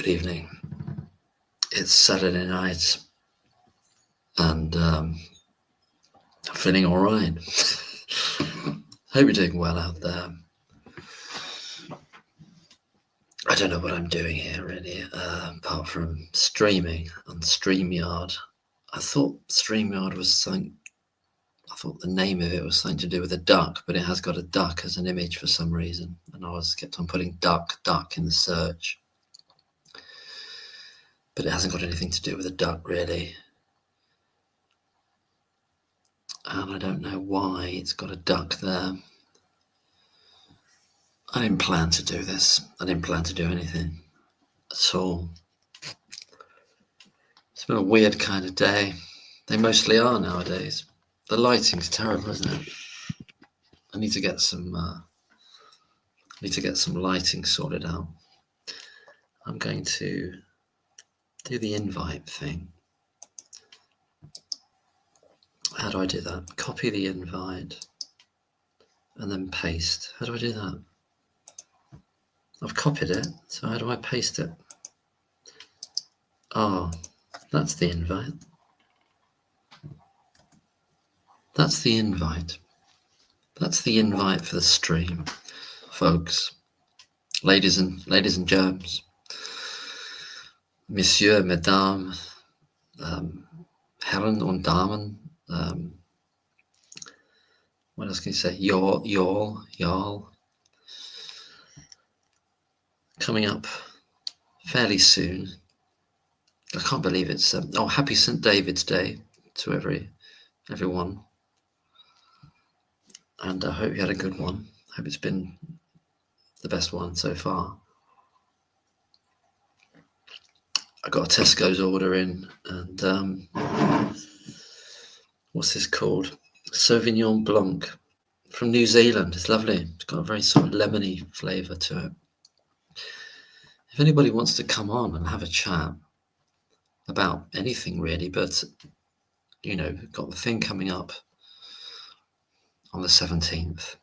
Good evening. It's Saturday night, and I'm feeling all right. Hope you're doing well out there. I don't know what I'm doing here really, apart from streaming on StreamYard. I thought StreamYard was something. I thought the name of it was something to do with a duck, but it has got a duck as an image for some reason, and I kept on putting duck in the search. But it hasn't got anything to do with a duck, really. And I don't know why it's got a duck there. I didn't plan to do this. I didn't plan to do anything at all. It's been a weird kind of day. They mostly are nowadays. The lighting's terrible, isn't it? I need to get some lighting sorted out. I'm going to do the invite thing. How do I do that? Copy the invite and then paste. How do I do that? I've copied it, so how do I paste it? Oh, that's the invite. That's the invite. That's the invite for the stream, folks. Ladies and germs. Monsieur, Mesdames, Herren und Damen, what else can you say? Y'all. Coming up fairly soon. I can't believe it's happy St. David's Day to everyone, and I hope you had a good one. I hope it's been the best one so far. I got a Tesco's order in, and what's this called? Sauvignon Blanc from New Zealand. It's lovely. It's got a very sort of lemony flavour to it. If anybody wants to come on and have a chat about anything really, but we've got the thing coming up on the 17th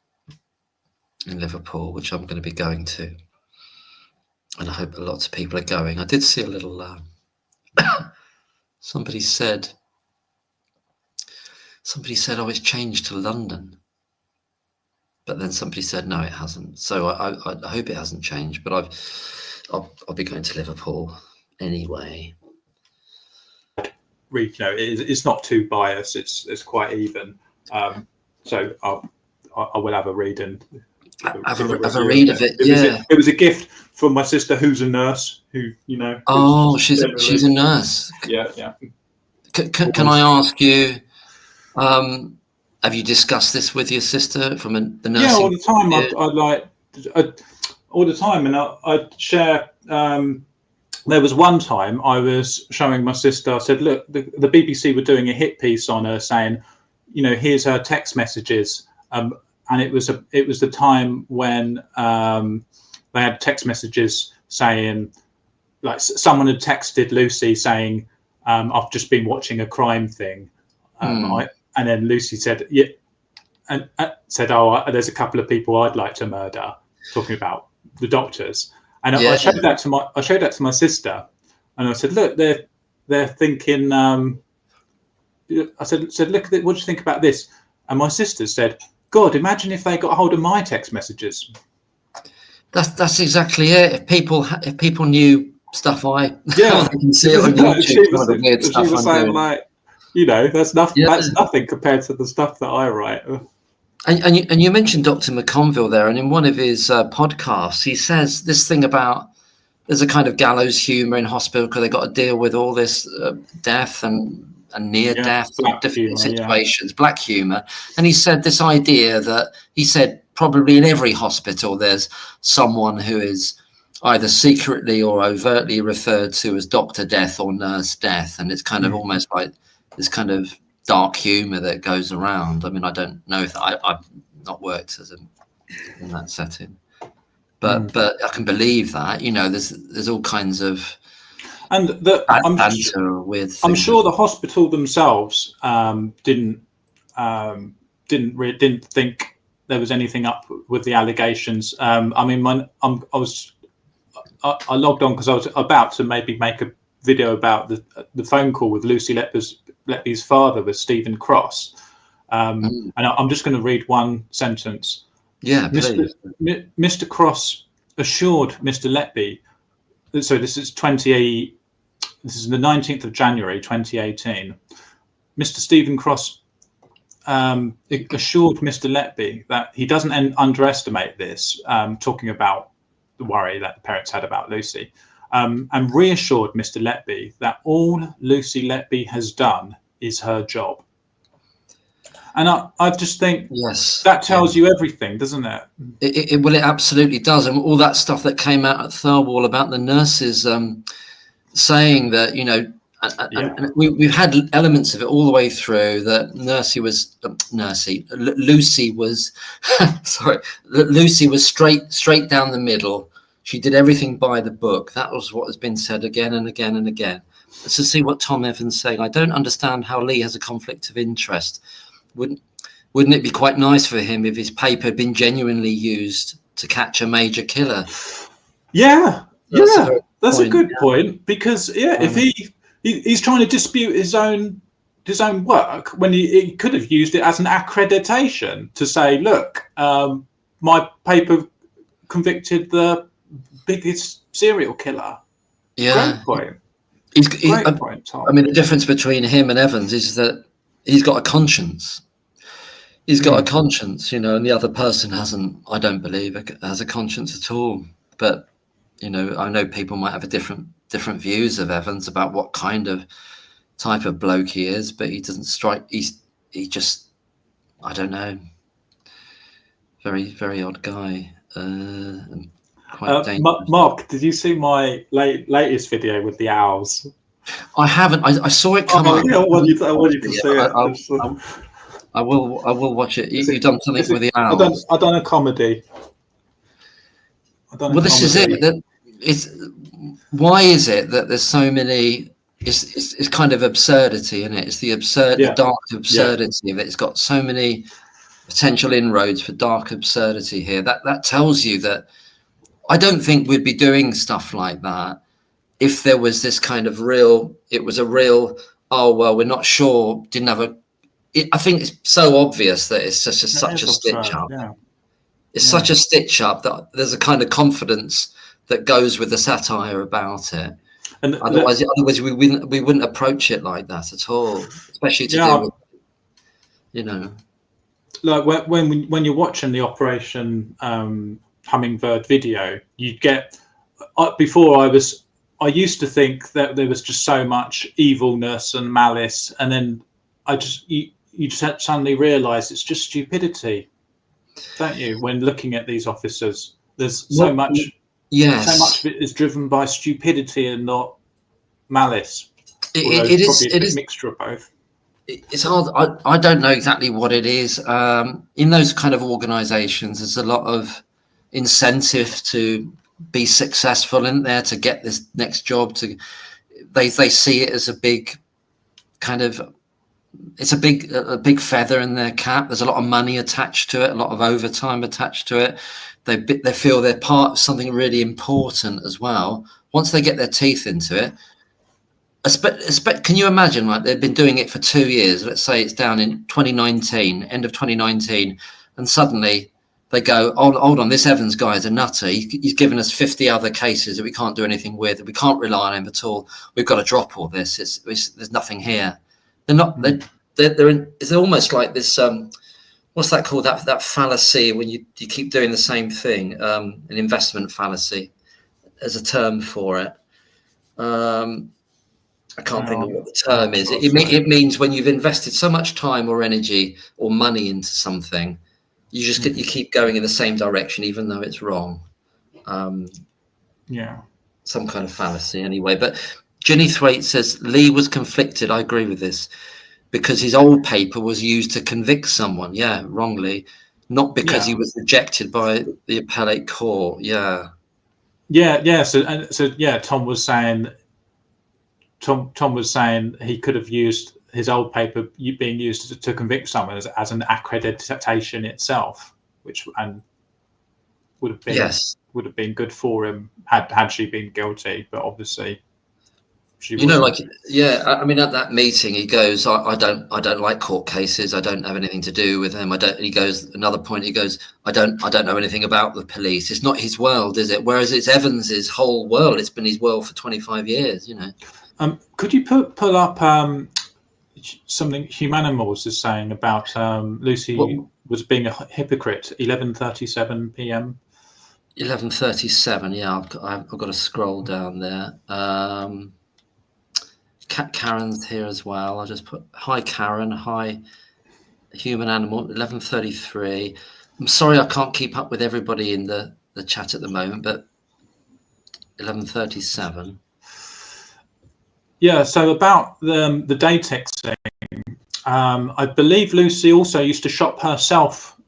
in Liverpool, which I'm going to be going to. And I hope lots of people are going. I did see a little, somebody said, oh, it's changed to London. But then somebody said, no, it hasn't. So I hope it hasn't changed, but I'll be going to Liverpool anyway. It's not too biased. It's quite even. So I will have a read and have a read of it. It was a gift from my sister, who's a nurse. Who Oh, she's a nurse. Yeah. Can I ask you? Have you discussed this with your sister from the nursing? Yeah, all the time. All the time, and I'd share. There was one time I was showing my sister. I said, "Look, the BBC were doing a hit piece on her, saying, here's her text messages." And it was the time when they had text messages saying, like, someone had texted Lucy saying, "I've just been watching a crime thing," and then Lucy said, "Yeah," and said, "Oh, there's a couple of people I'd like to murder," talking about the doctors. And I showed that to my sister, and I said, "Look, they're thinking." I said, "Look, what do you think about this?" And my sister said, "God, imagine if they got hold of my text messages." That's exactly it. If people knew stuff they can see it on YouTube. She was saying, like, that's nothing. That's nothing compared to the stuff that I write. And you mentioned Dr. McConville there, and in one of his podcasts, he says this thing about there's a kind of gallows humour in hospital because they got to deal with all this death and near death, different situations, black humour. And he said this idea that probably in every hospital there's someone who is either secretly or overtly referred to as Dr. Death or Nurse Death, and it's kind of almost like this kind of dark humour that goes around. I mean, I don't know if I've not worked in that setting, but I can believe that there's all kinds of banter with. I'm sure the hospital themselves didn't think there was anything up with the allegations. I mean, I logged on because I was about to maybe make a video about the phone call with Lucy Letby's father with Stephen Cross. And I'm just going to read one sentence. Yeah, please. Mr. Cross assured Mr. Letby. So this is the 19th of January 2018. Mr. Stephen Cross assured Mr. Letby that he doesn't underestimate this, talking about the worry that the parents had about Lucy, and reassured Mr. Letby that all Lucy Letby has done is her job. And I just think that tells you everything, doesn't it? Well, it absolutely does. And all that stuff that came out at Thirlwall about the nurses saying that, you know, and we've had elements of it all the way through, that Lucy was sorry, Lucy was straight down the middle. She did everything by the book. That was what has been said again and again and again. To see what Tom Evans saying, I don't understand how Lee has a conflict of interest. Wouldn't it be quite nice for him if his paper had been genuinely used to catch a major killer? That's a good point, because if he's trying to dispute his own work when he could have used it as an accreditation to say, look, my paper convicted the biggest serial killer. Great point. Great point, Tom. I mean, the difference between him and Evans is that he's got a conscience. He's got a conscience, you know, and the other person hasn't. I don't believe has a conscience at all. But you know, I know people might have a different views of Evans about what kind of type of bloke he is, but he doesn't strike. He just, I don't know, very, very odd guy. And quite dangerous. Mark, did you see my latest video with the owls? I haven't. I saw it come up. I want you to see it. I will watch it. You've done something with the owls. I've done a comedy. This is it. Why is it that there's so many? It's kind of absurdity in it. It's the dark absurdity of it. It's got so many potential inroads for dark absurdity here. That tells you that I don't think we'd be doing stuff like that if there was this kind of real. It was a real. Oh well, we're not sure. Didn't have a. I think it's so obvious that it's just such a stitch up. Yeah. It's such a stitch up that there's a kind of confidence that goes with the satire about it. And otherwise we wouldn't approach it like that at all, especially to do with, you know. Like when you're watching the Operation Hummingbird video, you get. I used to think that there was just so much evilness and malice, and then you just suddenly realise it's just stupidity, don't you? When looking at these officers, there's so much. Yes, so much of it is driven by stupidity and not malice. It is a mixture of both. It's hard. I don't know exactly what it is. In those kind of organisations, there's a lot of incentive to be successful in there, to get this next job. They see it as a big kind of. It's a big feather in their cap. There's a lot of money attached to it, a lot of overtime attached to it. They feel they're part of something really important as well. Once they get their teeth into it, can you imagine, like, they've been doing it for 2 years. Let's say it's down in 2019, end of 2019, and suddenly they go, hold on, this Evans guy is a nutter. He's given us 50 other cases that we can't do anything with. We can't rely on him at all. We've got to drop all this. There's nothing here. They're not. It's almost like this. What's that called? That fallacy when you keep doing the same thing. An investment fallacy, as a term for it. I can't think of what the term is. It means when you've invested so much time or energy or money into something, you just you keep going in the same direction, even though it's wrong. Some kind of fallacy, anyway. But Ginny Thwaite says Lee was conflicted. I agree with this, because his old paper was used to convict someone. Yeah, wrongly, not because he was rejected by the appellate court. Yeah. So Tom was saying. Tom was saying he could have used his old paper being used to convict someone as an accreditation itself, which would have been would have been good for him had she been guilty, but obviously she You know, wasn't. like, yeah, I mean, at that meeting, he goes, I don't like court cases. I don't have anything to do with them. I don't. He goes, another point. He goes, I don't know anything about the police. It's not his world, is it? Whereas it's Evans's whole world. It's been his world for 25 years. You know. Could you pull up something Humanimals is saying about Lucy was being a hypocrite? 11:37 p.m. 11:37. Yeah, I've got to scroll down there. Karen's here as well. I'll just put hi Karen, hi Human Animal. 11:33. I'm sorry I can't keep up with everybody in the chat at the moment, but 11:37. Yeah, so about the day texting, I believe Lucy also used to shop herself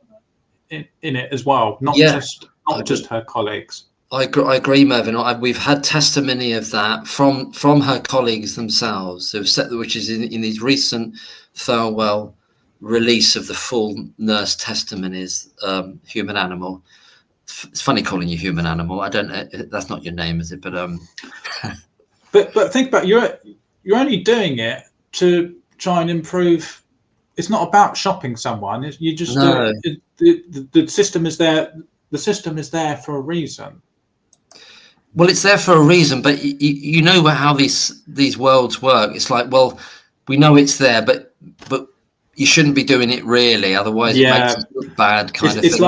in it as well, not just her colleagues. I agree, Mervyn. We've had testimony of that from her colleagues themselves, who've said, which is in these recent Thirlwell release of the full nurse testimonies. Human Animal. It's funny calling you Human Animal. I don't. That's not your name, is it? But But think about you're only doing it to try and improve. It's not about shopping someone. You just the system is there. The system is there for a reason. Well, it's there for a reason, but you know how these worlds work. It's like, well, we know it's there, but you shouldn't be doing it really, otherwise it makes it look bad. It's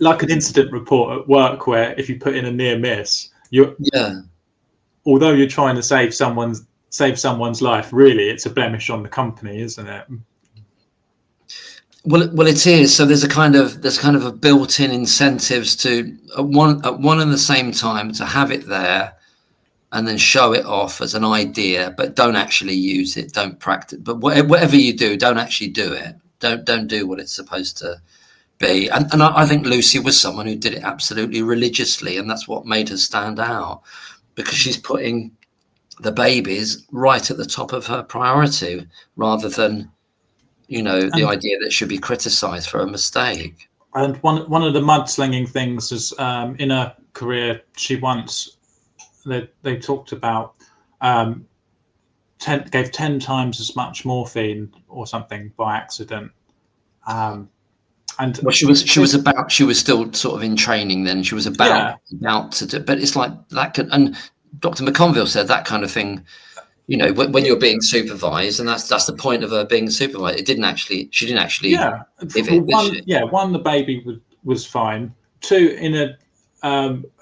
like an incident report at work where if you put in a near miss, although you're trying to save someone's life, really it's a blemish on the company, isn't it? Well, it is. So there's kind of a built-in incentives to at one and the same time to have it there, and then show it off as an idea, but don't actually use it. Don't practice. But whatever you do, don't actually do it. Don't do what it's supposed to be. And I think Lucy was someone who did it absolutely religiously, and that's what made her stand out, because she's putting the babies right at the top of her priority, rather than, you know, the idea that should be criticised for a mistake. And one of the mudslinging things is in her career, she once they talked about gave 10 times as much morphine or something by accident. And well, she was still sort of in training then. She was about to do, but it's like that could, and Dr. McConville said that kind of thing. You know, when you're being supervised, and that's the point of her being supervised. She didn't actually. One, the baby was fine. Two, in a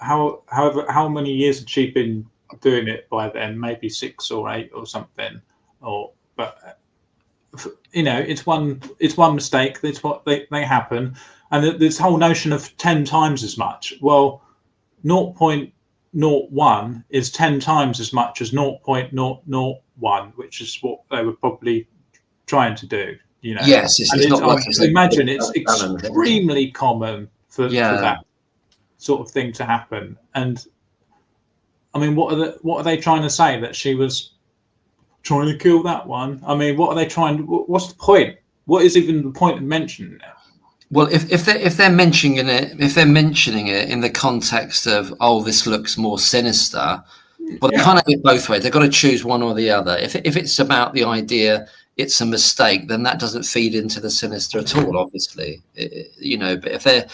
how many years had she been doing it by then? Maybe 6 or 8 or something. But you know, it's one mistake. That's what they happen, and this whole notion of 10 times as much. Well, 0.01 is 10 times as much as 0.001, which is what they were probably trying to do. You know, yes, it's not like I imagine it's extremely common for that sort of thing to happen. And I mean, what are they trying to say? That she was trying to kill that one? I mean, what are they trying? What's the point? What is even the point of mentioning it? Well, if they're mentioning it in the context of, oh, this looks more sinister, well, they can't have it both ways. They've got to choose one or the other. If it's about the idea it's a mistake, then that doesn't feed into the sinister at all, obviously. You know, but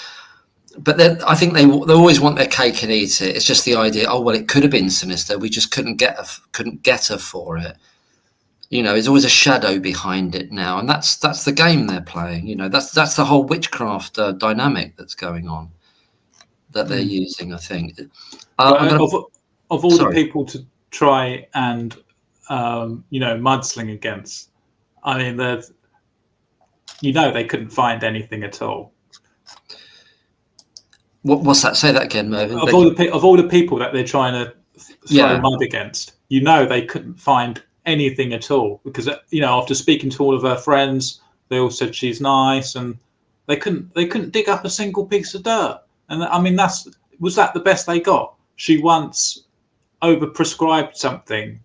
I think they always want their cake and eat it. It's just the idea, oh well, it could have been sinister. We just couldn't get her for it. You know, there's always a shadow behind it now, and that's the game they're playing. You know, that's the whole witchcraft dynamic that's going on that they're using. I think. Of all the people to try and mudsling against, I mean, they couldn't find anything at all. What's that? Say that again, Mervyn. Of all the people that they're trying to throw mud against, they couldn't find anything at all, because after speaking to all of her friends, they all said she's nice, and they couldn't dig up a single piece of dirt. And I mean, was that the best they got? She once overprescribed something.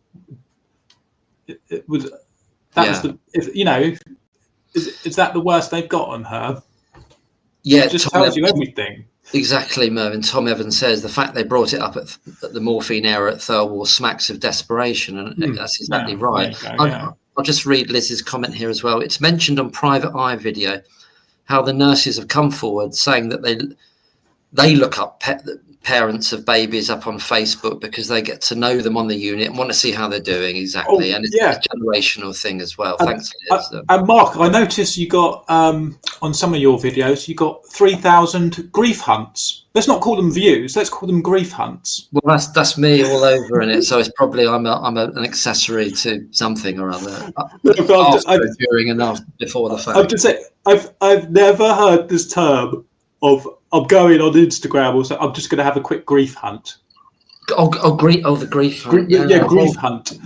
Is that the worst they've got on her? Yeah, it just tells you everything. Exactly, Mervyn. Tom Evans says the fact they brought it up at the morphine era at Thirlwall smacks of desperation, and that's exactly right. I'll just read Liz's comment here as well. It's mentioned on Private Eye video how the nurses have come forward saying that they look up parents of babies up on Facebook because they get to know them on the unit and want to see how they're doing. Exactly. And it's a generational thing as well. Thanks, Liz. And Mark, I noticed you got on some of your videos, you got 3,000 grief hunts. Let's not call them views. Let's call them grief hunts. Well, that's me all over in it. So it's probably I'm an accessory to something or other. During and after, before the fact. I'm just saying, I've never heard this term of I'm going on Instagram or so. I'm just going to have a quick grief hunt. The grief hunt. Grief hunt.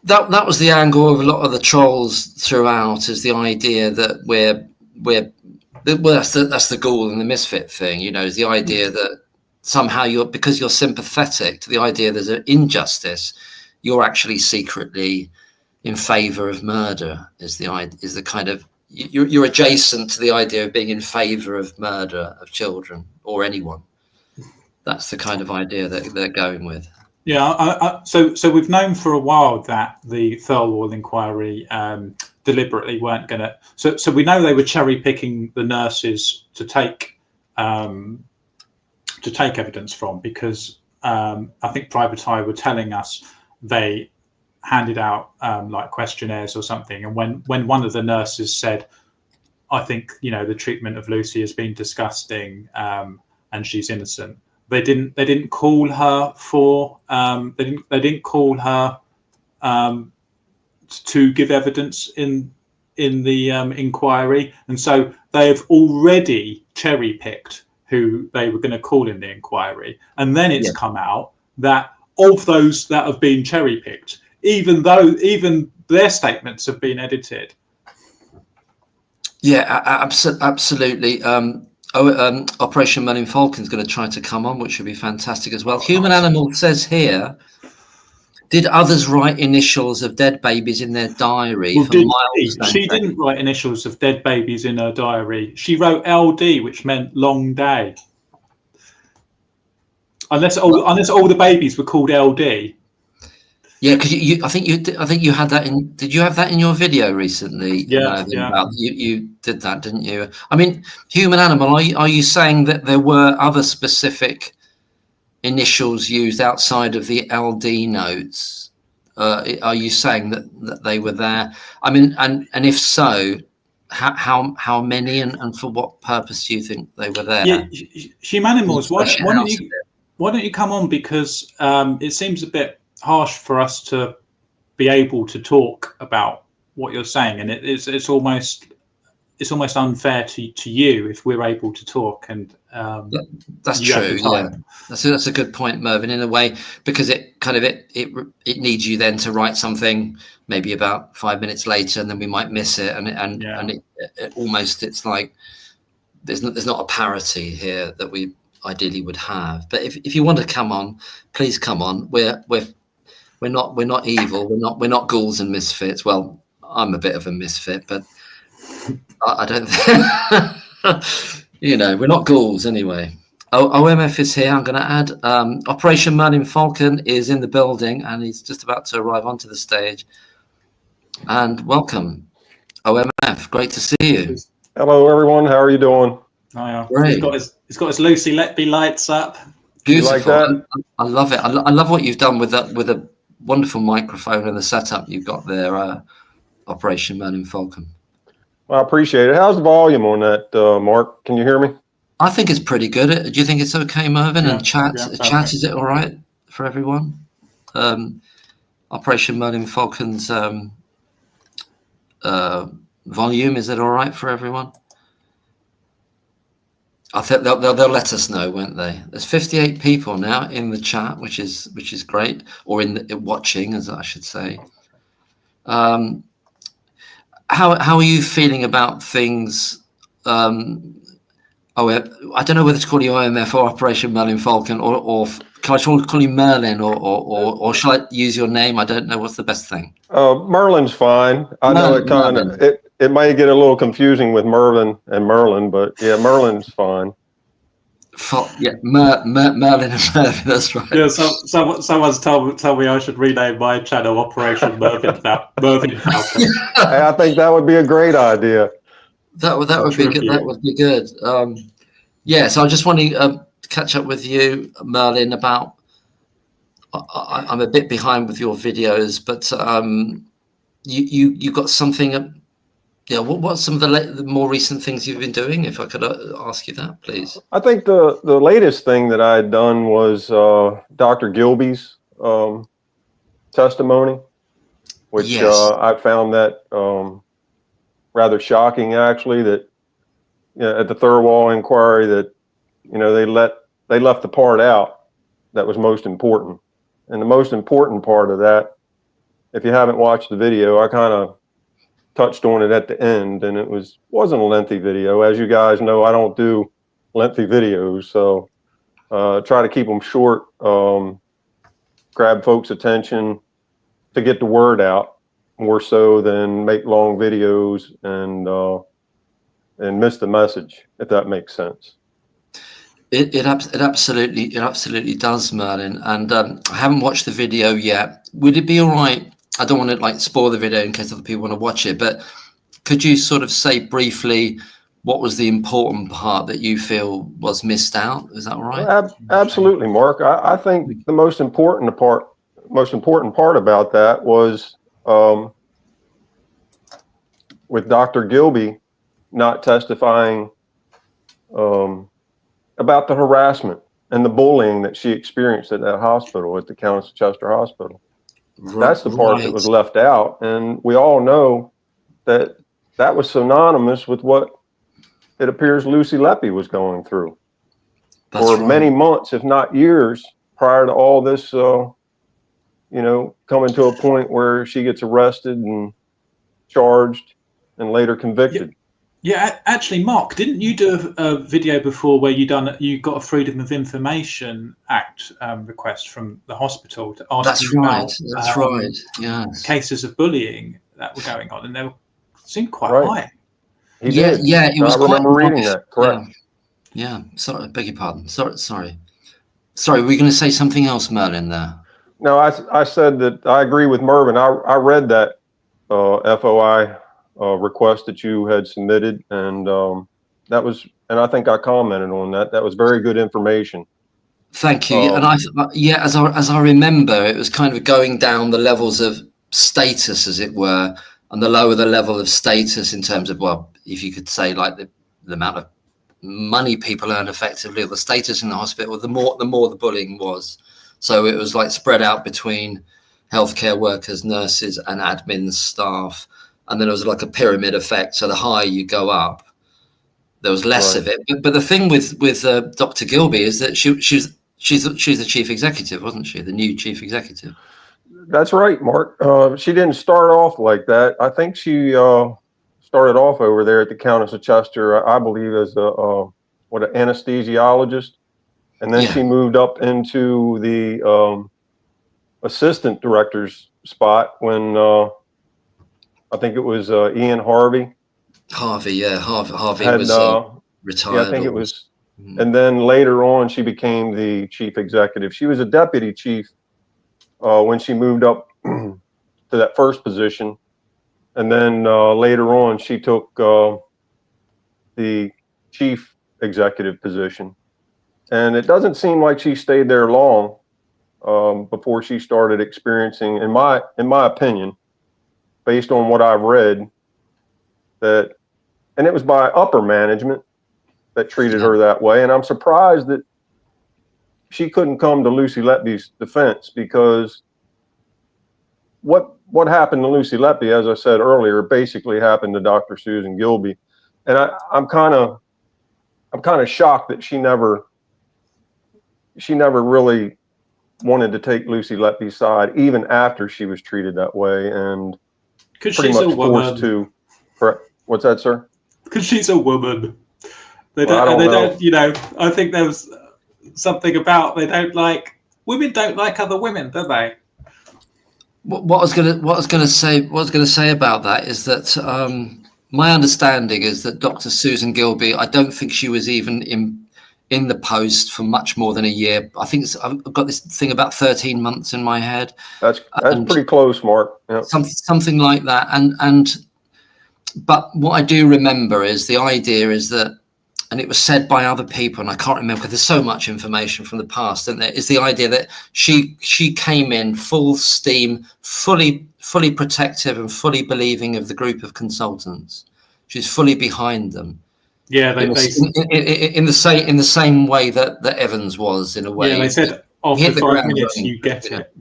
That was the angle of a lot of the trolls throughout, is the idea that that's the ghoul and the misfit thing, is the idea that somehow because you're sympathetic to the idea there's an injustice, you're actually secretly in favor of murder. Is the kind of you're adjacent to the idea of being in favor of murder of children or anyone. That's the kind of idea that they're going with. Yeah, so we've known for a while that the Thirlwall inquiry deliberately weren't going to. So we know they were cherry picking the nurses to take evidence from, because I think Private Eye were telling us they handed out like questionnaires or something, and when one of the nurses said, I think the treatment of Lucy has been disgusting and she's innocent, they didn't call her for they didn't call her to give evidence in the inquiry, and so they have already cherry picked who they were going to call in the inquiry, and then it's come out that of those that have been cherry picked, even their statements have been edited. Yeah, absolutely. Operation Merlin Falcon is going to try to come on, which would be fantastic as well. Human Animal says here, did others write initials of dead babies in their diary? She didn't write initials of dead babies in her diary. She wrote LD, which meant long day. Unless all the babies were called LD. Yeah, because I think you had that in. Did you have that in your video recently? Yeah. You did that, didn't you? I mean, Human Animal. Are you saying that there were other specific initials used outside of the LD notes? Are you saying that they were there? I mean, and if so, how many and for what purpose do you think they were there? Yeah, Human Animals. Why don't you come on, because it seems a bit harsh for us to be able to talk about what you're saying, and it's almost unfair to you if we're able to talk. And that's true. Yeah, that's a good point, Mervyn, in a way, because it needs you then to write something maybe about 5 minutes later, and then we might miss it, and it almost, it's like there's not a parity here that we ideally would have. But if you want to come on, please come on. We're not evil. We're not ghouls and misfits. Well, I'm a bit of a misfit, but I don't think, we're not ghouls anyway. OMF is here. I'm going to add Operation Merlin Falcon is in the building, and he's just about to arrive onto the stage. And welcome, OMF. Great to see you. Hello, everyone. How are you doing? Oh, yeah. He's got his Lucy Letby lights up. Beautiful. You like that? I love it. I love what you've done with a wonderful microphone and the setup you've got there, Operation Merlin Falcon. Well, I appreciate it. How's the volume on that, Mark? Can you hear me? I think it's pretty good. Do you think it's okay, Mervyn? Yeah, and chat, okay. Is it all right for everyone? Operation Merlin Falcon's volume, is it all right for everyone? I think they'll let us know, won't they? There's 58 people now in the chat, which is great, or in watching, as I should say. How are you feeling about things? I don't know whether to call you OMF or Operation Merlin Falcon, or can I call you Merlin, or shall I use your name? I don't know what's the best thing. Merlin's fine. I know it may get a little confusing with Mervyn and Merlin, but yeah, Merlin's fine. Merlin and Mervyn. That's right. Yeah, someone's told me I should rename my channel Operation Mervyn Falcon. I think that would be a great idea. That would be good. That would be good. So I just want to catch up with you, Merlin, about. I'm a bit behind with your videos, but you got something. What's some of the more recent things you've been doing? If I could ask you that, please. I think the latest thing that I had done was Dr. Gilby's testimony, which I found that rather shocking, actually, that at the Thirlwall inquiry that they left the part out that was most important. And the most important part of that, if you haven't watched the video, I kind of touched on it at the end, and it wasn't a lengthy video. As you guys know, I don't do lengthy videos, so try to keep them short, grab folks' attention to get the word out more so than make long videos and miss the message, if that makes sense. It absolutely does, Merlin. And I haven't watched the video yet. Would it be all right? I don't want to spoil the video in case other people want to watch it, but could you sort of say briefly what was the important part that you feel was missed out? Is that all right? Absolutely, Mark. I think the most important part about that was with Dr. Gilby not testifying about the harassment and the bullying that she experienced at that hospital, at the Countess of Chester Hospital. That's the part that was left out. And we all know that was synonymous with what it appears Lucy Letby was going through for many months, if not years, prior to all this, coming to a point where she gets arrested and charged and later convicted. Yeah, actually, Mark, didn't you do a video before where you got a Freedom of Information Act request from the hospital to ask about cases of bullying that were going on, and they seemed quite high. He did. Yeah, it was I remember reading that. Correct. Yeah. Sorry, beg your pardon. Sorry. Were you going to say something else, Merlin? There. No, I said that I agree with Mervyn. I read that FOI. Request that you had submitted, and I think I commented on that. That was very good information. Thank you. And as I remember, it was kind of going down the levels of status, as it were, and the lower the level of status in terms of, well, if you could say the amount of money people earn effectively, or the status in the hospital, the more the bullying was. So it was spread out between healthcare workers, nurses, and admin staff. And then it was a pyramid effect. So the higher you go up, there was less of it. But the thing with Dr. Gilby is that she's the chief executive, wasn't she? The new chief executive. That's right, Mark. She didn't start off like that. I think she started off over there at the Countess of Chester, I believe, as an anesthesiologist, and then she moved up into the assistant director's spot when. I think it was Ian Harvey. Harvey was retired. Yeah, I think it was. And then later on, she became the chief executive. She was a deputy chief when she moved up to that first position. And then later on, she took the chief executive position. And it doesn't seem like she stayed there long before she started experiencing, in my opinion, based on what I've read, and it was by upper management that treated her that way. And I'm surprised that she couldn't come to Lucy Letby's defense, because what happened to Lucy Letby, as I said earlier, basically happened to Dr. Susan Gilby. And I'm kind of shocked that she never really wanted to take Lucy Letby's side, even after she was treated that way. And because she's a woman. What's that, sir? Because she's a woman. They don't. I think there's something about women don't like other women, do they? What I was going to say about that is that my understanding is that Dr. Susan Gilby, I don't think she was even in the post for much more than a year. I think I've got this thing about 13 months in my head. That's pretty close, Mark. Yep. Something like that. But what I do remember is the idea is that, and it was said by other people, and I can't remember because there's so much information from the past, and there is the idea that she came in full steam, fully protective and fully believing of the group of consultants. She's fully behind them. Yeah, in the same way that Evans was, in a way. Yeah, they said after 5 minutes you get it.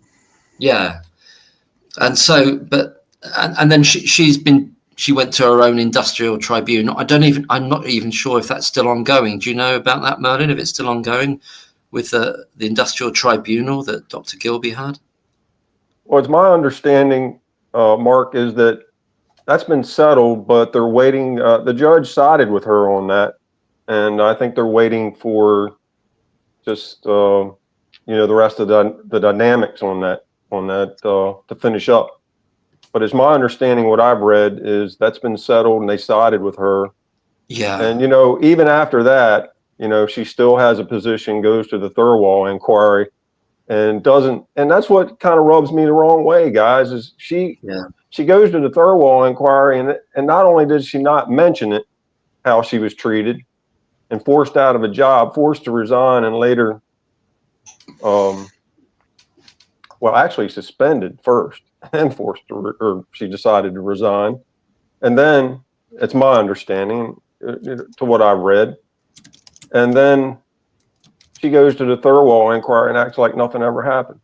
Yeah, and so, and then she went to her own industrial tribunal. I'm not even sure if that's still ongoing. Do you know about that, Merlin? If it's still ongoing with the industrial tribunal that Dr. Gilby had? Well, it's my understanding, Mark, is that that's been settled, but they're waiting. The judge sided with her on that, and I think they're waiting for just the rest of the dynamics on that to finish up. But it's my understanding, what I've read is that's been settled, and they sided with her. Yeah. And even after that, she still has a position, goes to the Thirlwall inquiry, and doesn't. And that's what kind of rubs me the wrong way, guys. Is she goes to the Thirlwall inquiry, and not only did she not mention it, how she was treated and forced out of a job, forced to resign, and later, actually suspended first and forced to, or she decided to resign. And then it's my understanding, to what I've read, and then she goes to the Thirlwall inquiry and acts like nothing ever happened.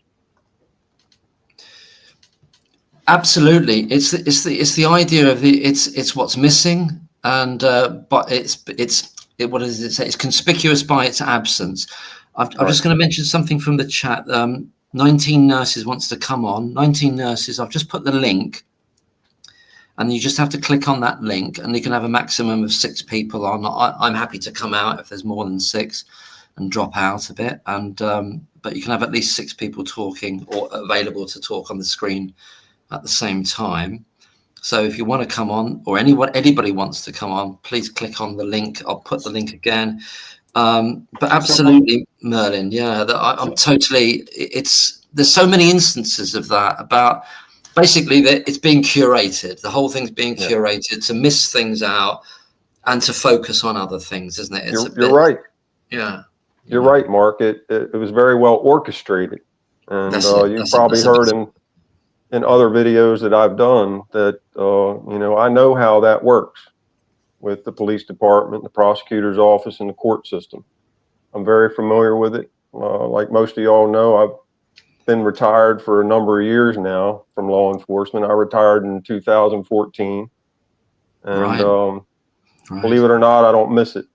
Absolutely, it's the idea of it's what's missing, and but what does it say? It's conspicuous by its absence. I'm just going to mention something from the chat. 19 nurses wants to come on. 19 nurses. I've just put the link, and you just have to click on that link, and you can have a maximum of 6 people on. I'm happy to come out if there's more than 6, and drop out a bit. And but you can have at least 6 people talking or available to talk on the screen at the same time. So if you want to come on, or anybody wants to come on, please click on the link. I'll put the link again. But absolutely, Merlin, I'm totally. There's so many instances of that, about basically that it's being curated. The whole thing's being curated to miss things out and to focus on other things, isn't it? You're right. Yeah, you're right, Mark. It was very well orchestrated, and you've probably heard in other videos that I've done that I know how that works with the police department, the prosecutor's office, and the court system. I'm very familiar with it. Like most of y'all know, I've been retired for a number of years now from law enforcement. I retired in 2014, and believe it or not, I don't miss it.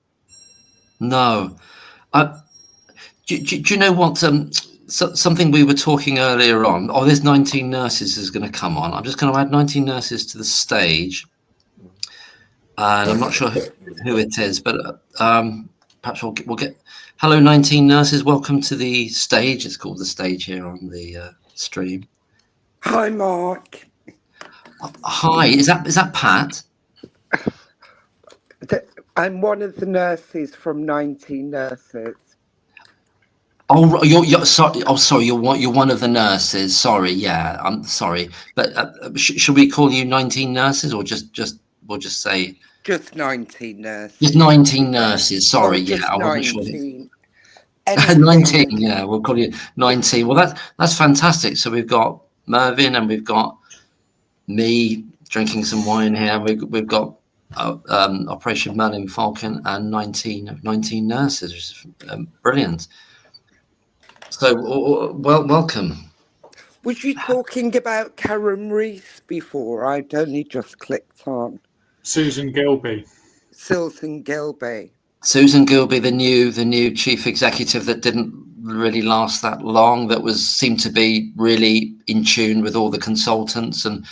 No. Do you know what? Something we were talking earlier on. Oh, there's 19 nurses is going to come on. I'm just going to add 19 nurses to the stage. And I'm not sure who it is, but perhaps we'll get. Hello, 19 nurses. Welcome to the stage. It's called the stage here on the stream. Hi, Mark. Hi. Is that Pat? I'm one of the nurses from 19 Nurses. Oh, you're sorry. Oh, sorry. You're one of the nurses. Sorry. Yeah, I'm sorry. But should we call you 19 nurses, or we'll just say? Just 19 nurses. Just 19 nurses. Sorry, I wasn't sure. 19. Yeah, we'll call you 19. Well, that's fantastic. So we've got Mervyn, and we've got me drinking some wine here. We've got Operation Merlin Falcon and 19 nurses, which is brilliant. So, welcome. Was you talking about Karen Reese before? I'd only just clicked on. Susan Gilby. Susan Gilby. Susan Gilby, the new chief executive that didn't really last that long, that seemed to be really in tune with all the consultants and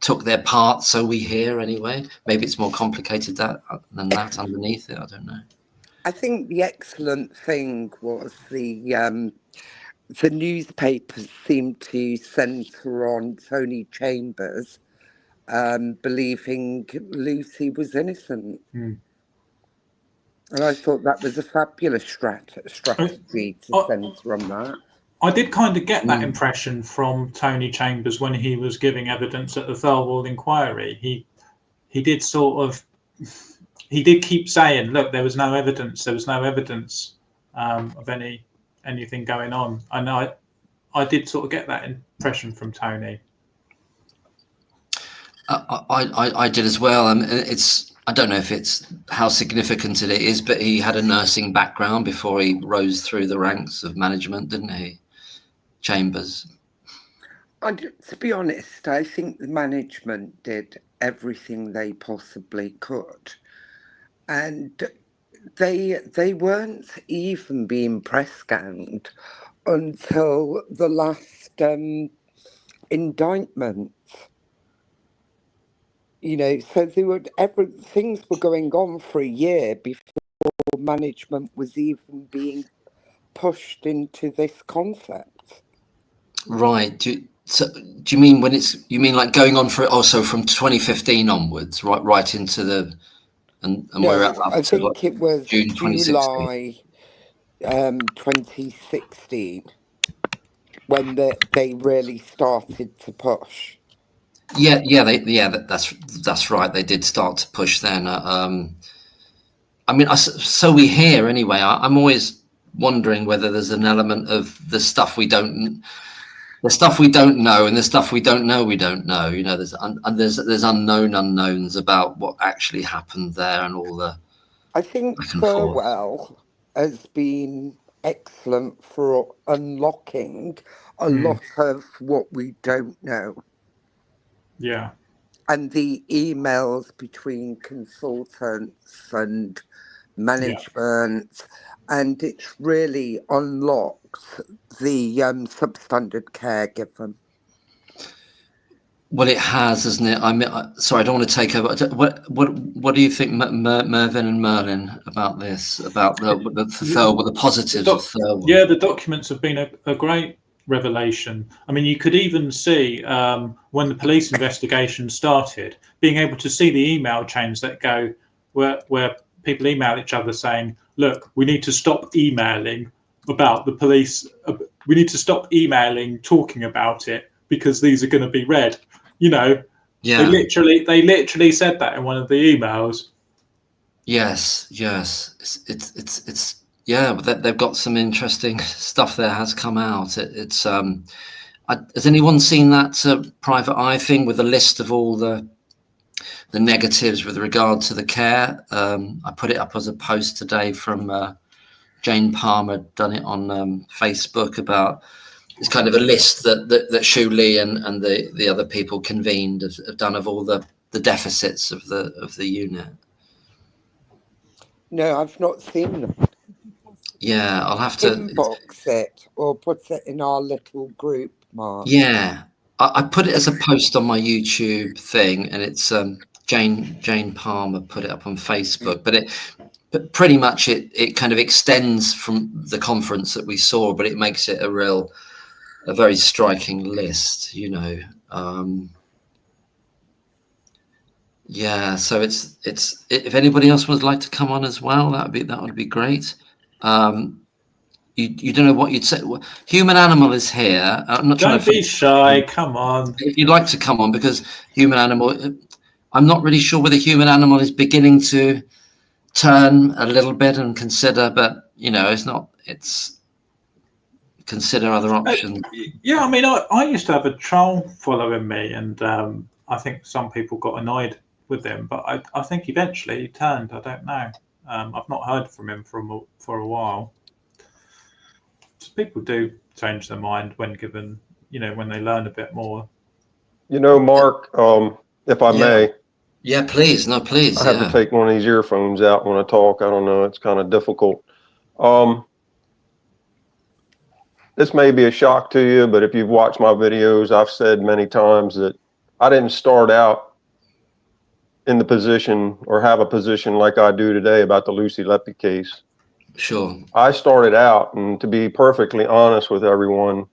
took their part, so we hear anyway. Maybe it's more complicated than that underneath it. I don't know. I think the excellent thing was the newspapers seemed to centre on Tony Chambers believing Lucy was innocent. And I thought that was a fabulous strategy to centre on that. I did kind of get that impression from Tony Chambers when he was giving evidence at the Thirlwall inquiry. He did keep saying, look, there was no evidence of anything going on. And I did sort of get that impression from Tony. I did as well. I don't know if it's how significant it is, but he had a nursing background before he rose through the ranks of management, didn't he, Chambers? To be honest, I think the management did everything they possibly could, and they weren't even being press ganged until the last indictment. You know, so things were going on for a year before management was even being pushed into this concept. Right. Do you mean you mean like going on for also from 2015 onwards, right into the and no, we're up I to think it was June 2016. July 2016 when they really started to push. That's right. They did start to push then. I mean, so we hear anyway. I'm always wondering whether there's an element of the stuff we don't know and the stuff we don't know we don't know. You know, there's unknown unknowns about what actually happened there and all the. I think Thirlwall has been excellent for unlocking a lot of what we don't know. Yeah. And the emails between consultants and management, and it's really unlocked the substandard care given. Well, it has, hasn't it? I mean, sorry, I don't want to take over. What do you think, Mervyn and Merlin, about this? About the positives of Thirlwall? Yeah, the documents have been a great revelation. I mean, you could even see when the police investigation started, being able to see the email chains that go where people email each other saying, "Look, we need to stop emailing about the police. We need to stop emailing, talking about it because these are going to be read." You know, they literally said that in one of the emails. Yes, it's yeah, but they've got some interesting stuff there has come out. Has anyone seen that private eye thing with a list of all the negatives with regard to the care? I put it up as a post today from Jane Palmer, done it on Facebook about. It's kind of a list that Shu Lee and the other people convened have done of all the deficits of the unit. No, I've not seen them. Yeah, I'll have to inbox it or put it in our little group, Mark. Yeah, I put it as a post on my YouTube thing, and it's Jane Palmer put it up on Facebook, but pretty much it kind of extends from the conference that we saw, but it makes it a very striking list, you know. Yeah, so it's if anybody else would like to come on as well, that would be great. You don't know what you'd say. Human Animal is here. I'm not trying to be shy. Come on. If you'd like to come on, because Human Animal, I'm not really sure whether Human Animal is beginning to turn a little bit and consider, but you know, it's consider other options. Yeah, I mean, I used to have a troll following me, and I think some people got annoyed with him, but I think eventually he turned. I don't know. I've not heard from him for a while. So people do change their mind when given, you know, when they learn a bit more. You know, Mark, if I may. Yeah, please. No, please. I have to take one of these earphones out when I talk. I don't know. It's kind of difficult. This may be a shock to you, but if you've watched my videos, I've said many times that I didn't start out in the position or have a position like I do today about the Lucy Letby case. Sure. I started out, and to be perfectly honest with everyone,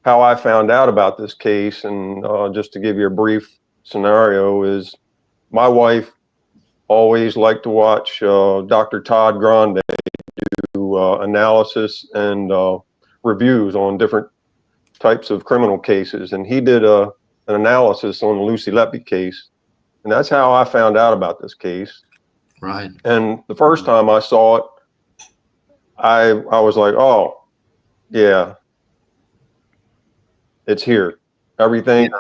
how I found out about this case, and just to give you a brief scenario, is my wife always like to watch Dr. Todd Grande do analysis and reviews on different types of criminal cases. And he did an analysis on the Lucy Letby case. And that's how I found out about this case. Right. And the first time I saw it, I was like, oh, yeah, it's here. Everything,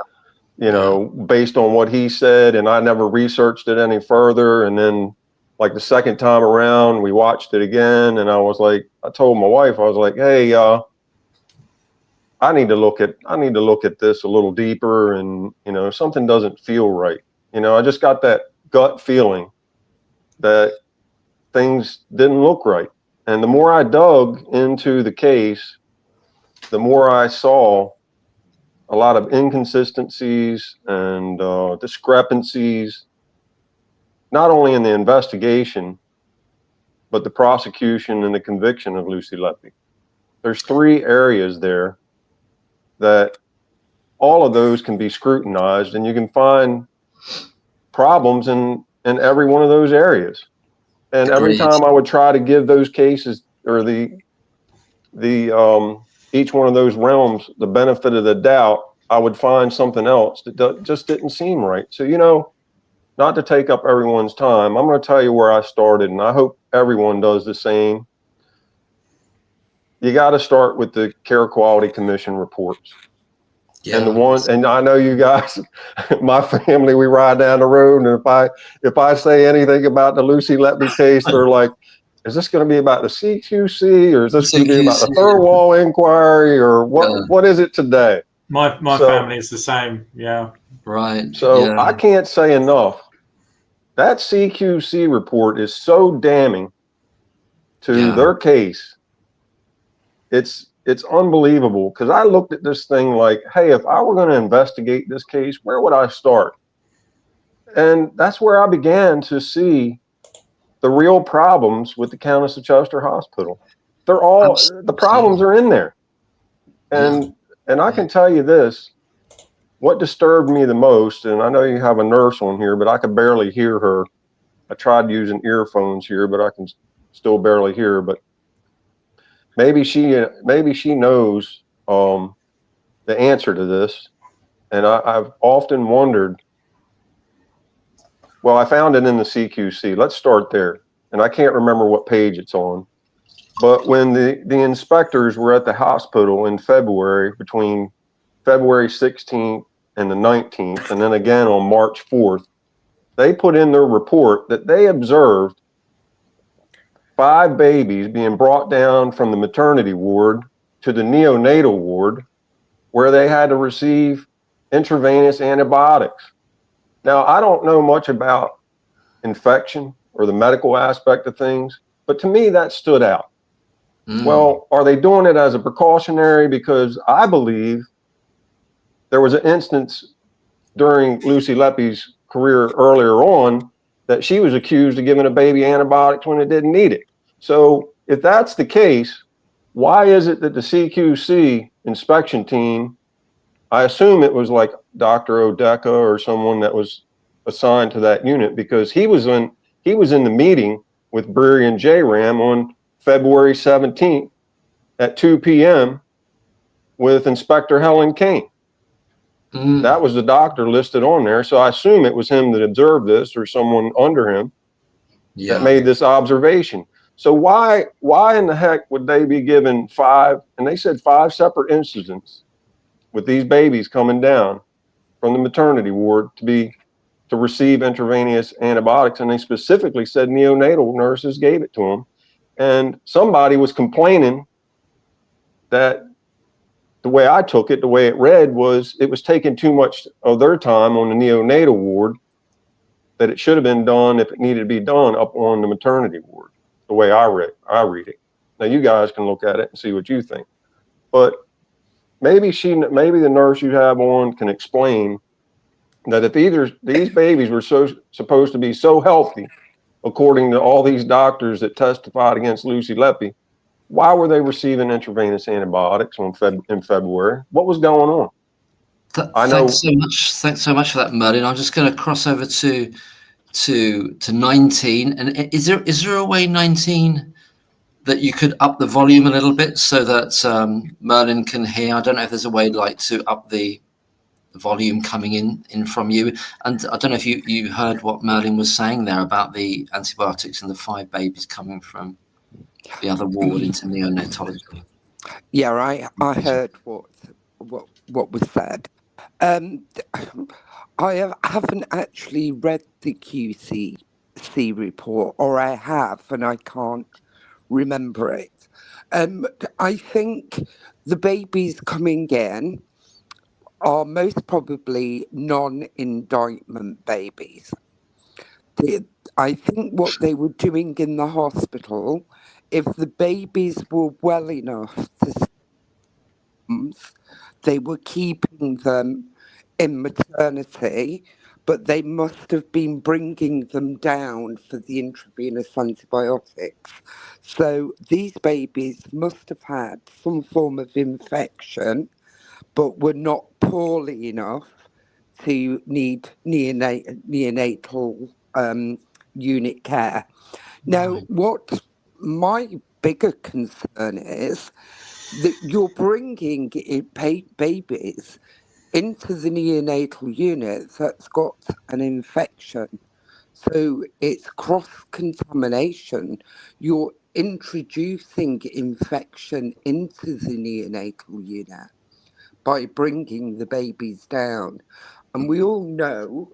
you know, based on what he said, and I never researched it any further. And then like the second time around, we watched it again, and I was like, I told my wife, I was like, hey, I need to look at this a little deeper, and you know, something doesn't feel right. You know, I just got that gut feeling that things didn't look right. And the more I dug into the case, the more I saw a lot of inconsistencies and discrepancies, not only in the investigation, but the prosecution and the conviction of Lucy Letby. There's 3 areas there that all of those can be scrutinized, and you can find problems in every one of those areas. And every time I would try to give those cases or each one of those realms the benefit of the doubt, I would find something else that just didn't seem right. So, you know, not to take up everyone's time, I'm going to tell you where I started, and I hope everyone does the same. You got to start with the Care Quality Commission reports. Yeah. And I know you guys, my family, we ride down the road, and if I say anything about the Lucy Letby case, they're like, is this going to be about the CQC, or is this going to be about the Thirlwall inquiry, or what is it today? My family is the same. Yeah. Right. So I can't say enough. That CQC report is so damning to their case. It's unbelievable, because I looked at this thing like, hey, if I were going to investigate this case, where would I start? And that's where I began to see the real problems with the Countess of Chester Hospital. They're all, the problems are in there. And I can tell you this, what disturbed me the most, and I know you have a nurse on here, but I could barely hear her. I tried using earphones here, but I can still barely hear her. But maybe she knows the answer to this. And I've often wondered, well, I found it in the CQC. Let's start there. And I can't remember what page it's on. But when the inspectors were at the hospital in February, between February 16th and the 19th, and then again on March 4th, they put in their report that they observed 5 babies being brought down from the maternity ward to the neonatal ward, where they had to receive intravenous antibiotics. Now, I don't know much about infection or the medical aspect of things, but to me that stood out. Well, are they doing it as a precautionary? Because I believe there was an instance during Lucy Letby's career earlier on that she was accused of giving a baby antibiotics when it didn't need it. So if that's the case, why is it that the CQC inspection team, I assume it was like Dr. Odeka or someone that was assigned to that unit, because he was in the meeting with Brewery and J-Ram on February 17th at 2 p.m. with Inspector Helen Kane. That was the doctor listed on there. So I assume it was him that observed this, or someone under him that made this observation. So why in the heck would they be given 5, and they said 5 separate incidents with these babies coming down from the maternity ward to receive intravenous antibiotics, and they specifically said neonatal nurses gave it to them. And somebody was complaining that the way I took it, the way it read, was it was taking too much of their time on the neonatal ward, that it should have been done, if it needed to be done, up on the maternity ward, the way I read it. Now you guys can look at it and see what you think. But maybe the nurse you have on can explain that if either these babies were supposed to be so healthy, according to all these doctors that testified against Lucy Letby, why were they receiving intravenous antibiotics in February? What was going on? Thanks so much for that, Merlin. I'm just going to cross over to to 19. And is there a way 19 that you could up the volume a little bit so that Merlin can hear? I don't know if there's a way like to up the volume coming in from you. And I don't know if you heard what Merlin was saying there about the antibiotics and the 5 babies coming from the other ward into neonatology. Yeah, I heard what was said. I haven't actually read the QC report, or I have, and I can't remember it. I think the babies coming in are most probably non-indictment babies. I think what they were doing in the hospital, if the babies were well enough to, they were keeping them in maternity, but they must have been bringing them down for the intravenous antibiotics. So these babies must have had some form of infection, but were not poorly enough to need neonatal unit care. Now, what my bigger concern is that you're bringing babies into the neonatal unit that's got an infection. So it's cross-contamination. You're introducing infection into the neonatal unit by bringing the babies down. And we all know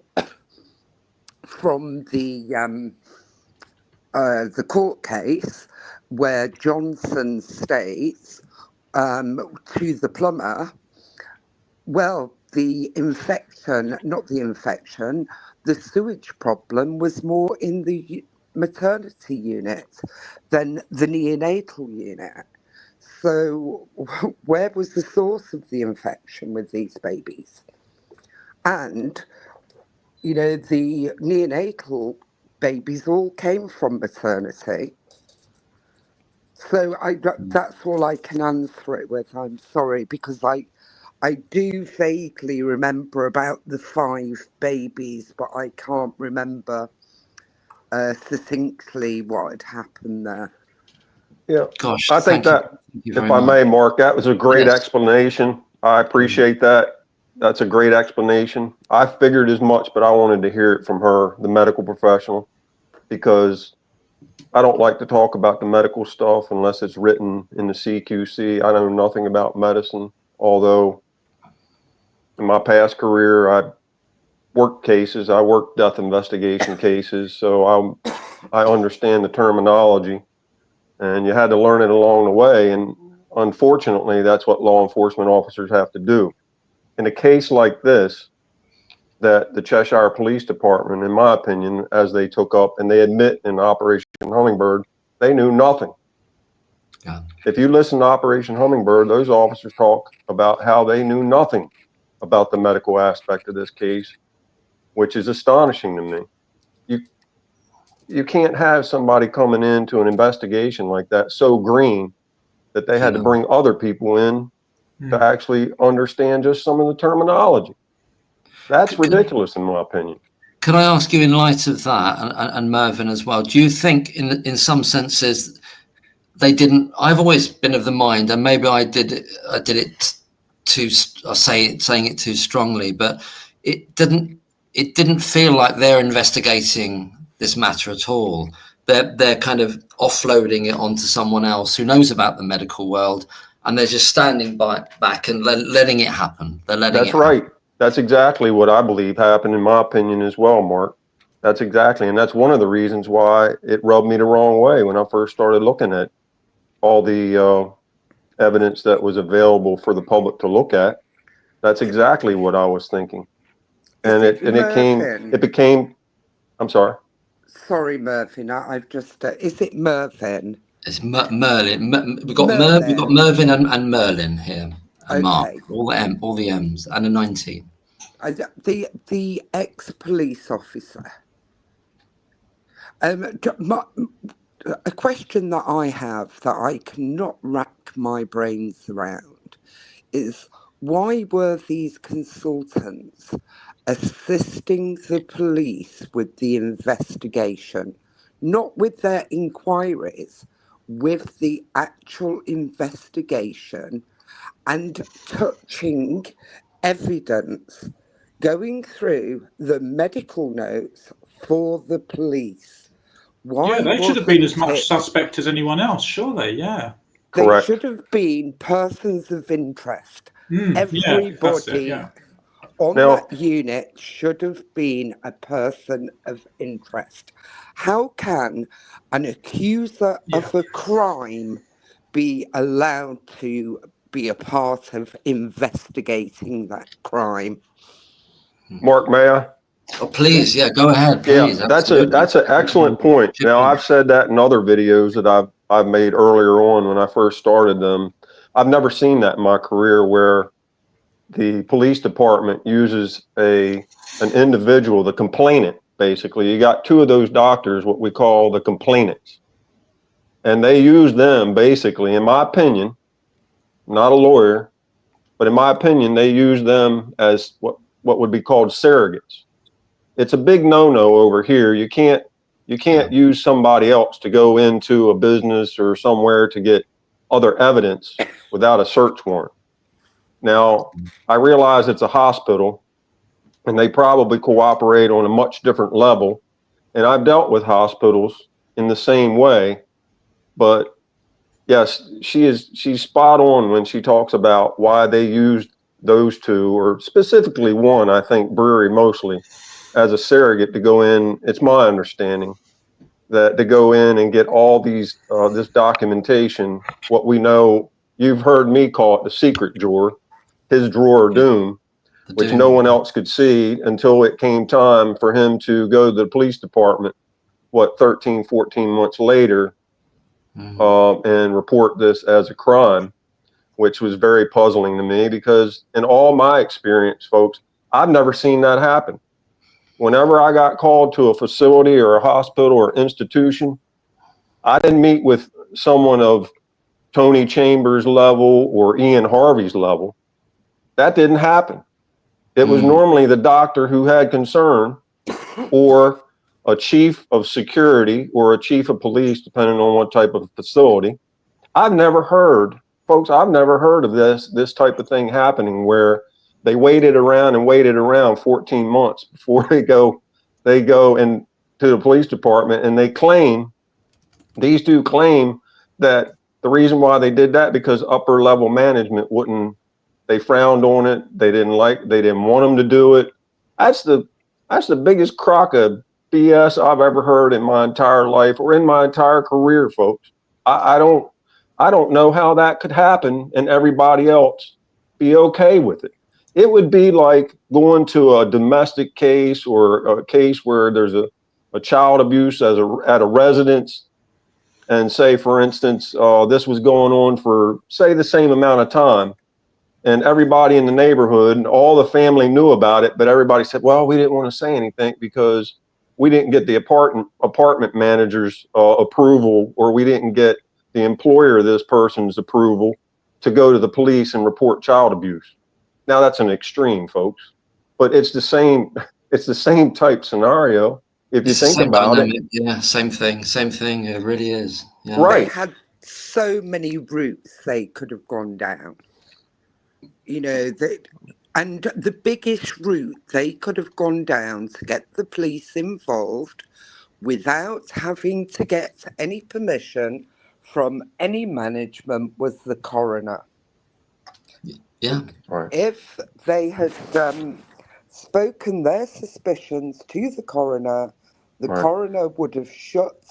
from the court case where Johnson states to the plumber, well, the sewage problem was more in the maternity unit than the neonatal unit. So where was the source of the infection with these babies? And, you know, the neonatal babies all came from maternity. So that's all I can answer it with. I'm sorry, because I do vaguely remember about the 5 babies, but I can't remember succinctly what had happened there. Yeah, Gosh, I think that, if I may, Mark, that was a great explanation. I appreciate that. That's a great explanation. I figured as much, but I wanted to hear it from her, the medical professional, because I don't like to talk about the medical stuff unless it's written in the CQC. I know nothing about medicine, although in my past career, I worked cases. I worked death investigation cases, so I understand the terminology, and you had to learn it along the way. And unfortunately, that's what law enforcement officers have to do. In a case like this, that the Cheshire Police Department, in my opinion, as they took up, and they admit in Operation Hummingbird, they knew nothing. Yeah. If you listen to Operation Hummingbird, those officers talk about how they knew nothing about the medical aspect of this case, which is astonishing to me. You can't have somebody coming into an investigation like that so green that they had to bring other people in to actually understand just some of the terminology. That's ridiculous, in my opinion. Could I ask you, in light of that, and Mervyn as well, do you think in some senses they didn't? I've always been of the mind, and maybe I did it too, saying it too strongly, but it didn't feel like they're investigating this matter at all. They're kind of offloading it onto someone else who knows about the medical world, and they're just standing back and letting it happen. They're letting That's right. That's exactly what I believe happened, in my opinion, as well, Mark. That's exactly, and that's one of the reasons why it rubbed me the wrong way when I first started looking at all the evidence that was available for the public to look at. That's exactly what I was thinking, and it became. I'm sorry. Sorry, Mervyn. I've just. Is it Mervyn? It's Merlin. We've got Mervyn and Merlin here. And Mark, all the M's, and a 19. The ex-police officer. A question that I have that I cannot rack my brains around is, why were these consultants assisting the police with the investigation, not with their inquiries, with the actual investigation and touching evidence, going through the medical notes for the police? Why Yeah, they should have been as wasn't much it? suspect as anyone else, surely. Yeah. They Correct. should have been persons of interest. Yeah, that's it. Everybody Yeah. on Now, that unit should have been a person of interest. How can an accuser of a crime be allowed to be a part of investigating that crime? Mark, may I? Oh, please, yeah, go ahead, please. Yeah, Absolutely. that's an excellent point. Now, I've said that in other videos that I've made earlier on when I first started them. I've never seen that in my career where the police department uses an individual, the complainant, basically. You got two of those doctors, what we call the complainants. And they use them basically, in my opinion, not a lawyer, but in my opinion, they use them as what would be called surrogates. It's a big no-no over here. You can't use somebody else to go into a business or somewhere to get other evidence without a search warrant. Now, I realize it's a hospital and they probably cooperate on a much different level. And I've dealt with hospitals in the same way, but yes, she's spot on when she talks about why they used those two, or specifically one, I think Brewery mostly, as a surrogate to go in. It's my understanding that to go in and get all these this documentation, what we know, you've heard me call it the secret drawer, his drawer of doom, which no one else could see until it came time for him to go to the police department, 13, 14 months later, and report this as a crime, which was very puzzling to me because in all my experience, folks, I've never seen that happen. Whenever I got called to a facility or a hospital or institution, I didn't meet with someone of Tony Chambers' level or Ian Harvey's level. That didn't happen. It was normally the doctor who had concern, or a chief of security or a chief of police, depending on what type of facility. I've never heard, folks, I've never heard of this type of thing happening where they waited around 14 months before they go in to the police department, and these two claim that the reason why they did that because upper level management they frowned on it. They didn't want them to do it. That's the biggest crock of BS I've ever heard in my entire life or in my entire career, folks. I don't know how that could happen and everybody else be okay with it. It would be like going to a domestic case or a case where there's a child abuse at a residence, and say, for instance, this was going on for, say, the same amount of time, and everybody in the neighborhood and all the family knew about it, but everybody said, well, we didn't want to say anything because we didn't get the apartment manager's approval, or we didn't get the employer of this person's approval to go to the police and report child abuse. Now that's an extreme, folks, but it's the same type scenario if you think about it. Yeah, same thing. It really is. Yeah. Right. They had so many routes they could have gone down. And the biggest route they could have gone down to get the police involved without having to get any permission from any management was the coroner. Yeah. Right. If they had spoken their suspicions to the coroner would have shut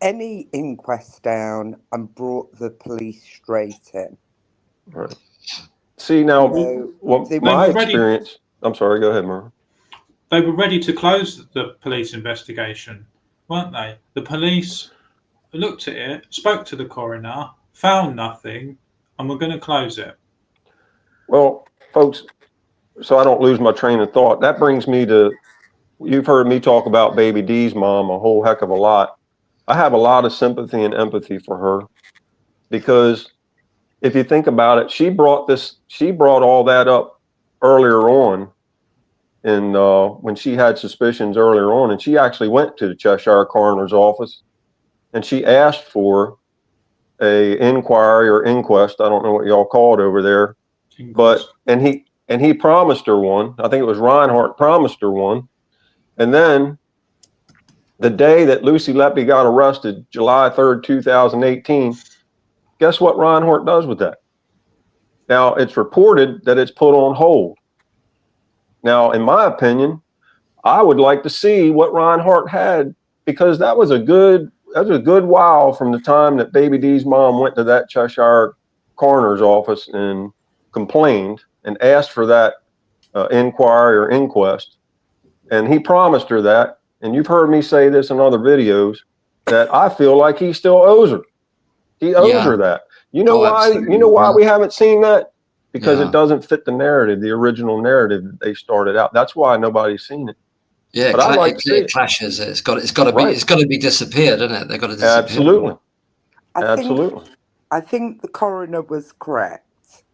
any inquest down and brought the police straight in. Right. See, now, my experience, I'm sorry, go ahead, Mervyn. They were ready to close the police investigation, weren't they? The police looked at it, spoke to the coroner, found nothing, and we're going to close it. Well, folks, so I don't lose my train of thought, that brings me to, you've heard me talk about Baby D's mom a whole heck of a lot. I have a lot of sympathy and empathy for her because if you think about it, she brought all that up earlier on, and when she had suspicions earlier on, and she actually went to the Cheshire coroner's office, and she asked for a inquiry or inquest. I don't know what y'all call it over there, but and he promised her one. I think it was Reinhardt promised her one, and then the day that Lucy Letby got arrested, July 3rd, 2018, guess what Reinhardt does with that? Now, it's reported that it's put on hold. Now, in my opinion, I would like to see what Reinhardt had, because that was a good while from the time that Baby D's mom went to that Cheshire coroner's office and complained and asked for that inquiry or inquest. And he promised her that. And you've heard me say this in other videos, that I feel like he still owes her. He owes her that. You know why? You know why we haven't seen that? Because it doesn't fit the narrative, the original narrative that they started out. That's why nobody's seen it. Yeah, but I like to see it clashes. It's got to be disappeared, isn't it? They've got to disappear. Absolutely. I think the coroner was correct,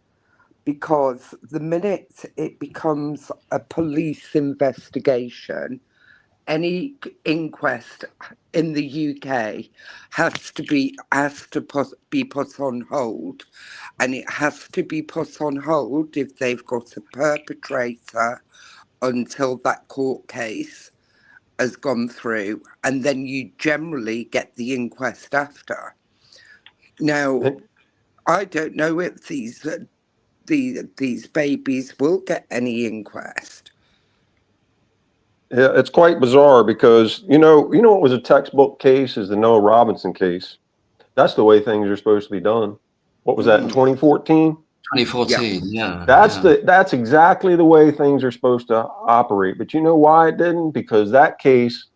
because the minute it becomes a police investigation, any inquest in the UK has to be put on hold, and it has to be put on hold if they've got a perpetrator until that court case has gone through, and then you generally get the inquest after. Now, I don't know if these babies will get any inquest. Yeah, it's quite bizarre, because you know what was a textbook case is the Noah Robinson case. That's the way things are supposed to be done. What was that in 2014? 2014, yeah. That's exactly the way things are supposed to operate. But you know why it didn't? Because that case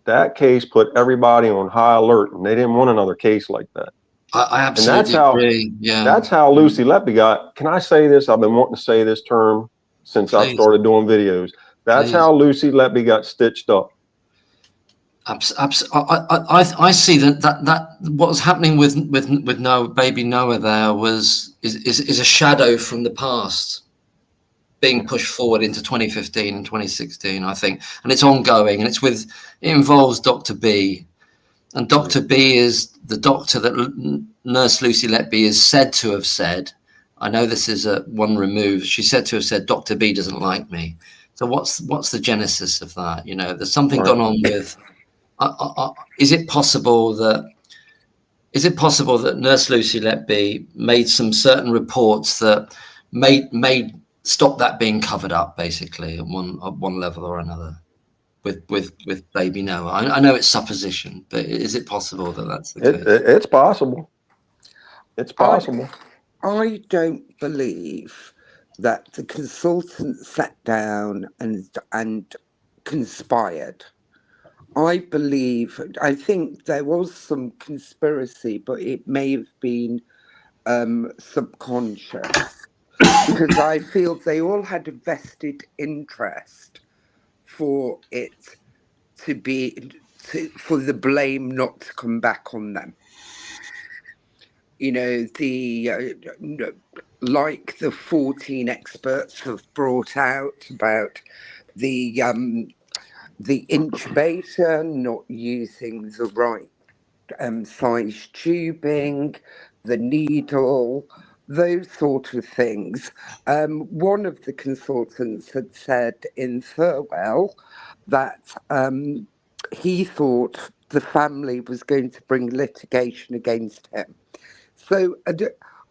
put everybody on high alert, and they didn't want another case like that. I absolutely agree. Yeah, that's how Lucy Letby got. Can I say this? I've been wanting to say this term since I've started doing videos. That's how Lucy Letby got stitched up. I see that what was happening with Noah, baby Noah there is a shadow from the past being pushed forward into 2015 and 2016, I think, and it's ongoing, and it involves Dr. B, and Dr. B is the doctor that Nurse Lucy Letby is said to have said. I know this is one removed. She's said to have said, Dr. B doesn't like me. So what's the genesis of that? You know, there's something gone on with. Is it possible that Nurse Lucy Letby made some certain reports that made stop that being covered up, basically, at one level or another, with baby Noah? I know it's supposition, but is it possible that that's the case? It's possible. It's possible. I don't believe that the consultant sat down and conspired. I think there was some conspiracy, but it may have been subconscious, because I feel they all had a vested interest for it for the blame not to come back on them. You know, like the 14 experts have brought out about the intubation, not using the right size tubing, the needle, those sort of things. One of the consultants had said in Thirlwell that he thought the family was going to bring litigation against him. So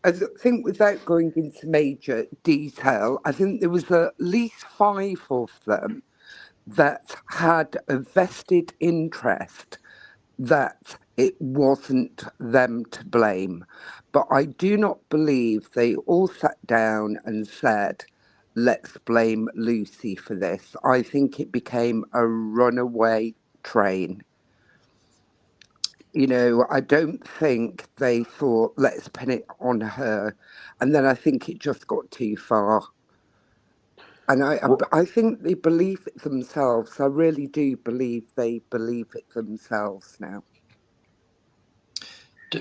I think, without going into major detail, I think there was at least 5 of them that had a vested interest that it wasn't them to blame. But I do not believe they all sat down and said, let's blame Lucy for this. I think it became a runaway train. You know, I don't think they thought, let's pin it on her. And then I think it just got too far. And I think they believe it themselves. I really do believe they believe it themselves now.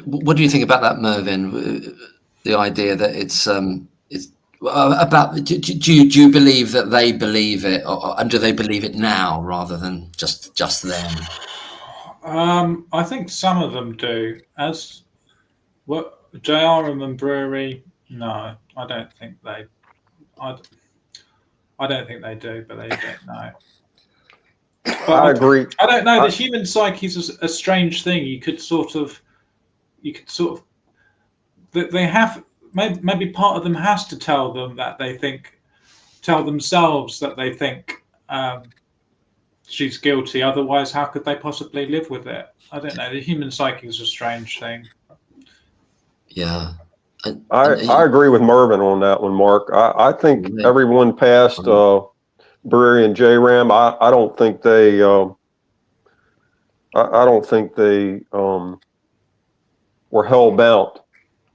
What do you think about that, Mervyn? the idea that it's about. Do you believe that they believe it, and do they believe it now rather than just then? I think some of them do. As what JR and Brewery, no, I don't think they. I don't think they do believe it. No. But I agree. I don't know. The human psyche is a strange thing. You could sort of. They have maybe part of them has to tell themselves that they think she's guilty. Otherwise, how could they possibly live with it? I don't know. The human psyche is a strange thing. Yeah. I agree with Mervyn on that one, Mark. I think everyone past Brewery and J-Ram, I don't think they I don't think they were hell bound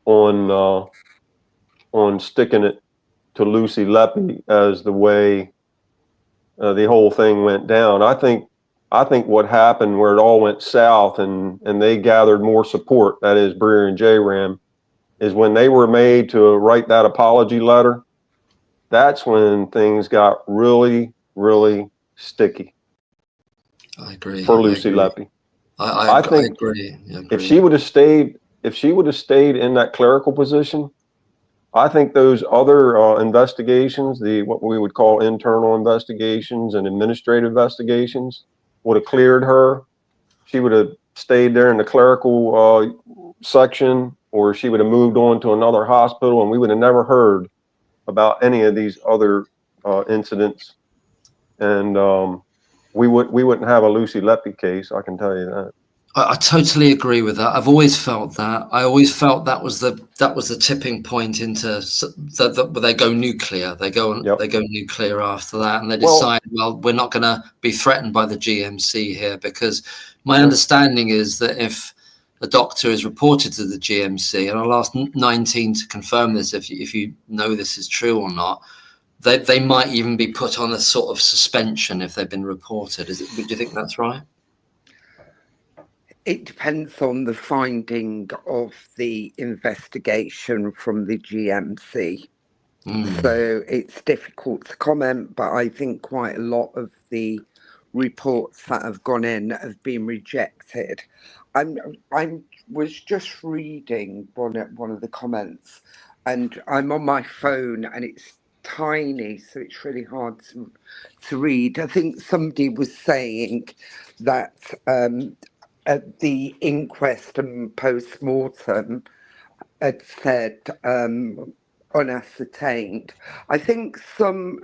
on sticking it to Lucy Letby as the way the whole thing went down. I think what happened where it all went south and they gathered more support, that is Brewery and J-Ram, is when they were made to write that apology letter. That's when things got really, really sticky. I agree. For Lucy Letby. I think agree. If she would have stayed in that clerical position, I think those other investigations, what we would call internal investigations and administrative investigations, would have cleared her. She would have stayed there in the clerical section, or she would have moved on to another hospital, and we would have never heard about any of these other incidents. And we wouldn't have a Lucy Letby case, I can tell you that. I totally agree with that. I've always felt that. I always felt that was the tipping point into they go nuclear. They go nuclear after that, and they decide, well, we're not going to be threatened by the GMC here, because my understanding is that if a doctor is reported to the GMC, and I'll ask 19 to confirm this if you know this is true or not, they might even be put on a sort of suspension if they've been reported. Do you think that's right? It depends on the finding of the investigation from the GMC. So it's difficult to comment, but I think quite a lot of the reports that have gone in have been rejected. I was just reading one of the comments, and I'm on my phone and it's tiny, so it's really hard to read. I think somebody was saying that at the inquest and post-mortem had said unascertained. I think some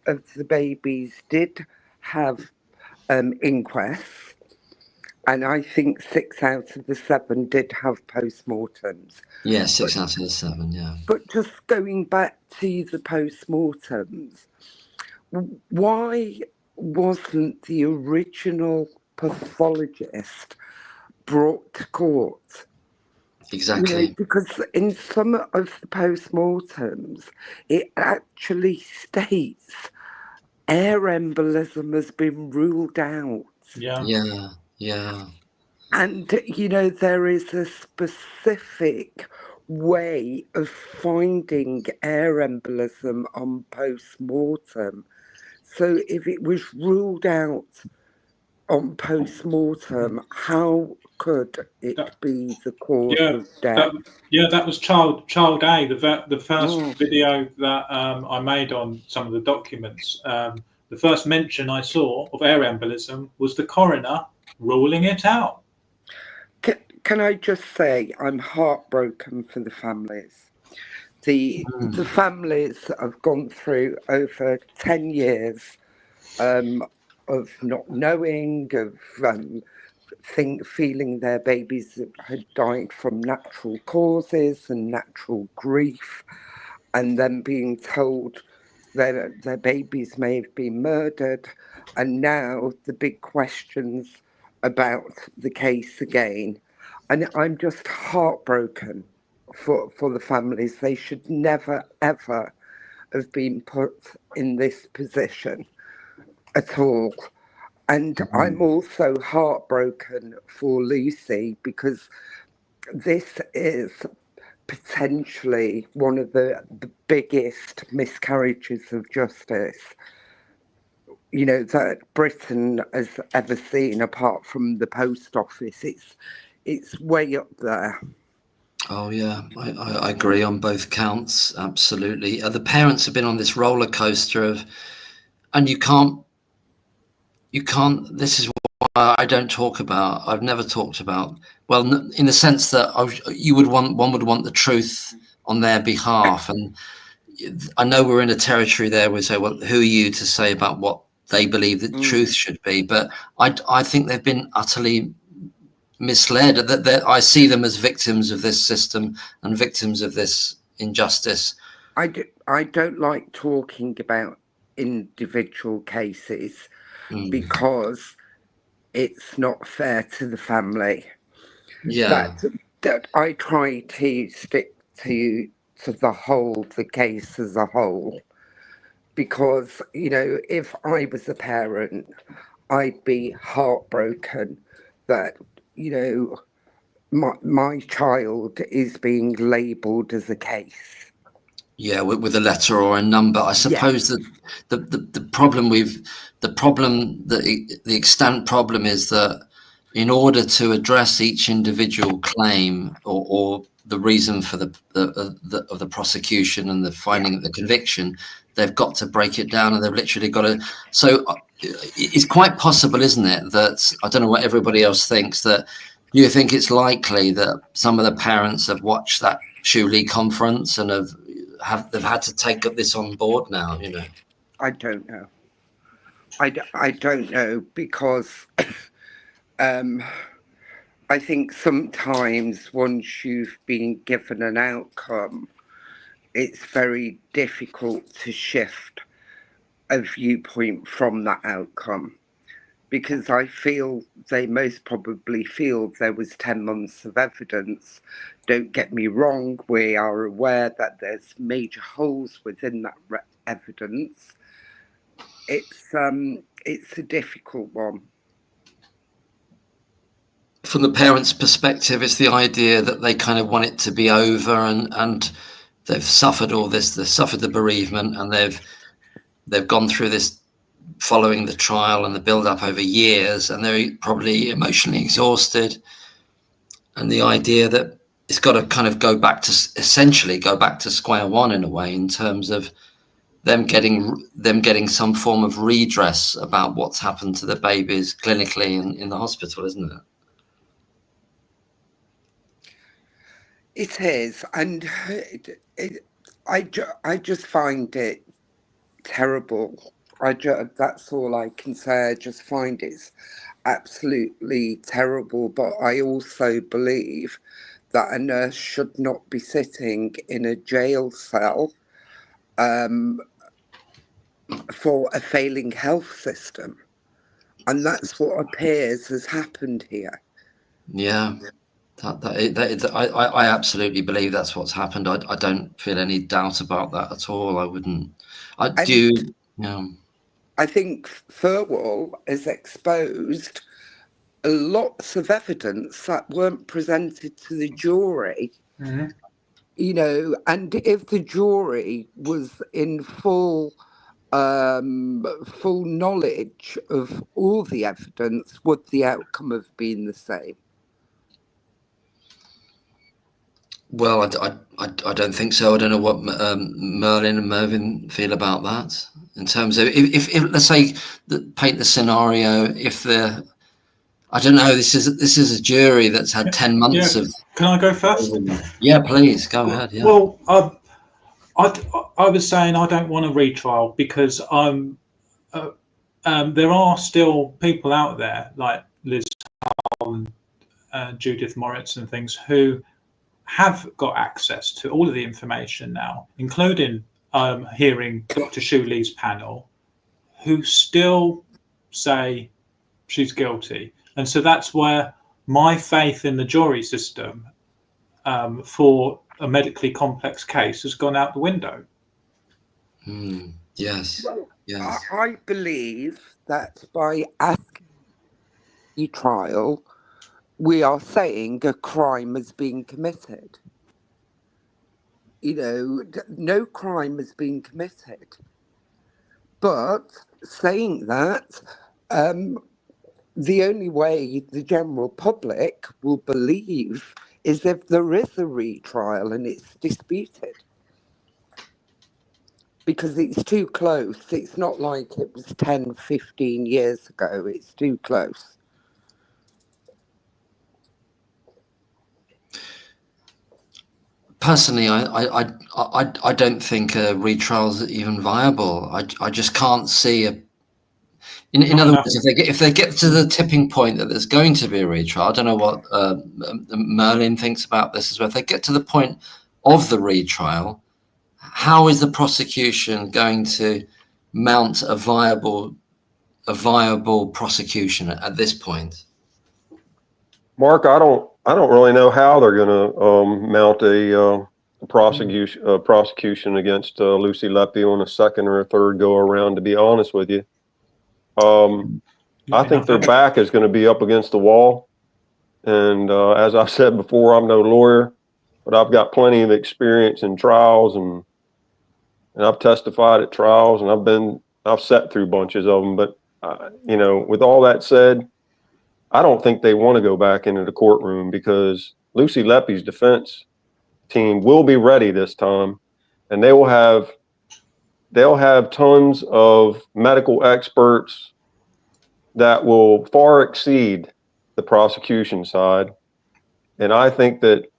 of the babies did have inquests, and I think 6 out of the 7 did have post-mortems. Yeah, 6 out of the 7, yeah. But just going back to the post-mortems, why wasn't the original pathologist brought to court? Exactly. You know, because in some of the post-mortems, it actually states air embolism has been ruled out. Yeah. And, you know, there is a specific way of finding air embolism on post-mortem. So if it was ruled out on post-mortem, how could it be the cause of death? That was child A. The first video that I made on some of the documents. The first mention I saw of air embolism was the coroner ruling it out. Can I just say I'm heartbroken for the families. The families have gone through over 10 years of not knowing, of feeling their babies had died from natural causes and natural grief, and then being told their babies may have been murdered, and now the big questions about the case again. And I'm just heartbroken for the families. They should never, ever have been put in this position at all. And I'm also heartbroken for Lucy, because this is potentially one of the biggest miscarriages of justice, that Britain has ever seen, apart from the post office. It's way up there. Oh yeah, I agree on both counts. Absolutely. The parents have been on this roller coaster and you can't. This is why I don't talk about. I've never talked about. Well, in the sense that one would want the truth on their behalf, and I know we're in a territory there. We say, well, who are you to say about what they believe the truth should be? But I think they've been utterly misled. That I see them as victims of this system and victims of this injustice. I don't like talking about individual cases because it's not fair to the family. Yeah. That I try to stick to the case as a whole, because if I was a parent, I'd be heartbroken that my child is being labelled as a case. Yeah, with a letter or a number. I suppose that the problem the extant problem is that in order to address each individual claim or the reason for the prosecution and the finding of the conviction, they've got to break it down, and they've literally got to. So it's quite possible, isn't it, that I don't know what everybody else thinks, that you think it's likely that some of the parents have watched that Shuley conference and they've had to take up this on board now, I don't know. I don't know, because I think sometimes once you've been given an outcome, it's very difficult to shift a viewpoint from that outcome, because I feel they most probably feel there was 10 months of evidence. Don't get me wrong, we are aware that there's major holes within that evidence. It's a difficult one. From the parents' perspective, it's the idea that they kind of want it to be over, and they've suffered all this, they've suffered the bereavement, and they've gone through this following the trial and the build-up over years, and they're probably emotionally exhausted. And the idea that it's got to kind of essentially go back to square one in a way, in terms of them getting some form of redress about what's happened to the babies clinically in the hospital, isn't it? It is, and I just find it terrible. That's all I can say. I just find it's absolutely terrible. But I also believe that a nurse should not be sitting in a jail cell for a failing health system, and that's what appears has happened here. Yeah. I absolutely believe that's what's happened. I don't feel any doubt about that at all. I wouldn't. I do. I think Thirlwall has exposed lots of evidence that weren't presented to the jury. And if the jury was in full knowledge of all the evidence, would the outcome have been the same? Well, I don't think so. I don't know what Merlin and Mervyn feel about that, in terms of if let's say, paint the scenario, if I don't know, this is a jury that's had 10 months of. Can I go first? Yeah, please go ahead. Yeah. Well, I was saying I don't want a retrial, because there are still people out there like Liz Hull and Judith Moritz and things who have got access to all of the information now, including hearing Dr. Shuley's panel, who still say she's guilty. And so that's where my faith in the jury system for a medically complex case has gone out the window. Yes. Well, yes. I believe that by asking the trial, we are saying a crime has been committed. no crime has been committed. But saying that, the only way the general public will believe is if there is a retrial and it's disputed. Because it's too close. It's not like it was 10, 15 years ago. It's too close. Personally, I don't think a retrial is even viable. I just can't see a. In other words, if they get to the tipping point that there's going to be a retrial, I don't know what Merlin thinks about this as well. If they get to the point of the retrial, how is the prosecution going to mount a viable prosecution at this point? Mark, I don't really know how they're going to mount a prosecution against Lucy Letby on a second or a third go around. To be honest with you, I think their back is going to be up against the wall. And as I said before, I'm no lawyer, but I've got plenty of experience in trials, and I've testified at trials, and I've sat through bunches of them. But with all that said, I don't think they want to go back into the courtroom, because Lucy Letby's defense team will be ready this time, and they'll have tons of medical experts that will far exceed the prosecution side. And I think that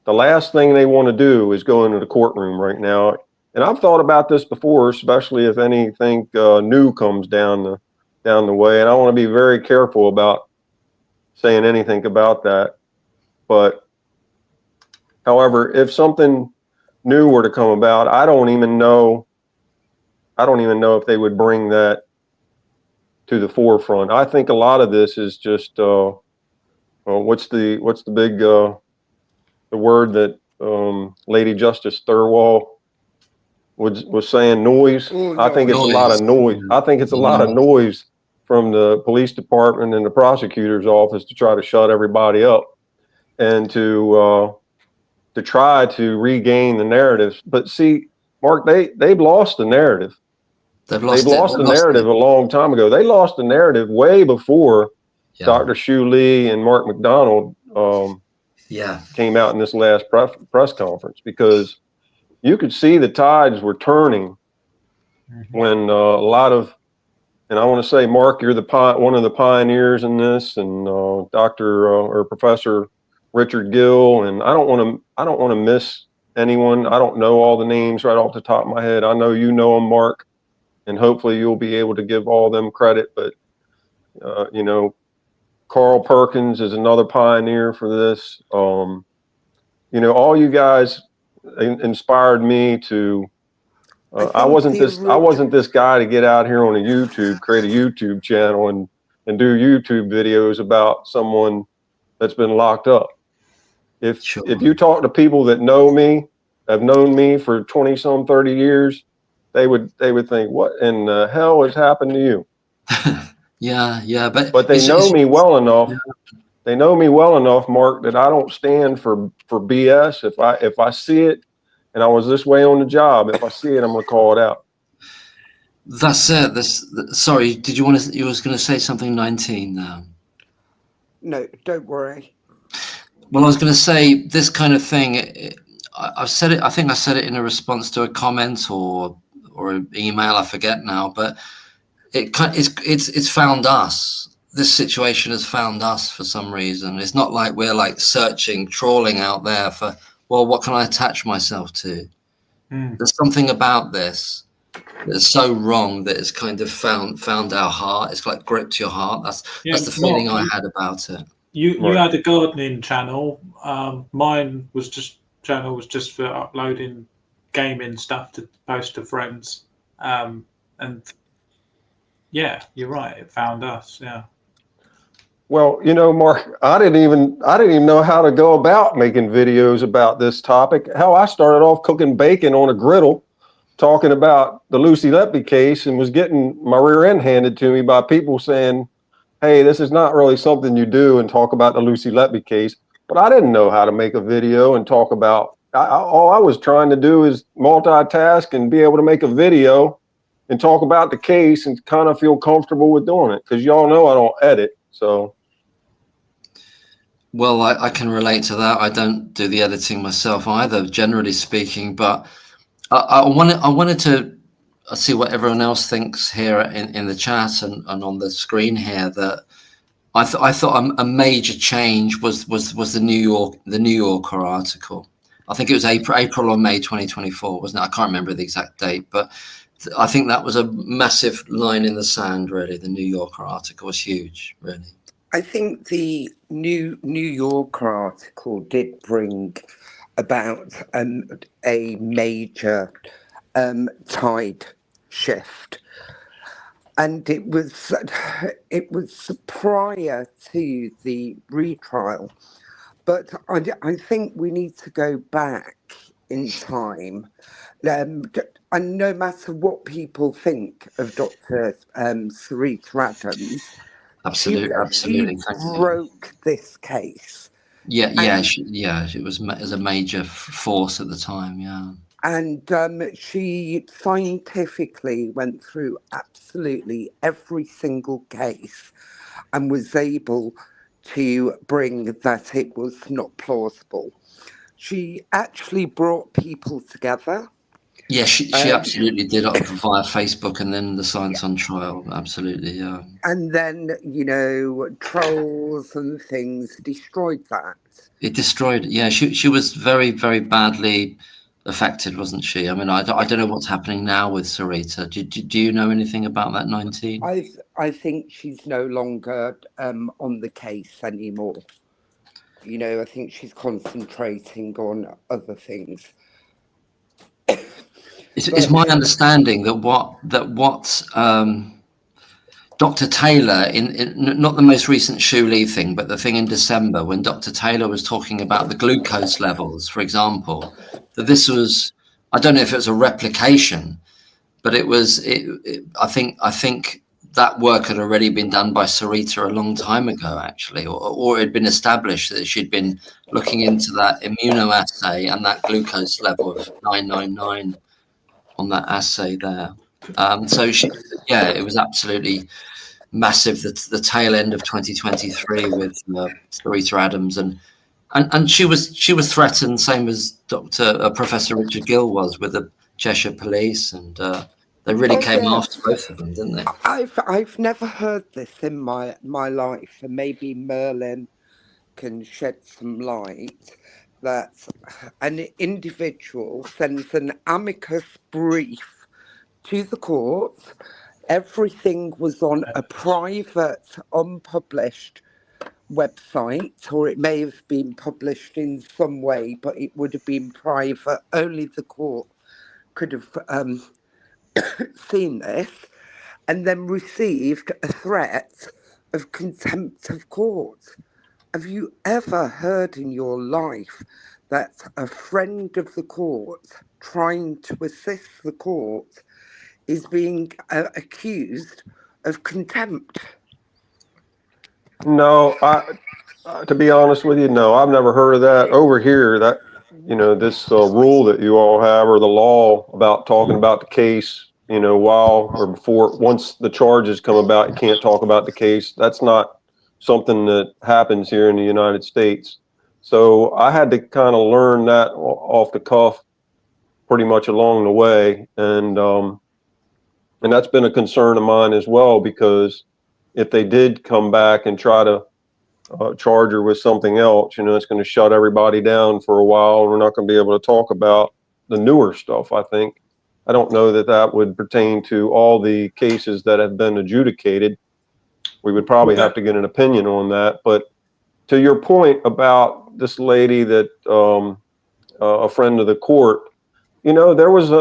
the last thing they want to do is go into the courtroom right now. And I've thought about this before, especially if anything new comes down the way. And I want to be very careful about saying anything about that. But however, if something new were to come about, I don't even know if they would bring that to the forefront. I think a lot of this is just what's the big the word that Lady Justice Thurwall was saying, noise. I think it's a lot of noise. I think it's a lot of noise from the police department and the prosecutor's office to try to shut everybody up and to try to regain the narrative. But see, Mark, they've lost the narrative. They've lost the narrative a long time ago. They lost the narrative way before Dr. Shu Lee and Mark McDonald came out in this last press conference, because you could see the tides were turning when a lot of, and I want to say, Mark, you're one of the pioneers in this, and Dr. or Professor Richard Gill, and I don't want to miss anyone. I don't know all the names right off the top of my head. I know you know them, Mark, and hopefully you'll be able to give all them credit. But Carl Perkins is another pioneer for this. All you guys inspired me to. I wasn't this guy to get out here on create a YouTube channel and do YouTube videos about someone that's been locked up. If you talk to people that know me, have known me for 20-some, 30 years, they would think, what in the hell has happened to you? But they know me well enough. Yeah. They know me well enough, Mark, that I don't stand for BS. If I see it, and I was this way on the job, if I see it, I'm going to call it out. That's it. Sorry, you was going to say something 19 now? No, don't worry. Well, I was going to say this kind of thing. I've said it. I think I said it in a response to a comment or an email. I forget now, but it's found us. This situation has found us for some reason. It's not like we're like trawling out there for, well, what can I attach myself to? There's something about this that's so wrong that it's kind of found our heart. It's like gripped your heart. That's the feeling I had about it. You had a gardening channel. Mine was just for uploading gaming stuff to post to friends. And yeah, you're right. It found us. Yeah. Well, Mark, I didn't even know how to go about making videos about this topic. Hell, I started off cooking bacon on a griddle, talking about the Lucy Letby case, and was getting my rear end handed to me by people saying, hey, this is not really something you do, and talk about the Lucy Letby case. But I didn't know how to make a video and talk about, all I was trying to do is multitask and be able to make a video and talk about the case and kind of feel comfortable with doing it, because y'all know I don't edit. So. Well, I can relate to that. I don't do the editing myself either, generally speaking, but I wanted to see what everyone else thinks here in the chat and on the screen here. That I thought a major change was the New Yorker article. I think it was April or May 2024, wasn't it? I can't remember the exact date, but I think that was a massive line in the sand. Really, the New Yorker article was huge. Really, I think the New Yorker article did bring about a major tide shift, and it was prior to the retrial, but I think we need to go back in time, and no matter what people think of Dr. Sarita Adams, absolutely. she broke this case. Yeah, it was as a major force at the time. Yeah. And she scientifically went through absolutely every single case and was able to bring that it was not plausible. She actually brought people together. Yeah, she absolutely did via Facebook, and then the Science on Trial. Absolutely, yeah. And then, trolls and things destroyed that. It destroyed. Yeah, she was very, very badly affected, wasn't she? I mean, I don't know what's happening now with Sarita. Do you know anything about that 19? I think she's no longer on the case anymore. I think she's concentrating on other things. It's my understanding that what Dr. Taylor in not the most recent Shoe Lee thing, but the thing in December when Dr. Taylor was talking about the glucose levels, for example, that this was, I don't know if it was a replication, but it was. I think that work had already been done by Sarita a long time ago, actually, or it had been established that she'd been looking into that immunoassay and that glucose level of 999 on that assay there. So it was absolutely massive. The tail end of 2023 with Sarita Adams, and she was threatened, same as Professor Richard Gill was with the Cheshire Police, and they really came after both of them, didn't they? I've never heard this in my life, and maybe Merlin can shed some light. That an individual sends an amicus brief to the court. Everything was on a private, unpublished website, or it may have been published in some way, but it would have been private. Only the court could have seen this, and then received a threat of contempt of court. Have you ever heard in your life that a friend of the court trying to assist the court is being accused of contempt? No, to be honest with you, no, I've never heard of that. Over here, that, this rule that you all have, or the law about talking about the case, while or before, once the charges come about, you can't talk about the case. That's not something that happens here in the United States. So I had to kind of learn that off the cuff pretty much along the way. And that's been a concern of mine as well, because if they did come back and try to charge her with something else, it's going to shut everybody down for a while. And we're not going to be able to talk about the newer stuff, I think. I don't know that would pertain to all the cases that have been adjudicated. We would probably have to get an opinion on that. But to your point about this lady that a friend of the court, there was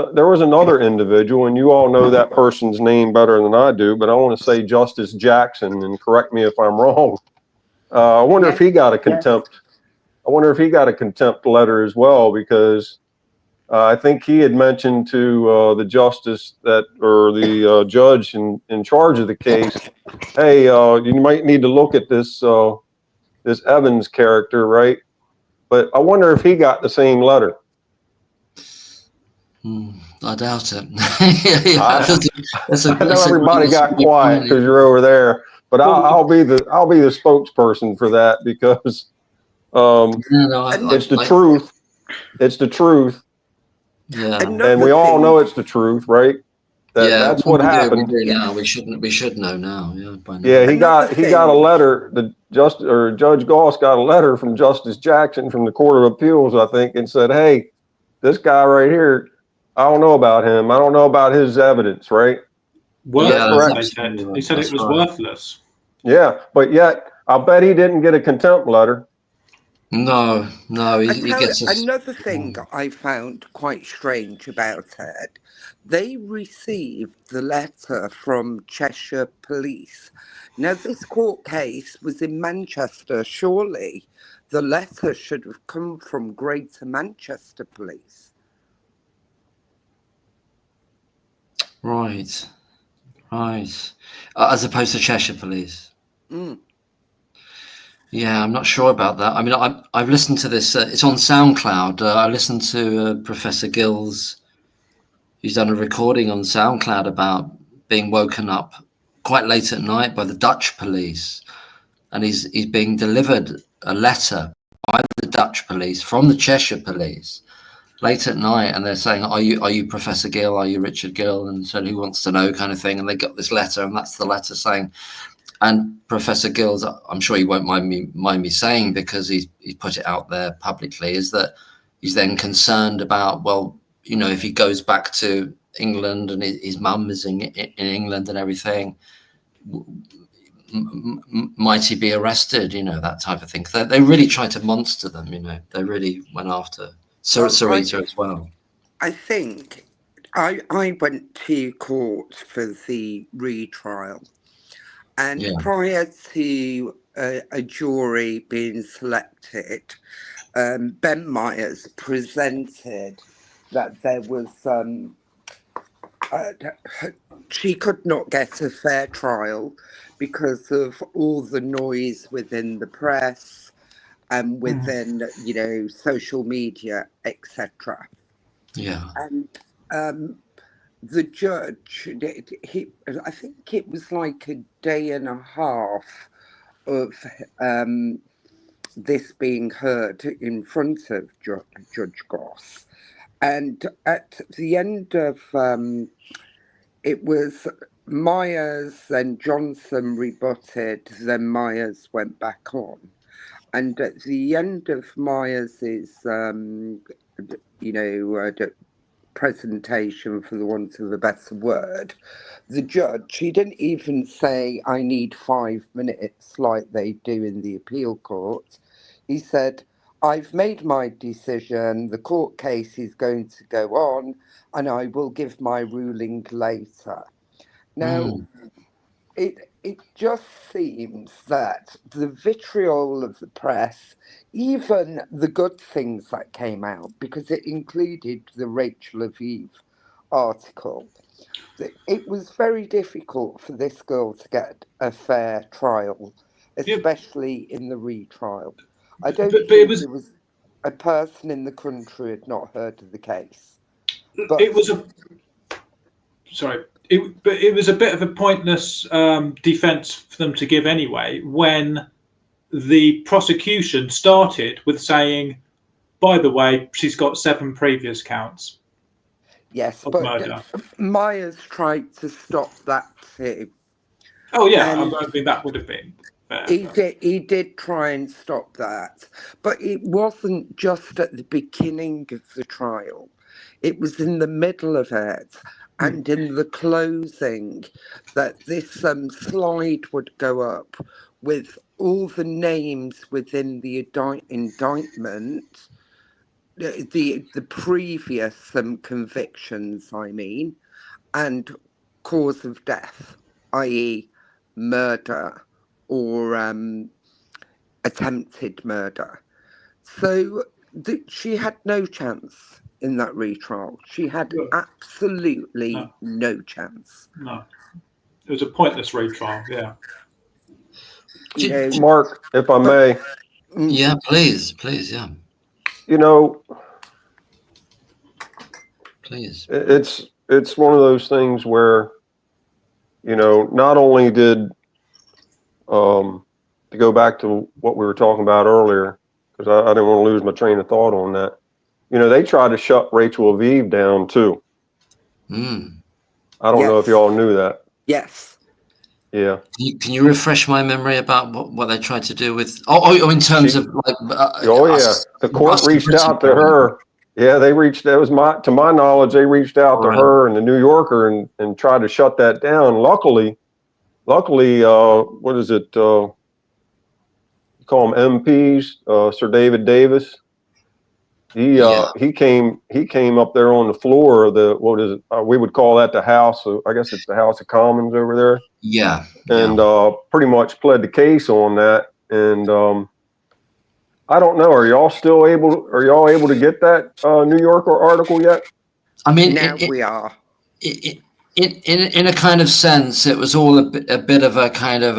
another individual, and you all know that person's name better than I do, but I want to say Justice Jackson, and correct me if I'm wrong. I wonder if he got a contempt. I wonder if he got a contempt letter as well, because I think he had mentioned to the justice or the judge in charge of the case, hey, you might need to look at this Evans character, right? But I wonder if he got the same letter. I doubt it. I know everybody got quiet because you're over there, but I'll be the spokesperson for that because it's the truth. It's the truth. Yeah, and we all know it's the truth, right? That's what happened. Now we should know now. Yeah, by now. Yeah, he got a letter. Judge Goss got a letter from Justice Jackson from the Court of Appeals, I think, and said, "Hey, this guy right here, I don't know about him. I don't know about his evidence, right?" Worthless, he said it was worthless. Yeah, but yet I'll bet he didn't get a contempt letter. No, he gets another thing I found quite strange about it. They received the letter from Cheshire Police. Now, this court case was in Manchester. Surely the letter should have come from Greater Manchester Police. Right. As opposed to Cheshire Police. Yeah, I'm not sure about that. I mean, I've listened to this. It's on SoundCloud. I listened to Professor Gills. He's done a recording on SoundCloud about being woken up quite late at night by the Dutch police, and he's being delivered a letter by the Dutch police from the Cheshire Police late at night, and they're saying, "Are you Professor Gill? Are you Richard Gill?" And so, who wants to know, kind of thing. And they got this letter, and that's the letter saying. And Professor Gills, I'm sure he won't mind me saying, because he's put it out there publicly, is that he's then concerned about, well, you know, if he goes back to England and his mum is in England and everything, might he be arrested? You know, that type of thing. They really tried to monster them. You know, they really went after Sarita as well. I think I went to court for the retrial. And prior to a jury being selected, Ben Myers presented that there was she could not get a fair trial because of all the noise within the press and within, you know, social media, etc. Yeah. And the judge, I think it was like a day and a half of this being heard in front of Judge Goss. And at the end of it was Myers, then Johnson rebutted, then Myers went back on. And at the end of Myers's, presentation, for the want of a better word, the judge, he didn't even say, "I need 5 minutes," like they do in the appeal court. He said, "I've made my decision, the court case is going to go on, and I will give my ruling later." Now, it just seems that the vitriol of the press, even the good things that came out, because it included the Rachel Aviv article, it was very difficult for this girl to get a fair trial, especially in the retrial. I don't think there was a person in the country who had not heard of the case. But it was it was a bit of a pointless defense for them to give anyway, when the prosecution started with saying, "By the way, she's got 7 previous counts." Yes, but murder. Myers tried to stop that too. Oh yeah, I mean that would have been fair. He did try and stop that, but it wasn't just at the beginning of the trial. It was in the middle of it. And in the closing, that this slide would go up with all the names within the indictment, the previous convictions, I mean, and cause of death, i.e. murder or attempted murder. So she had no chance in that retrial. She had absolutely no chance. No. It was a pointless retrial, yeah. Mark, if I may. Yeah, please, yeah. You know, Please. It's one of those things where, not only did, to go back to what we were talking about earlier, because I didn't want to lose my train of thought on that. They tried to shut Rachel Aviv down too. I don't know if y'all knew that. Yes. Yeah. Can you refresh my memory about what they tried to do with? In terms of like. The court reached out to her. Yeah, they reached. That was to my knowledge, they reached out to her and the New Yorker and tried to shut that down. Luckily, what is it? You call them MPs, Sir David Davis. He came up there on the floor of what is it? We would call that the House. I guess it's the House of Commons over there. Yeah. And pretty much pled the case on that. And I don't know. Are y'all able to get that New Yorker article yet? I mean, now we are. In a kind of sense, it was all a bit of a kind of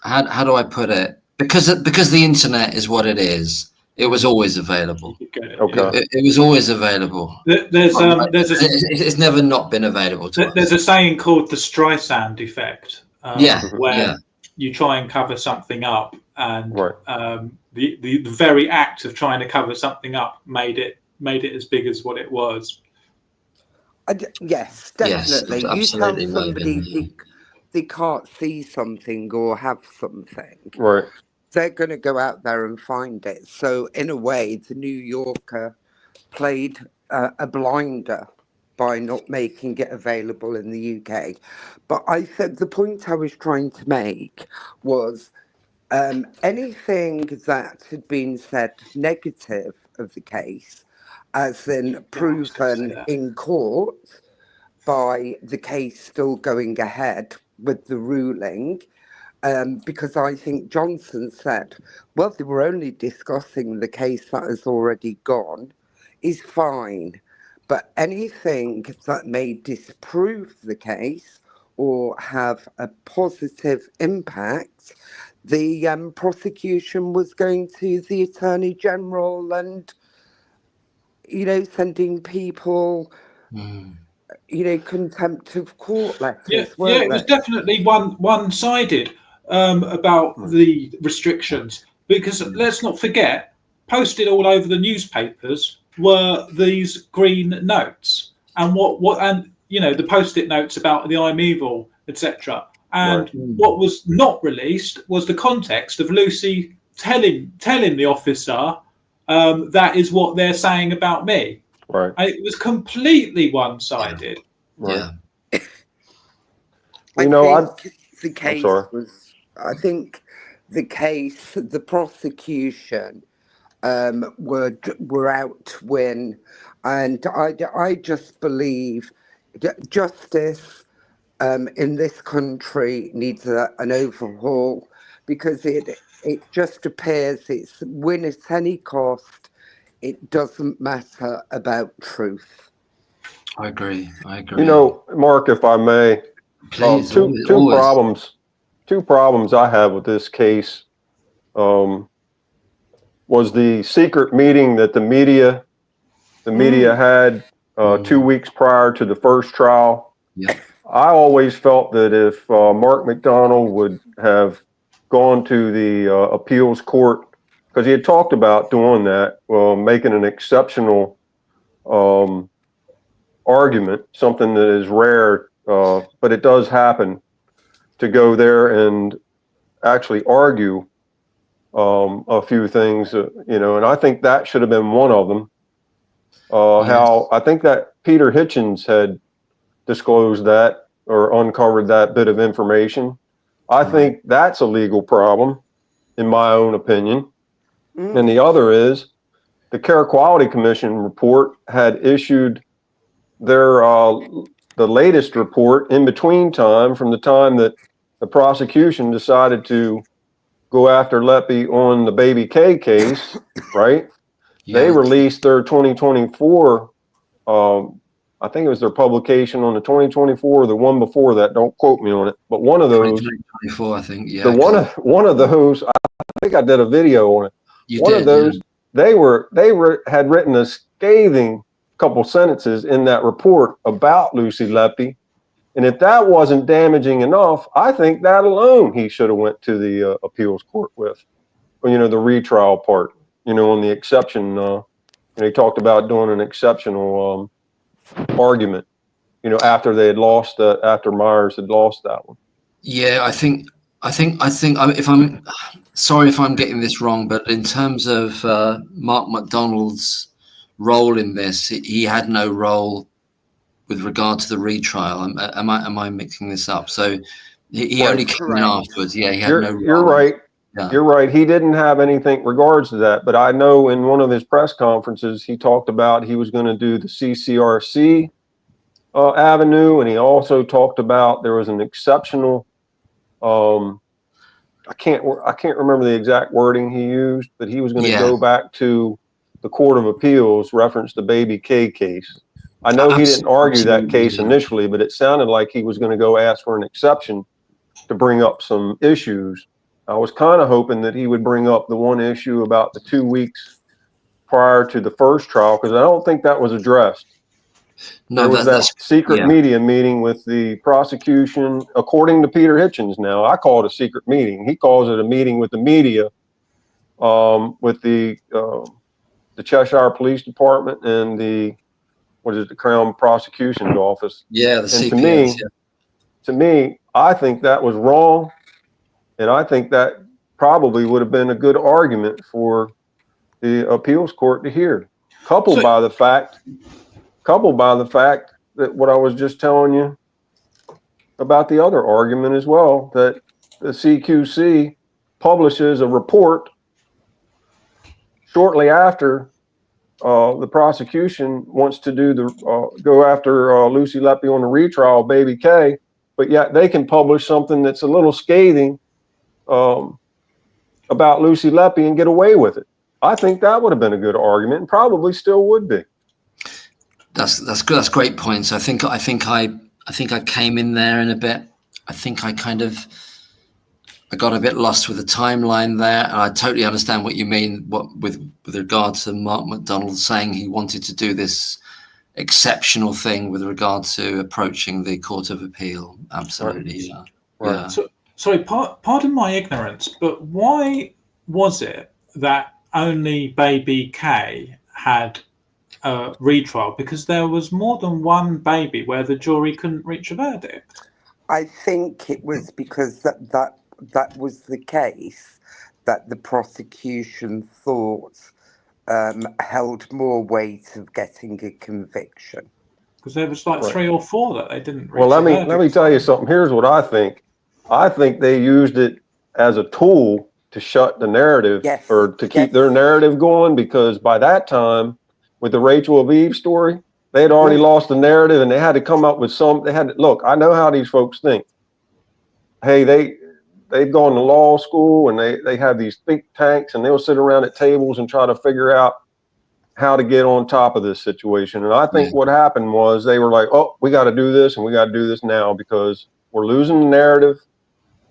how do I put it? Because the internet is what it is. It was always available. Okay. It was always available. It's never not been available to us. There's a saying called the Streisand effect. Where you try and cover something up, and the very act of trying to cover something up made it as big as what it was. Yes, definitely. You tell somebody they can't see something or have something. Right. They're going to go out there and find it. So in a way, the New Yorker played a blinder by not making it available in the UK. But I said the point I was trying to make was anything that had been said negative of the case, as in proven in court by the case still going ahead with the ruling, because I think Johnson said, well, they were only discussing the case that has already gone, is fine. But anything that may disprove the case or have a positive impact, the prosecution was going to the Attorney General and, sending people, contempt of court letters. Yeah, it was definitely one-sided about the restrictions, because let's not forget, posted all over the newspapers were these green notes, and the post-it notes about the I'm evil, etc. And what was not released was the context of Lucy telling the officer that is what they're saying about me. Right. And it was completely one-sided. Right. Yeah. I think the case, the prosecution were out to win, and I just believe justice in this country needs an overhaul, because it just appears it's win at any cost. It doesn't matter about truth. I agree. Mark, if I may, please. Two problems I have with this case was the secret meeting that the media had 2 weeks prior to the first trial. Yeah. I always felt that if Mark McDonald would have gone to the appeals court, because he had talked about doing that, making an exceptional argument, something that is rare, but it does happen, to go there and actually argue a few things, and I think that should have been one of them. How I think that Peter Hitchens had disclosed that or uncovered that bit of information. I think that's a legal problem, in my own opinion. And the other is the Care Quality Commission report had issued their the latest report in between time from the time that the prosecution decided to go after Letby on the Baby K case, right? Yeah. They released their 2024, I think it was their publication on the 2024, the one before that, don't quote me on it, but one of those, 2024, I think, yeah. One of those, I think I did a video on it. One of those, they had written a scathing couple sentences in that report about Lucy Letby. And if that wasn't damaging enough, I think that alone he should have went to the appeals court with, the retrial part, on the exception. He talked about doing an exceptional argument, after they had lost, after Myers had lost that one. Yeah, I think if I'm sorry if I'm getting this wrong, but in terms of Mark McDonald's role in this, he had no role with regard to the retrial. Am I mixing this up? So he only came in afterwards. Yeah, he had no role. You're right. Yeah. You're right. He didn't have anything regards to that. But I know in one of his press conferences, he talked about he was going to do the CCRC avenue, and he also talked about there was an exceptional. I can't remember the exact wording he used, but he was going to go back to the Court of Appeals, reference the Baby K case. I know he didn't argue that case initially, but it sounded like he was going to go ask for an exception to bring up some issues. I was kind of hoping that he would bring up the one issue about the 2 weeks prior to the first trial, because I don't think that was addressed. No, there was that secret media meeting with the prosecution, according to Peter Hitchens. Now, I call it a secret meeting. He calls it a meeting with the media, with the Cheshire Police Department and the Crown Prosecution's Office. Yeah, the CPS. To me, I think that was wrong, and I think that probably would have been a good argument for the appeals court to hear, coupled by the fact that what I was just telling you about the other argument as well, that the CQC publishes a report shortly after the prosecution wants to do go after Lucy Letby on the retrial, Baby K, but yet they can publish something that's a little scathing about Lucy Letby and get away with it. I think that would have been a good argument, and probably still would be. That's good. That's great points. I think I came in there in a bit. I think I got a bit lost with the timeline there, and I totally understand what you mean. With regard to Mark McDonald saying he wanted to do this exceptional thing with regard to approaching the Court of Appeal. Absolutely, right. Yeah. So, sorry, pardon my ignorance, but why was it that only Baby K had a retrial? Because there was more than one baby where the jury couldn't reach a verdict. I think it was because that was the case that the prosecution thought held more weight of getting a conviction. Because there was like 3 or 4 that they didn't reach. Well, let me tell you something. Here's what I think. I think they used it as a tool to shut the narrative, or to keep their narrative going, because by that time, with the Rachel of Eve story, they had already lost the narrative, and they had to come up with look, I know how these folks think. Hey, they've gone to law school, and they have these think tanks, and they'll sit around at tables and try to figure out how to get on top of this situation. And I think what happened was they were like, oh, we got to do this, and we got to do this now, because we're losing the narrative.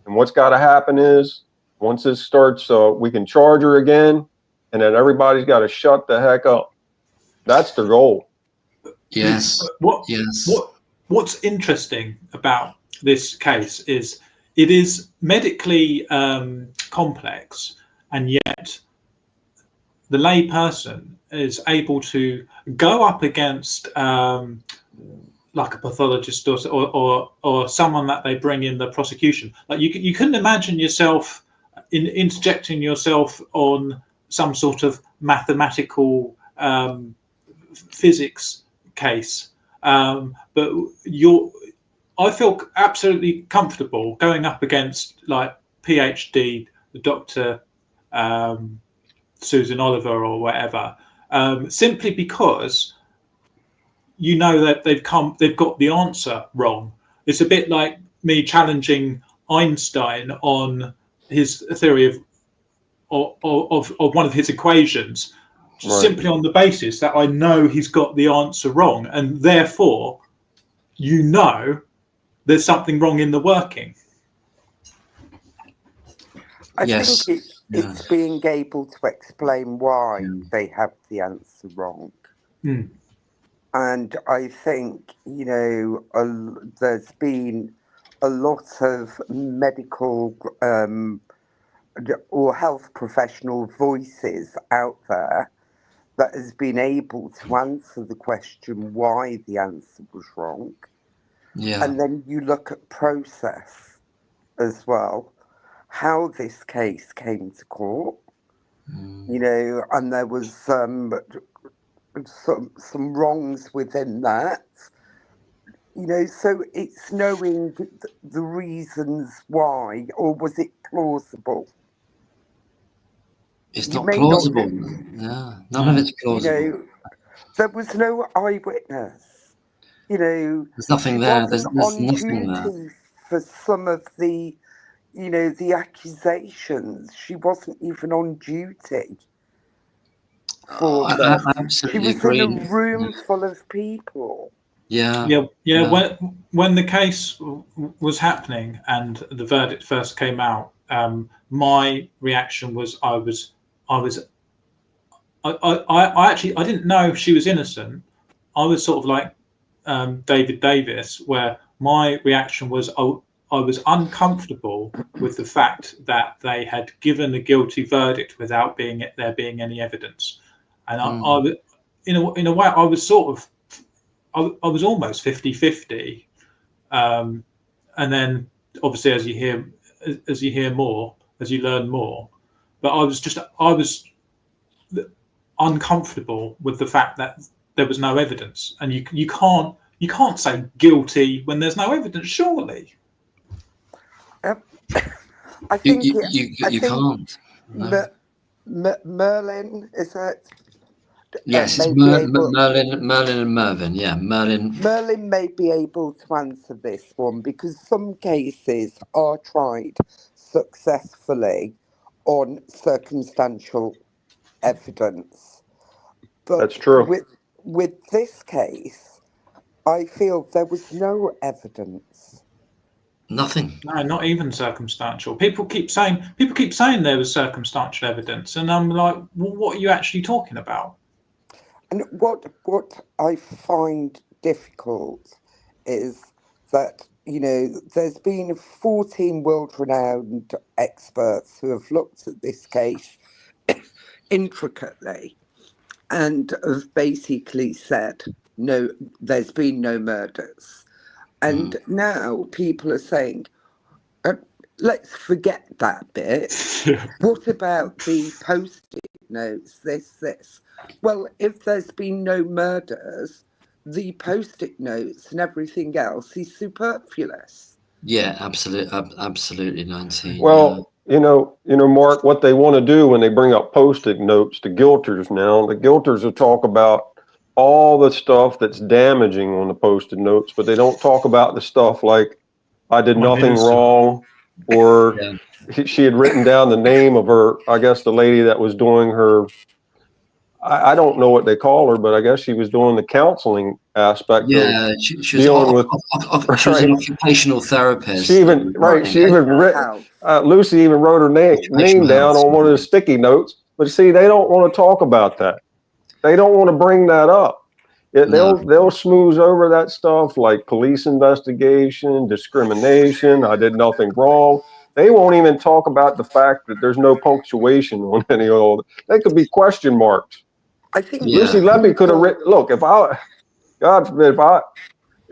And what's got to happen is, once this starts, we can charge her again, and then everybody's got to shut the heck up. That's their goal. Yes. What's interesting about this case is it is medically complex, and yet the lay person is able to go up against like a pathologist or someone that they bring in the prosecution. Like you couldn't imagine yourself interjecting yourself on some sort of mathematical physics case, but I feel absolutely comfortable going up against like PhD Dr. Susan Oliver or whatever, simply because you know that they've got the answer wrong. It's a bit like me challenging Einstein on his theory of one of his equations, simply on the basis that I know he's got the answer wrong, and therefore, there's something wrong in the working. I think it's being able to explain why they have the answer wrong. And I think, there's been a lot of medical or health professional voices out there that has been able to answer the question why the answer was wrong. Yeah. And then you look at process as well, how this case came to court, and there was some wrongs within that, so it's knowing the reasons why, or was it plausible? It's You not may plausible. Not, Yeah, none of it's plausible. There was no eyewitness. There's nothing She there. wasn't There's on nothing there. duty for some of the, the accusations. She wasn't even on duty for I this. She absolutely was agree. in a room full of people. Yeah. When the case was happening and the verdict first came out, my reaction was I didn't know she was innocent. I was sort of like David Davis, where my reaction was I was uncomfortable with the fact that they had given a guilty verdict without there being any evidence, and in a way I was sort of I was almost 50-50, and then obviously as you hear more, as you learn more, but I was uncomfortable with the fact that there was no evidence, and you can't say guilty when there's no evidence, surely. I think you can't. No. Merlin, is it? Yes, it's Merlin and Mervyn. Yeah, Merlin. Merlin may be able to answer this one because some cases are tried successfully on circumstantial evidence. But That's true. With this case, I feel there was no evidence. Nothing. No, not even circumstantial. People keep saying there was circumstantial evidence, and I'm like, well, what are you actually talking about? And what I find difficult is that, there's been 14 world-renowned experts who have looked at this case intricately and have basically said, no, there's been no murders. And now people are saying, let's forget that bit. What about the post-it notes, this? Well, if there's been no murders, the post-it notes and everything else is superfluous. Yeah, absolutely 19. Well, Mark, what they want to do when they bring up post-it notes to guilters now, the guilters will talk about all the stuff that's damaging on the post-it notes, but they don't talk about the stuff like I did nothing wrong, or she had written down the name of her, I guess the lady that was doing her, I don't know what they call her, but I guess she was doing the counseling aspect of she was dealing with. She was an occupational therapist. She even Lucy even wrote her name down on one of the sticky notes. But see, they don't want to talk about that. They don't want to bring that up. They'll smooth over that stuff like police investigation, discrimination. I did nothing wrong. They won't even talk about the fact that there's no punctuation on any of it. They could be question marks. I think Lucy Letby could have written. Look, God forbid,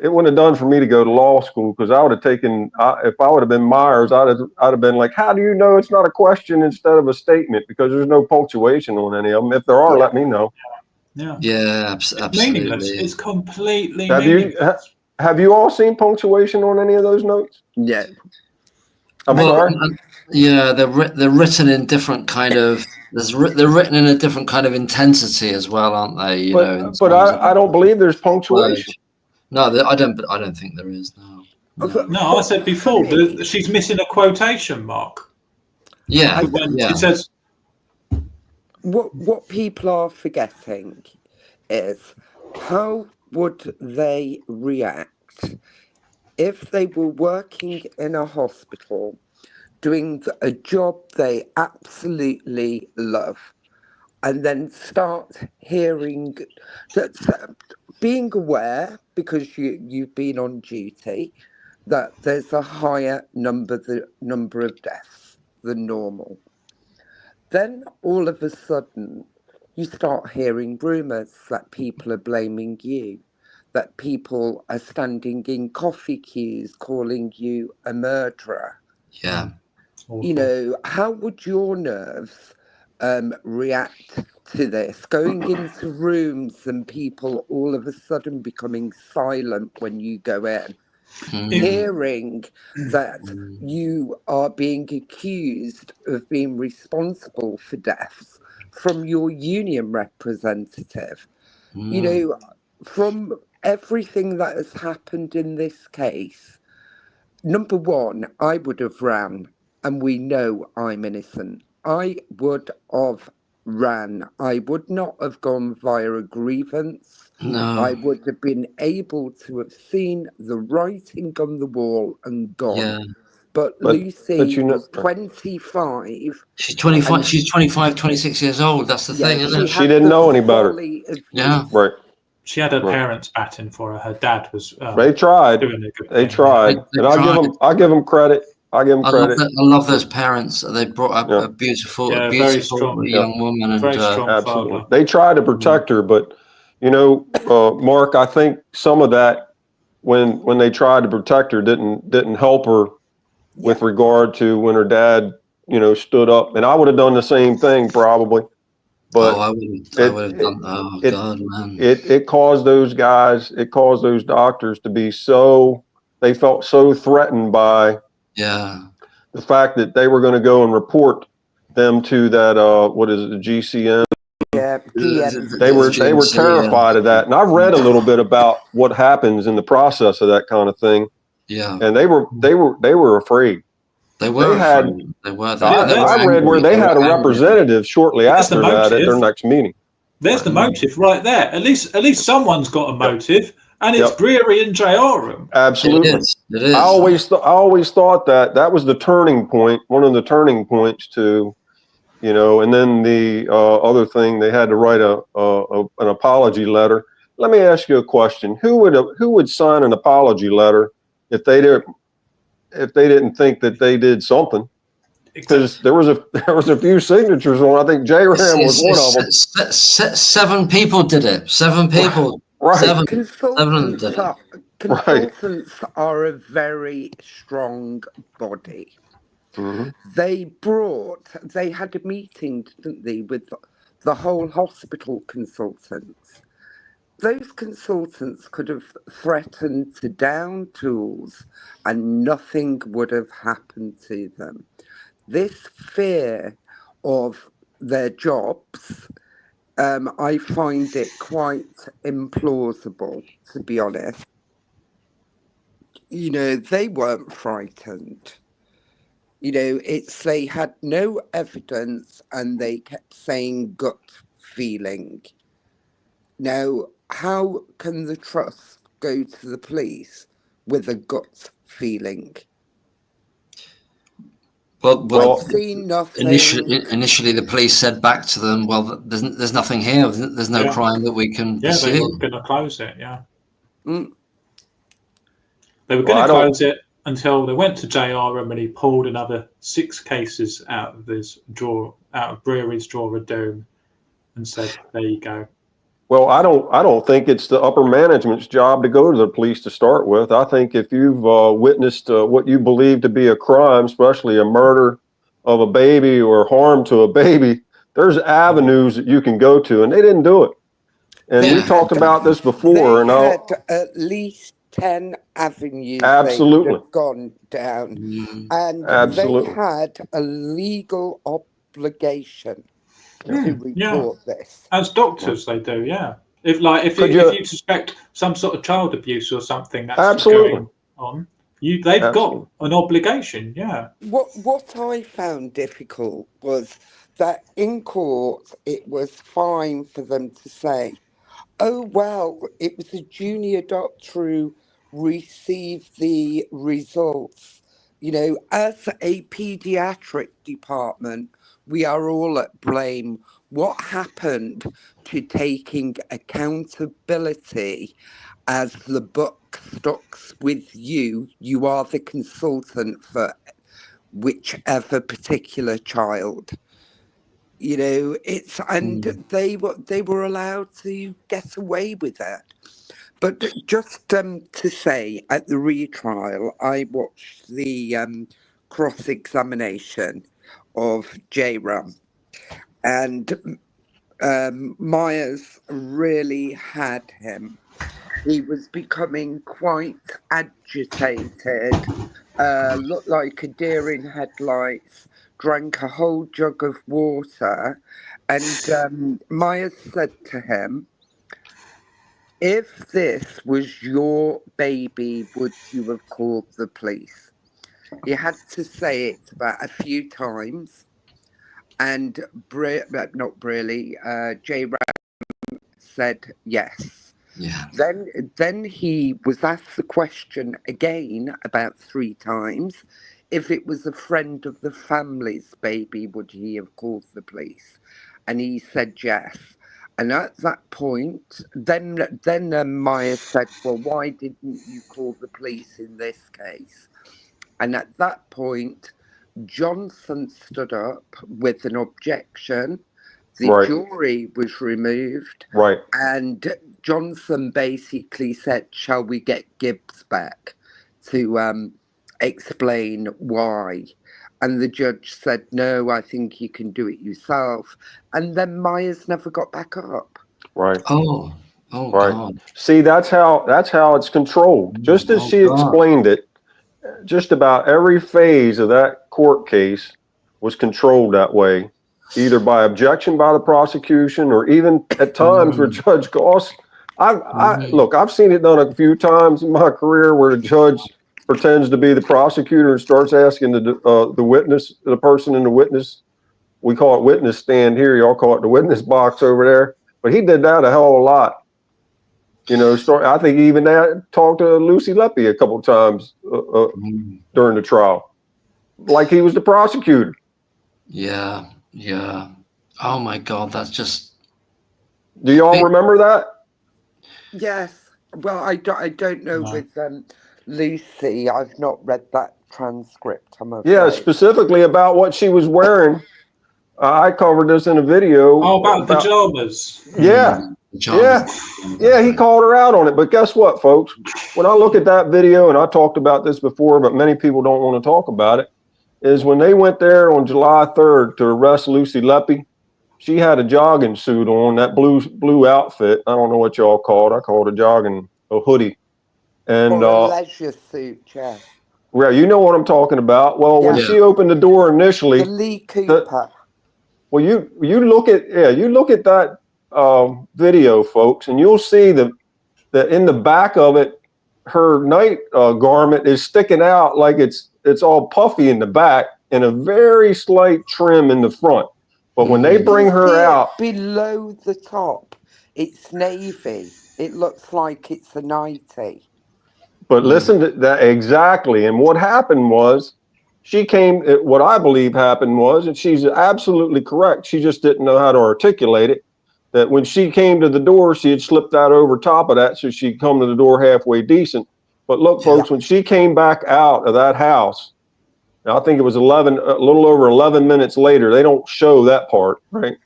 it wouldn't have done for me to go to law school, because I would have taken. If I would have been Myers, I'd have been like, how do you know it's not a question instead of a statement? Because there's no punctuation on any of them. If there are, let me know. Yeah, absolutely. Meaningless. It's completely meaningless. Have you all seen punctuation on any of those notes? Yeah. I'm sorry. Yeah, they're written in different kind of. They're written in a different kind of intensity as well, aren't they? But I don't believe there's punctuation. No, I don't think there is. No, I said before, she's missing a quotation mark. Yeah, It says. What people are forgetting is, how would they react if they were working in a hospital doing a job they absolutely love, and then start hearing that, being aware, because you've been on duty, that there's a higher number of deaths than normal. Then all of a sudden, you start hearing rumours that people are blaming you, that people are standing in coffee queues calling you a murderer. Yeah. You know, how would your nerves react to this? Going into rooms and people all of a sudden becoming silent when you go in. Hearing that you are being accused of being responsible for deaths from your union representative. You know, from everything that has happened in this case, number one, I would have ran, and we know I'm innocent. I would have ran. I would not have gone via a grievance. No. I would have been able to have seen the writing on the wall and gone. Yeah. But Lucy you know, was 25. She's 25. and She's 25, 26 years old. That's the thing, isn't it? She didn't know any better. folly of Yeah. youth. Right. She had her parents batting for her. Her dad was. They tried. Doing a good They thing. tried, They and I give them credit. I love those parents. They brought up a beautiful, very strong young woman, and very strong absolutely. father. They tried to protect her, but you know, Mark, I think some of that when they tried to protect her didn't help her with regard to when her dad, you know, stood up. And I would have done the same thing probably. But I would have done. Oh God, man! It caused those guys. It caused those doctors to be so. They felt so threatened by the fact that they were going to go and report them to that. What is it? The GCN. Yeah, they were terrified of that. And I've read a little bit about what happens in the process of that kind of thing. Yeah. And they were afraid. They were. I read where they had a representative shortly after that at their next meeting. There's the motive right there. At least someone's got a motive, and it's Brewery and JR room. Absolutely, it is. I always thought that was the turning point. One of the turning points to, you know, and then the other thing, they had to write an apology letter. Let me ask you a question: Who would sign an apology letter if they didn't think that they did something? Because there was a few signatures on. I think J. Ram was one of them. 7 people did it. 7 people. Right. 7 Consultants are a very strong body. Mm-hmm. They had a meeting, didn't they, with the whole hospital consultants. Those consultants could have threatened to down tools and nothing would have happened to them. This fear of their jobs, I find it quite implausible, to be honest. You know, they weren't frightened. You know, they had no evidence and they kept saying gut feeling. Now, how can the trust go to the police with a gut feeling? Well, I've seen nothing. Initially, the police said back to them, "Well, there's nothing here. There's no crime that we can pursue." They were going to close it. Yeah, Mm. They were going to close it until they went to JR and he pulled another 6 cases out of this drawer, out of Brewery's drawer of doom, and said, "There you go." Well, I don't think it's the upper management's job to go to the police to start with. I think if you've witnessed what you believe to be a crime, especially a murder of a baby or harm to a baby, there's avenues that you can go to, and they didn't do it. And we talked about this before. They had at least 10 avenues absolutely they could have gone down, and absolutely. they had a legal obligation to report this. As doctors, they do, If you suspect some sort of child abuse or something that's going on, they've got an obligation, What I found difficult was that in court it was fine for them to say, "Oh well, it was a junior doctor who received the results." You know, as a paediatric department, we are all at blame. what happened to taking accountability as the book stocks with you? You are the consultant for whichever particular child. You know, it's, and they were allowed to get away with it. But just to say, at the retrial, I watched the cross-examination of J-Ram, and Myers really had him. He was becoming quite agitated, looked like a deer in headlights, drank a whole jug of water, and Myers said to him, "If this was your baby, would you have called the police?" He had to say it about a few times, and not really. J-Ram said yes. Yeah. Then he was asked the question again about 3 times. If it was a friend of the family's baby, would he have called the police? And he said yes. And at that point, then Myers said, "Well, why didn't you call the police in this case?" And at that point, Johnson stood up with an objection. The Right. jury was removed. Right. And Johnson basically said, "Shall we get Gibbs back to explain why?" And the judge said, "No, I think you can do it yourself." And then Myers never got back up. Right. Oh Right. God. See, that's how it's controlled. Just as she explained it, just about every phase of that court case was controlled that way, either by objection by the prosecution or even at times where Judge Goss, I've seen it done a few times in my career where the judge pretends to be the prosecutor and starts asking the witness, the person in the witness, we call it witness stand here, y'all call it the witness box over there, but he did that a hell of a lot. You know, I think he even talked to Lucy Letby a couple of times during the trial, like he was the prosecutor. Yeah. Oh my God, that's just. Do y'all remember that? Yes. Well, I don't know with Lucy. I've not read that transcript. I'm afraid. Yeah, specifically about what she was wearing. I covered this in a video. Oh, about pajamas. Yeah. Yeah, he called her out on it. But guess what, folks? When I look at that video, and I talked about this before, but many people don't want to talk about it, is when they went there on July 3rd to arrest Lucy Letby, she had a jogging suit on, that blue outfit. I don't know what y'all call it. I call it a hoodie. And or a leisure suit, yeah. Yeah, you know what I'm talking about. Well, when she opened the door initially, the Lee Cooper. Well, you look at that video, folks, and you'll see that in the back of it, her night garment is sticking out like it's all puffy in the back and a very slight trim in the front. But when they bring her out below the top, it's navy. It looks like it's a nightie. But listen to that exactly. And what happened was, what I believe happened was, and she's absolutely correct, she just didn't know how to articulate it, that when she came to the door, she had slipped that over top of that, so she'd come to the door halfway decent. But look, folks, when she came back out of that house, I think it was a little over 11 minutes later, they don't show that part, right?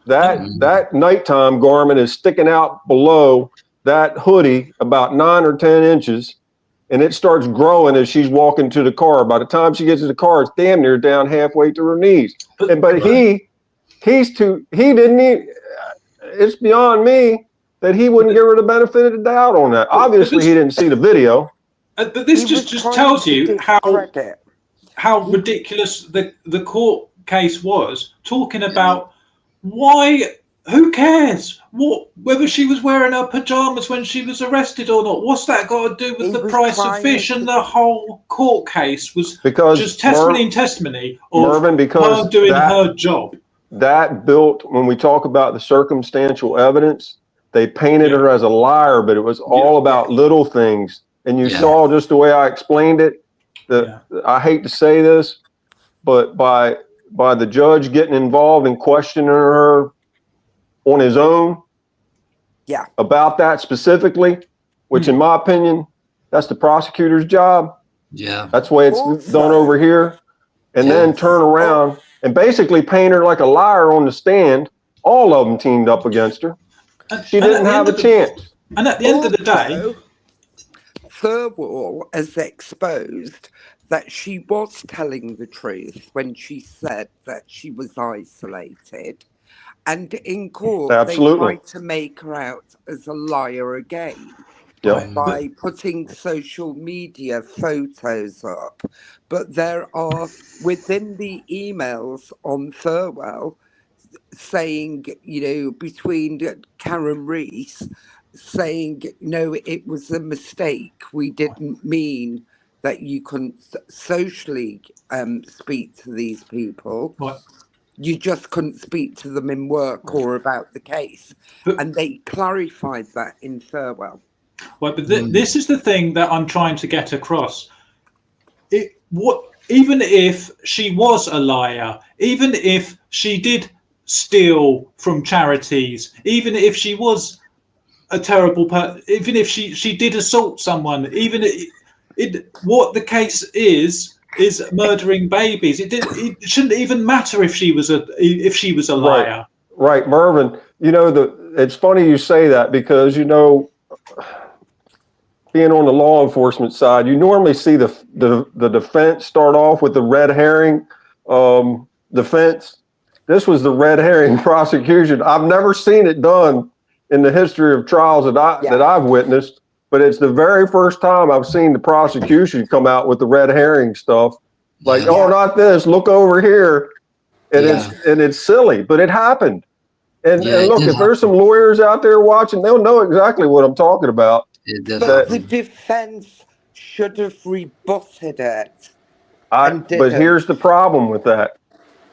That nighttime garment is sticking out below that hoodie about 9 or 10 inches, and it starts growing as she's walking to the car. By the time she gets to the car, it's damn near down halfway to her knees. But it's beyond me that he wouldn't give her the benefit of the doubt on that. Obviously, he didn't see the video. But this just tells you how ridiculous the court case was, talking about why. Who cares whether she was wearing her pajamas when she was arrested or not? What's that got to do with the price of fish? And the whole court case was just testimony and testimony of Mervyn, because her doing her job. That built, when we talk about the circumstantial evidence, they painted her as a liar, but it was all about little things. And you saw just the way I explained it. I hate to say this, but by the judge getting involved and questioning her on his own about that specifically, which in my opinion, that's the prosecutor's job. Yeah. That's the way it's done over here. And then turn around and basically paint her like a liar on the stand. All of them teamed up against her. She didn't have a chance. And at the end of the day, Thirlwall has exposed that she was telling the truth when she said that she was isolated. And in court, they tried to make her out as a liar again by putting social media photos up. But there are, within the emails on Thirlwall, saying, between Karen Rees, saying, no, it was a mistake. We didn't mean that you couldn't socially speak to these people. You just couldn't speak to them in work or about the case. And they clarified that in Thirlwall. Well, but this is the thing that I'm trying to get across. Even if she was a liar, even if she did steal from charities, even if she was a terrible person, even if she did assault someone, what the case is murdering babies. It shouldn't even matter if she was a liar. Right, Mervyn. It's funny you say that because being on the law enforcement side, you normally see the defense start off with the red herring defense. This was the red herring prosecution. I've never seen it done in the history of trials that I've witnessed, but it's the very first time I've seen the prosecution come out with the red herring stuff. Like, oh, not this. Look over here, and it's silly, but it happened. And look, if there's some lawyers out there watching, they'll know exactly what I'm talking about. But the defense should have rebutted it. But here's the problem with that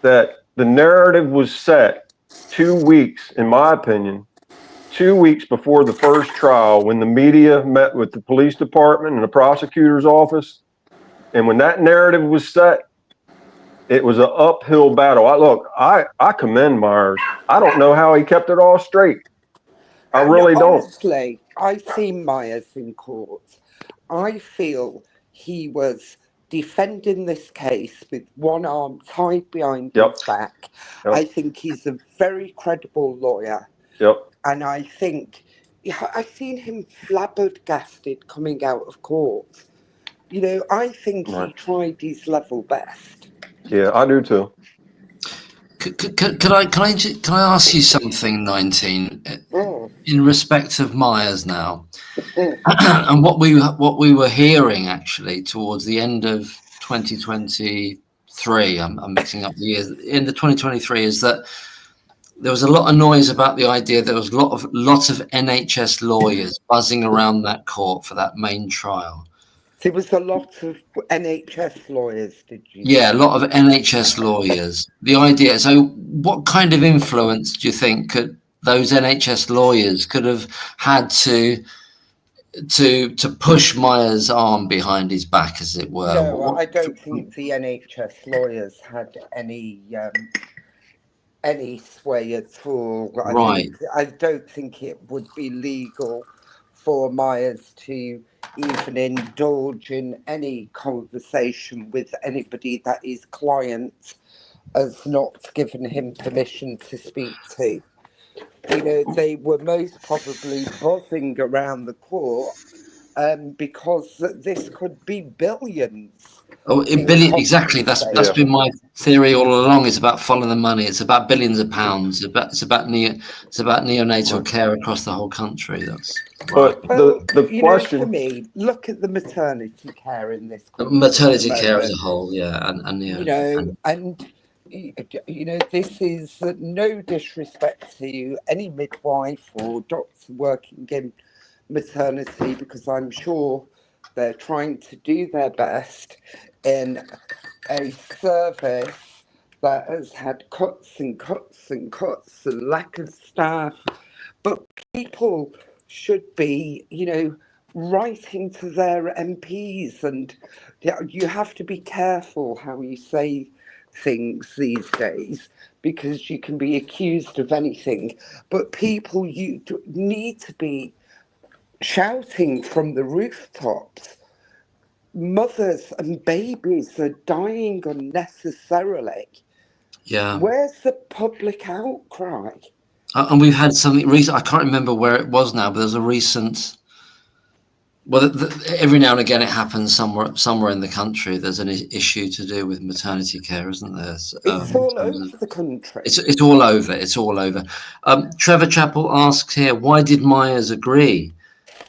the narrative was set 2 weeks, in my opinion, 2 weeks before the first trial, when the media met with the police department and the prosecutor's office. And when that narrative was set, it was an uphill battle. I commend Myers. I don't know how he kept it all straight. I really don't. Honestly, I've seen Myers in court. I feel he was defending this case with one arm tied behind his back. I think he's a very credible lawyer. And I think I've seen him flabbergasted coming out of court. I think he tried his level best. Yeah, I do too. Can I ask you something, 19, in respect of Myers now, and what we were hearing actually towards the end of 2023. I'm mixing up the years. End of 2023 is that there was a lot of noise about the idea. There was lots of NHS lawyers buzzing around that court for that main trial. There was a lot of NHS lawyers, did you say? Yeah, a lot of NHS lawyers. The idea, so what kind of influence do you think those NHS lawyers could have had to push Myers' arm behind his back, as it were? No, I don't think the NHS lawyers had any sway at all. I don't think it would be legal for Myers to even indulge in any conversation with anybody that his client has not given him permission to speak to. They were most probably buzzing around the court because this could be billions. Oh, exactly. That's been my theory all along. It's about following the money. It's about billions of pounds. It's about neonatal care across the whole country. But the question, for me, look at the maternity care in this country. Maternity care as a whole, and this is no disrespect to any midwife or doctor working in maternity, because I'm sure they're trying to do their best in a service that has had cuts and cuts and cuts and lack of staff. But people should be, writing to their MPs, and you have to be careful how you say things these days because you can be accused of anything. But people, you need to be shouting from the rooftops. Mothers and babies are dying unnecessarily. Yeah. Where's the public outcry? And we've had something recent. I can't remember where it was now, but there's a recent. Well, every now and again it happens somewhere in the country. There's an issue to do with maternity care, isn't there? It's all over the country. It's all over. It's all over. Trevor Chappell asks here, why did Myers agree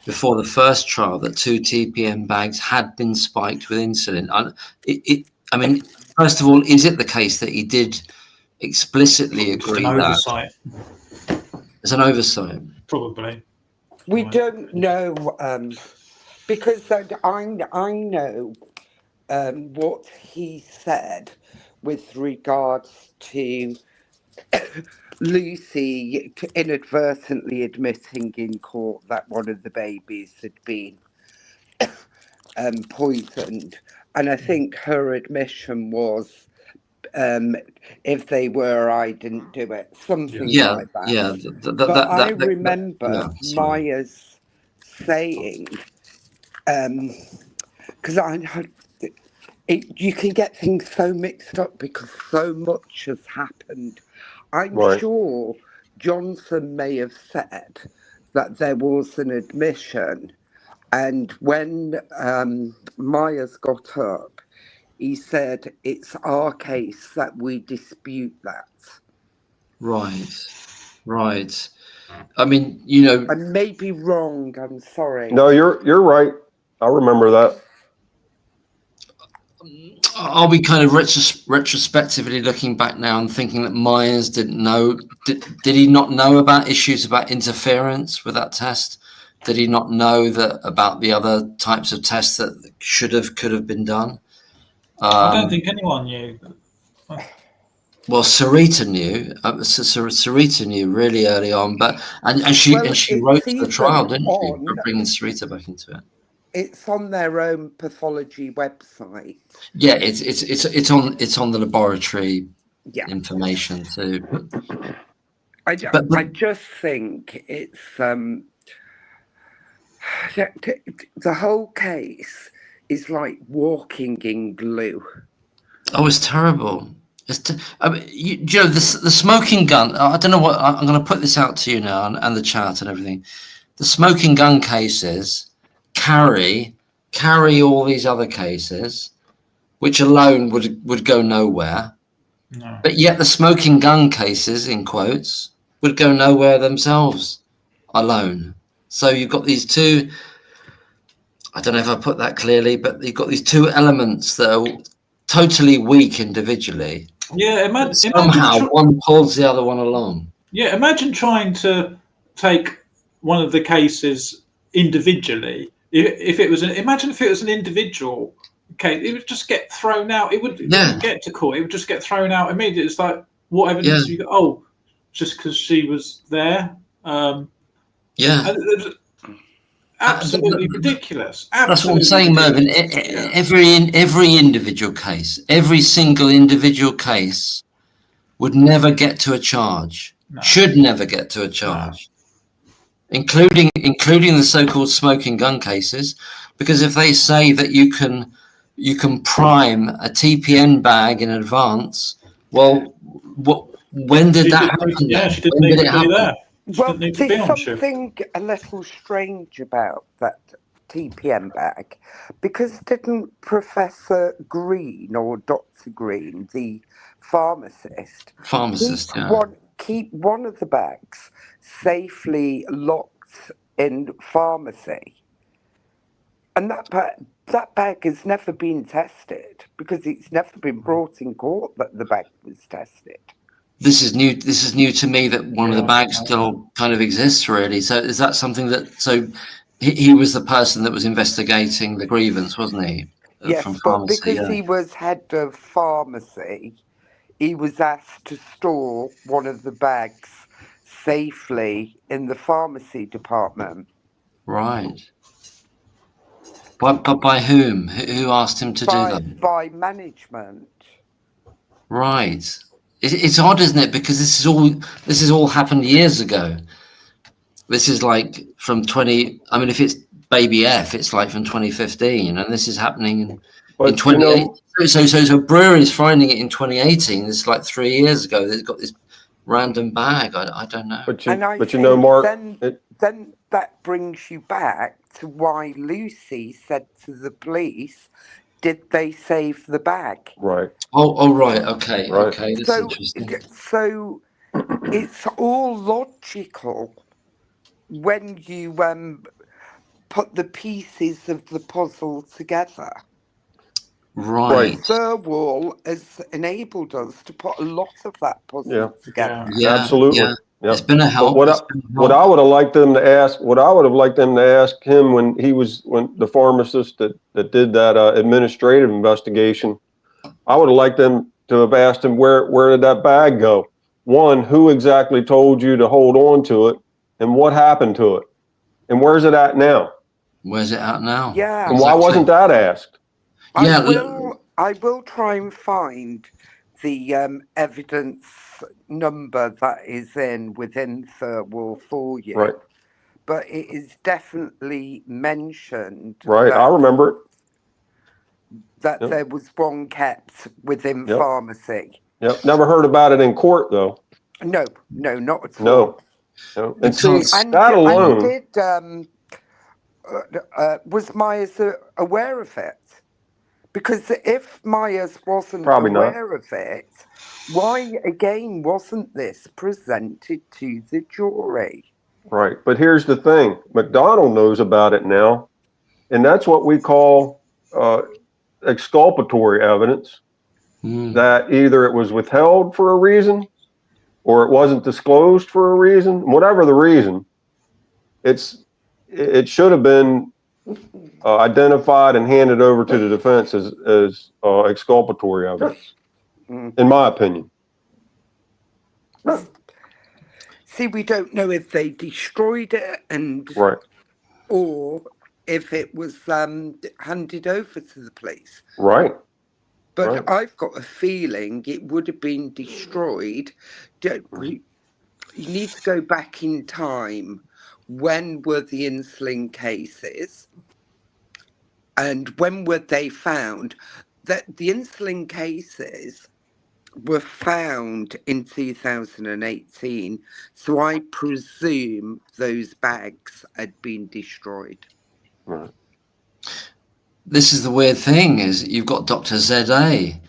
before the first trial that 2 TPM bags had been spiked with insulin? I mean, first of all, is it the case that he did explicitly agree an that? oversight. It's an oversight. Probably. We don't know, because I know what he said with regards to Lucy inadvertently admitting in court that one of the babies had been poisoned. And I think her admission was, if they were, I didn't do it. Something like that. Yeah. But I remember Myers saying, because you can get things so mixed up because so much has happened. I'm sure Johnson may have said that there was an admission, and when Myers got up, he said, it's our case that we dispute that. Right. I mean, you know, I may be wrong. I'm sorry. No, you're right. I remember that. Are we kind of retrospectively looking back now and thinking that Myers didn't know? Did he not know about issues about interference with that test? Did he not know that about the other types of tests that could have been done? I don't think anyone knew. Well, Sarita knew. Sarita knew really early on, and she wrote the trial, didn't she? For bringing Sarita back into it. It's on their own pathology website. Yeah, it's on the laboratory information too. I just think it's the whole case is like walking in glue. Oh, it's terrible. I mean, you know, the smoking gun. I don't know what I'm going to put this out to you now and the chat and everything. The smoking gun cases carry all these other cases, which alone would go nowhere. No. But yet the smoking gun cases, in quotes, would go nowhere themselves alone. So you've got these two. I don't know if I put that clearly, but you've got these two elements that are totally weak individually. Yeah, somehow one pulls the other one along. Yeah, imagine trying to take one of the cases individually. Imagine if it was an individual case, it would just get thrown out. It wouldn't get to court. It would just get thrown out immediately. It's like, what evidence have you got? Oh, just because she was there. Absolutely ridiculous. Absolutely That's what I'm saying, Mervyn. Every individual case, every single individual case would never get to a charge. No. Should never get to a charge. No. Including the so-called smoking gun cases, because if they say that you can prime a TPN bag in advance, well, when did that happen? Yeah, she didn't need to be there. Well, there's something a little strange about that TPM bag, because didn't Professor Green or Dr. Green, the pharmacist, keep one of the bags safely locked in pharmacy? And that bag has never been tested because it's never been brought in court that the bag was tested. This is new. This is new to me that one of the bags still kind of exists, really. So is that something that? So he was the person that was investigating the grievance, wasn't he? Yes, but because he was head of pharmacy, he was asked to store one of the bags safely in the pharmacy department. Right. But by whom? Who asked him to do that? By management. Right. It's odd, isn't it? Because this is all happened years ago. This is like from 20. I mean, if it's baby F, it's like from 2015, and this is happening in 28. So breweries finding it in 2018. It's like 3 years ago. They've got this random bag. I don't know. But you know, Mark. Then that brings you back to why Lucy said to the police, "Did they save the bag?" Right. Oh, right. Okay. Right. Okay. That's interesting. So it's all logical when you put the pieces of the puzzle together. Right. Thirlwall has enabled us to put a lot of that puzzle together. Yeah. Absolutely. Yeah. Yeah. It's been a help. What I would have liked them to ask, him when the pharmacist that did that administrative investigation, I would have liked them to have asked him where did that bag go? One, who exactly told you to hold on to it, and what happened to it, and where's it at now? Where's it at now? Yeah. And why wasn't that asked? Yeah. I will try and find the evidence number that is within Thirlwall for you. Right. But it is definitely mentioned. Right. I remember it. That there was one kept within pharmacy. Yep. Never heard about it in court though. No, not at all. No. And see, that alone. Was Myers aware of it? Because if Myers wasn't Probably aware of it, why again wasn't this presented to the jury? Right. But here's the thing. McDonald knows about it now. And that's what we call exculpatory evidence, that either it was withheld for a reason or it wasn't disclosed for a reason. Whatever the reason, it should have been identified and handed over to the defense as exculpatory evidence, in my opinion. See, we don't know if they destroyed it or if it was handed over to the police. Right. But I've got a feeling it would have been destroyed. You need to go back in time. When were the insulin cases? And when were they found? That the insulin cases were found in 2018. So I presume those bags had been destroyed. Right. This is the weird thing, is you've got Dr. Z.A.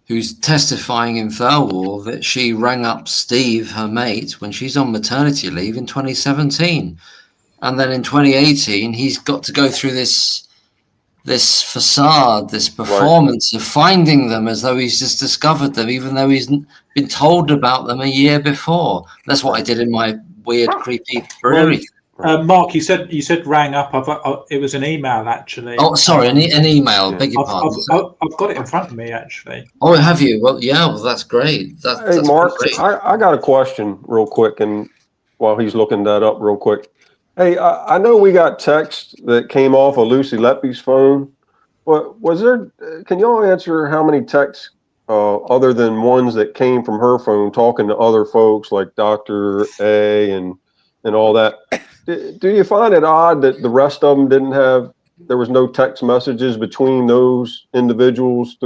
who's testifying in Thirlwall that she rang up Steve, her mate, when she's on maternity leave in 2017. And then in 2018, he's got to go through this facade, this performance of finding them as though he's just discovered them, even though he's been told about them a year before. That's what I did in my weird, creepy brewery. Mark, you said rang up. It was an email actually. Oh, sorry, an email. Beg your pardon. I've got it in front of me actually. Oh, have you? Well, yeah. Well, that's great. That's Mark, great. I got a question real quick, and while he's looking that up real quick, hey, I know we got text that came off of Lucy Letby's phone, but can y'all answer how many texts other than ones that came from her phone talking to other folks like Dr. A and all that? Do you find it odd that the rest of them there was no text messages between those individuals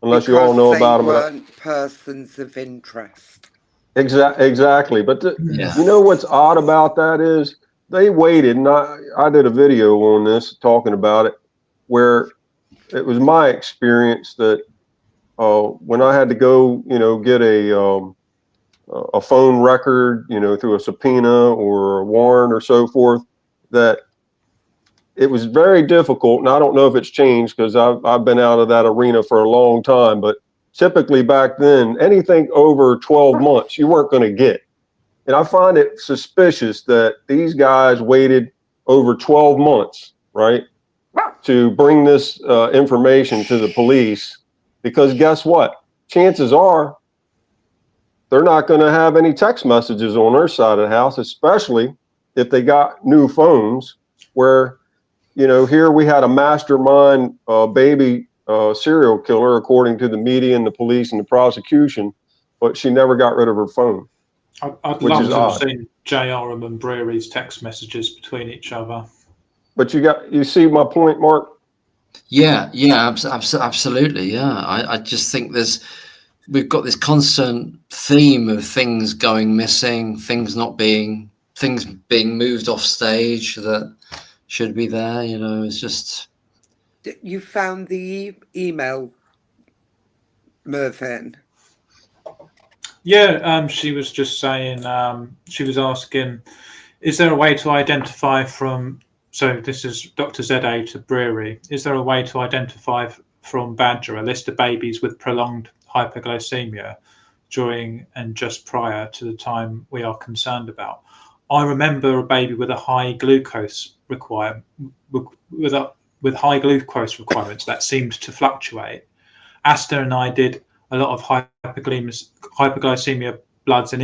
unless you all know about them? Because they weren't persons of interest. Exactly. But you know what's odd about that is they waited, and I did a video on this talking about it, where it was my experience that when I had to go, get a phone record, through a subpoena or a warrant or so forth, that it was very difficult. And I don't know if it's changed because I've been out of that arena for a long time, but typically back then, anything over 12 months, you weren't going to get. And I find it suspicious that these guys waited over 12 months, right, to bring this information to the police, because guess what? Chances are they're not going to have any text messages on their side of the house, especially if they got new phones where, here we had a mastermind baby serial killer, according to the media and the police and the prosecution, but she never got rid of her phone. I'd love to have seen J.R. and Brewery's text messages between each other. But you see my point, Mark? Yeah, absolutely. Yeah, I just think we've got this constant theme of things going missing, things being moved off stage that should be there. You know, it's just. You found the email, Mervyn? Yeah, she was just saying, she was asking, is there a way to identify so this is Dr. ZA to Brewery, is there a way to identify from Badger a list of babies with prolonged hypoglycemia during and just prior to the time we are concerned about? I remember a baby with a high glucose requirement, with high glucose requirements that seemed to fluctuate. Asta and I did a lot of hypoglycemia bloods and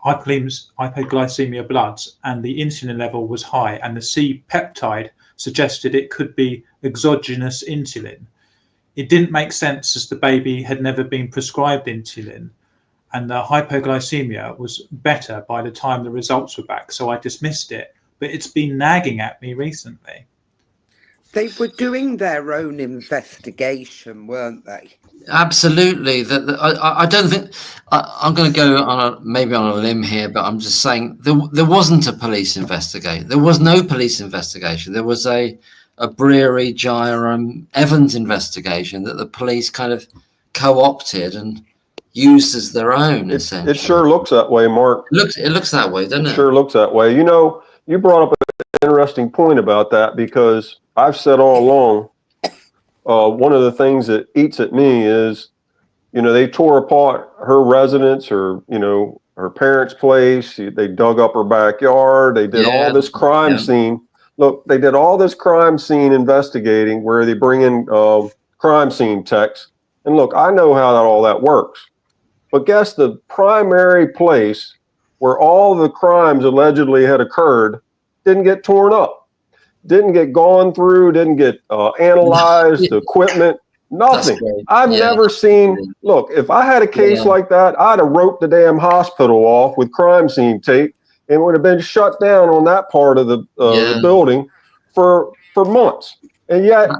hypoglycemia bloods, and the insulin level was high, and the C peptide suggested it could be exogenous insulin. It didn't make sense as the baby had never been prescribed insulin, and the hypoglycemia was better by the time the results were back, so I dismissed it. But it's been nagging at me recently. They were doing their own investigation, weren't they? Absolutely. I don't think I'm going to go maybe on a limb here, but I'm just saying there wasn't a police investigation. There was no police investigation. There was a Brewery, Gyrum, Evans investigation that the police kind of co-opted and used as their own. Essentially, it sure looks that way, Mark. It looks that way, doesn't it? It sure looks that way. You know, you brought up an interesting point about that, because I've said all along, one of the things that eats at me is, you know, they tore apart her residence, or, you know, her parents' place. They dug up her backyard. They did all this crime scene. Look, they did all this crime scene investigating where they bring in crime scene techs. And look, I know how all that works. But guess the primary place where all the crimes allegedly had occurred didn't get torn up, didn't get gone through, didn't get analyzed, equipment, nothing. I've never seen, look, if I had a case like that, I'd have roped the damn hospital off with crime scene tape and would have been shut down on that part of the building for months. And yet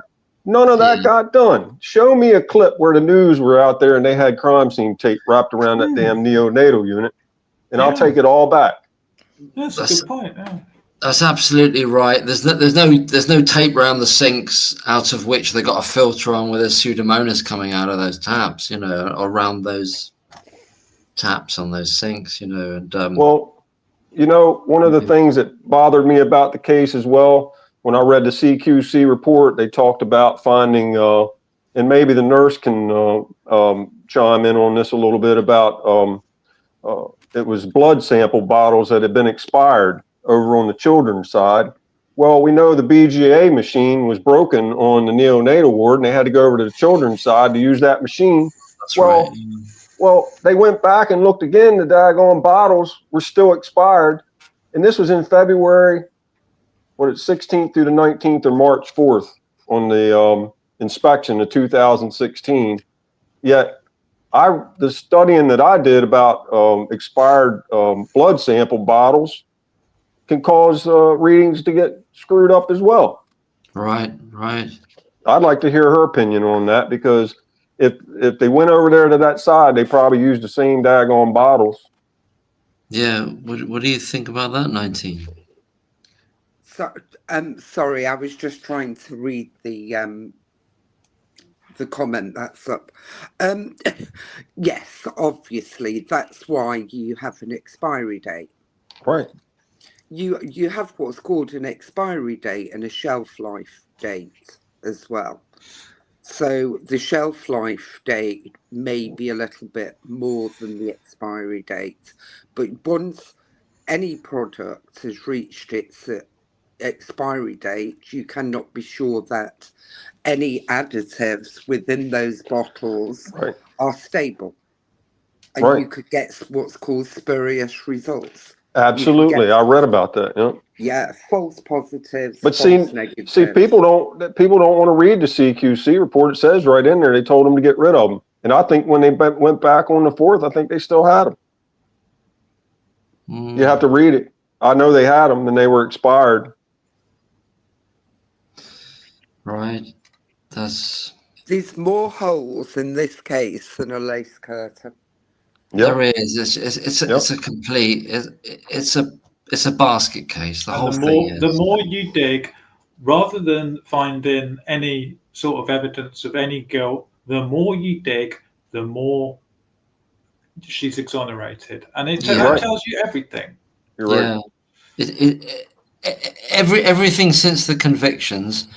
none of that got done. Show me a clip where the news were out there and they had crime scene tape wrapped around that damn neonatal unit, and I'll take it all back. That's a good point. Yeah. That's absolutely right. There's no tape around the sinks out of which they got a filter on with a Pseudomonas coming out of those taps, you know, around those taps on those sinks, you know. And well, you know, one of the things that bothered me about the case as well, when I read the CQC report, they talked about finding, and maybe the nurse can chime in on this a little bit, about it was blood sample bottles that had been expired over on the children's side. Well, we know the BGA machine was broken on the neonatal ward, and they had to go over to the children's side to use that machine. That's right. Well, they went back and looked again. The daggone bottles were still expired. And this was in February, 16th through the 19th, or March 4th on the inspection of 2016. Yet the studying that I did about expired blood sample bottles can cause readings to get screwed up as well. Right. I'd like to hear her opinion on that, because if they went over there to that side, they probably used the same daggone bottles. Yeah. What do you think about that, 19? So, sorry, I was just trying to read the comment that's up. Yes, obviously, that's why you have an expiry date. Right. You have what's called an expiry date and a shelf life date as well. So the shelf life date may be a little bit more than the expiry date, but once any product has reached its expiry date, you cannot be sure that any additives within those bottles are stable. And you could get what's called spurious results. Absolutely. I read about that. Yeah. Yeah, false positives, But false negatives. see, people don't want to read the CQC report. It says right in there they told them to get rid of them, and I think when they went back on the 4th, I think they still had them. You have to read it. I know they had them and they were expired. Right. There's more holes in this case than a lace curtain. There is. It's a complete. It's a basket case. The whole thing is. The more you dig, rather than finding any sort of evidence of any guilt, the more you dig, the more she's exonerated, and it tells you everything. You're right. Everything since the convictions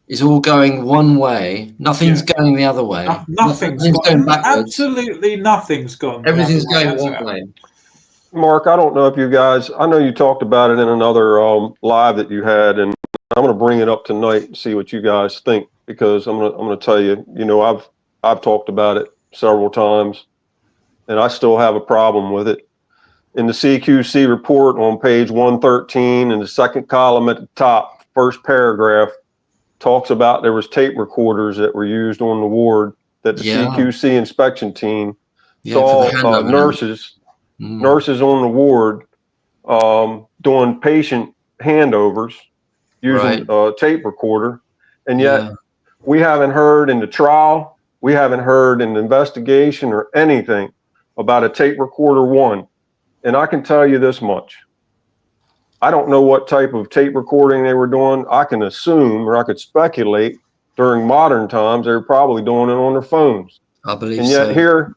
is all going one way. Nothing's going the other way. Nothing's going backwards. Absolutely nothing's gone. Everything's going one way. Mark, I don't know if you guys, I know you talked about it in another live that you had, and I'm going to bring it up tonight and see what you guys think, because I'm going to tell you, I've talked about it several times, and I still have a problem with it. In the CQC report on page 113, in the second column at the top, first paragraph, talks about there was tape recorders that were used on the ward that the CQC inspection team saw nurses on the ward doing patient handovers using a tape recorder. And yet we haven't heard in the trial, we haven't heard in the investigation or anything about a tape recorder one. And I can tell you this much. I don't know what type of tape recording they were doing. I can assume, or I could speculate, during modern times, they were probably doing it on their phones. I believe and yet here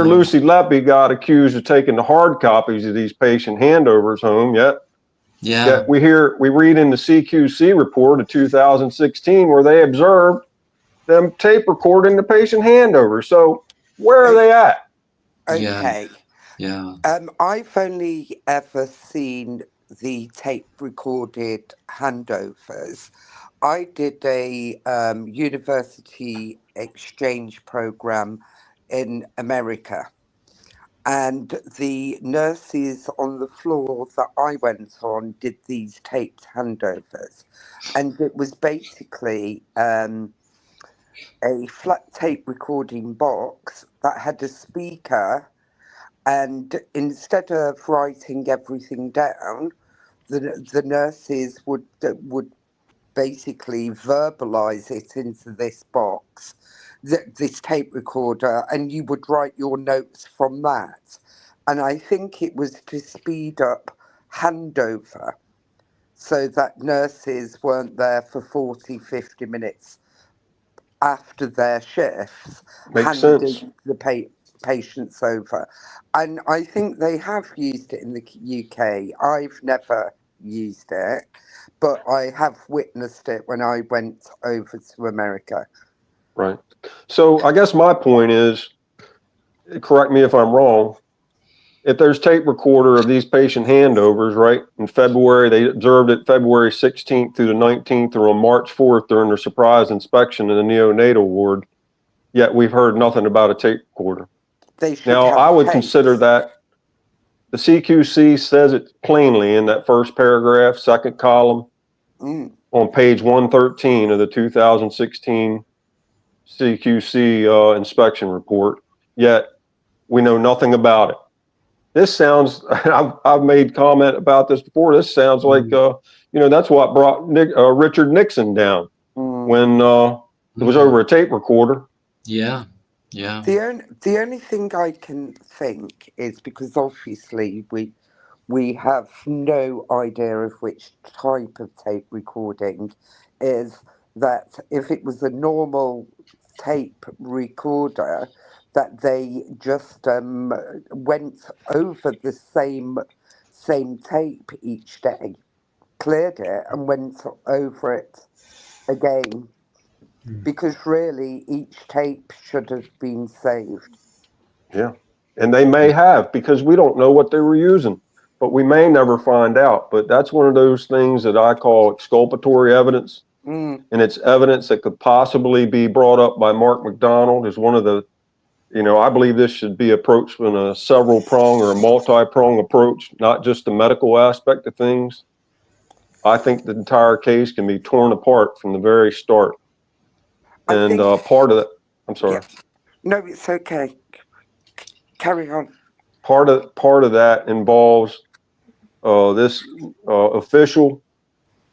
Lucy Letby got accused of taking the hard copies of these patient handovers home. Yet we read in the CQC report of 2016 where they observed them tape recording the patient handovers. So where are they at? Okay. Yeah. I've only ever seen the tape recorded handovers. I did a university exchange program in America, and the nurses on the floor that I went on did these taped handovers, and it was basically a flat tape recording box that had a speaker. And instead of writing everything down, the nurses would basically verbalize it into this box, this tape recorder, and you would write your notes from that. And I think it was to speed up handover so that nurses weren't there for 40, 50 minutes after their shifts, handing the patients over. And I think they have used it in the UK. I've never used it, but I have witnessed it when I went over to America. Right. So I guess my point is, correct me if I'm wrong, if there's tape recorder of these patient handovers, right, in February, they observed it February 16th through the 19th, or on March 4th during their surprise inspection in the neonatal ward, yet we've heard nothing about a tape recorder. Now, I would consider that the CQC says it plainly in that first paragraph, second column, on page 113 of the 2016 CQC inspection report, yet we know nothing about it. This sounds, I've made comment about this before, this sounds like, that's what brought Richard Nixon down when it was over a tape recorder. Yeah. The only thing I can think is, because obviously we have no idea of which type of tape recording, is that if it was a normal tape recorder, that they just went over the same tape each day, cleared it and went over it again. Because really, each tape should have been saved. Yeah, and they may have, because we don't know what they were using, but we may never find out. But that's one of those things that I call exculpatory evidence, and it's evidence that could possibly be brought up by Mark McDonald as one of the, I believe this should be approached in a several-prong or a multi-prong approach, not just the medical aspect of things. I think the entire case can be torn apart from the very start. And part of that, I'm sorry. Yeah. No, it's okay. Carry on. Part of that involves this official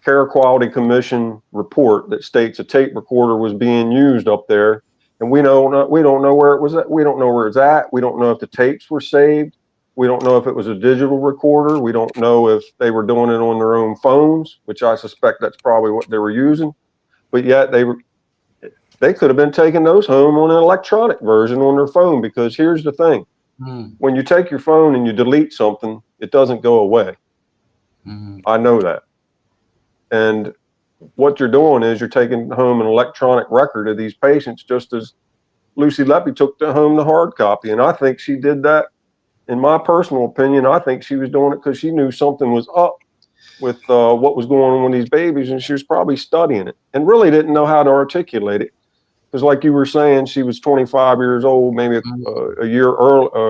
Care Quality Commission report that states a tape recorder was being used up there, and we don't know where it was at. We don't know where it's at. We don't know if the tapes were saved. We don't know if it was a digital recorder. We don't know if they were doing it on their own phones, which I suspect that's probably what they were using. But yet they could have been taking those home on an electronic version on their phone, because here's the thing. When you take your phone and you delete something, it doesn't go away. I know that. And what you're doing is you're taking home an electronic record of these patients, just as Lucy Letby took home the hard copy. And I think she did that, in my personal opinion. I think she was doing it because she knew something was up with what was going on with these babies, and she was probably studying it and really didn't know how to articulate it. Because like you were saying, she was 25 years old, maybe a year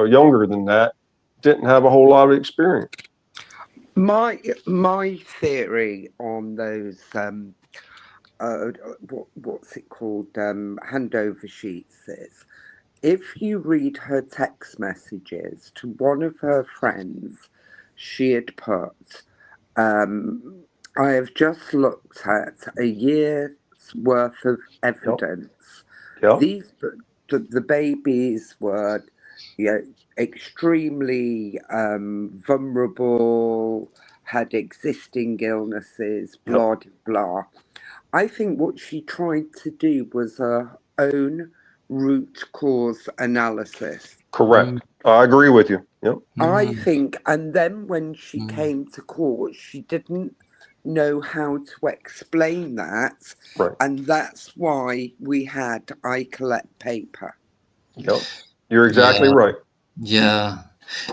younger than that, didn't have a whole lot of experience. My theory on those what's it called, handover sheets is, if you read her text messages to one of her friends, she had put, I have just looked at a year's worth of evidence. Yep. The babies were, extremely vulnerable, had existing illnesses, blah, blah. I think what she tried to do was her own root cause analysis. Correct. I agree with you. Yep. I think, and then when she came to court, she didn't know how to explain that. Right. And that's why we had I Collect Paper. Yep. You're exactly right. Yeah.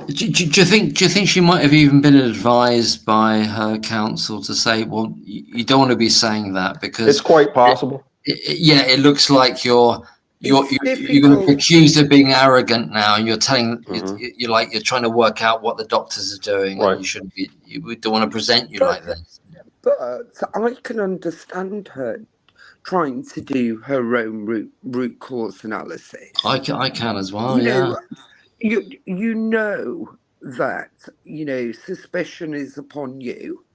Do you think she might have even been advised by her counsel to say, well, you don't want to be saying that, because it's quite possible. It looks like you're going to be accused of being arrogant now, and you're telling you're trying to work out what the doctors are doing, and you shouldn't be. We don't want to present you like this. But I can understand her trying to do her own root cause analysis. I can as well. You know that suspicion is upon you,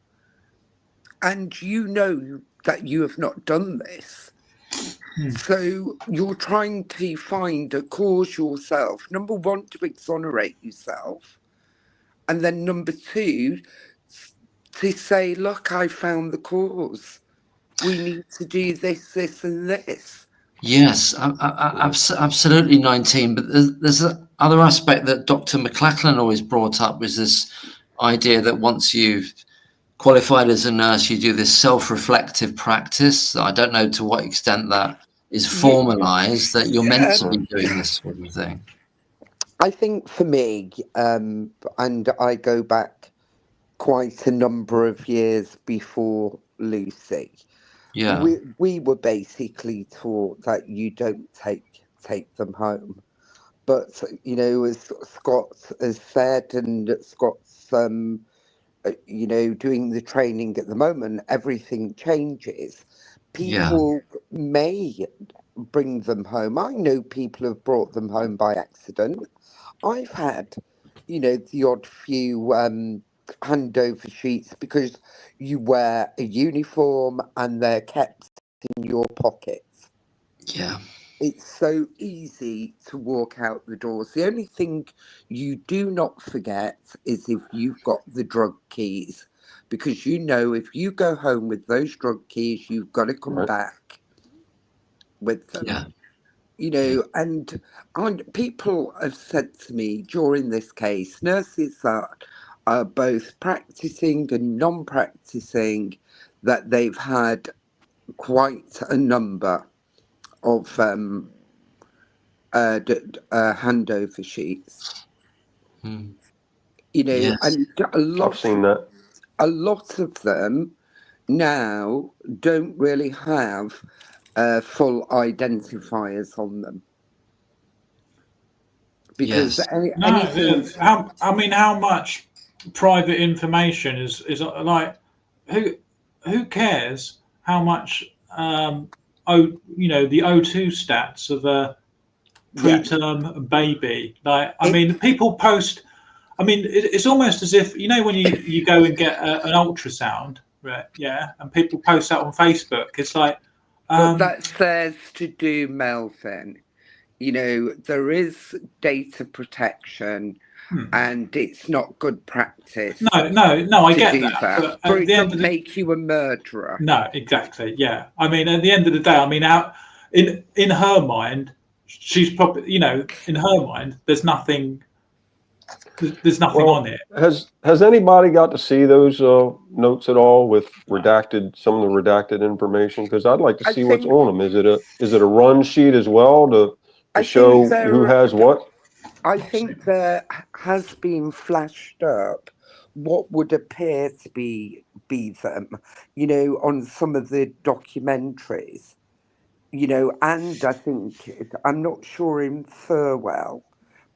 and you know that you have not done this. So you're trying to find a cause yourself. Number one, to exonerate yourself, and then number two, to say, look, I found the cause. We need to do this, this, and this. Yes, absolutely, 19. But there's another aspect that Dr. McLachlan always brought up, was this idea that once you've qualified as a nurse, you do this self-reflective practice. I don't know to what extent that is formalized, that you're meant to be doing this sort of thing. I think for me, and I go back quite a number of years before Lucy, we were basically taught that you don't take them home. But, as Scott has said, and Scott's, doing the training at the moment, everything changes. People may bring them home. I know people have brought them home by accident. I've had, the odd few handover sheets, because you wear a uniform and they're kept in your pockets. Yeah. It's so easy to walk out the doors. The only thing you do not forget is if you've got the drug keys, because if you go home with those drug keys, you've got to come back with them. Yeah. And people have said to me during this case, nurses that are both practicing and non-practicing, that they've had quite a number of handover sheets. And I've seen that. A lot of them now don't really have full identifiers on them, because how much private information is like, who cares how much the O2 stats of a preterm baby? Like, I mean, people post. I mean, it's almost as if, when you go and get an ultrasound, right? Yeah, and people post that on Facebook. It's like, but that's theirs to do, Melvyn. There is data protection, and it's not good practice. No, I get that. But it doesn't make you a murderer. No, exactly. Yeah, I mean, at the end of the day, I mean, in her mind, she's probably, in her mind, there's nothing. There's nothing on it. Has anybody got to see those notes at all with some of the redacted information? Because I'd like to see what's on them. Is it a run sheet as well to show who has what? I think there has been flashed up what would appear to be them, on some of the documentaries, and I think, I'm not sure in Thurwell,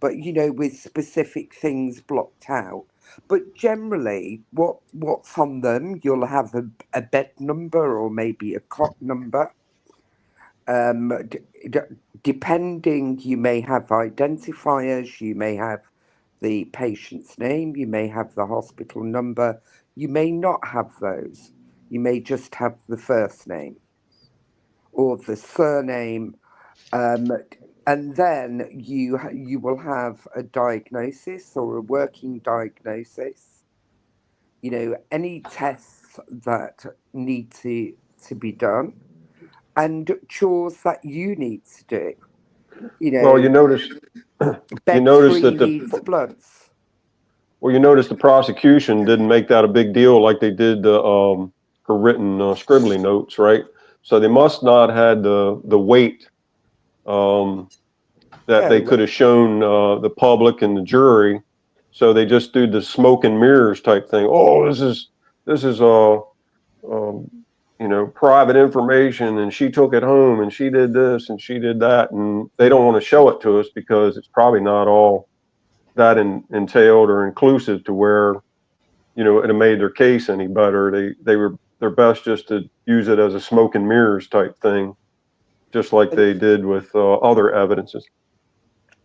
but with specific things blocked out. But generally, what's on them, you'll have a bed number or maybe a cot number. Depending, you may have identifiers, you may have the patient's name, you may have the hospital number, you may not have those. You may just have the first name or the surname. And then you will have a diagnosis or a working diagnosis. Any tests that need to be done, and chores that you need to do. Well, you notice that needs bloods. Well, you notice the prosecution didn't make that a big deal like they did her written scribbly notes, right? So they must not had the weight that they could have shown the public and the jury. So they just do the smoke and mirrors type thing. Oh, this is private information, and she took it home, and she did this, and she did that, and they don't want to show it to us because it's probably not all that entailed or inclusive to where, it have made their case any better. They were their best just to use it as a smoke and mirrors type thing, just like they did with other evidences.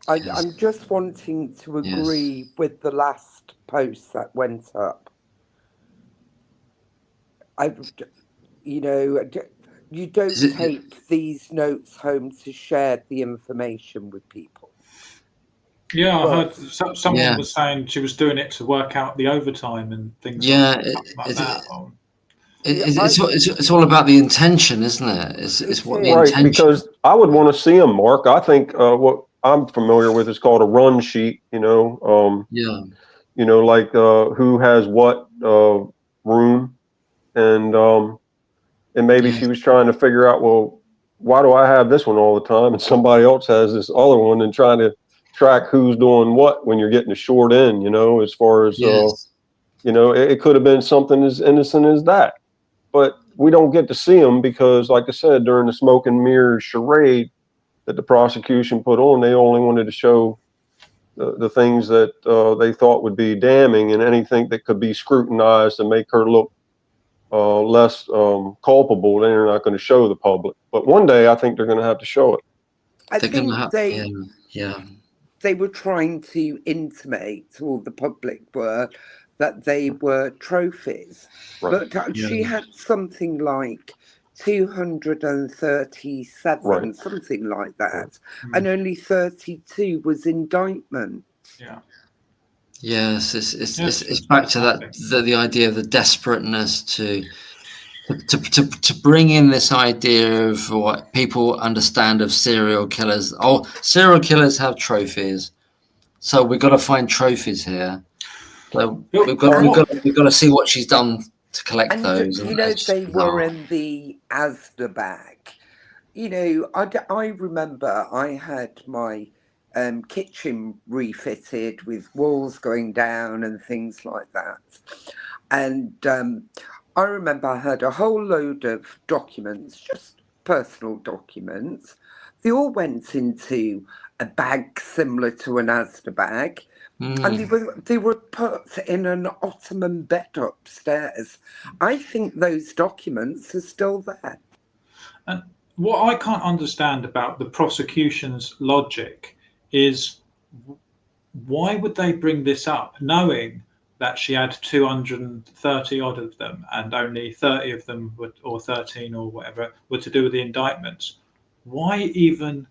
I'm just wanting to agree with the last post that went up. You don't take these notes home to share the information with people. Yeah, I heard someone was saying she was doing it to work out the overtime and things like that. It's all about the intention, isn't it? It's what the intention. Right, because I would want to see them, Mark. I think what I'm familiar with is called a run sheet, like who has what room, and maybe she was trying to figure out, well, why do I have this one all the time and somebody else has this other one, and trying to track who's doing what when you're getting the short end, as far as, it could have been something as innocent as that. But we don't get to see them because, like I said, during the smoke and mirrors charade that the prosecution put on, they only wanted to show the things that they thought would be damning, and anything that could be scrutinized to make her look less culpable, they're not going to show the public. But one day I think they're going to have to show it. I think they were trying to intimate, or the public were, that they were trophies. Right. But she had something like 237, something like that, and only 32 was indictment. Yeah. Yes, it's back to that the idea of the desperateness to bring in this idea of what people understand of serial killers. Oh, serial killers have trophies, so we've got to find trophies here. So we've got to see what she's done to collect those. They were in the Asda bag. I remember I had my kitchen refitted with walls going down and things like that. And I remember I had a whole load of documents, just personal documents. They all went into a bag similar to an Asda bag. And they were put in an ottoman bed upstairs. I think those documents are still there. And what I can't understand about the prosecution's logic is, why would they bring this up knowing that she had 230 odd of them and only 30 of them were, or 13 or whatever, were to do with the indictments? Why even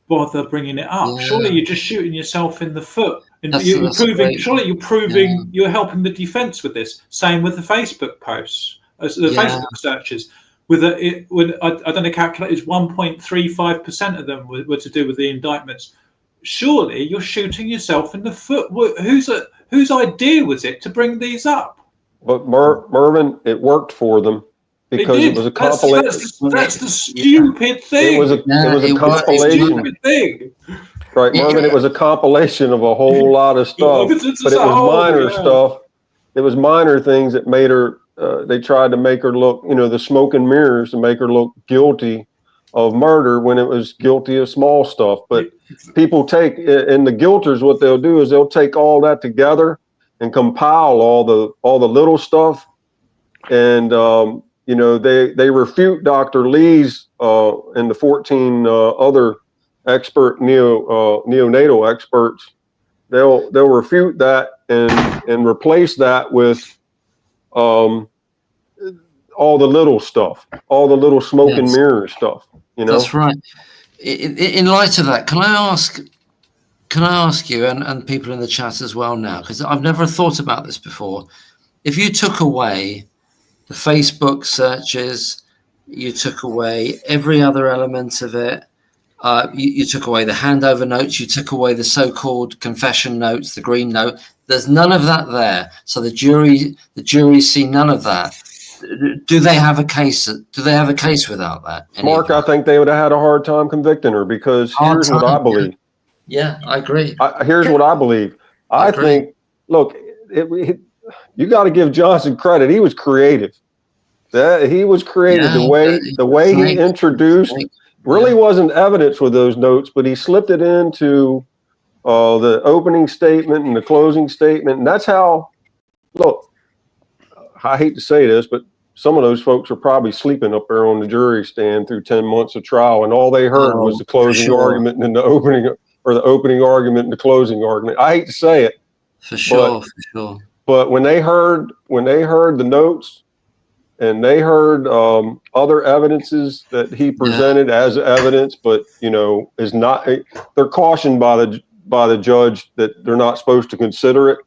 bother bringing it up? Yeah. Surely you're just shooting yourself in the foot. And surely you're proving, you're helping the defence with this. Same with the Facebook posts, the Facebook searches. I don't know, calculated 1.35% of them were to do with the indictments. Surely you're shooting yourself in the foot. Whose idea was it to bring these up? But Mervyn, it worked for them because it was a compilation. That's the stupid thing. It was a compilation. Stupid thing. Right, Mervyn, it was a compilation of a whole lot of stuff, but it was minor stuff. It was minor things that made her, they tried to make her look, the smoke and mirrors to make her look guilty of murder when it was guilty of small stuff. But people take, and the guilters, what they'll do is they'll take all that together and compile all the little stuff. And, they refute Dr. Lee's and the 14 other expert neonatal experts. They'll refute that and replace that with all the little stuff, all the little smoke and mirror stuff. That's right. In light of that, can I ask you and people in the chat as well now, because I've never thought about this before. If you took away the Facebook searches, you took away every other element of it, you took away the handover notes, you took away the so-called confession notes, the green note, there's none of that there. So the jury see none of that. Do they have a case? Do they have a case without that? Mark, I think they would have had a hard time convicting her, because here's what I believe. Yeah, I agree. Here's what I believe. I think, look, you got to give Johnson credit. He was creative. He was creative. The way he introduced really wasn't evidence with those notes, but he slipped it into the opening statement and the closing statement. And that's how, look, I hate to say this, but some of those folks are probably sleeping up there on the jury stand through 10 months of trial, and all they heard was the closing argument and the opening, or the opening argument and the closing argument. I hate to say it. For sure. But when they heard the notes and they heard other evidences that he presented as evidence, but is not, they're cautioned by the judge that they're not supposed to consider it.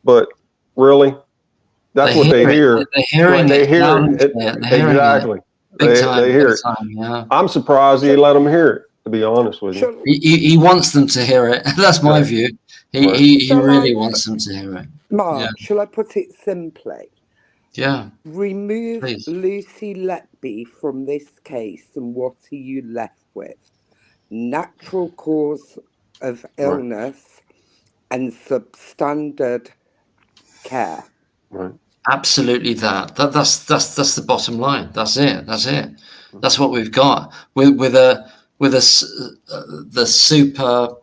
But really, that's what they hear. They hear it. Exactly. They hear it. Yeah. I'm surprised he let them hear it, to be honest with you. He wants them to hear it. That's my view. He really wants them to hear it. Mark, shall I put it simply? Yeah. Remove Lucy Letby from this case, and what are you left with? Natural cause of illness and substandard care. Right. Absolutely that's the bottom line. That's it. That's what we've got with the super.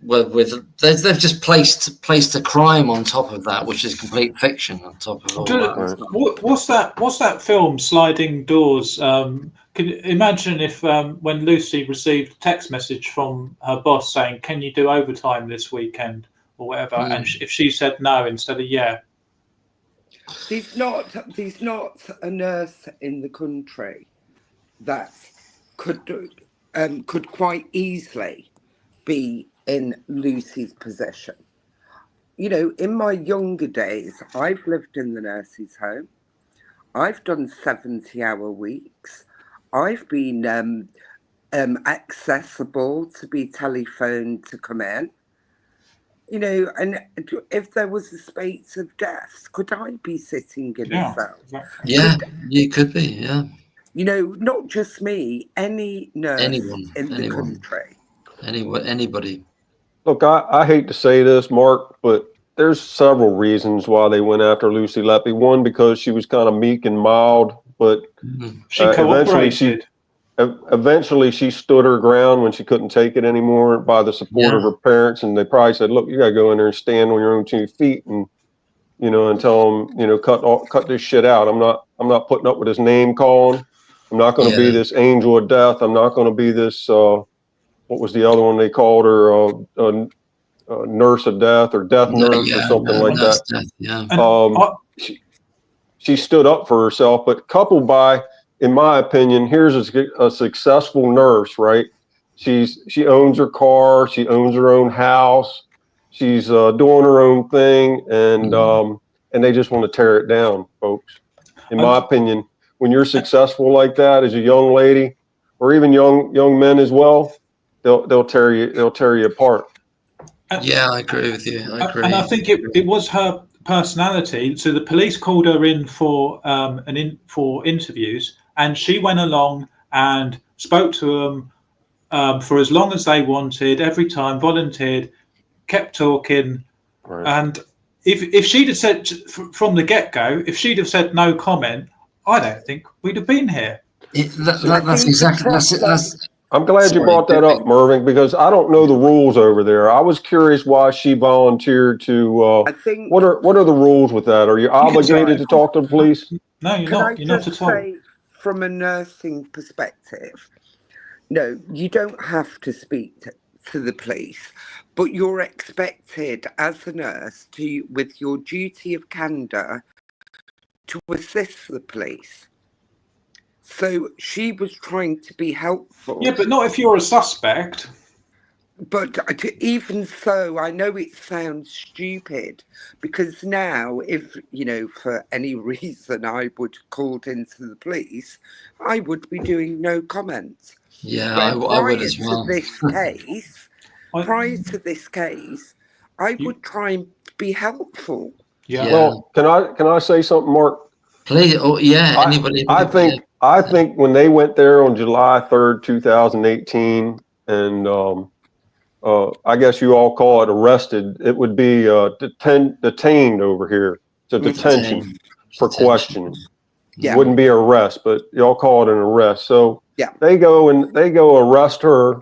Well, they've just placed a crime on top of that, which is complete fiction on top of all that. What's that film, Sliding Doors? Can you imagine if when Lucy received a text message from her boss saying, "Can you do overtime this weekend?" or whatever, and if she said no instead of yeah. There's not a nurse in the country that could quite easily be in Lucy's position. In my younger days, I've lived in the nurse's home. I've done 70-hour weeks. I've been accessible to be telephoned to come in. And if there was a spate of deaths, could I be sitting in a cell? Exactly. Yeah, you could be, yeah. Not just me, any nurse in the country. Anybody. Look, I hate to say this, Mark, but there's several reasons why they went after Lucy Letby. One, because she was kind of meek and mild, but she cooperated. eventually she stood her ground when she couldn't take it anymore by the support of her parents, and they probably said, "Look, you got to go in there and stand on your own 2 feet, and and tell him, cut this shit out. I'm not putting up with his name calling. I'm not going to be this angel of death. I'm not going to be this what was the other one they called her? Nurse of death or death nurse or something like that." Death, she stood up for herself, but coupled by, in my opinion, here's a successful nurse, right? She owns her car, she owns her own house, she's doing her own thing, and they just want to tear it down, folks. In my opinion, when you're successful like that as a young lady, or even young men as well, they'll tear you apart. Yeah, I agree with you. I agree. And I think it was her personality. So the police called her in for interviews, and she went along and spoke to them for as long as they wanted, every time, volunteered, kept talking. Right. And if she'd have said from the get-go, if she'd have said no comment, I don't think we'd have been here. That's exactly that's I'm glad you brought that up, Mervyn, because I don't know the rules over there. I was curious why she volunteered to. I think, what are the rules with that? Are you obligated to talk to the police? No, you're not. You're not at all. Say, from a nursing perspective, no, you don't have to speak to the police, but you're expected as a nurse to, with your duty of candour, to assist the police. So she was trying to be helpful. Yeah, but not if you're a suspect. But even so, I know it sounds stupid, because now, if, for any reason I would have called into the police, I would be doing no comment. Yeah, I would as well. Prior to this case, I would try and be helpful. Yeah. Well, can I say something, Mark? Please. Oh, yeah. Anybody? I think when they went there on July 3rd, 2018, and I guess you all call it arrested, it would be detained over here. It's a detention for questioning. Yeah. It wouldn't be arrest, but y'all call it an arrest. So yeah, they go arrest her.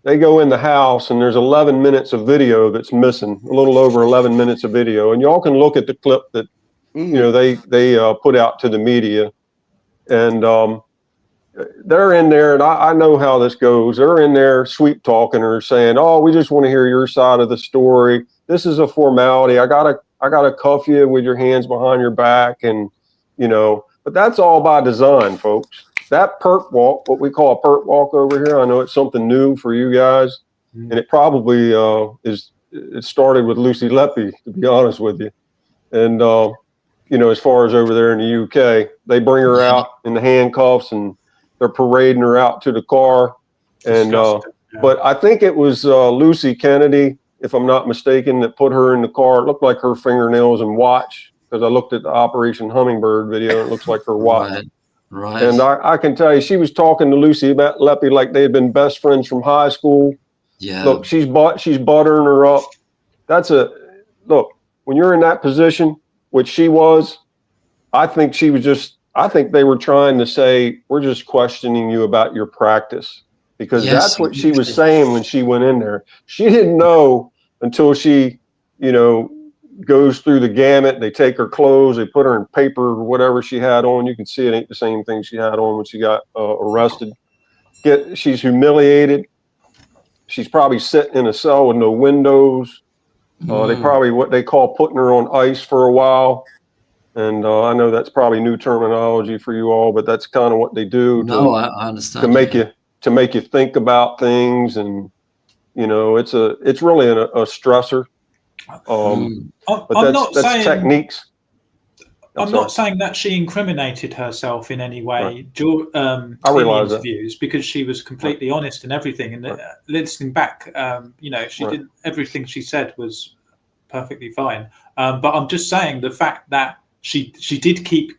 They go in the house, and there's 11 minutes of video that's missing, a little over 11 minutes of video. And y'all can look at the clip that they put out to the media. And they're in there, and I know how this goes. They're in there sweet talking her, saying, "Oh, we just want to hear your side of the story. This is a formality. I gotta cuff you with your hands behind your back," and but that's all by design, folks. That perp walk, what we call a perp walk over here, I know it's something new for you guys, and it probably it started with Lucy Letby, to be honest with you, and as far as over there in the UK, they bring her out in the handcuffs and they're parading her out to the car. And but I think it was Lucy Kennedy, if I'm not mistaken, that put her in the car. It looked like her fingernails and watch, because I looked at the Operation Hummingbird video. It looks like her watch. Right. And I can tell you, she was talking to Lucy about Letby like they had been best friends from high school. Yeah. Look, she's buttering her up. Look, when you're in that position, which she was, I think they were trying to say, we're just questioning you about your practice, because that's what she was saying when she went in there. She didn't know until she, goes through the gamut. They take her clothes, they put her in paper or whatever she had on. You can see it ain't the same thing she had on when she got arrested. She's humiliated. She's probably sitting in a cell with no windows. They probably, what they call, putting her on ice for a while. And I know that's probably new terminology for you all, but that's kind of what they do. I understand. To make you think about things, and it's really a stressor. But that's techniques. I'm not saying that she incriminated herself in any way during I realize interviews, because she was completely honest in everything. And listening back, she did everything she said was perfectly fine. But I'm just saying the fact that she did keep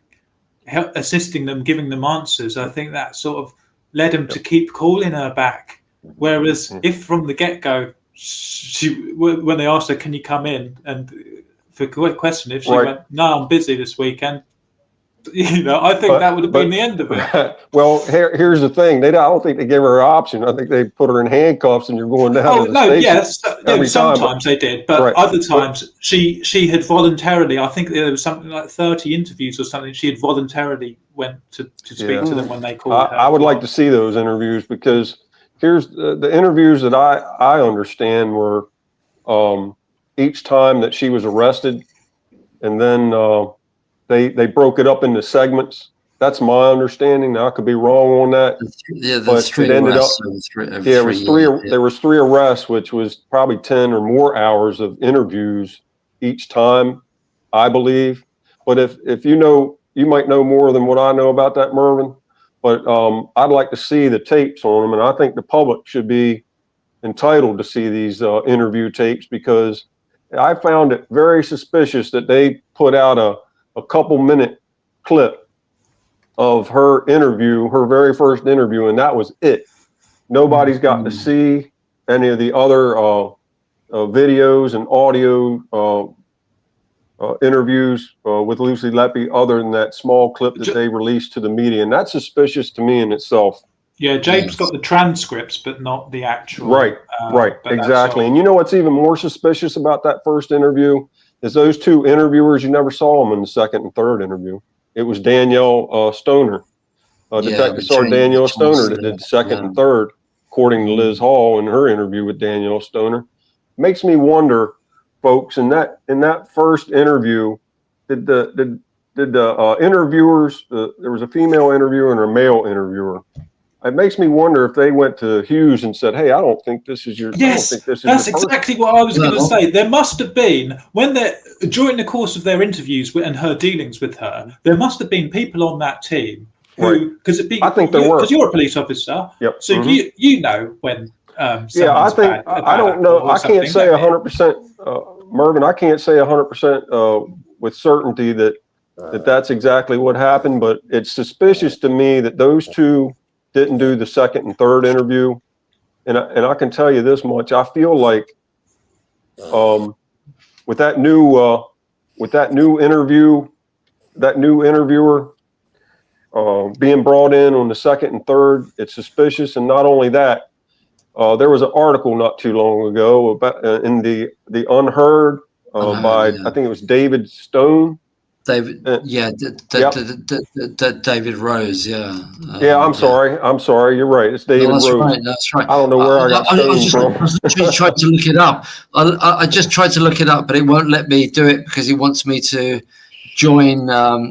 assisting them, giving them answers. I think that sort of led them to keep calling her back. Whereas if from the get-go, when they asked her, "Can you come in?" and for a question, if she went, "No, I'm busy this weekend," I think that would have been the end of it. Well, here's the thing. I don't think they gave her an option. I think they put her in handcuffs and you're going down to the station. Yes. Sometimes they did, but other times she had voluntarily, I think there was something like 30 interviews or something, she had voluntarily went to speak to them when they called her. I would like to see those interviews, because here's the interviews that I understand were each time that she was arrested, and then they broke it up into segments. That's my understanding. Now, I could be wrong on that. Yeah, there's three arrests over there was three arrests, which was probably 10 or more hours of interviews each time, I believe. But if you know, you might know more than what I know about that, Mervyn. But I'd like to see the tapes on them, and I think the public should be entitled to see these interview tapes, because I found it very suspicious that they put out a couple-minute clip of her interview, her very first interview, and that was it. Nobody's gotten to see any of the other videos and audio interviews with Lucy Letby, other than that small clip that they released to the media, and that's suspicious to me in itself. Yeah, James got the transcripts, but not the actual. Right, exactly. And you know what's even more suspicious about that first interview is those two interviewers, you never saw them in the second and third interview. It was Danielle Stoner, Detective Sergeant Danielle Stoner, that did the second and third, according to Liz Hall in her interview with Danielle Stoner. Makes me wonder, folks, in that first interview, did the interviewers, there was a female interviewer and a male interviewer. It makes me wonder if they went to Hughes and said, "Hey, I don't think this is your." Yes, that's exactly what I was going to say. There must have been, during the course of their interviews and her dealings with her, there must have been people on that team who, I think there were, because you're a police officer. Yep. So you know when. I think I don't know. I can't say 100%, Mervyn. I can't say 100% with certainty that's exactly what happened, but it's suspicious to me that those two didn't do the second and third interview, and I can tell you this much: I feel like with that new interviewer being brought in on the second and third, it's suspicious. And not only that, there was an article not too long ago about in the Unheard by I think it was David Stone. David, David Rose, I'm sorry. You're right. It's David Rose. That's right. I don't know where I got Stone from. I just tried to look it up. I just tried to look it up, but it won't let me do it because he wants me to join.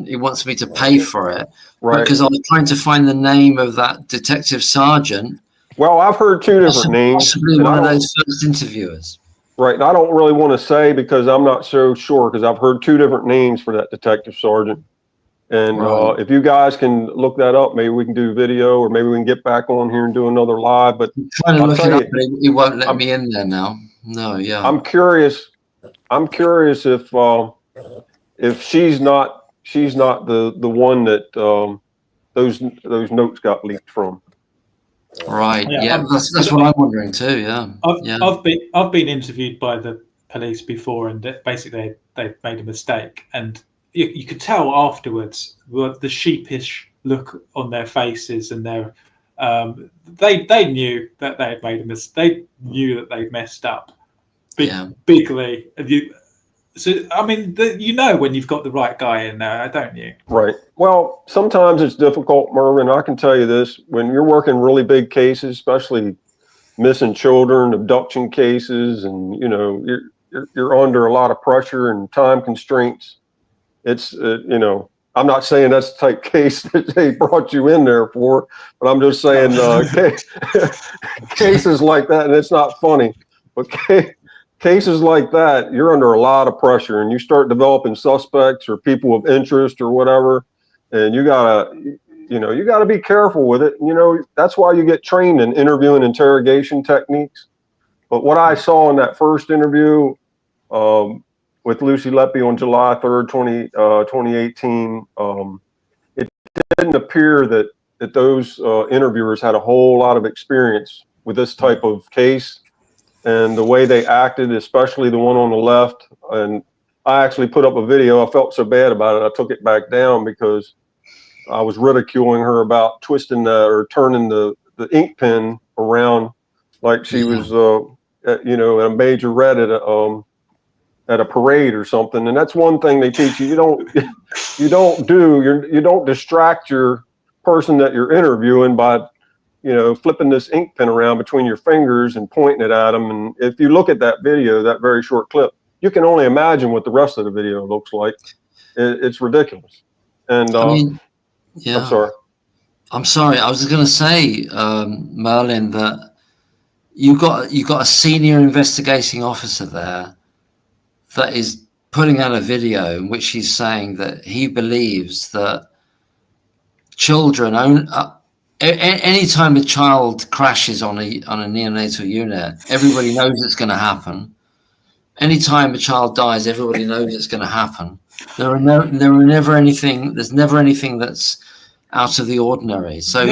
He wants me to pay for it. Right. Because I was trying to find the name of that detective sergeant. Well, I've heard two different names. Possibly one of those first interviewers. Right. And I don't really want to say because I'm not so sure, because I've heard two different names for that detective sergeant. And if you guys can look that up, maybe we can do video, or maybe we can get back on here and do another live. But I'm trying to look it up, but he won't let me in there now. No, yeah. I'm curious if she's not the one that those notes got leaked from. Right. Yeah, that's what I'm wondering too. Yeah. I've been interviewed by the police before, and basically they made a mistake, and you could tell afterwards the sheepish look on their faces, and their they knew that they had made a mistake. They knew that they'd messed up bigly. So, I mean, when you've got the right guy in there, don't you? Right. Well, sometimes it's difficult, Mervyn. I can tell you this: when you're working really big cases, especially missing children, abduction cases, and you're under a lot of pressure and time constraints. It's I'm not saying that's the type case that they brought you in there for, but I'm just saying cases like that, and it's not funny, but cases like that, you're under a lot of pressure, and you start developing suspects or people of interest or whatever, and you gotta be careful with it. That's why you get trained in interview and interrogation techniques. But what I saw in that first interview with Lucy Letby on July 3rd, 2018, it didn't appear that those interviewers had a whole lot of experience with this type of case. And the way they acted, especially the one on the left, and I actually put up a video. I felt so bad about it, I took it back down because I was ridiculing her about twisting or turning the ink pen around like she was, at a majorette at a parade or something. And that's one thing they teach you. You don't distract your person that you're interviewing by, flipping this ink pen around between your fingers and pointing it at them. And if you look at that video, that very short clip, you can only imagine what the rest of the video looks like. It's ridiculous. And I mean, yeah. I'm sorry. I was going to say, Merlin, that you got a senior investigating officer there that is putting out a video in which he's saying that he believes that children anytime a child crashes on a neonatal unit, everybody knows it's going to happen. Anytime a child dies, everybody knows it's going to happen. There's never anything that's out of the ordinary. So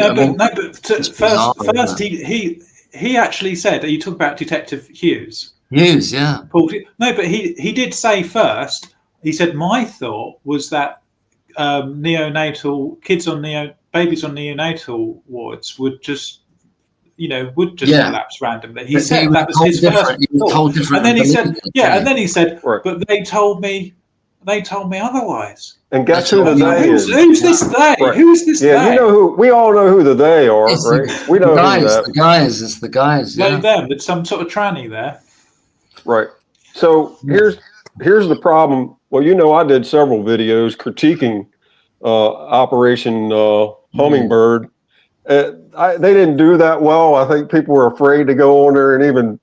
first he actually said, are you talking about Detective Hughes? Hughes, yeah. No, but he did say first, he said, my thought was that babies on neonatal wards would just collapse randomly. He said that was his first thought. And then he said, but they told me otherwise. And guess who the they is? Who's this they? Right. Who's this they? We all know who the they are, right? We know the guys. It's the guys. Yeah. Them. There's some sort of tranny there. Right. So here's the problem. Well, I did several videos critiquing Operation Hummingbird. They didn't do that well. I think people were afraid to go on there and even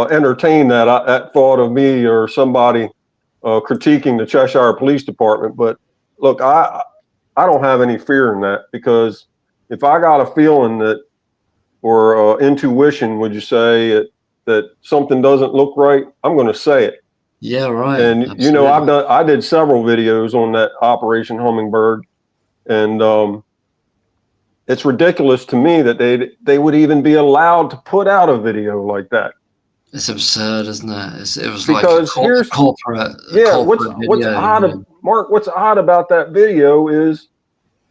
entertain that thought of me or somebody critiquing the Cheshire Police Department. But look, I don't have any fear in that, because if I got a feeling that, or intuition, would you say, that something doesn't look right, I'm going to say it. Yeah, right. And absolutely. I did several videos on that Operation Hummingbird, and it's ridiculous to me that they would even be allowed to put out a video like that. It's absurd, isn't it? It was because like a corporate. What's odd, Mark? What's odd about that video is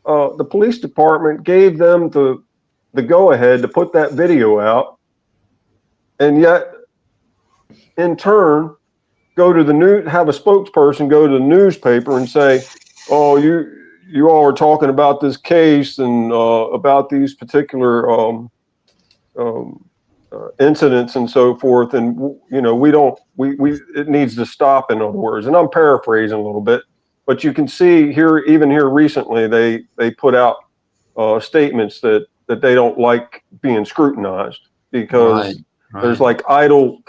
the police department gave them the go ahead to put that video out, and yet in turn have a spokesperson go to the newspaper and say, "Oh, you all are talking about this case and about these particular incidents and so forth, and it needs to stop." In other words, and I'm paraphrasing a little bit, but you can see here recently they put out statements that they don't like being scrutinized, because there's like idle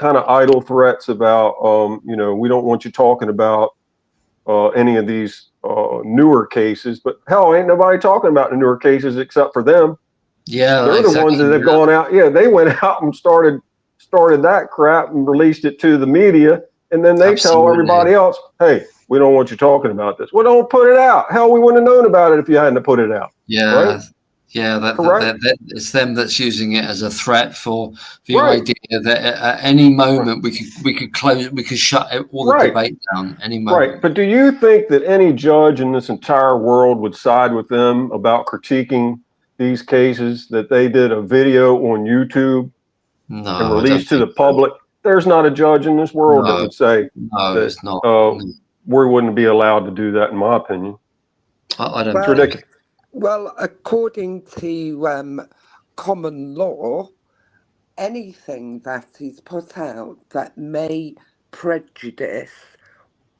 threats about we don't want you talking about any of these newer cases. But hell, ain't nobody talking about the newer cases except for them. Yeah, they're the ones that have gone out. Yeah, they went out and started that crap and released it to the media, and then they tell everybody else, "Hey, we don't want you talking about this." Well, don't put it out. Hell, we wouldn't have known about it if you hadn't put it out. Yeah, right? Yeah, that it's them that's using it as a threat for the idea that at any moment we could shut all the debate down any moment. Right, but do you think that any judge in this entire world would side with them about critiquing these cases, that they did a video on YouTube and released to the public? There's not a judge in this world that would say that it's not. We wouldn't be allowed to do that, in my opinion. I don't. It's ridiculous. Well, according to common law, anything that is put out that may prejudice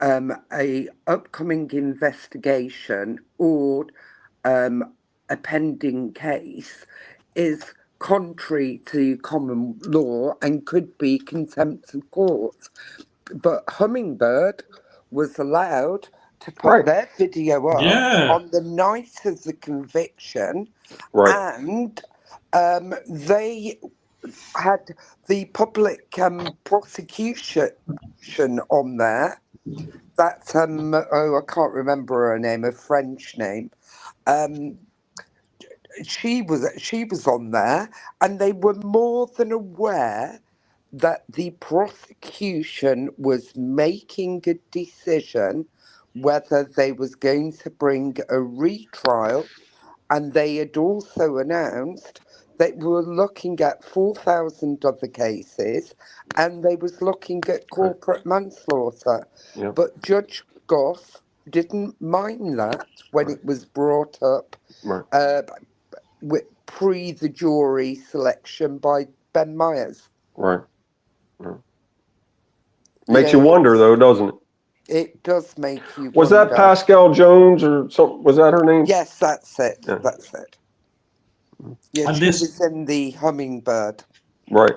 a upcoming investigation or a pending case is contrary to common law and could be contempt of court. But Hummingbird was allowed to put their video up on the night of the conviction, and they had the public prosecution on there. That I can't remember her name, a French name. She was on there, and they were more than aware that the prosecution was making a decision whether they was going to bring a retrial, and they had also announced that we were looking at 4,000 other cases, and they was looking at corporate manslaughter. Yep. But Judge Goss didn't mind that when it was brought up pre the jury selection by Ben Myers. Right. Makes you wonder, though, doesn't it? It does make you Was wonder. that Pascal Jones or something? Was that her name? Yes, that's it. Yeah. That's it. Yeah, And she was in the Hummingbird. Right.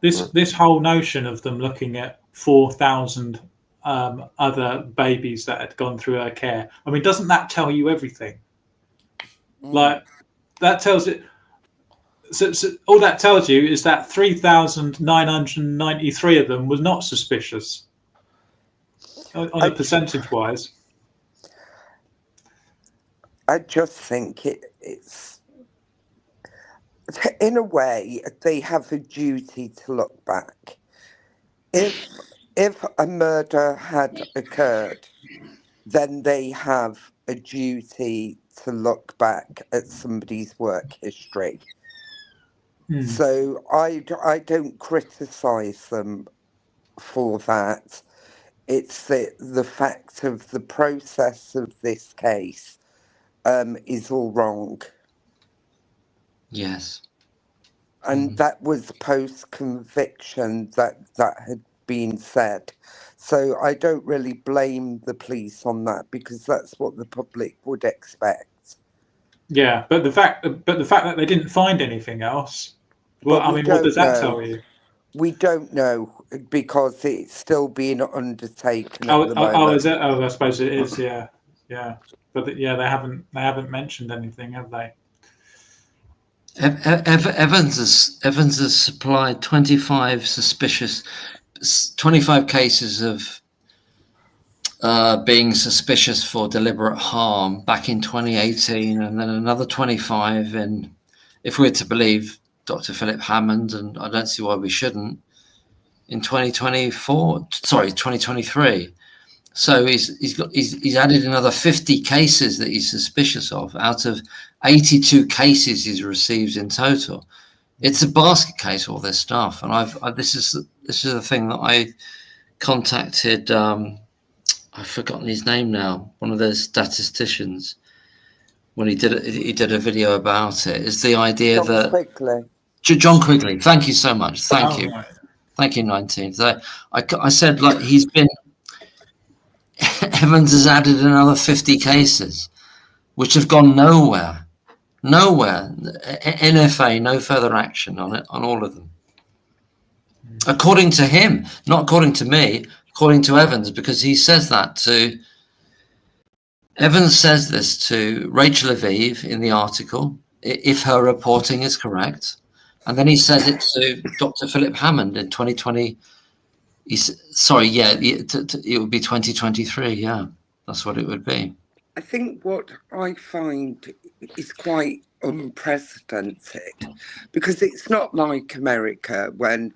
This whole notion of them looking at 4,000 other babies that had gone through her care. I mean, doesn't that tell you everything? Like, that tells it. So all that tells you is that 3,993 of them was not suspicious on a percentage wise. I just think it's in a way they have a duty to look back. If a murder had occurred, then they have a duty to look back at somebody's work history. So I don't criticise them for that. It's the fact of the process of this case is all wrong. Yes. And that was post-conviction that had been said. So I don't really blame the police on that, because that's what the public would expect. Yeah, but the fact that they didn't find anything else, well, I mean, what does that tell you? We don't know, because it's still being undertaken at the moment. Oh, is it? Oh, I suppose it is. Yeah. But they haven't mentioned anything, have they? Evans has supplied 25 cases of being suspicious for deliberate harm back in 2018, and then another 25 in, if we're to believe Dr. Philip Hammond, and I don't see why we shouldn't, in 2023. So he's added another 50 cases that he's suspicious of out of 82 cases he's received in total. It's a basket case, all this stuff, and this is the thing that I contacted. I've forgotten his name now. One of those statisticians, when he did a video about it. Is the idea that John Quigley. Thank you so much. Thank you. Right. Thank you, 19. So I said, like, he's been. Evans has added another 50 cases, which have gone nowhere. NFA, no further action on it, on all of them. According to him, not according to me, according to Evans, because he says that to. Evans says this to Rachel Aviv in the article, if her reporting is correct, and then he says it to Dr. Philip Hammond in 2020. It would be 2023. Yeah, that's what it would be. I think what I find is quite unprecedented, because it's not like America when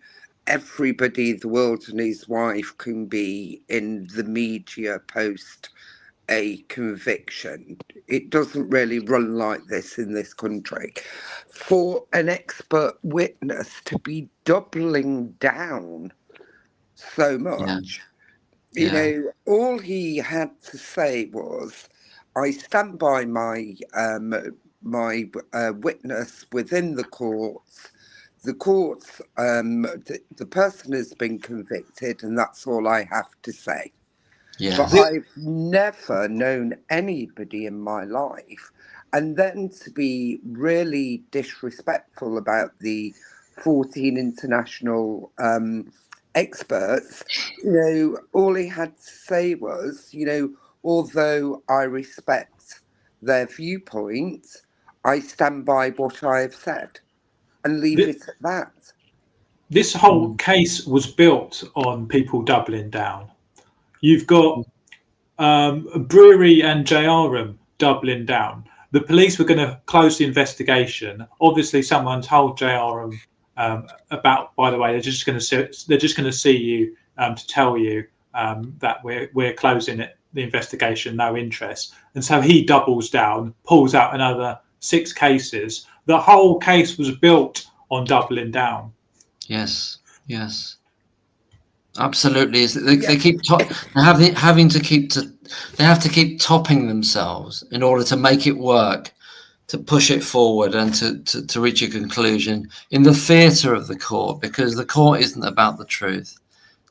everybody in the world and his wife can be in the media post a conviction. It doesn't really run like this in this country. For an expert witness to be doubling down so much, you know, all he had to say was, I stand by my witness within the courts. The courts, the person has been convicted, and that's all I have to say. Yes. But I've never known anybody in my life, and then to be really disrespectful about the 14 international experts, you know, all he had to say was, you know, although I respect their viewpoint, I stand by what I have said, and leave it at that. This whole case was built on people doubling down. You've got Brewery and JRM doubling down. The police were going to close the investigation. Obviously, someone told JRM about, by the way, they're just going to see you to tell you that we're closing the investigation, no interest. And so he doubles down, pulls out another 6 cases. The whole case was built on doubling down. Yes, yes, absolutely. They keep they have to keep topping themselves in order to make it work, to push it forward, and to reach a conclusion in the theatre of the court, because the court isn't about the truth.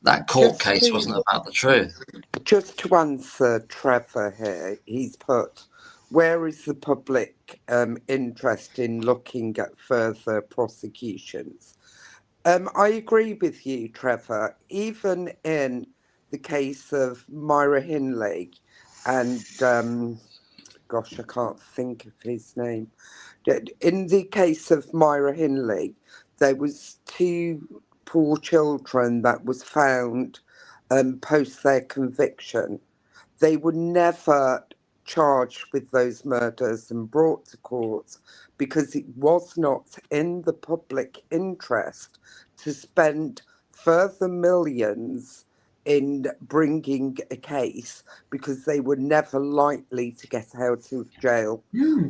That court case wasn't about the truth. Just to answer Trevor here, he's put, where is the public interest in looking at further prosecutions? I agree with you, Trevor. Even in the case of Myra Hindley and, gosh, I can't think of his name. In the case of Myra Hindley, there was 2 poor children that was found post their conviction. They were never charged with those murders and brought to court because it was not in the public interest to spend further millions in bringing a case, because they were never likely to get out of jail.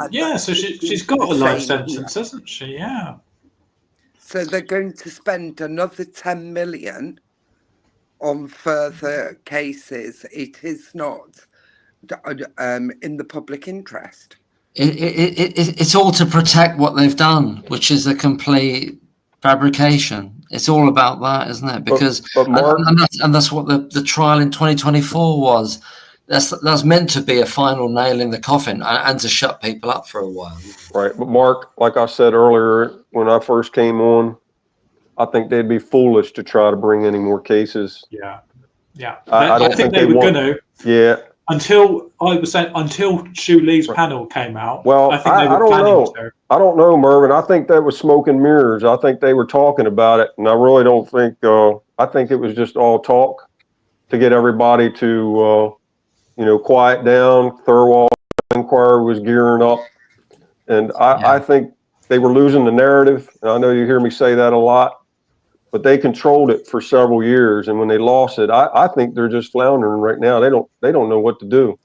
Yeah, so she's got a life sentence, hasn't she? Yeah. So they're going to spend another 10 million on further cases. It is not in the public interest. It's all to protect what they've done, which is a complete fabrication. It's all about that, isn't it? Because but Mark, and that's what the trial in 2024 was. That's meant to be a final nail in the coffin and to shut people up for a while. Right. But Mark, like I said earlier, when I first came on, I think they'd be foolish to try to bring any more cases. Yeah. Yeah. I don't think they were going to. Yeah. Until Shu Lee's panel came out. Well, I think they were don't know. I don't know, Mervyn. I think that was smoke and mirrors. I think they were talking about it, and I really don't think. I think it was just all talk to get everybody to, quiet down. Thirlwall inquiry was gearing up, and I think they were losing the narrative. And I know you hear me say that a lot, but they controlled it for several years, and when they lost it, I think they're just floundering right now. They don't know what to do.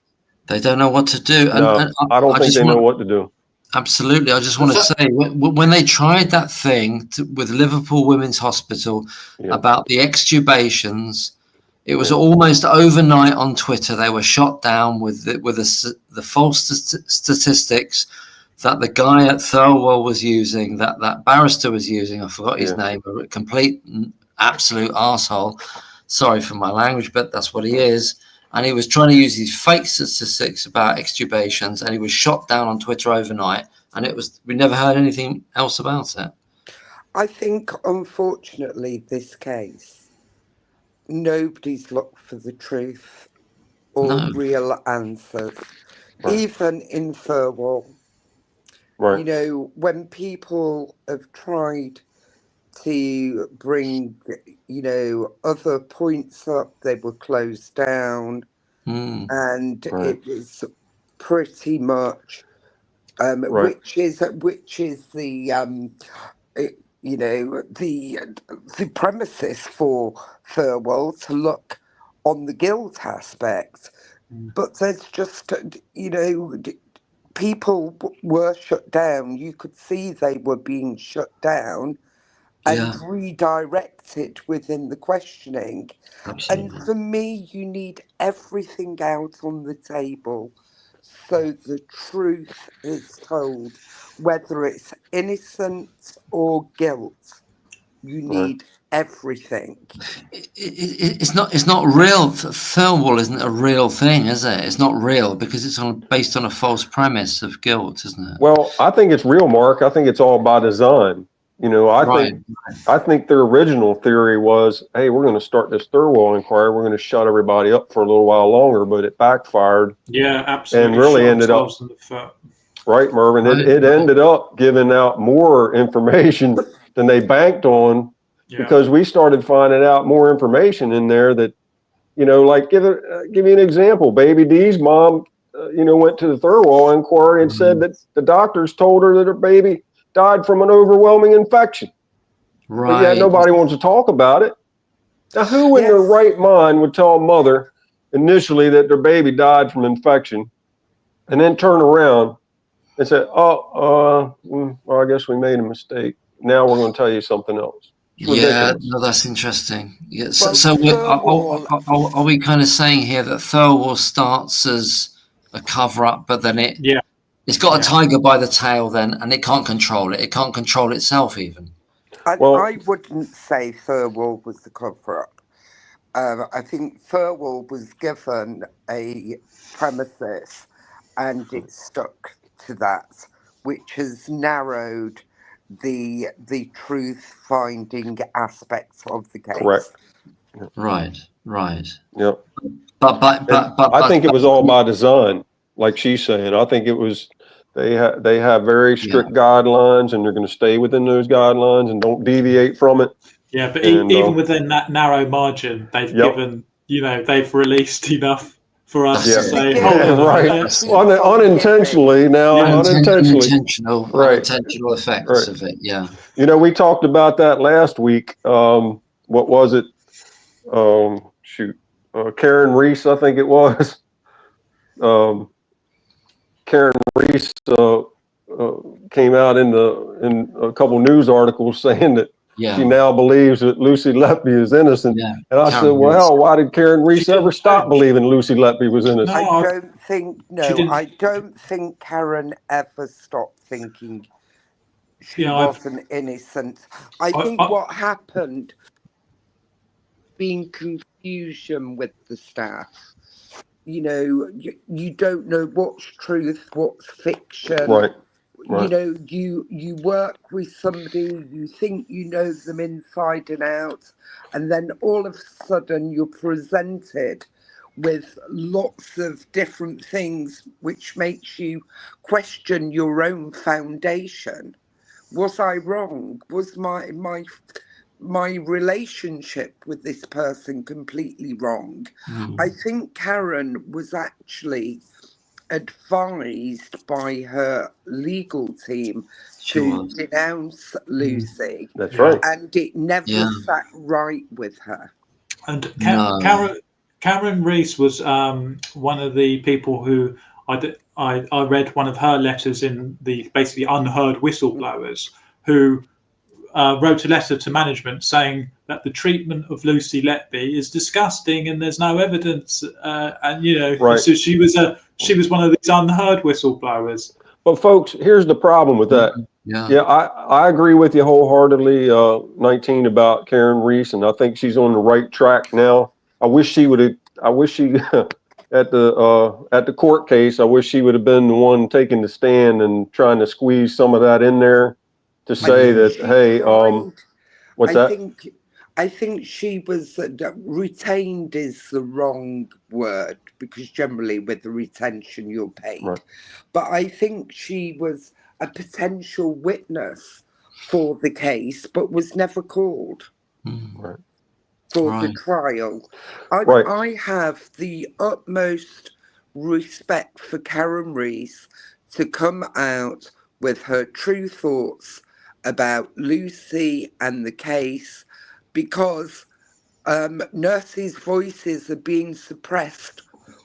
They don't know what to do. And I don't think they know what to do. Absolutely. I just want to say, when they tried that thing with Liverpool Women's Hospital about the extubations, it was almost overnight on Twitter. They were shot down with the false statistics that the guy at Thirlwell was using, that barrister was using. I forgot his name, a complete absolute arsehole. Sorry for my language, but that's what he is. And he was trying to use these fake statistics about extubations, and he was shot down on Twitter overnight. And we never heard anything else about it. I think, unfortunately, this case, nobody's looked for the truth or real answers. Right. Even in Thirlwell, right. When people have tried to bring, other points up, they were closed down, and it was pretty much, which is the, the premises for Thirlwell to look on the guilt aspect, but there's just, people were shut down. You could see they were being shut down and redirected within the questioning. Absolutely. And for me, you need everything out on the table so the truth is told, whether it's innocence or guilt. You need everything. It's not real. Thirlwell isn't a real thing, is it? It's not real because it's based on a false premise of guilt, isn't it? Well, I think it's real, Mark. I think it's all by design. I think their original theory was, hey, we're going to start this Thirlwell inquiry. We're going to shut everybody up for a little while longer, but it backfired. Yeah, absolutely. And really ended up, right, Mervyn? It ended up giving out more information than they banked on, because we started finding out more information in there that, like give you an example. Baby D's mom, went to the Thirlwell inquiry and said that the doctors told her that her baby died from an overwhelming infection. Right. But yet nobody wants to talk about it. Now, who in their right mind would tell a mother initially that their baby died from infection and then turn around and say, well, I guess we made a mistake. Now we're going to tell you something else. It's ridiculous. No, that's interesting. Yeah, Well, are we kind of saying here that Thirlwall starts as a cover-up, but then it's got a tiger by the tail then, and it can't control it. It can't control itself even. I wouldn't say Thirlwall was the cover-up. I think Thirlwall was given a premises and it stuck to that, which has narrowed the truth-finding aspects of the case. Correct. Right. Yep. But I think it was all by design, like she's saying. I think it was they have very strict guidelines, and they're going to stay within those guidelines and don't deviate from it. Yeah, but even within that narrow margin, they've given, they've released enough for us to say, unintentionally now, unintentional effects of it. Yeah. We talked about that last week. What was it? Karen Reese, I think it was. Karen Reese came out in a couple news articles saying that she now believes that Lucy Letby is innocent. Yeah. And I said, well, why did Karen Reese ever stop believing Lucy Letby was innocent? I don't think Karen ever stopped thinking she wasn't innocent. I think what happened, being confusion with the staff. You don't know what's truth, what's fiction. Right. You work with somebody, you think you know them inside and out, and then all of a sudden you're presented with lots of different things, which makes you question your own foundation. Was I wrong? Was my relationship with this person completely wrong? I think Karen was actually advised by her legal team to denounce Lucy. That's right. And it never sat right with her. And Karen Reese was one of the people who I read one of her letters in the basically unheard whistleblowers who wrote a letter to management saying that the treatment of Lucy Letby is disgusting and there's no evidence. So she was one of these unheard whistleblowers. But folks, here's the problem with that. I agree with you wholeheartedly, 19, about Karen Reese, and I think she's on the right track now. I wish she at the court case, I wish she would have been the one taking the stand and trying to squeeze some of that in there to say that, hey, what's that? I think she was retained is the wrong word, because generally with the retention you're paid. Right. But I think she was a potential witness for the case, but was never called for the trial. I have the utmost respect for Karen Reese to come out with her true thoughts about Lucy and the case, because nurses' voices are being suppressed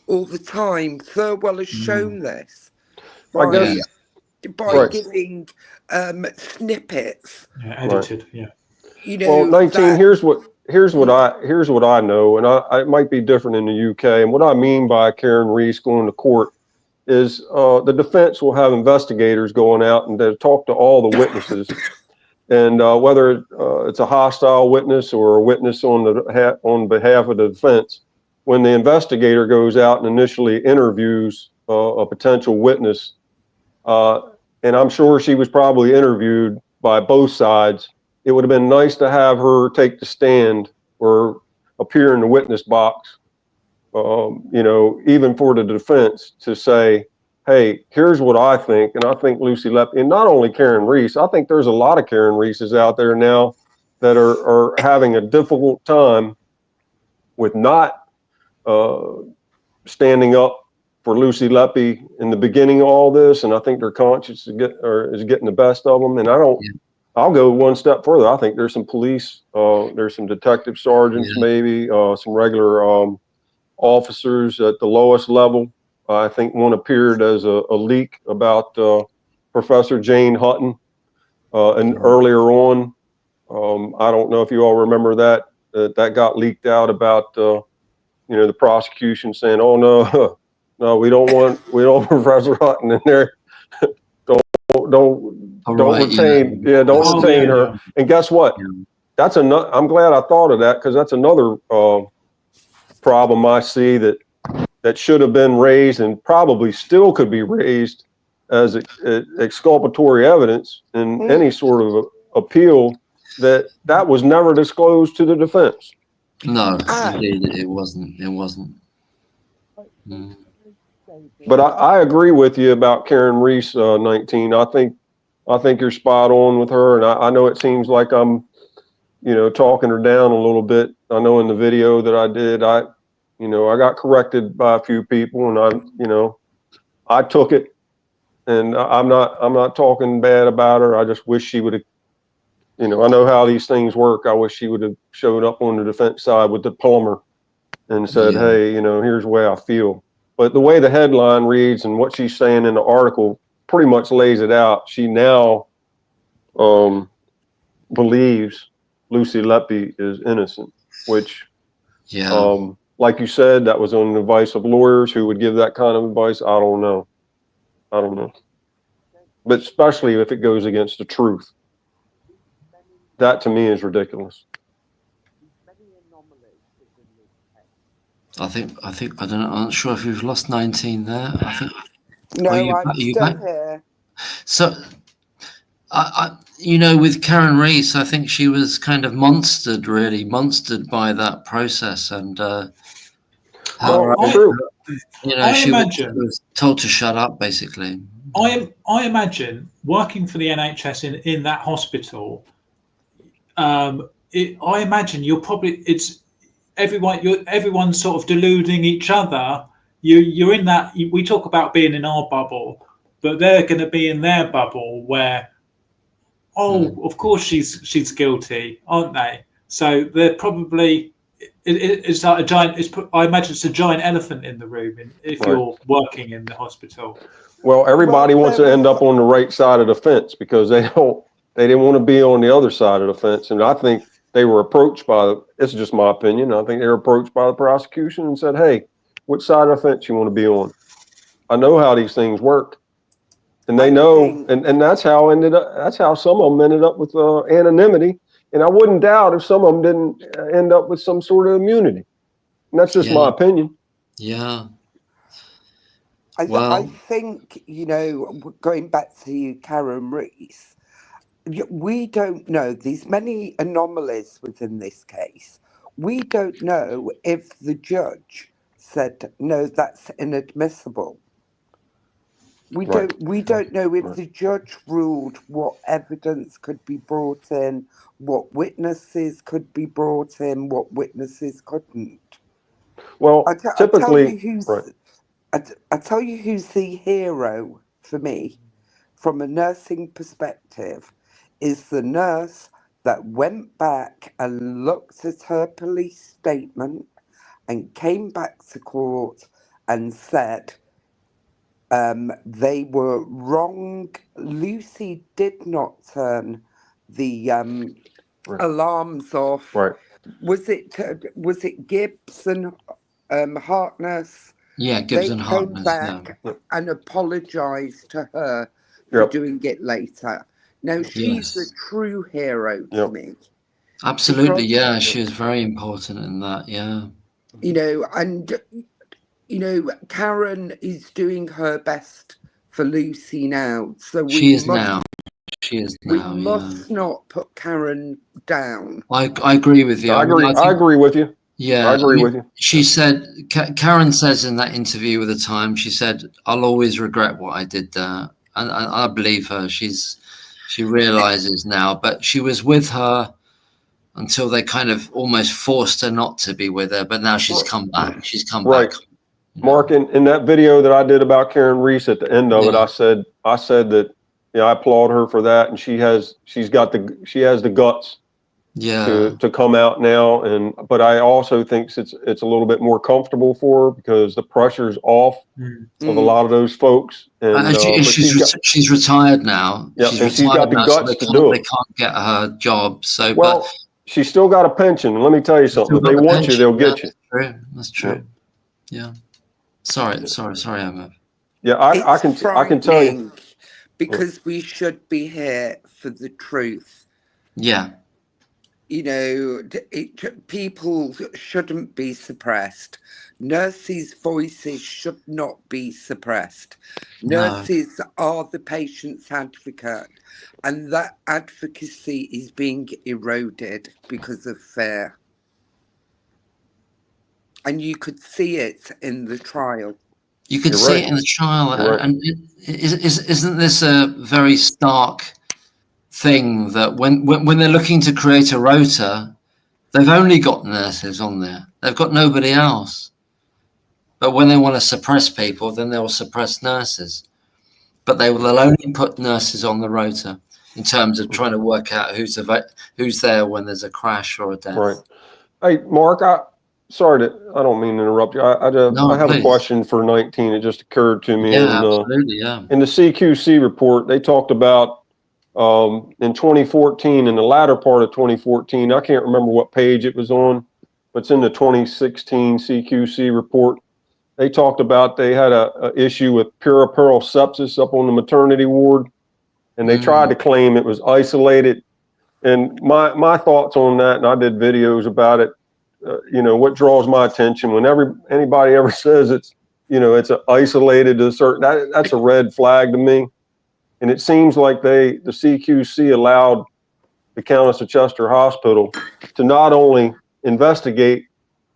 all the time. Thirlwall has shown this by giving snippets. Edited. Well, 19. Here's what I know, and it might be different in the UK. And what I mean by Karen Reese going to court is the defense will have investigators going out and they'll talk to all the witnesses. And whether it's a hostile witness or a witness on behalf of the defense, when the investigator goes out and initially interviews a potential witness, and I'm sure she was probably interviewed by both sides, it would have been nice to have her take the stand or appear in the witness box, even for the defense, to say, hey, here's what I think. And I think Lucy Letby, and not only Karen Reese, I think there's a lot of Karen Reeses out there now that are having a difficult time with not standing up for Lucy Letby in the beginning of all this. And I think their conscience is getting the best of them. And I'll go one step further. I think there's some police, there's some detective sergeants, maybe some regular officers at the lowest level. I think one appeared as a leak about Professor Jane Hutton, and earlier on, I don't know if you all remember that got leaked out about the prosecution saying, "Oh no, we don't want Professor Hutton in there. don't retain her." Yeah. And guess what? That's another. I'm glad I thought of that, because that's another problem I see that should have been raised and probably still could be raised as exculpatory evidence in any sort of appeal, that was never disclosed to the defense. No, indeed, it wasn't. It wasn't. But I agree with you about Karen Reese, 19. I think you're spot on with her, and I know it seems like I'm, talking her down a little bit. I know in the video that I did, I got corrected by a few people, and I took it, and I'm not talking bad about her. I just wish she would have, I know how these things work. I wish she would have showed up on the defense side with the plumber and said, "Hey, here's the way I feel." But the way the headline reads and what she's saying in the article pretty much lays it out. She now believes Lucy Letby is innocent, which, like you said, that was on the advice of lawyers who would give that kind of advice. I don't know. But especially if it goes against the truth. That to me is ridiculous. I think I don't know. I'm not sure if we've lost 19 there. I think. No, I'm still here. So, with Karen Reese, I think she was kind of monstered by that process, and she was told to shut up, basically. I imagine working for the NHS in that hospital. I imagine everyone's sort of deluding each other. You're in that. We talk about being in our bubble, but they're going to be in their bubble where, of course she's guilty, aren't they? So they're probably. It's like a giant. I imagine it's a giant elephant in the room if you're working in the hospital. Well, everybody wants to end up on the right side of the fence because they didn't want to be on the other side of the fence. And I think they were approached this is just my opinion. I think they were approached by the prosecution and said, "Hey, which side of the fence you want to be on? I know how these things work." And they know, and that's how some of them ended up with anonymity. And I wouldn't doubt if some of them didn't end up with some sort of immunity. And that's just my opinion. Yeah. I think, going back to Karen Reese, we don't know. There's many anomalies within this case. We don't know if the judge said, "No, that's inadmissible." We don't know if the judge ruled what evidence could be brought in, what witnesses could be brought in, what witnesses couldn't. Well, typically, I tell you who's the hero for me, from a nursing perspective, is the nurse that went back and looked at her police statement and came back to court and said they were wrong. Lucy did not turn the alarms off. Right. Was it Gibbs and Harkness? Yeah, Gibbs and Harkness. They came back and apologised to her for doing it later. Now she's a true hero to me. Absolutely, she is very important in that. Yeah. Karen is doing her best for Lucy now. So She is now. We must not put Karen down. I agree with you. I agree with you. Yeah, I agree with you. She said, Karen says in that interview with the Times, she said, "I'll always regret what I did there," and I believe her. She realizes now, but she was with her until they kind of almost forced her not to be with her. But now she's come back. She's come back. Mark, in that video that I did about Karen Reese, at the end of it, I said that I applaud her for that, and she has the guts to come out now. But I also think it's a little bit more comfortable for her because the pressure's off of a lot of those folks. And she's retired now. Yeah, she's got the guts to do it. They can't get her job. So, well, she's still got a pension. Let me tell you something. If they want you, they'll get you. That's true. Yeah. Sorry, Emma. Yeah, I can tell you. Because we should be here for the truth. Yeah. You know, people shouldn't be suppressed. Nurses' voices should not be suppressed. Nurses are the patient's advocate, and that advocacy is being eroded because of fear. And you could see it in the trial. You could see it in the trial. And isn't this a very stark thing that when they're looking to create a rota, they've only got nurses on there. They've got nobody else. But when they want to suppress people, then they'll suppress nurses. But they'll only put nurses on the rota in terms of trying to work out who's there when there's a crash or a death. Right. Hey, Mark, I don't mean to interrupt you. I have a question for 19. It just occurred to me. Absolutely, in the CQC report, they talked about in 2014, in the latter part of 2014, I can't remember what page it was on, but it's in the 2016 CQC report. They talked about they had a issue with puerperal sepsis up on the maternity ward, and they tried to claim it was isolated. And my thoughts on that, and I did videos about it. What draws my attention when anybody ever says it's isolated to a certain, that's a red flag to me. And it seems like the CQC allowed the Countess of Chester Hospital to not only investigate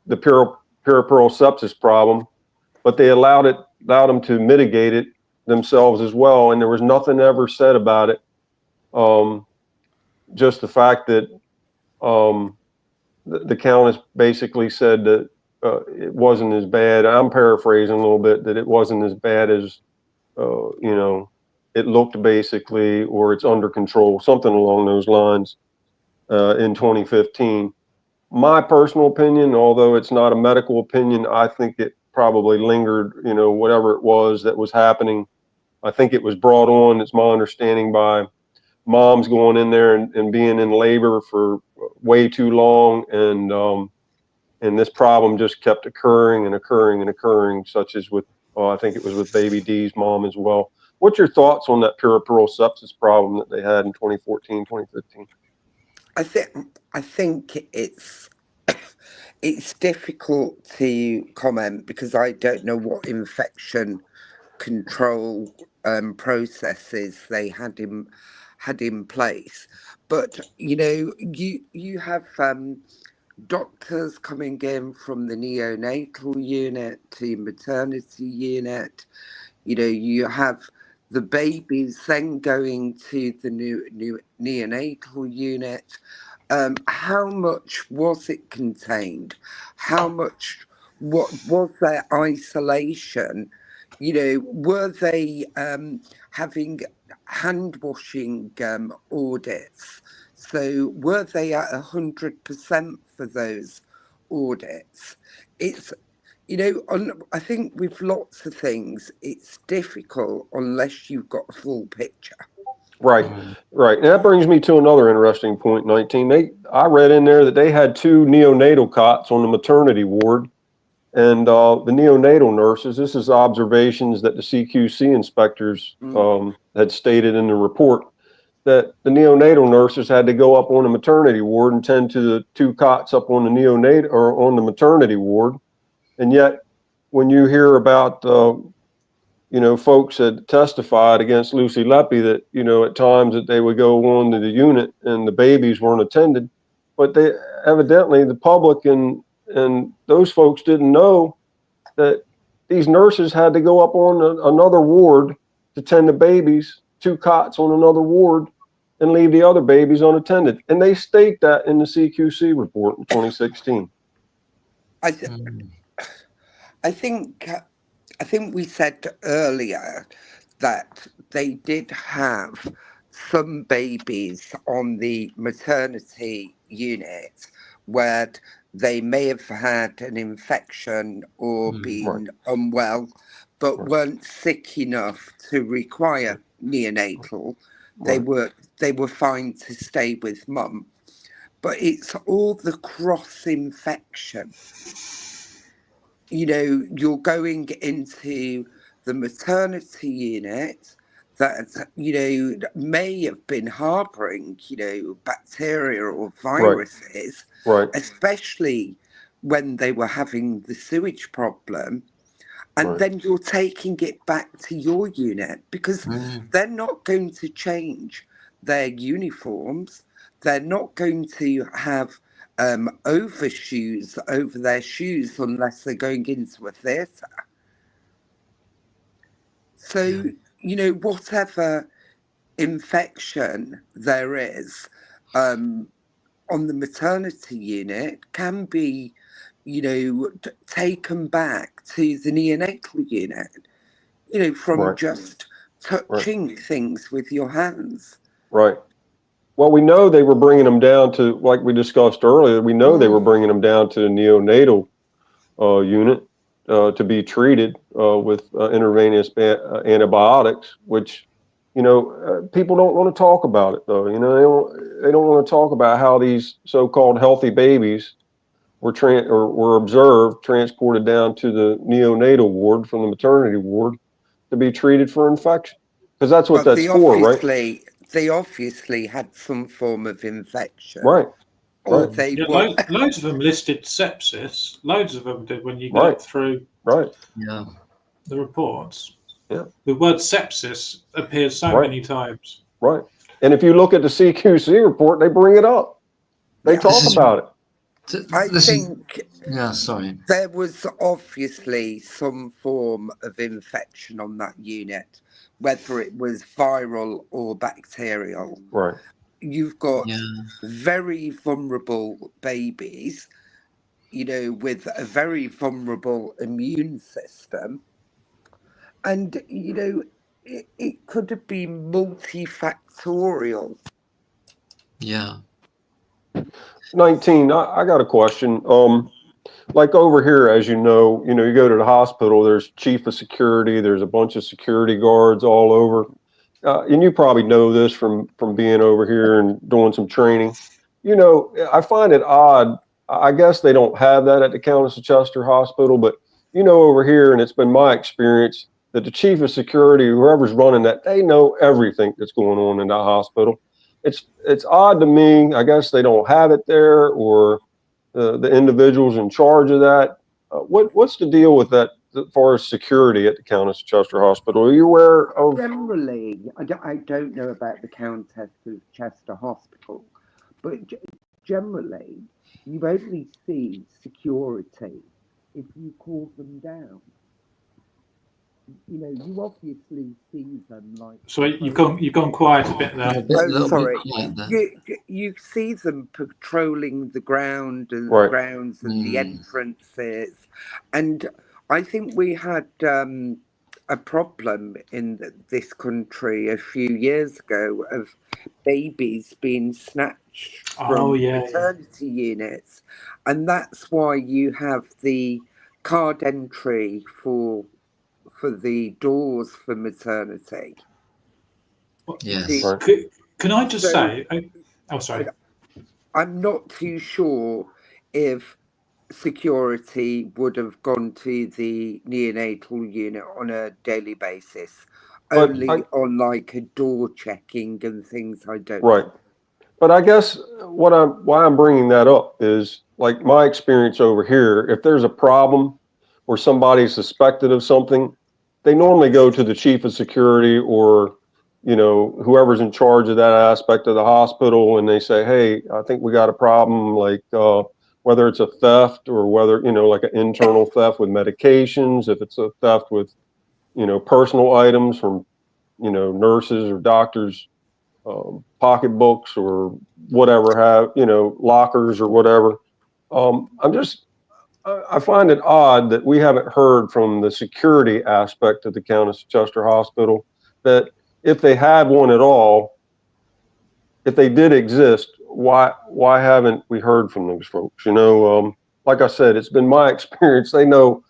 the puerperal sepsis problem, but they allowed them to mitigate it themselves as well. And there was nothing ever said about it. Just the fact that the Countess basically said that it wasn't as bad. I'm paraphrasing a little bit, that it wasn't as bad as it looked, basically, or it's under control, something along those lines, in 2015. My personal opinion, although it's not a medical opinion, I think it probably lingered, whatever it was that was happening. I think it was brought on, it's my understanding, by moms going in there and being in labor for way too long. And this problem just kept occurring and occurring and occurring, such as with, I think it was with Baby D's mom as well. What's your thoughts on that puerperal sepsis problem that they had in 2014, 2015? I think it's difficult to comment because I don't know what infection control processes they had in place. But you have doctors coming in from the neonatal unit to maternity unit. You have the babies then going to the new neonatal unit. How much was it contained? What was their isolation? Were they having hand washing audits? So were they at 100% for those audits? It's, I think with lots of things, it's difficult unless you've got a full picture. Right. And that brings me to another interesting point, 19. I read in there that they had 2 neonatal cots on the maternity ward, and the neonatal nurses, this is observations that the CQC inspectors had stated in the report, that the neonatal nurses had to go up on the maternity ward and tend to the 2 cots up on the neonatal or on the maternity ward. And yet, when you hear about, folks had testified against Lucy Letby that, at times that they would go on to the unit and the babies weren't attended, but they evidently, the public and those folks didn't know that these nurses had to go up on another ward to tend the babies, 2 cots on another ward, and leave the other babies unattended. And they state that in the CQC report in 2016. I think we said earlier that they did have some babies on the maternity unit where they may have had an infection or been unwell, but weren't sick enough to require neonatal. They were fine to stay with mum. But it's all the cross infection. You know, you're going into the maternity unit that, you know, may have been harboring, you know, bacteria or viruses, especially when they were having the sewage problem. And then you're taking it back to your unit because they're not going to change their uniforms. They're not going to have overshoes over their shoes unless they're going into a theatre. So, you know, whatever infection there is on the maternity unit can be, you know, taken back to the neonatal unit, you know, from just touching things with your hands. Right. Well, we know they were bringing them down to, like we discussed earlier, we know they were bringing them down to the neonatal unit to be treated with intravenous antibiotics, which, you know, people don't want to talk about it, though. You know, they don't want to talk about how these so-called healthy babies were observed, transported down to the neonatal ward from the maternity ward to be treated for infection. Because that's what that's for, right? They obviously had some form of infection. Right. Or they were... loads of them listed sepsis. Loads of them did when you go through the reports. Yeah. The word sepsis appears so many times. Right. And if you look at the CQC report, they bring it up. They talk about it. I think sorry. There was obviously some form of infection on that unit, whether it was viral or bacterial. Right. You've got very vulnerable babies, you know, with a very vulnerable immune system. And, you know, it could have been multifactorial. Yeah. 19, I got a question. Like over here, as you know, you go to the hospital, there's chief of security, there's a bunch of security guards all over. And you probably know this from being over here and doing some training. You know, I find it odd. I guess they don't have that at the Countess of Chester Hospital, but, you know, over here, and it's been my experience, that the chief of security, whoever's running that, they know everything that's going on in that hospital. It's odd to me. I guess they don't have it there, or the individuals in charge of that. What's the deal with that as far as security at the Countess of Chester Hospital? Are you aware of? Generally, I don't know about the Countess of Chester Hospital, but generally, you only see security if you call them down. You know, you obviously see them like. So you've gone quiet a bit there. Sorry. You see them patrolling the ground and the grounds and the entrances, and I think we had a problem in this country a few years ago of babies being snatched from maternity units, and that's why you have the card entry for the doors for maternity. Yes. Can I just say? Oh, sorry. I'm not too sure if security would have gone to the neonatal unit on a daily basis, only on like a door checking and things. I don't know. But I guess why I'm bringing that up is, like, my experience over here. If there's a problem or somebody's suspected of something, they normally go to the chief of security or, you know, whoever's in charge of that aspect of the hospital, and they say, hey, I think we got a problem, like whether it's a theft or whether, you know, like an internal theft with medications, if it's a theft with, you know, personal items from, you know, nurses or doctors, pocketbooks or whatever, you know, lockers or whatever. I find it odd that we haven't heard from the security aspect of the Countess of Chester Hospital that if they had one at all, if they did exist, why haven't we heard from those folks? Like I said, it's been my experience. They know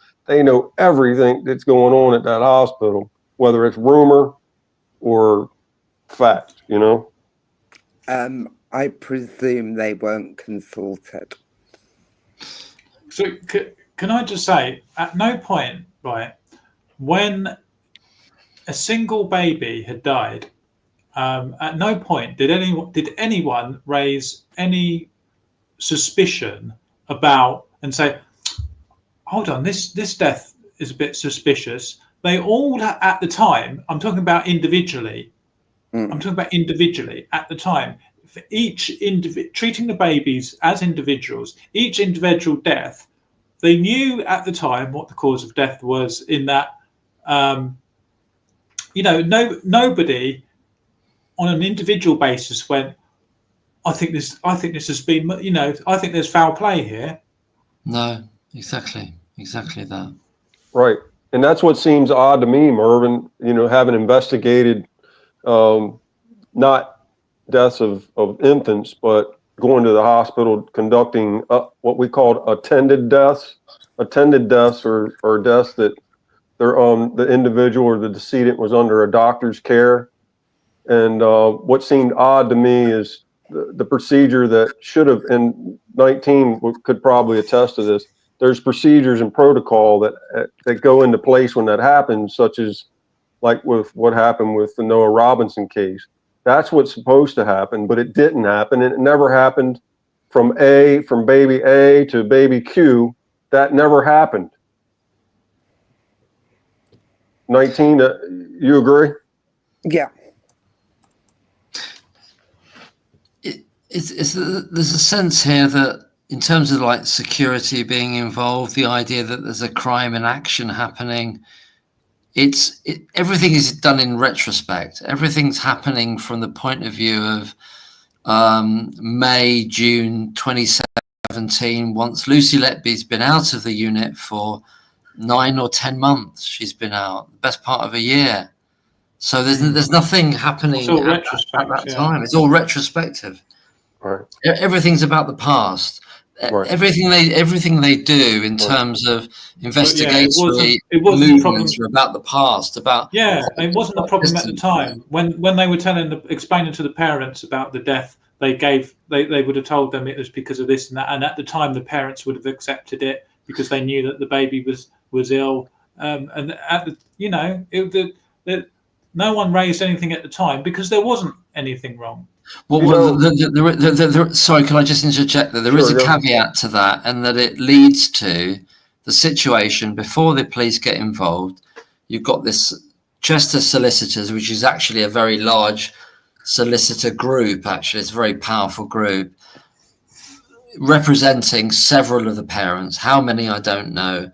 everything that's going on at that hospital, whether it's rumor or fact. I presume they weren't consulted. So can I just say, at no point, right, when a single baby had died, at no point did anyone raise any suspicion about and say, hold on, this death is a bit suspicious. They all at the time, I'm talking about individually. I'm talking about individually at the time. For each treating the babies as individuals, each individual death, they knew at the time what the cause of death was. In that, nobody on an individual basis went, I think this has been, I think there's foul play here. No, exactly that. Right, and that's what seems odd to me, Mervyn. Having investigated not deaths of infants, but going to the hospital, conducting what we called attended deaths. Attended deaths are deaths that the individual or the decedent was under a doctor's care. And what seemed odd to me is the procedure that should have, and 19 could probably attest to this, there's procedures and protocol that go into place when that happens, such as like with what happened with the Noah Robinson case. That's what's supposed to happen, but it didn't happen. And it never happened from baby A to baby Q. That never happened. 19, you agree? Yeah. There's a sense here that in terms of like security being involved, the idea that there's a crime in action happening, everything is done in retrospect. Everything's happening from the point of view of May, June 2017, once Lucy Letby's been out of the unit for 9 or 10 months. She's been out, the best part of a year. So there's nothing happening at that time. It's all retrospective. Right. Everything's about the past. Right. Everything they do in terms of investigatory it wasn't movements are about the past. It wasn't a problem at the time when they were explaining to the parents about the death. They would have told them it was because of this and that, and at the time the parents would have accepted it because they knew that the baby was ill. And at the no one raised anything at the time because there wasn't anything wrong. Well, sorry, can I just interject there? There is a caveat to that, and that it leads to the situation before the police get involved. You've got this Chester Solicitors, which is actually a very large solicitor group. Actually, it's a very powerful group representing several of the parents. How many, I don't know.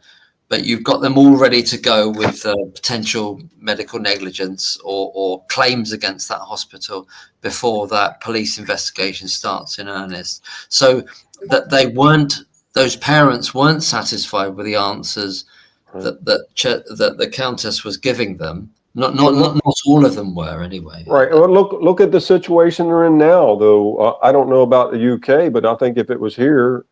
But you've got them all ready to go with potential medical negligence or claims against that hospital before that police investigation starts in earnest. So that those parents weren't satisfied with the answers that the Countess was giving them. Not all of them were, anyway. Right. Well, look at the situation they're in now, though. I don't know about the UK, but I think if it was here,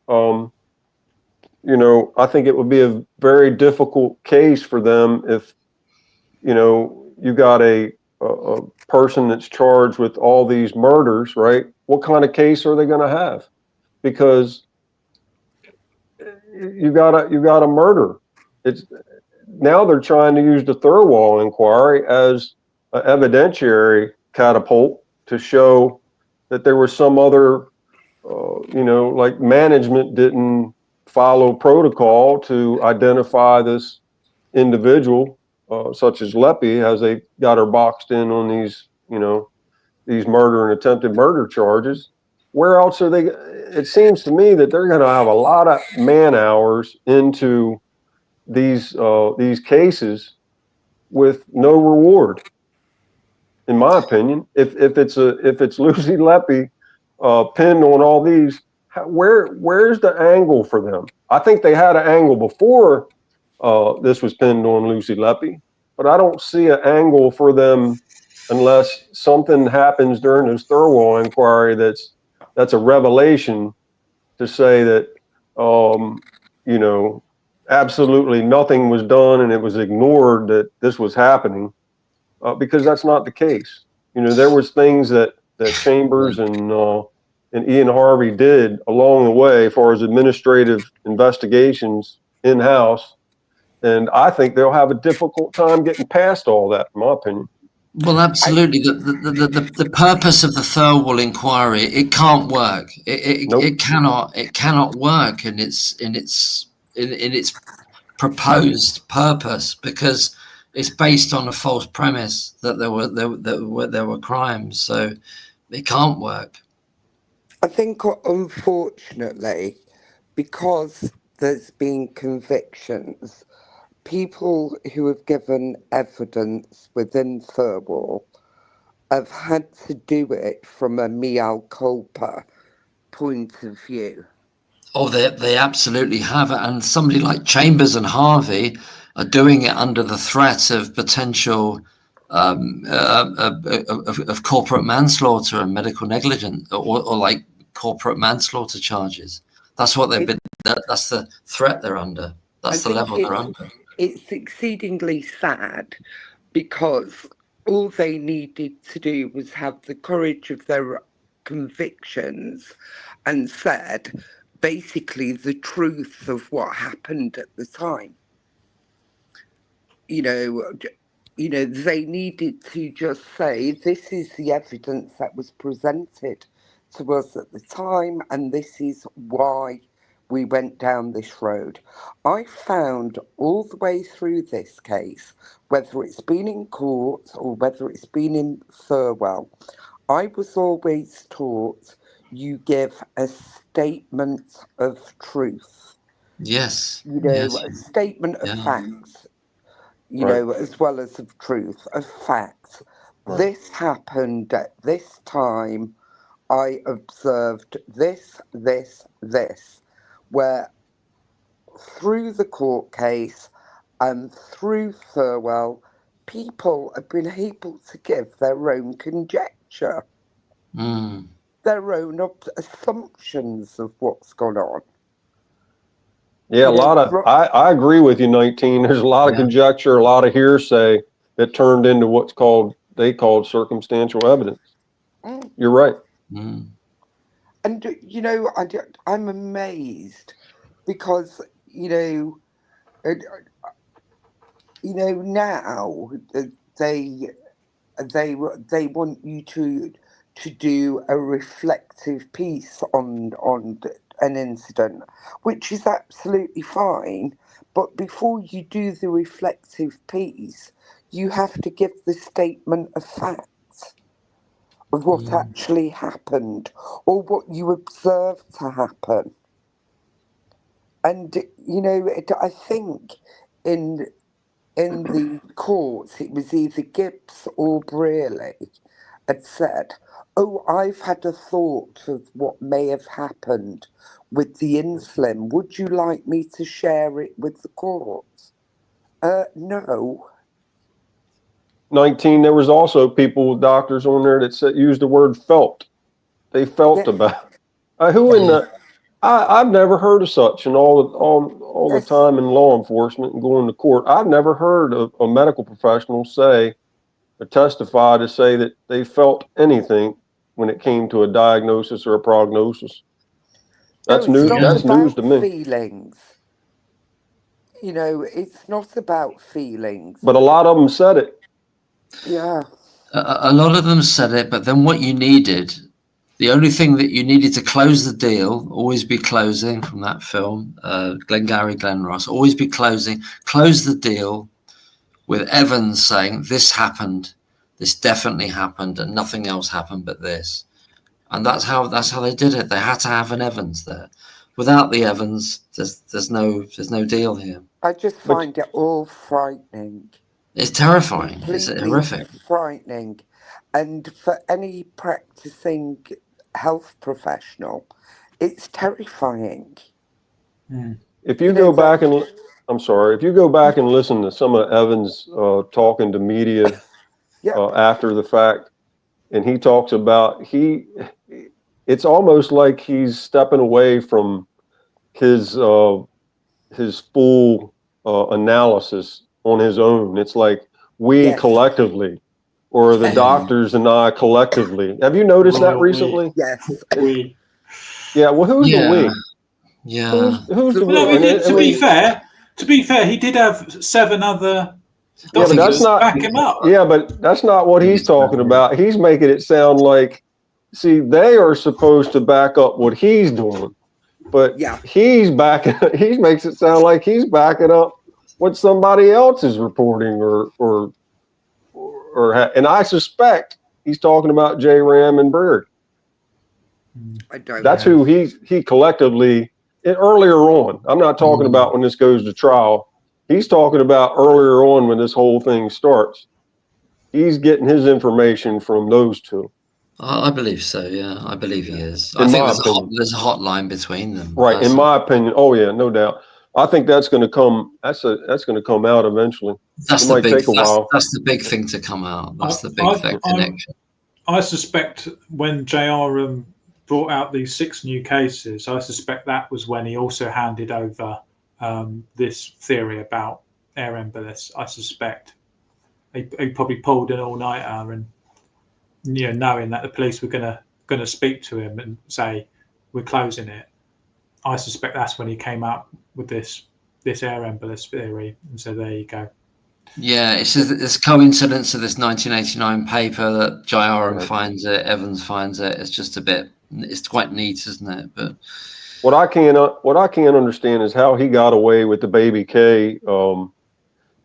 I think it would be a very difficult case for them if, you got a person that's charged with all these murders, right? What kind of case are they going to have? Because you got a murder. Now they're trying to use the Thirlwall inquiry as an evidentiary catapult to show that there was some other, like management didn't follow protocol to identify this individual, such as Letby, as they got her boxed in on these murder and attempted murder charges. Where else are they? It seems to me that they're going to have a lot of man hours into these cases with no reward, in my opinion. If it's Lucy Letby pinned on all these, where's the angle for them? I think they had an angle before this was pinned on Lucy Letby. but I don't see an angle for them unless something happens during this Thirlwall inquiry that's a revelation to say that, you know, absolutely nothing was done and it was ignored that this was happening, because that's not the case. You know, there was things that Chambers and Ian Harvey did along the way as far as administrative investigations in-house, and I think they'll have a difficult time getting past all that, in my opinion. Well, absolutely. The purpose of the Thirlwall inquiry, it can't work. Nope. It cannot work in its proposed purpose, because it's based on a false premise that there were crimes. So it can't work. I think, unfortunately, because there's been convictions, people who have given evidence within Thirlwall have had to do it from a mea culpa point of view. Oh, they absolutely have it. And somebody like Chambers and Harvey are doing it under the threat of potential of corporate manslaughter and medical negligence, or like corporate manslaughter charges. That's what they've been. That's the threat they're under. That's the level they're under. It's exceedingly sad, because all they needed to do was have the courage of their convictions and said basically the truth of what happened at the time. You know, they needed to just say, this is the evidence that was presented to us at the time, and this is why we went down this road. I found all the way through this case, whether it's been in court or whether it's been in Thirlwall, I was always taught you give a statement of truth. Yes. You know, yes. a statement of facts. You Right. know, as well as of truth, of facts. Right. This happened at this time. I observed this, where through the court case and through Thirlwall, people have been able to give their own conjecture, their own assumptions of what's gone on. Yeah, I agree with you, 19. There's a lot of conjecture, a lot of hearsay that turned into what's they called circumstantial evidence. You're right. And, you know, I'm amazed because, now they want you to do a reflective piece on an incident, which is absolutely fine. But before you do the reflective piece, you have to give the statement of facts of what actually happened or what you observed to happen. And, I think in the courts, it was either Gibbs or Brearley had said, oh, I've had a thought of what may have happened with the insulin. Would you like me to share it with the court? No. 19, there was also doctors on there that used the word felt. They felt about it. I've never heard of such in all the time in law enforcement and going to court. I've never heard of a medical professional say or testify to say that they felt anything when it came to a diagnosis or a prognosis. That's news. That's news to me. Feelings. It's not about feelings. But a lot of them said it. Yeah. A lot of them said it, but then what you needed, the only thing that you needed to close the deal, always be closing from that film, Glengarry Glen Ross, always be close the deal with Evans saying this happened, this definitely happened, and nothing else happened but this. And that's how they did it. They had to have an Evans there. Without the Evans, there's no deal here. I just find it all frightening. It's terrifying. It's horrific. Frightening. And for any practicing health professional, it's terrifying. If you go back and I'm sorry, if you go back and listen to some of Evans talking to media after the fact, and he talks about it's almost like he's stepping away from his full analysis on his own. It's like we collectively, or the doctors and I collectively. Have you noticed that recently? Yes. We. Yeah. Well, who's the we? Yeah. Who's the we? No, to be fair, he did have 7 other doctors back him up. Yeah, but that's not what he's talking about. He's making it sound like, see, they are supposed to back up what he's doing, but he makes it sound like he's backing up what somebody else is reporting and I suspect he's talking about J. Ram and Bird. That's who he collectively, earlier on. I'm not talking about when this goes to trial. He's talking about earlier on when this whole thing starts. He's getting his information from those two. I believe so. Yeah, I believe he is. I think there's a hotline between them. Right. Personally. In my opinion. Oh yeah, no doubt. I think that's going to come. That's going to come out eventually. That's the big. That's the big thing to come out. That's the big connection. I suspect when JR brought out these 6 new cases, I suspect that was when he also handed over this theory about air embolus. I suspect he probably pulled an all-nighter, and knowing that the police were going to speak to him and say we're closing it. I suspect that's when he came up with this air embolus theory, and so there you go. Yeah, it's just this coincidence of this 1989 paper that JR finds it, Evans finds it. It's just a bit. It's quite neat, isn't it? But what I can't understand is how he got away with the Baby K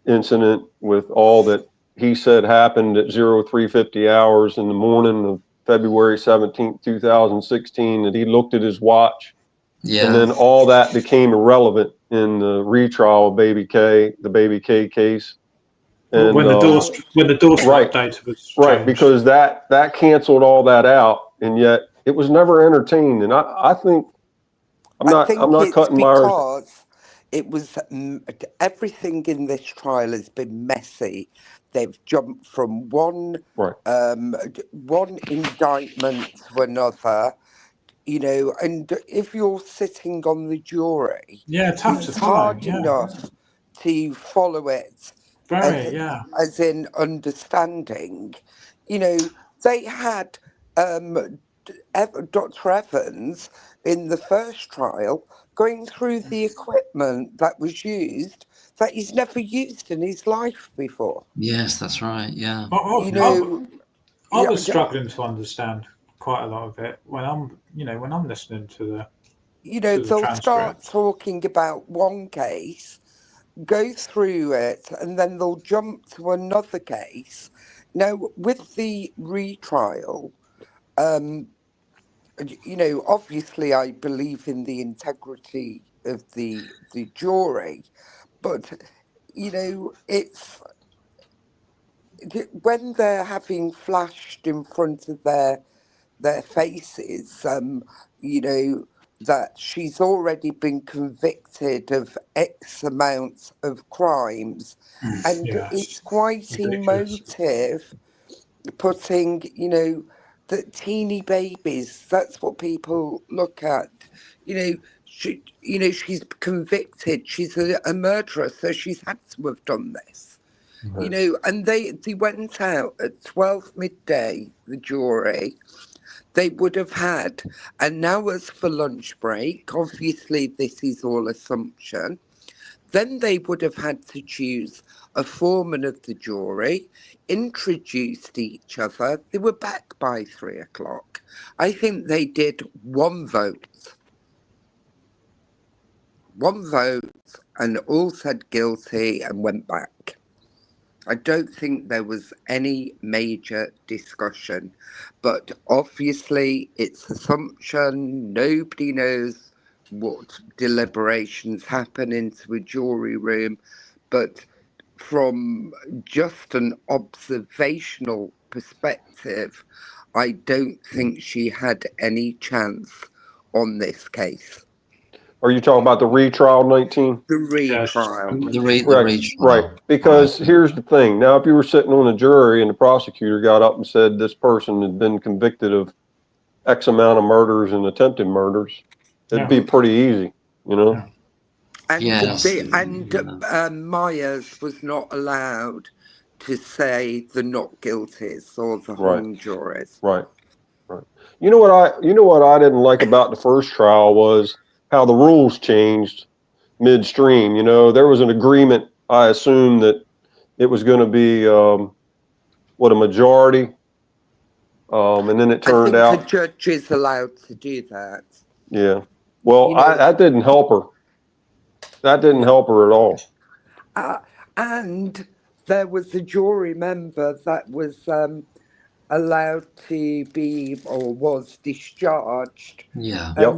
incident with all that he said happened at 0350 hours in the morning of February 17th, 2016. That he looked at his watch. Yeah. And then all that became irrelevant in the retrial of the Baby K case. And when the doorstep data was changed. Because that canceled all that out, and yet it was never entertained. And I think I'm not cutting my. Because it was everything in this trial has been messy. They've jumped from one indictment to another. And if you're sitting on the jury, it's hard enough to follow it. As in understanding, they had Dr. Evans in the first trial going through the equipment that was used that he's never used in his life before. Yes, that's right. Yeah. I was struggling to understand quite a lot of it when I'm listening to they'll start talking about one case, go through it, and then they'll jump to another case. Now, with the retrial, obviously I believe in the integrity of the jury, but, it's when they're having flashed in front of their faces, that she's already been convicted of X amount of crimes, and it's quite emotive putting, that teeny babies, that's what people look at. She's convicted, she's a murderer, so she's had to have done this. And they went out at 12 midday, the jury. They would have had an hour's for lunch break. Obviously, this is all assumption. Then they would have had to choose a foreman of the jury, introduced each other. They were back by 3 o'clock. I think they did one vote, and all said guilty and went back. I don't think there was any major discussion, but obviously it's assumption. Nobody knows what deliberations happen into a jury room, but from just an observational perspective, I don't think she had any chance on this case. Are you talking about the retrial 19? The retrial. The Right, retrial. right. Because here's the thing. Now, if you were sitting on a jury and the prosecutor got up and said this person had been convicted of X amount of murders and attempted murders, it'd be pretty easy, you know? Yeah. And Myers was not allowed to say the not guilties or the hung juries. Right. You know what I didn't like about the first trial was how the rules changed midstream. You know, there was an agreement, I assume, that it was going to be a majority, and then it turned out the judge is allowed to do that. Yeah. Well, that didn't help her. That didn't help her at all. And there was a jury member that was allowed to be or was discharged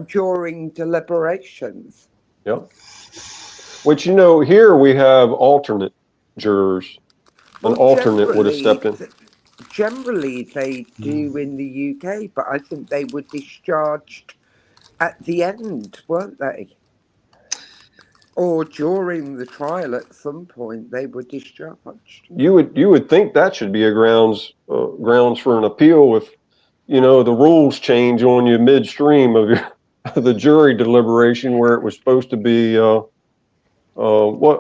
during deliberations. Yep. Which, you know, here we have alternate jurors. An alternate would have stepped in. Generally, they do in the UK, but I think they were discharged at the end, weren't they? Or during the trial at some point, they were discharged. You would think that should be a grounds for an appeal if, you know, the rules change on you midstream of the jury deliberation where it was supposed to be well,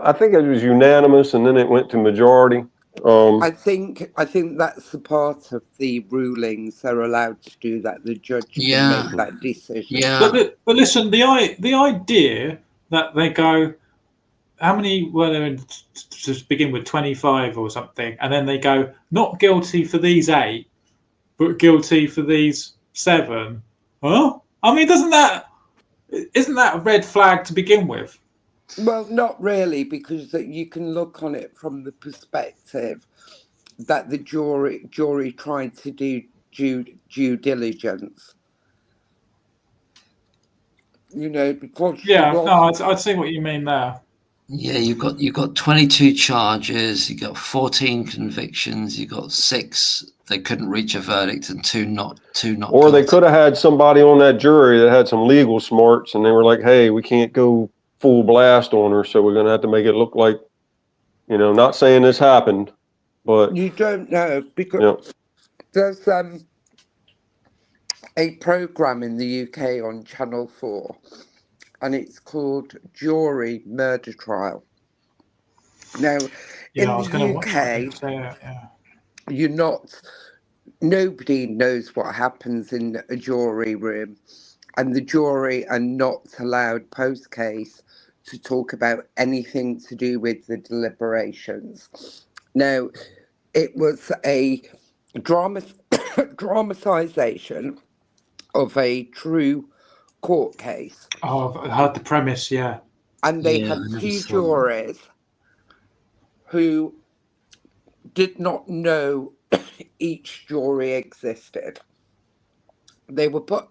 I think it was unanimous and then it went to majority. I think that's the part of the rulings. They're allowed to do that. The judge can make that decision. Yeah. But listen, the idea that they go, how many were there to begin with, 25 or something, and then they go not guilty for these 8, but guilty for these 7. Huh? I mean, isn't that a red flag to begin with? Well, not really, because you can look on it from the perspective that the jury tried to do due diligence. You know, because I'd see what you mean there. Yeah, you've got 22 charges, you got 14 convictions, you got 6 they couldn't reach a verdict, and two not. Or they could have had somebody on that jury that had some legal smarts, and they were like, "Hey, we can't go full blast on her, so we're going to have to make it look like, you know, not saying this happened, but you don't know because there's a program in the UK on Channel 4, and it's called Jury Murder Trial. Now, in the UK, nobody knows what happens in a jury room, and the jury are not allowed post-case to talk about anything to do with the deliberations. Now, it was a dramatisation of a true court case. Oh, I heard the premise, And they had 2 juries who did not know each jury existed. They were put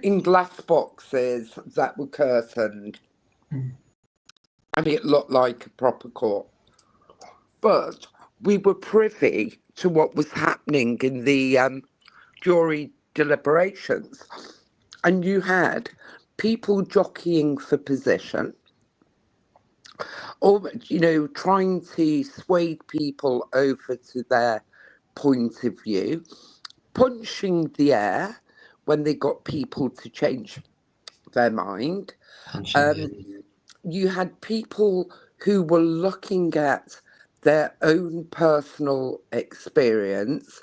in glass boxes that were curtained, and it looked like a proper court. But we were privy to what was happening in the jury deliberations, and you had people jockeying for position, or, you know, trying to sway people over to their point of view, punching the air when they got people to change their mind. You had people who were looking at their own personal experience.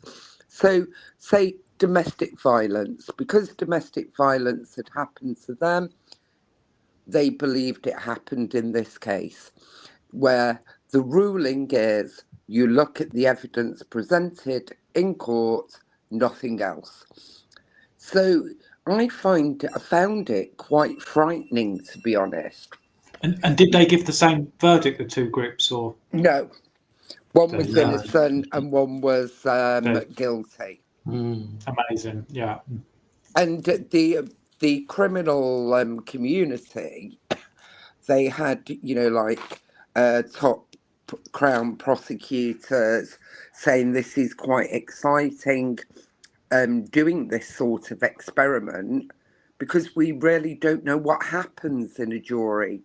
So, say domestic violence, because domestic violence had happened to them, they believed it happened in this case, where the ruling is you look at the evidence presented in court, nothing else. So I found it quite frightening, to be honest. And did they give the same verdict, the 2 groups, or no? One was innocent and one was guilty. Amazing, yeah. And the criminal community, they had, you know, like top Crown prosecutors saying this is quite exciting, doing this sort of experiment, because we really don't know what happens in a jury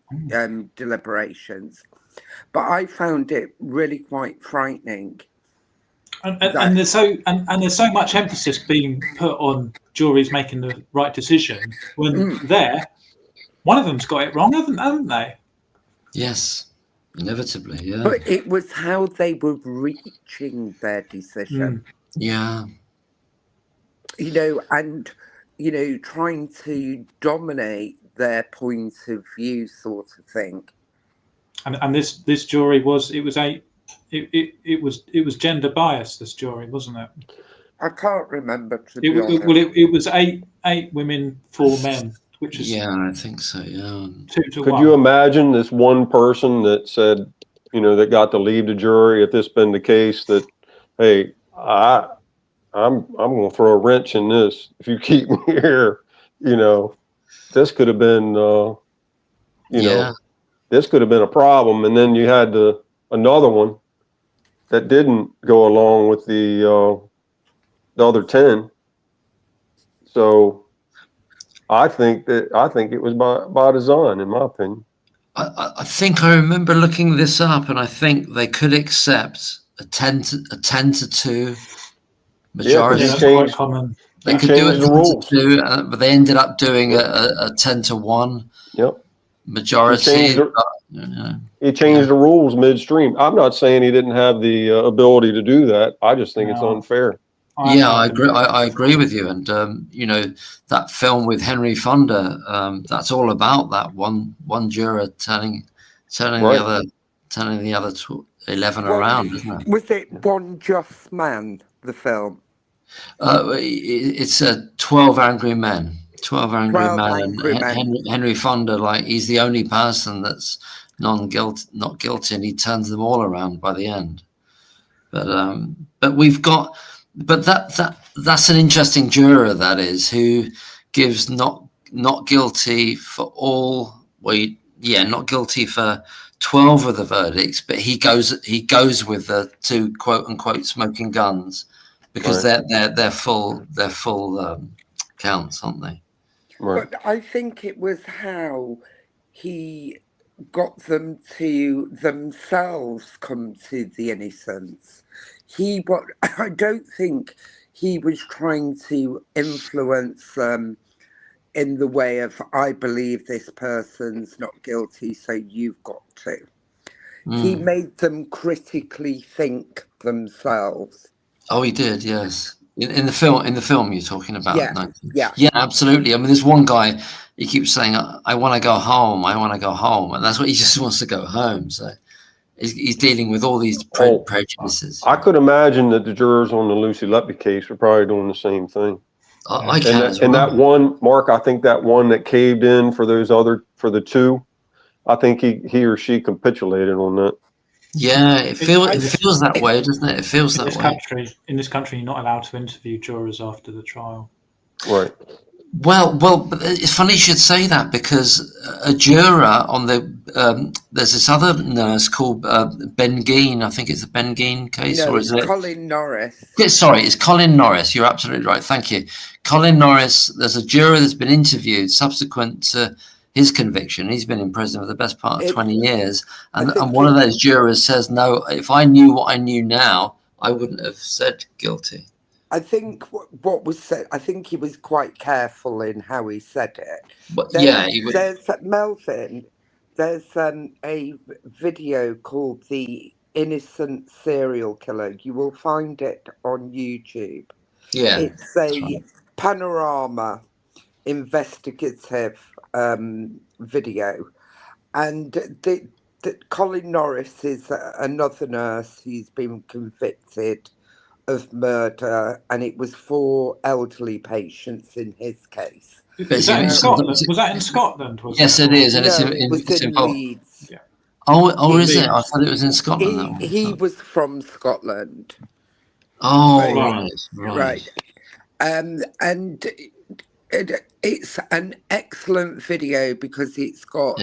deliberations. But I found it really quite frightening. And there's so much emphasis being put on juries making the right decision when one of them's got it wrong, haven't they? Yes, inevitably, yeah. But it was how they were reaching their decision. Yeah. You know, and, you know, trying to dominate their point of view sort of thing. And this jury was gender biased, this jury, wasn't it? I can't remember, to be honest. It was eight women, 4 men, which is I think so. Yeah. 2 to 1. Could you imagine this one person that said, you know, that got to leave the jury, if this been the case, that, hey, I'm going to throw a wrench in this. If you keep me here, you know, this could have been, you know, this could have been a problem. And then you had another one that didn't go along with the other 10. So I think it was by design, in my opinion. I think I remember looking this up, and I think they could accept a 10 to 2 majority. Yeah, quite common. They could do it 10 to 2, but they ended up doing a 10 to 1 majority. He changed the rules midstream. I'm not saying he didn't have the ability to do that. I just think it's unfair. I agree. I agree with you. And you know, that film with Henry Fonda, that's all about that one juror turning the other 11 around, isn't it? Was it One Just Man, the film? It's 12 Angry Men. 12 Angry Men. And Henry Fonda, like, he's the only person that's not guilty, and he turns them all around by the end. But we've got. But that's an interesting juror, that is, who gives not guilty for all. Not guilty for 12 of the verdicts, but he goes with the 2 quote unquote smoking guns, because they're full counts, aren't they? Right. But I think it was how he got them to themselves come to the innocence. I don't think he was trying to influence them in the way of, I believe this person's not guilty, so you've got to. He made them critically think themselves. Oh, he did, yes. In the film you're talking about. Yeah, absolutely. I mean, there's one guy, he keeps saying, I want to go home, and that's what he just wants to go home. So he's dealing with all these prejudices. I could imagine that the jurors on the Lucy Letby case were probably doing the same thing. I can as well. And that one, Mark, I think that one that caved in for the 2, I think he or she capitulated on that. Yeah, it feels that way, doesn't it? It feels that way. In this country, you're not allowed to interview jurors after the trial. Right. Well, it's funny you should say that, because a juror on there's this other nurse called Ben Geen. I think it's the Ben Geen case, no, or is it Colin Norris? Sorry, it's Colin Norris. You're absolutely right. Thank you, Colin Norris. There's a juror that's been interviewed subsequent to his conviction. He's been in prison for the best part of 20 years, and one of those jurors says, "No, if I knew what I knew now, I wouldn't have said guilty." I think what was said, I think he was quite careful in how he said it. But there's Melvyn, there's a video called The Innocent Serial Killer. You will find it on YouTube. Yeah. It's a panorama investigative video. And Colin Norris is another nurse who's been convicted of murder, and it was 4 elderly patients in his case. Was that in Scotland? Was that in Scotland? Yes, it is, and it was in Leeds. Yeah. Oh, is it? I thought it was in Scotland. He was from Scotland. Oh, right. And it's an excellent video, because it's got,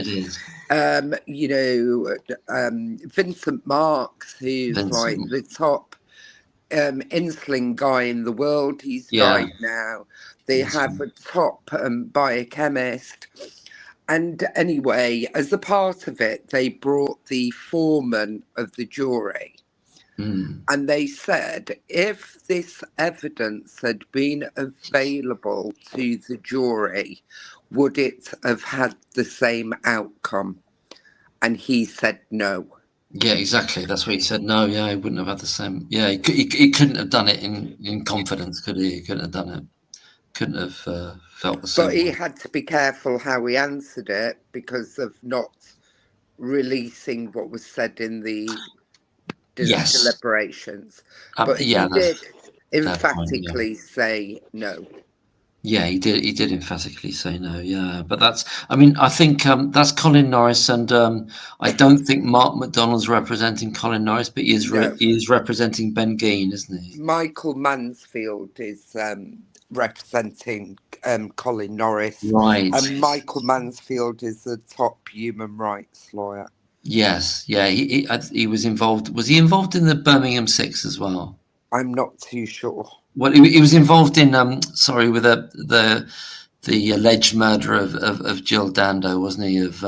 Vincent Marks, who's like the top insuling guy in the world. He's died now. They have a top biochemist. And anyway, as a part of it, they brought the foreman of the jury. And they said if this evidence had been available to the jury, would it have had the same outcome? And he said no. Yeah, exactly. That's what he said. No, yeah, he wouldn't have had the same. Yeah, he couldn't have done it in confidence, could he? He couldn't have done it. Couldn't have felt the same. But he way. had to be careful how he answered it because of not releasing what was said in the deliberations. But he did emphatically say no. Yeah, he did. He did emphatically say no. Yeah, but that's. I mean, I think that's Colin Norris, and I don't think Mark McDonald's representing Colin Norris, but he is representing Ben Geen, isn't he? Michael Mansfield is representing Colin Norris, right? And Michael Mansfield is the top human rights lawyer. Yes, yeah, he was involved. Was he involved in the Birmingham Six as well? I'm not too sure. Well, he was involved in with the alleged murder of Jill Dando, wasn't he? Of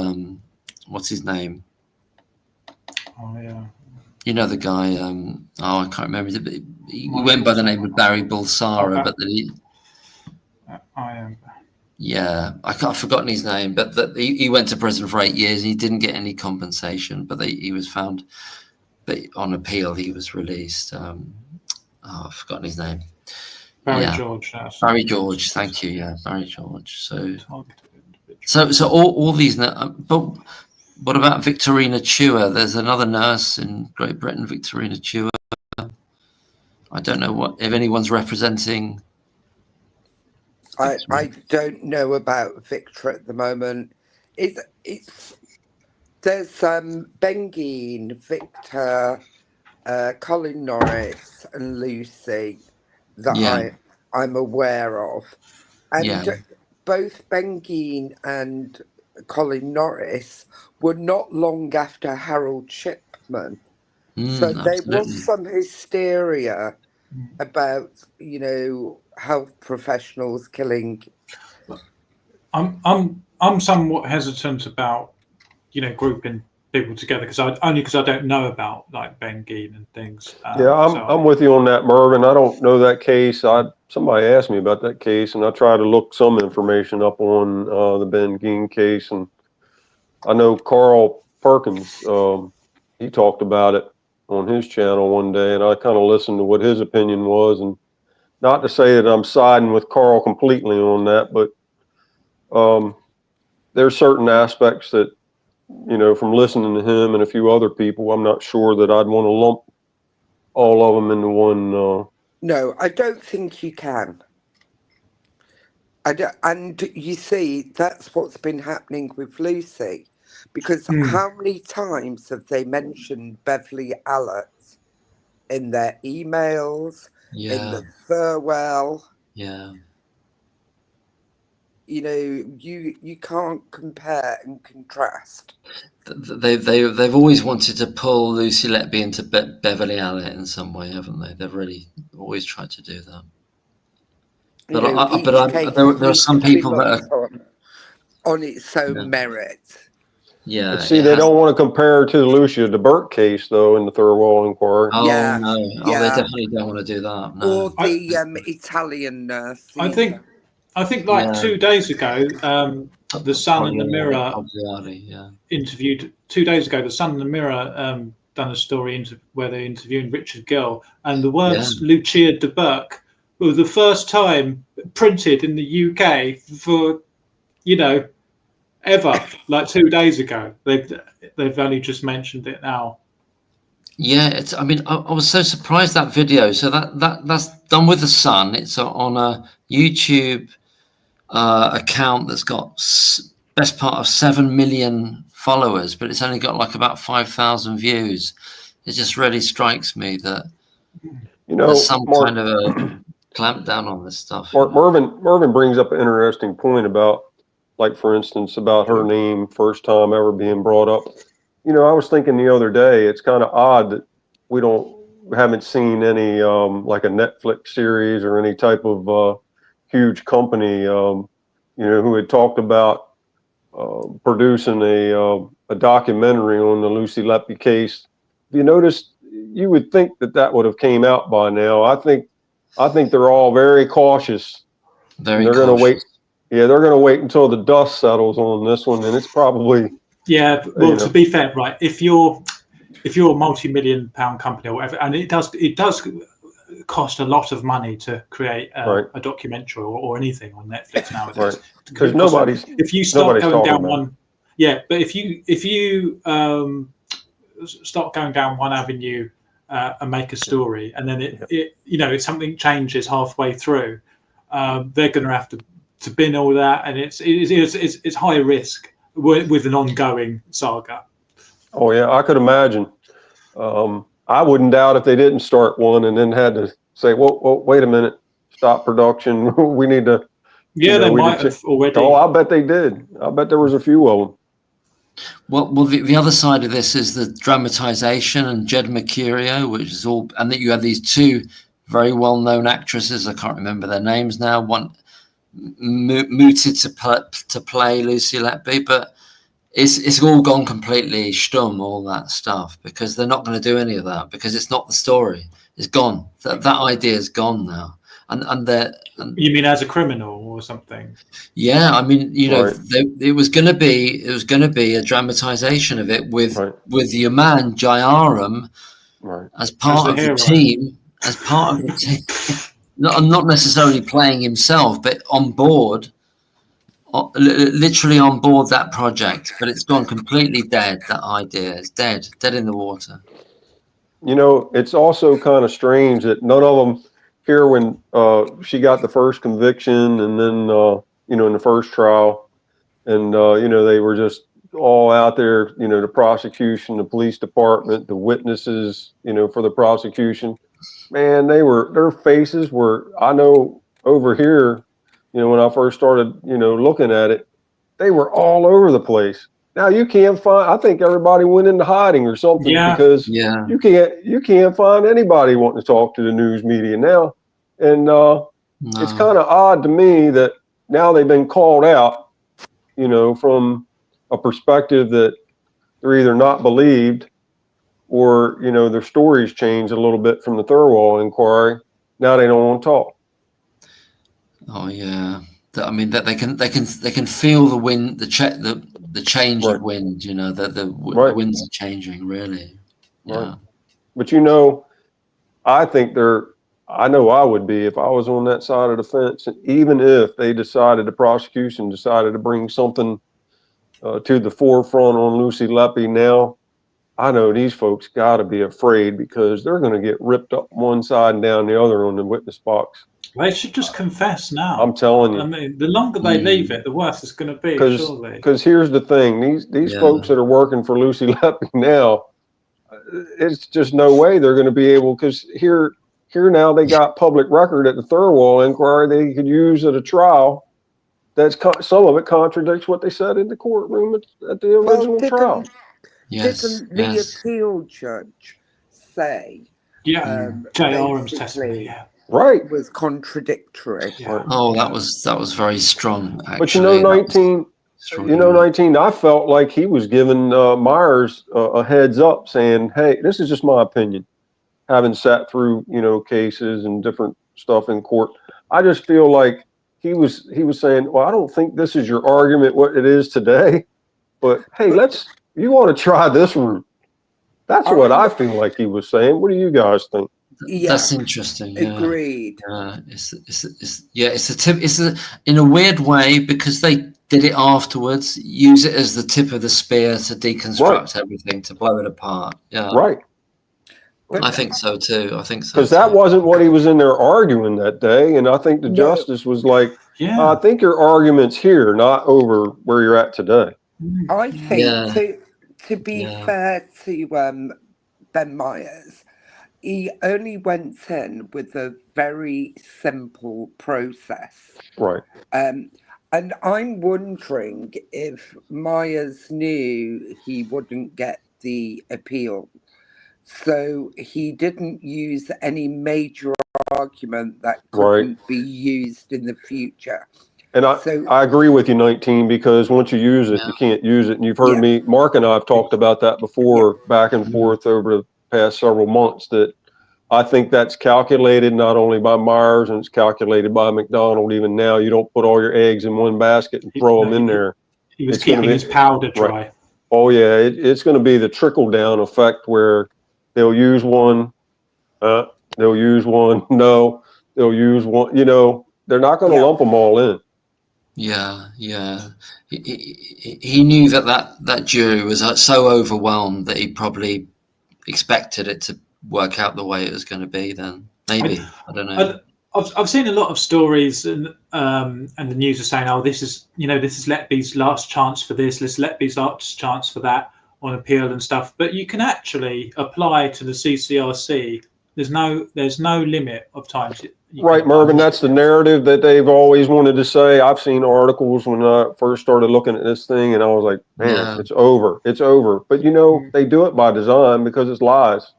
what's his name? Oh yeah. You know the guy. I can't remember. He went by the name of Barry Bulsara, but I am. Yeah, I've forgotten his name, but he went to prison for 8 years. And he didn't get any compensation, but he was found. But on appeal, he was released. I've forgotten his name. Barry George. Barry George. Thank you. Yeah, Barry George. So all these. But what about Victorina Chua? There's another nurse in Great Britain, Victorina Chua. I don't know if anyone's representing. I don't know about Victor at the moment. There's Ben Geen, Victor, Colin Norris, and Lucy that I'm aware of, and both Ben Geen and Colin Norris were not long after Harold Shipman, so there was some hysteria about health professionals killing. I'm somewhat hesitant about grouping people together because I don't know about like Ben Geen and things. I'm with you on that, Mervyn. I don't know that case. Somebody asked me about that case, and I tried to look some information up on the Ben Geen case, and I know Carl Perkins. He talked about it on his channel one day, and I kind of listened to what his opinion was, and not to say that I'm siding with Carl completely on that, but there's certain aspects that, from listening to him and a few other people, I'm not sure that I'd want to lump all of them into one. No, I don't think you can. And you see, that's what's been happening with Lucy, because how many times have they mentioned Beverly Allett in their emails, in the farewell? Yeah. You can't compare and contrast. They've always wanted to pull Lucy Letby into Beverly Allett in some way, haven't they? They've really always tried to do that. But there are some people that are on its own merit. Yeah. But see, they don't want to compare her to the Lucia DeBert case, though, in the Thirlwall inquiry. Oh, no. They definitely don't want to do that. No. Or the Italian nurse. I think like 2 days ago, the Sun and the Mirror interviewed. 2 days ago, the Sun and the Mirror done a story where they're interviewing Richard Gill, and the words Lucia de Burke were the first time printed in the UK for, ever. Like 2 days ago, they've only just mentioned it now. Yeah, I was so surprised that video. So that's done with the Sun. It's on a YouTube account that's got best part of 7 million followers, but it's only got like about 5,000 views. It just really strikes me that there's some kind of a clamp down on this stuff. Mervyn brings up an interesting point about, like, for instance, about her name first time ever being brought up. I was thinking the other day, it's kind of odd that we haven't seen any like a Netflix series or any type of huge company, who had talked about producing a documentary on the Lucy Letby case. If you noticed, you would think that would have came out by now. I think they're all very cautious. Very they're cautious. going to wait. Yeah, they're going to wait until the dust settles on this one, and it's probably. Yeah, well, to be fair, right? If you're a multi-million-pound company or whatever, and it does cost a lot of money to create a documentary or anything on Netflix nowadays. Because if you start going down one, but if you start going down one avenue and make a story, and then if something changes halfway through, they're going to have to bin all that, and it's high risk with an ongoing saga. Oh yeah, I could imagine. I wouldn't doubt if they didn't start one and then had to say, "Well, wait a minute, stop production. We need to." Yeah, they might have already. Oh, I bet they did. I bet there was a few of them. Well, the other side of this is the dramatization and Jed Mercurio, which is all, and that you have these two very well-known actresses. I can't remember their names now. One mooted to play Lucy Letby, but it's all gone completely stum, all that stuff, because they're not going to do any of that, because it's not the story. It's gone. That idea is gone now. And you mean as a criminal or something? Yeah, I mean, it was going to be a dramatization of it with your man Jayaram as part of the team, not necessarily playing himself, but on board, literally on board that project. But it's gone completely dead. That idea is dead in the water. It's also kind of strange that none of them here when she got the first conviction, and then in the first trial, and they were just all out there, the prosecution, the police department, the witnesses, for the prosecution. Man, their faces were, I know over here, when I first started, looking at it, they were all over the place. Now you can't find. I think everybody went into hiding or something, because you can't find anybody wanting to talk to the news media now, and it's kind of odd to me that now they've been called out, from a perspective that they're either not believed, or their stories changed a little bit from the Thirlwall inquiry. Now they don't want to talk. Oh yeah. I mean, that they can feel the wind, the change of wind. The winds are changing, really. Yeah. But I think I know I would be if I was on that side of the fence. And even if the prosecution decided to bring something to the forefront on Lucy Letby now, I know these folks got to be afraid, because they're going to get ripped up one side and down the other on the witness box. They should just confess now. I'm telling you. I mean, the longer they leave it, the worse it's going to be, surely. Because here's the thing. These folks that are working for Lucy Letby now, it's just no way they're going to be able, because here now they got public record at the Thirlwall inquiry they could use at a trial. Some of it contradicts what they said in the courtroom at the original trial. Didn't the appeal judge say Jayaram's testimony, was contradictory? Oh, that was very strong, actually. But 19, I felt like he was giving Myers a heads up, saying, "Hey, this is just my opinion, having sat through cases and different stuff in court. I just feel like he was saying, well, I don't think this is your argument what it is today, but hey, you want to try this route." That's what I feel like he was saying. What do you guys think? Yeah, that's interesting. Agreed. It's in a weird way, because they did it afterwards, use it as the tip of the spear to deconstruct everything, to blow it apart. Yeah. Right. I think so too. Because that wasn't what he was in there arguing that day. And I think the justice was like, I think your argument's here, not over where you're at today. I think to be fair to Ben Myers, he only went in with a very simple process. Right. And I'm wondering if Myers knew he wouldn't get the appeal. So he didn't use any major argument that couldn't be used in the future. And I agree with you, 19, because once you use it, you can't use it. And you've heard me, Mark and I have talked about that before, back and forth over the past several months, that I think that's calculated not only by Myers, and it's calculated by McDonald. Even now, you don't put all your eggs in one basket and throw them in there. He was keeping his powder dry. Right. Oh, yeah. It's going to be the trickle-down effect where they'll use one, they'll use one, no, they'll use one. You know, they're not going to lump them all in. Yeah. He knew that jury was so overwhelmed that he probably expected it to work out the way it was going to be. Then maybe I don't know. I've seen a lot of stories, and the news are saying, "Oh, this is Letby's last chance for this. This is Letby's last chance for that on appeal and stuff." But you can actually apply to the CCRC. There's no limit of times. Right, Mervyn, that's the narrative that they've always wanted to say. I've seen articles when I first started looking at this thing, and I was like, man, it's over. It's over. But, you know, they do it by design because it's lies.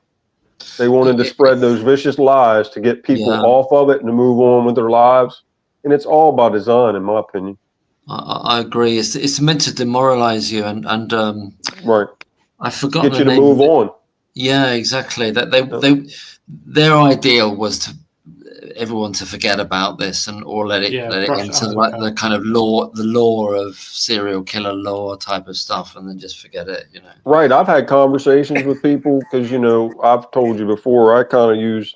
They wanted to spread those vicious lies to get people off of it and to move on with their lives. And it's all by design, in my opinion. I agree. It's meant to demoralize you and right. I forgot get you to move on. Yeah, exactly. That their ideal was to everyone to forget about this or let it into like the kind of the law of serial killer law type of stuff, and then just forget it. You know. Right. I've had conversations with people because, you know, I've told you before, I kind of use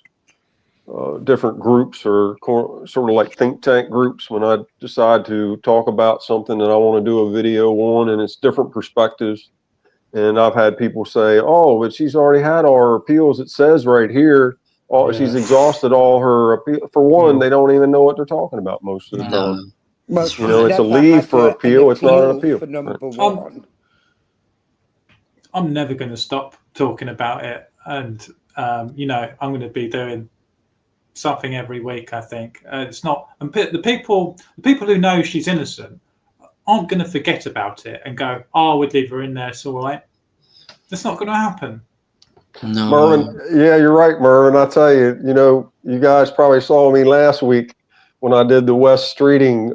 different groups or sort of like think tank groups when I decide to talk about something that I want to do a video on, and it's different perspectives. And I've had people say, "Oh, but she's already had all her appeals. It says right here, she's exhausted all her appeal." For one, they don't even know what they're talking about most of the time. Well, you know, it's a leave for appeal. It's not an appeal. For number one. I'm never going to stop talking about it, and you know, I'm going to be doing something every week. I think it's not. And the people who know she's innocent aren't going to forget about it and go, "Oh, we'd leave her in there, it's all right." That's not going to happen. No. Mervyn, yeah, you're right, Mervyn. I tell you, you know, you guys probably saw me last week when I did the West Streeting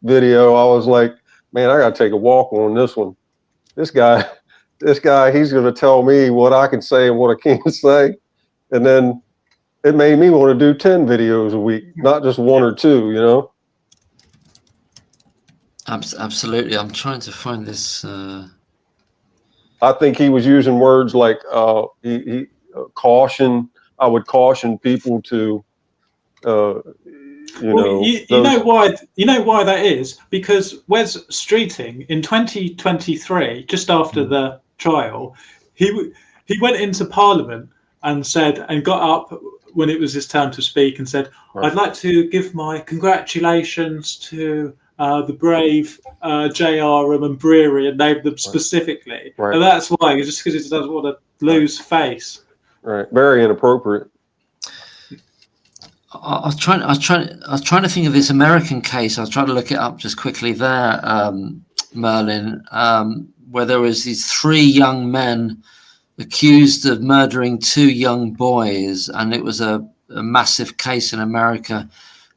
video. I was like, man, I got to take a walk on this one. This guy, he's going to tell me what I can say and what I can't say. And then it made me want to do 10 videos a week, not just one or two, you know? Absolutely. I'm trying to find this. I think he was using words like caution. I would caution people to, you know why that is, because Wes Streeting in 2023, just after the trial, he went into Parliament and said, and got up when it was his turn to speak and said, "I'd like to give my congratulations to the brave J.R.M. and Brewery," and named them specifically. Right. And that's why, just because he doesn't want to lose face. Right. Very inappropriate. I was trying to think of this American case. I was trying to look it up just quickly there, Merlin, where there was these 3 young men accused of murdering 2 young boys, and it was a massive case in America.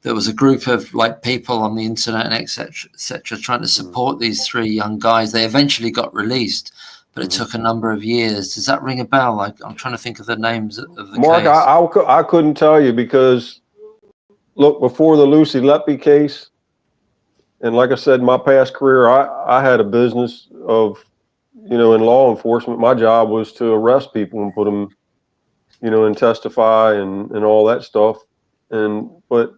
There was a group of like people on the internet and etc. trying to support these 3 young guys. They eventually got released, but it took a number of years. Does that ring a bell? I'm trying to think of the names of the Mark, case. I couldn't tell you because, look, before the Lucy Letby case, and like I said, in my past career, I had a business of, you know, in law enforcement. My job was to arrest people and put them, you know, and testify and all that stuff. But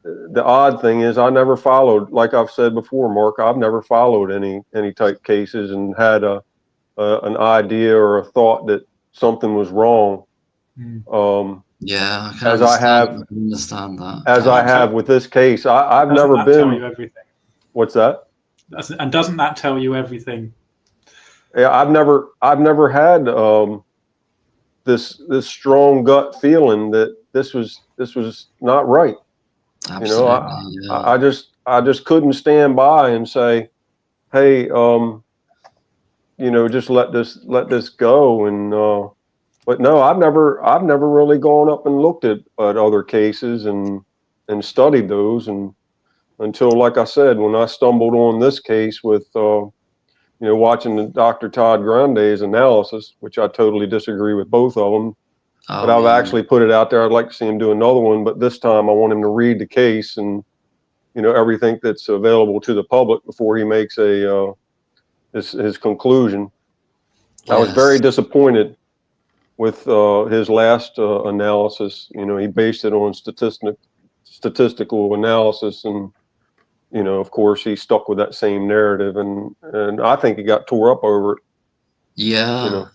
the odd thing is I never followed, like I've said before, Mark, I've never followed any type cases and had an idea or a thought that something was wrong. Yeah, I can understand that. As I have with this case, I've never been. Tell you everything? What's that? And doesn't that tell you everything? Yeah, I've never had this strong gut feeling that this was not right. Absolutely, you know, I just couldn't stand by and say, hey, you know, just let this go. And But no, I've never really gone up and looked at other cases and studied those, and until, like I said, when I stumbled on this case with watching the Dr. Todd Grande's analysis, which I totally disagree with both of them. But I've actually put it out there. I'd like to see him do another one, but this time I want him to read the case and everything that's available to the public before he makes his conclusion. Yes. I was very disappointed with his last analysis. He based it on statistical analysis, and of course, he stuck with that same narrative, and I think he got tore up over it. Yeah.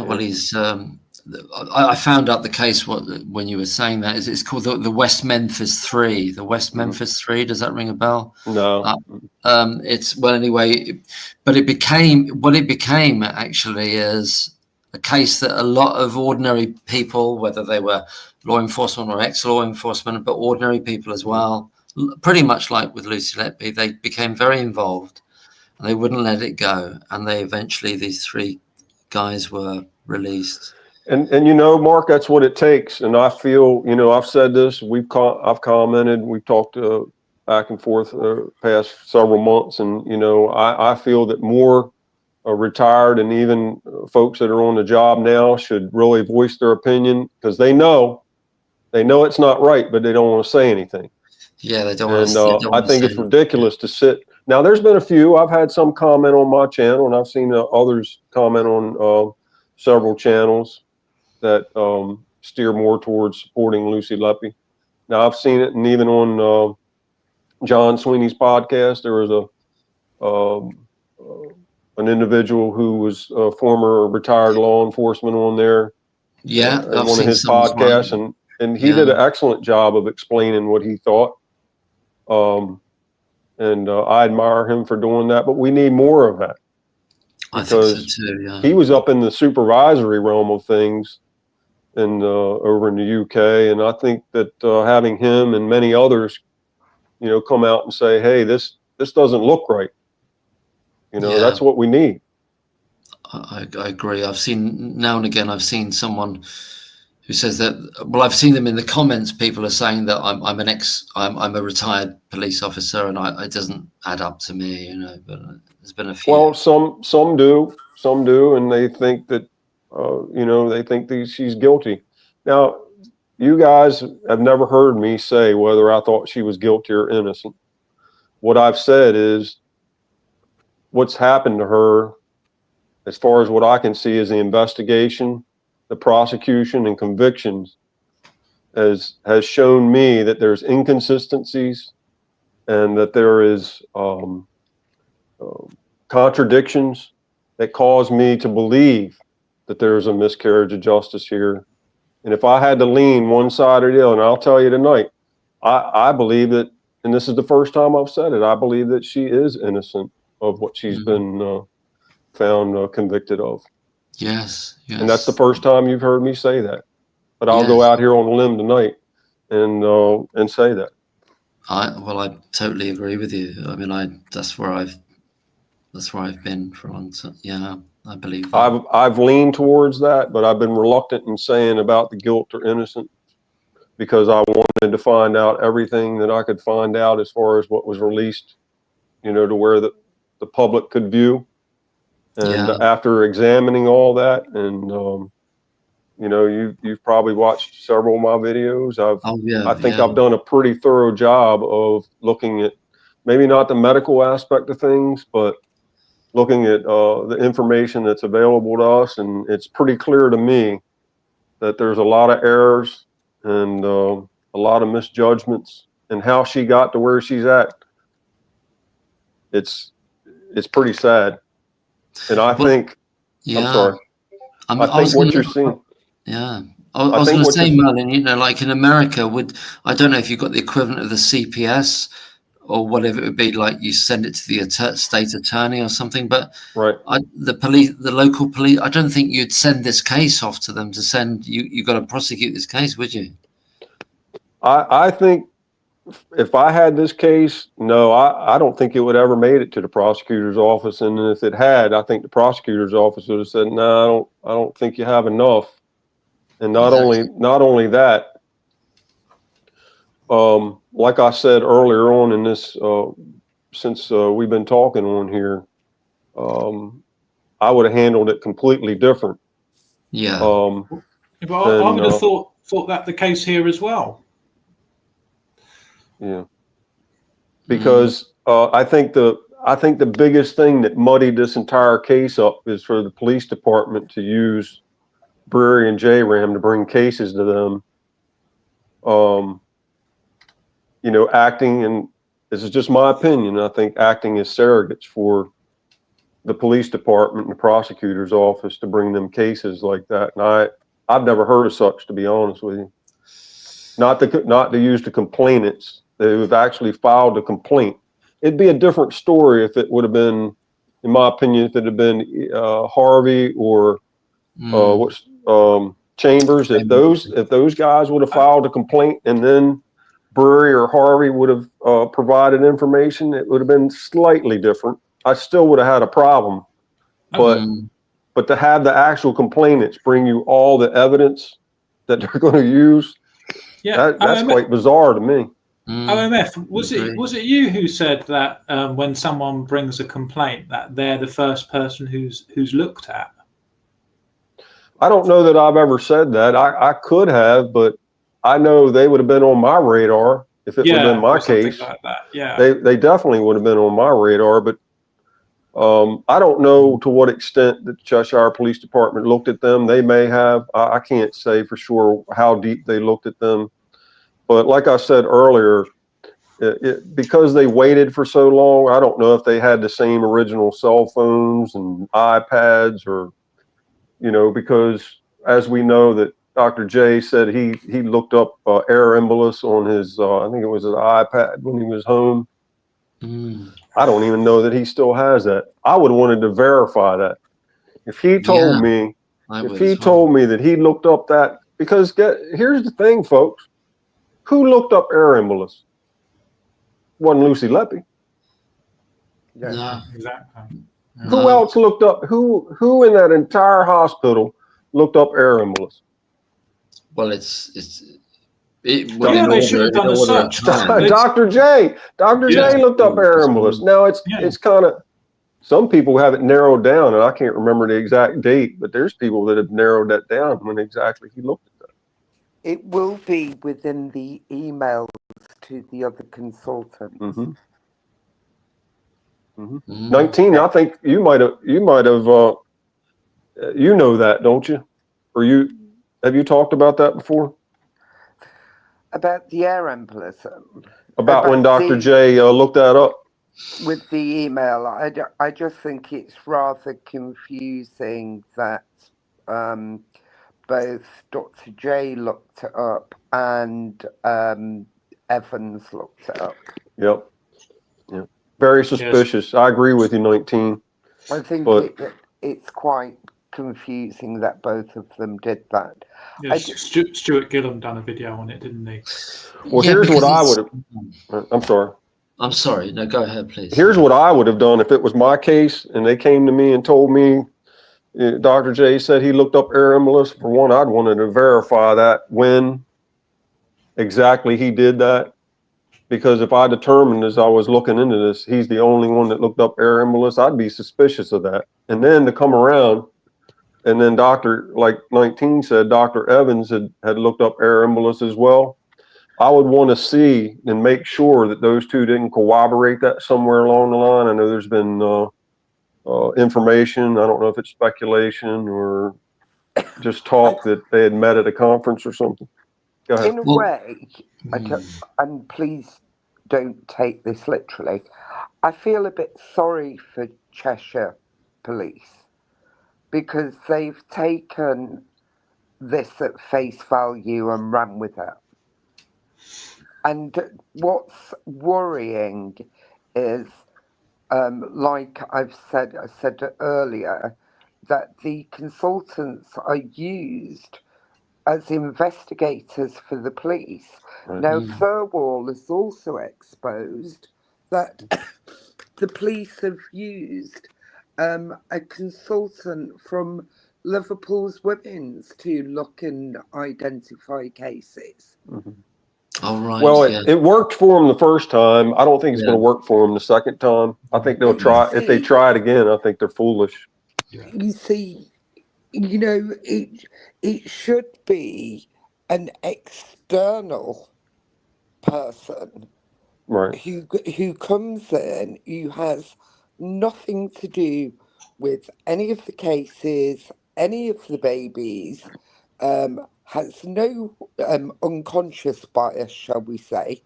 Well, he's. I found out the case when you were saying that it's called the West Memphis 3. The West Memphis 3. Does that ring a bell? No. Anyway, but it became actually is a case that a lot of ordinary people, whether they were law enforcement or ex-law enforcement, but ordinary people as well, pretty much like with Lucy Letby, they became very involved and they wouldn't let it go. And these 3 guys were released. And Mark, that's what it takes. And I feel, I've said this, I've commented, we've talked back and forth past several months. And, I feel that more retired and even folks that are on the job now should really voice their opinion, because they know it's not right, but they don't want to say anything. Yeah, they don't want to. And I think it's ridiculous to sit. Now, there's been a few. I've had some comment on my channel, and I've seen others comment on several channels that steer more towards supporting Lucy Letby. Now, I've seen it, and even on John Sweeney's podcast, there was an individual who was a former retired law enforcement on there. Yeah, on one of his podcasts, and he did an excellent job of explaining what he thought. And I admire him for doing that, but we need more of that. I think so too, yeah. He was up in the supervisory realm of things over in the UK, and I think that having him and many others, come out and say, "Hey, this doesn't look right." That's what we need. I agree. I've seen now and again. I've seen someone who says that. Well, I've seen them in the comments. People are saying that I'm a retired police officer, and it doesn't add up to me. But there's been a few. Well, some do, and they think that they think she's guilty. Now, you guys have never heard me say whether I thought she was guilty or innocent. What I've said is what's happened to her, as far as what I can see, is the investigation, the prosecution, and convictions has shown me that there's inconsistencies and that there is contradictions that cause me to believe that there's a miscarriage of justice here. And if I had to lean one side or the other, and I'll tell you tonight, I believe that, and this is the first time I've said it, I believe that she is innocent of what she's been found convicted of. Yes. And that's the first time you've heard me say that. But I'll go out here on a limb tonight and say that. I totally agree with you. I mean, that's where I've been for a long time. Yeah, I believe that. I've leaned towards that, but I've been reluctant in saying about the guilt or innocent, because I wanted to find out everything that I could find out as far as what was released, to where the public could view. And after examining all that, and you've probably watched several of my videos. I think I've done a pretty thorough job of looking at maybe not the medical aspect of things, but looking at the information that's available to us. And it's pretty clear to me that there's a lot of errors and a lot of misjudgments in how she got to where she's at. It's pretty sad. And I think, I'm sorry. I think what you're seeing. Yeah. I was going to say, Merlin, like in America, I don't know if you've got the equivalent of the CPS or whatever it would be, like you send it to the state attorney or something, but the local police, I don't think you'd send this case off to them to send, you've got to prosecute this case, would you? I think if I had this case, no, I don't think it would ever made it to the prosecutor's office. And if it had, I think the prosecutor's office would have said, no, I don't think you have enough. And not only that, like I said earlier on in this, since we've been talking on here, I would have handled it completely different. Yeah. But I would have thought that the case here as well. Yeah. Because I think the biggest thing that muddied this entire case up is for the police department to use Brewery and J-Ram to bring cases to them. You know, acting, and this is just my opinion, I think acting as surrogates for the police department and the prosecutor's office to bring them cases like that. And I've never heard of such, to be honest with you. Not to use the complainants who have actually filed a complaint. It'd be a different story if it would have been, in my opinion, if it had been Harvey or Chambers. If those guys would have filed a complaint and then Brewery or Harvey would have provided information, it would have been slightly different. I still would have had a problem, but to have the actual complainants bring you all the evidence that they're going to use, that's quite bizarre to me. OMF, was it you who said that when someone brings a complaint that they're the first person who's looked at? I don't know that I've ever said that. I could have, but I know they would have been on my radar if it would have been my case. Like that. Yeah, they definitely would have been on my radar, but I don't know to what extent the Cheshire Police Department looked at them. They may have. I can't say for sure how deep they looked at them. But like I said earlier, because they waited for so long, I don't know if they had the same original cell phones and iPads, or, you know, because as we know that Dr. J said he looked up air embolus on his, I think it was his iPad when he was home. I don't even know that he still has that. I would have wanted to verify that. If he told me, that he looked up that, because here's the thing, folks. Who looked up air embolus? Wasn't Lucy Letby. Yeah. No, exactly. Who else looked up? Who in that entire hospital looked up air embolus? Well, they should have done a search. Dr. J looked up air embolus. Now it's kind of, some people have it narrowed down, and I can't remember the exact date, but there's people that have narrowed that down when exactly he looked at that. It will be within the emails to the other consultants. 19, I think you might have, you know that, don't you? Or have you talked about that before? About the air embolism? About when Dr. J looked that up? With the email, I just think it's rather confusing that both Dr. J looked it up and Evans looked it up. Yep. Very suspicious. Yes. I agree with you, 19. I think it's quite confusing that both of them did that. Yes, Stuart Gillam done a video on it, didn't he? Well, here's what I would have. I'm sorry. I'm sorry. No, go ahead, please. Here's what I would have done if it was my case and they came to me and told me Dr. J said he looked up air embolus. For one, I'd wanted to verify that when exactly he did that. Because if I determined as I was looking into this, he's the only one that looked up air embolus, I'd be suspicious of that. And then to come around, and then like 19 said, Dr. Evans had looked up air embolus as well. I would want to see and make sure that those two didn't corroborate that somewhere along the line. I know there's been information. I don't know if it's speculation or just talk that they had met at a conference or something. Go ahead. In a way, and please don't take this literally, I feel a bit sorry for Cheshire Police because they've taken this at face value and ran with it. And what's worrying is, like I said earlier, that the consultants are used as investigators for the police. Right. Now, Thirlwall has also exposed that the police have used a consultant from Liverpool's women's to look and identify cases. Mm-hmm. Oh, right. Well, Yeah. it worked for them the first time. I don't think it's going to work for them the second time. I think they'll try. If they try it again, I think they're foolish. You see, you know, it should be an external person Right. who comes in, who has nothing to do with any of the cases, any of the babies, has no unconscious bias, shall we say.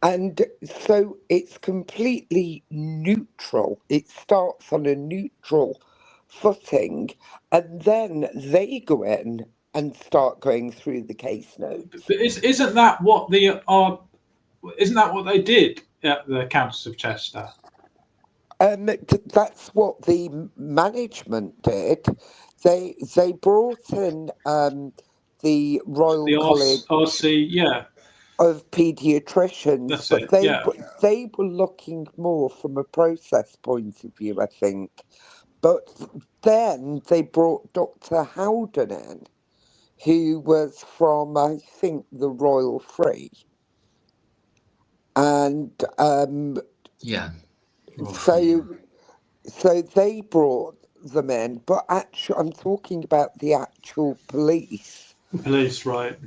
And so it's completely neutral. It starts on a neutral footing, and then they go in and start going through the case notes. But isn't that what isn't that what they did at the Countess of Chester? That's what the management did. They brought in the Royal College RC, yeah, of Paediatricians, that's but it. Yeah. they were looking more from a process point of view, I think. But then they brought Dr. Howden in, who was from, I think, the Royal Free. And Yeah. so they brought them in, but actually, I'm talking about the actual police. Police, right.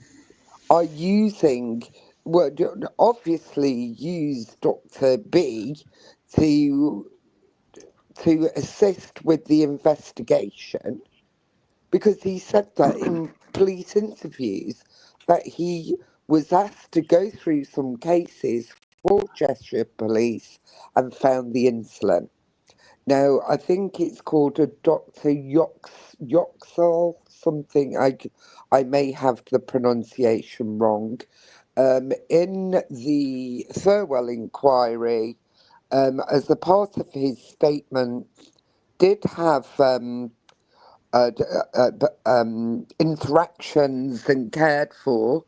Are using, well, obviously use Dr. B to assist with the investigation, because he said that in police interviews that he was asked to go through some cases for Cheshire Police and found the insulin. Now, I think it's called a Dr. Yoxall something. I may have the pronunciation wrong. In the Thirlwell inquiry, as a part of his statement, did have interactions and cared for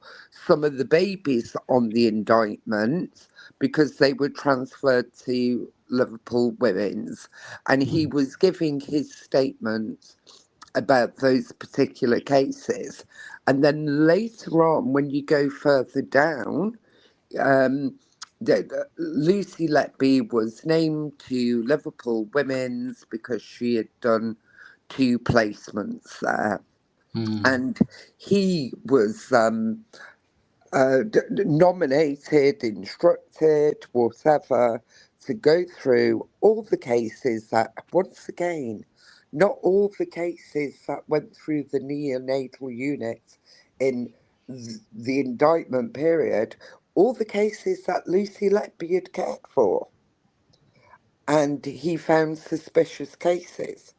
some of the babies on the indictment because they were transferred to Liverpool Women's, and he was giving his statements about those particular cases. And then later on, when you go further down, Lucy Letby was named to Liverpool Women's because she had done 2 placements there. And he was nominated, instructed, whatever, to go through all the cases that, once again, not all the cases that went through the neonatal unit in the indictment period, all the cases that Lucy Letby had cared for. And he found suspicious cases.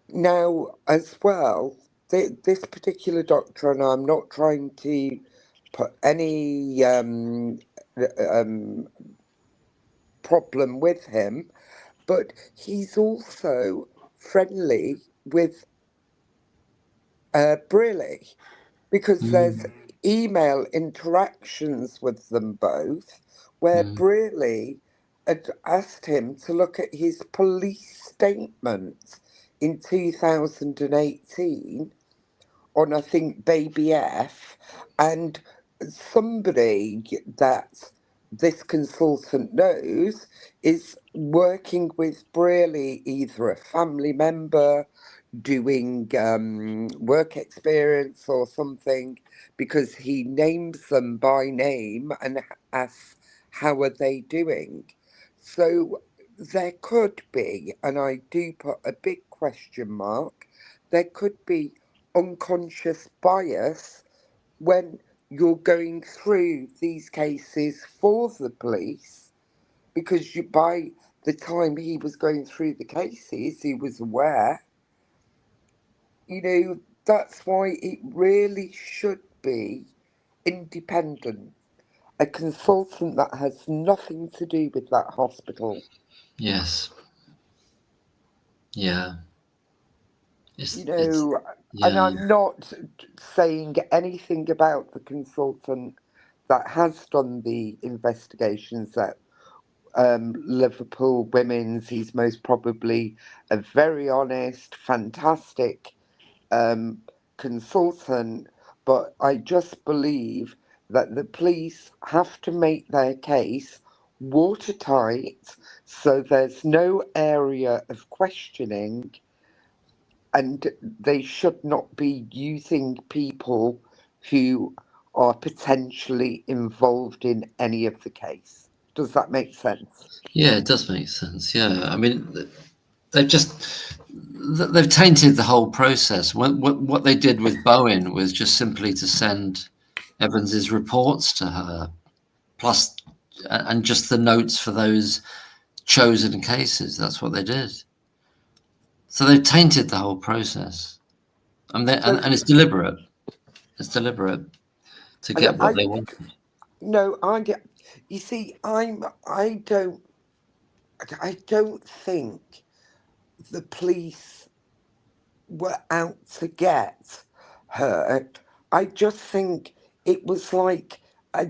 Now, as well, this particular doctor, and I'm not trying to put any problem with him, but he's also friendly with Briley, because there's email interactions with them both where Briley had asked him to look at his police statement in 2018 on, I think, Baby F, and somebody that this consultant knows is working with Briley, either a family member doing work experience or something, because he names them by name and asks how are they doing. So there could be, and I do put a big question mark, there could be unconscious bias when you're going through these cases for the police, because by the time he was going through the cases, he was aware. You know, that's why it really should be independent. A consultant that has nothing to do with that hospital. Yes. Yeah. And I'm not saying anything about the consultant that has done the investigations that Liverpool Women's. He's most probably a very honest, fantastic consultant, but I just believe that the police have to make their case watertight so there's no area of questioning, and they should not be using people who are potentially involved in any of the case. Does that make sense? Yeah, it does make sense. Yeah, I mean, they've tainted the whole process. What they did with Bowen was just simply to send Evans's reports to her, plus and just the notes for those chosen cases. That's what they did. So they've tainted the whole process, and it's deliberate. It's deliberate to get what they want. No, I get. You see, I don't think the police were out to get her. I just think it was like a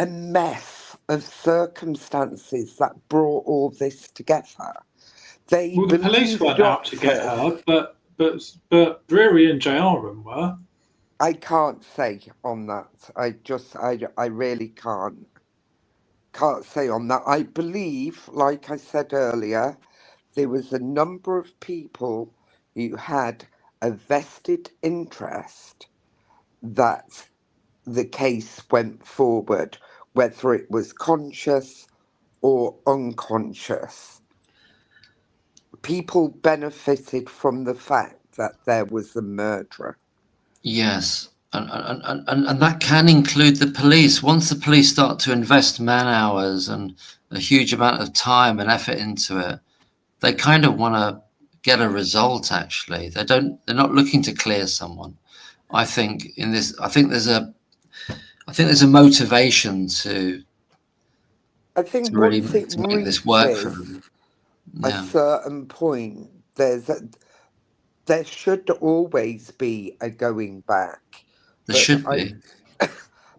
mess of circumstances that brought all this together. The police weren't out to get her, but Drury and J.R.M. were. I can't say on that. I really can't say on that. I believe, like I said earlier, there was a number of people who had a vested interest that the case went forward, whether it was conscious or unconscious. People benefited from the fact that there was a murderer. Yes, and that can include the police. Once the police start to invest man hours and a huge amount of time and effort into it, they kind of want to get a result. Actually, they're not looking to clear someone. I think there's a motivation to really to make this work for them. Yeah. A certain point, there should always be a going back. There should be.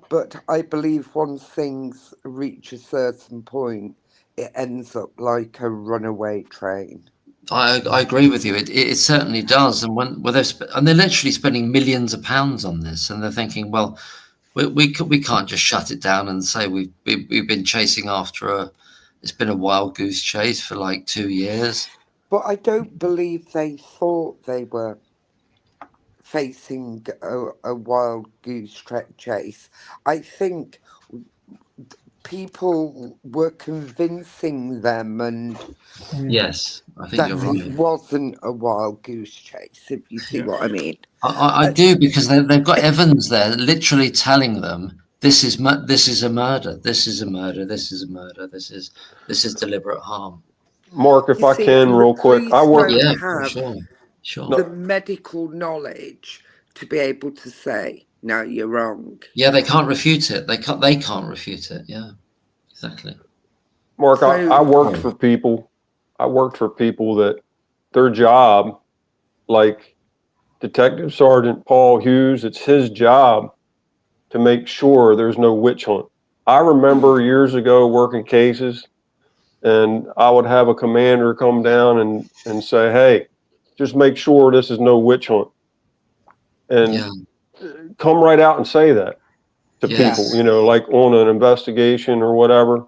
But I believe once things reach a certain point, it ends up like a runaway train. I agree with you. It certainly does. And they're literally spending millions of pounds on this, and they're thinking, well, we can't just shut it down and say we've been chasing after it's been a wild goose chase for like 2 years. But I don't believe they thought they were facing a wild goose chase. I think people were convincing them, and yes, I think that you're right. It wasn't a wild goose chase, if you see what I mean. I do, because they've got Evans there literally telling them this is a murder, this is a murder, this is a murder, this is deliberate harm. Mark, if I can, real quick, I work. Yeah, sure. The medical knowledge to be able to say, no, you're wrong. Yeah, they can't refute it. They can't refute it. Yeah, exactly. Mark, I worked for people. I worked for people that their job, like Detective Sergeant Paul Hughes, it's his job to make sure there's no witch hunt. I remember years ago working cases, and I would have a commander come down and say, hey, just make sure this is no witch hunt. And come right out and say that to people, like on an investigation or whatever,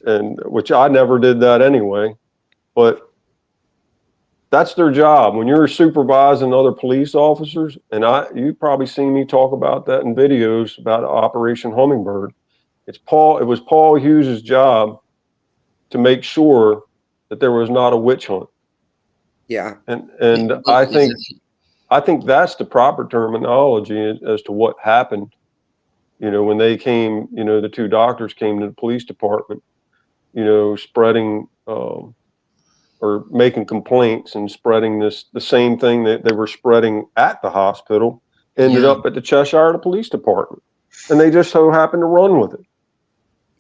and which I never did that anyway. But that's their job. When you're supervising other police officers, and you've probably seen me talk about that in videos about Operation Hummingbird. It was Paul Hughes' job to make sure that there was not a witch hunt. Yeah. And I think that's the proper terminology as to what happened. When they came, the two doctors came to the police department, spreading or making complaints and spreading the same thing that they were spreading at the hospital, ended up at the Cheshire Police Department, and they just so happened to run with it.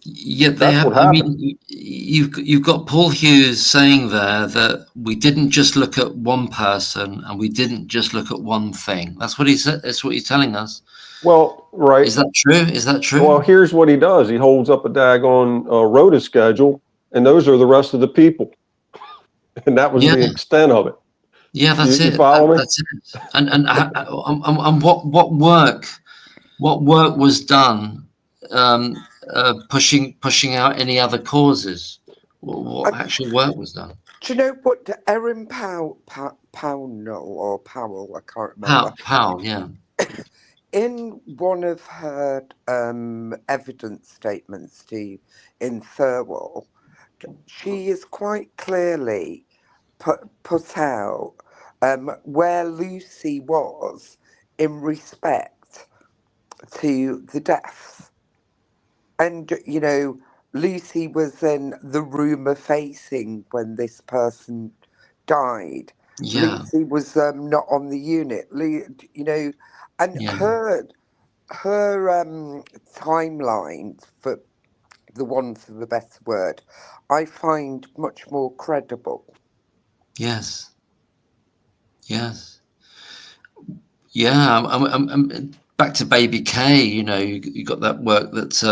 Yeah, I mean, you've got Paul Hughes saying there that we didn't just look at one person and we didn't just look at one thing. That's what he said. That's what he's telling us. Well, right. Is that true? Is that true? Well, here's what he does. He holds up a daggone rota schedule and those are the rest of the people. And that was the extent of it. Yeah, that's You it. follow me? That's it. And what work was done pushing out any other causes? What actual work was done? Do you know what Erin Powell, I can't remember. Powell, yeah. In one of her evidence statements in Thirlwall, she is quite clearly put out where Lucy was in respect to the deaths. And, you know, Lucy was in the rumour facing when this person died. Yeah. Lucy was not on the unit, you know, and her timeline, for the want of a better word, I find much more credible. Yes. Yes. Yeah. I'm back to Baby K. You know, you got that work that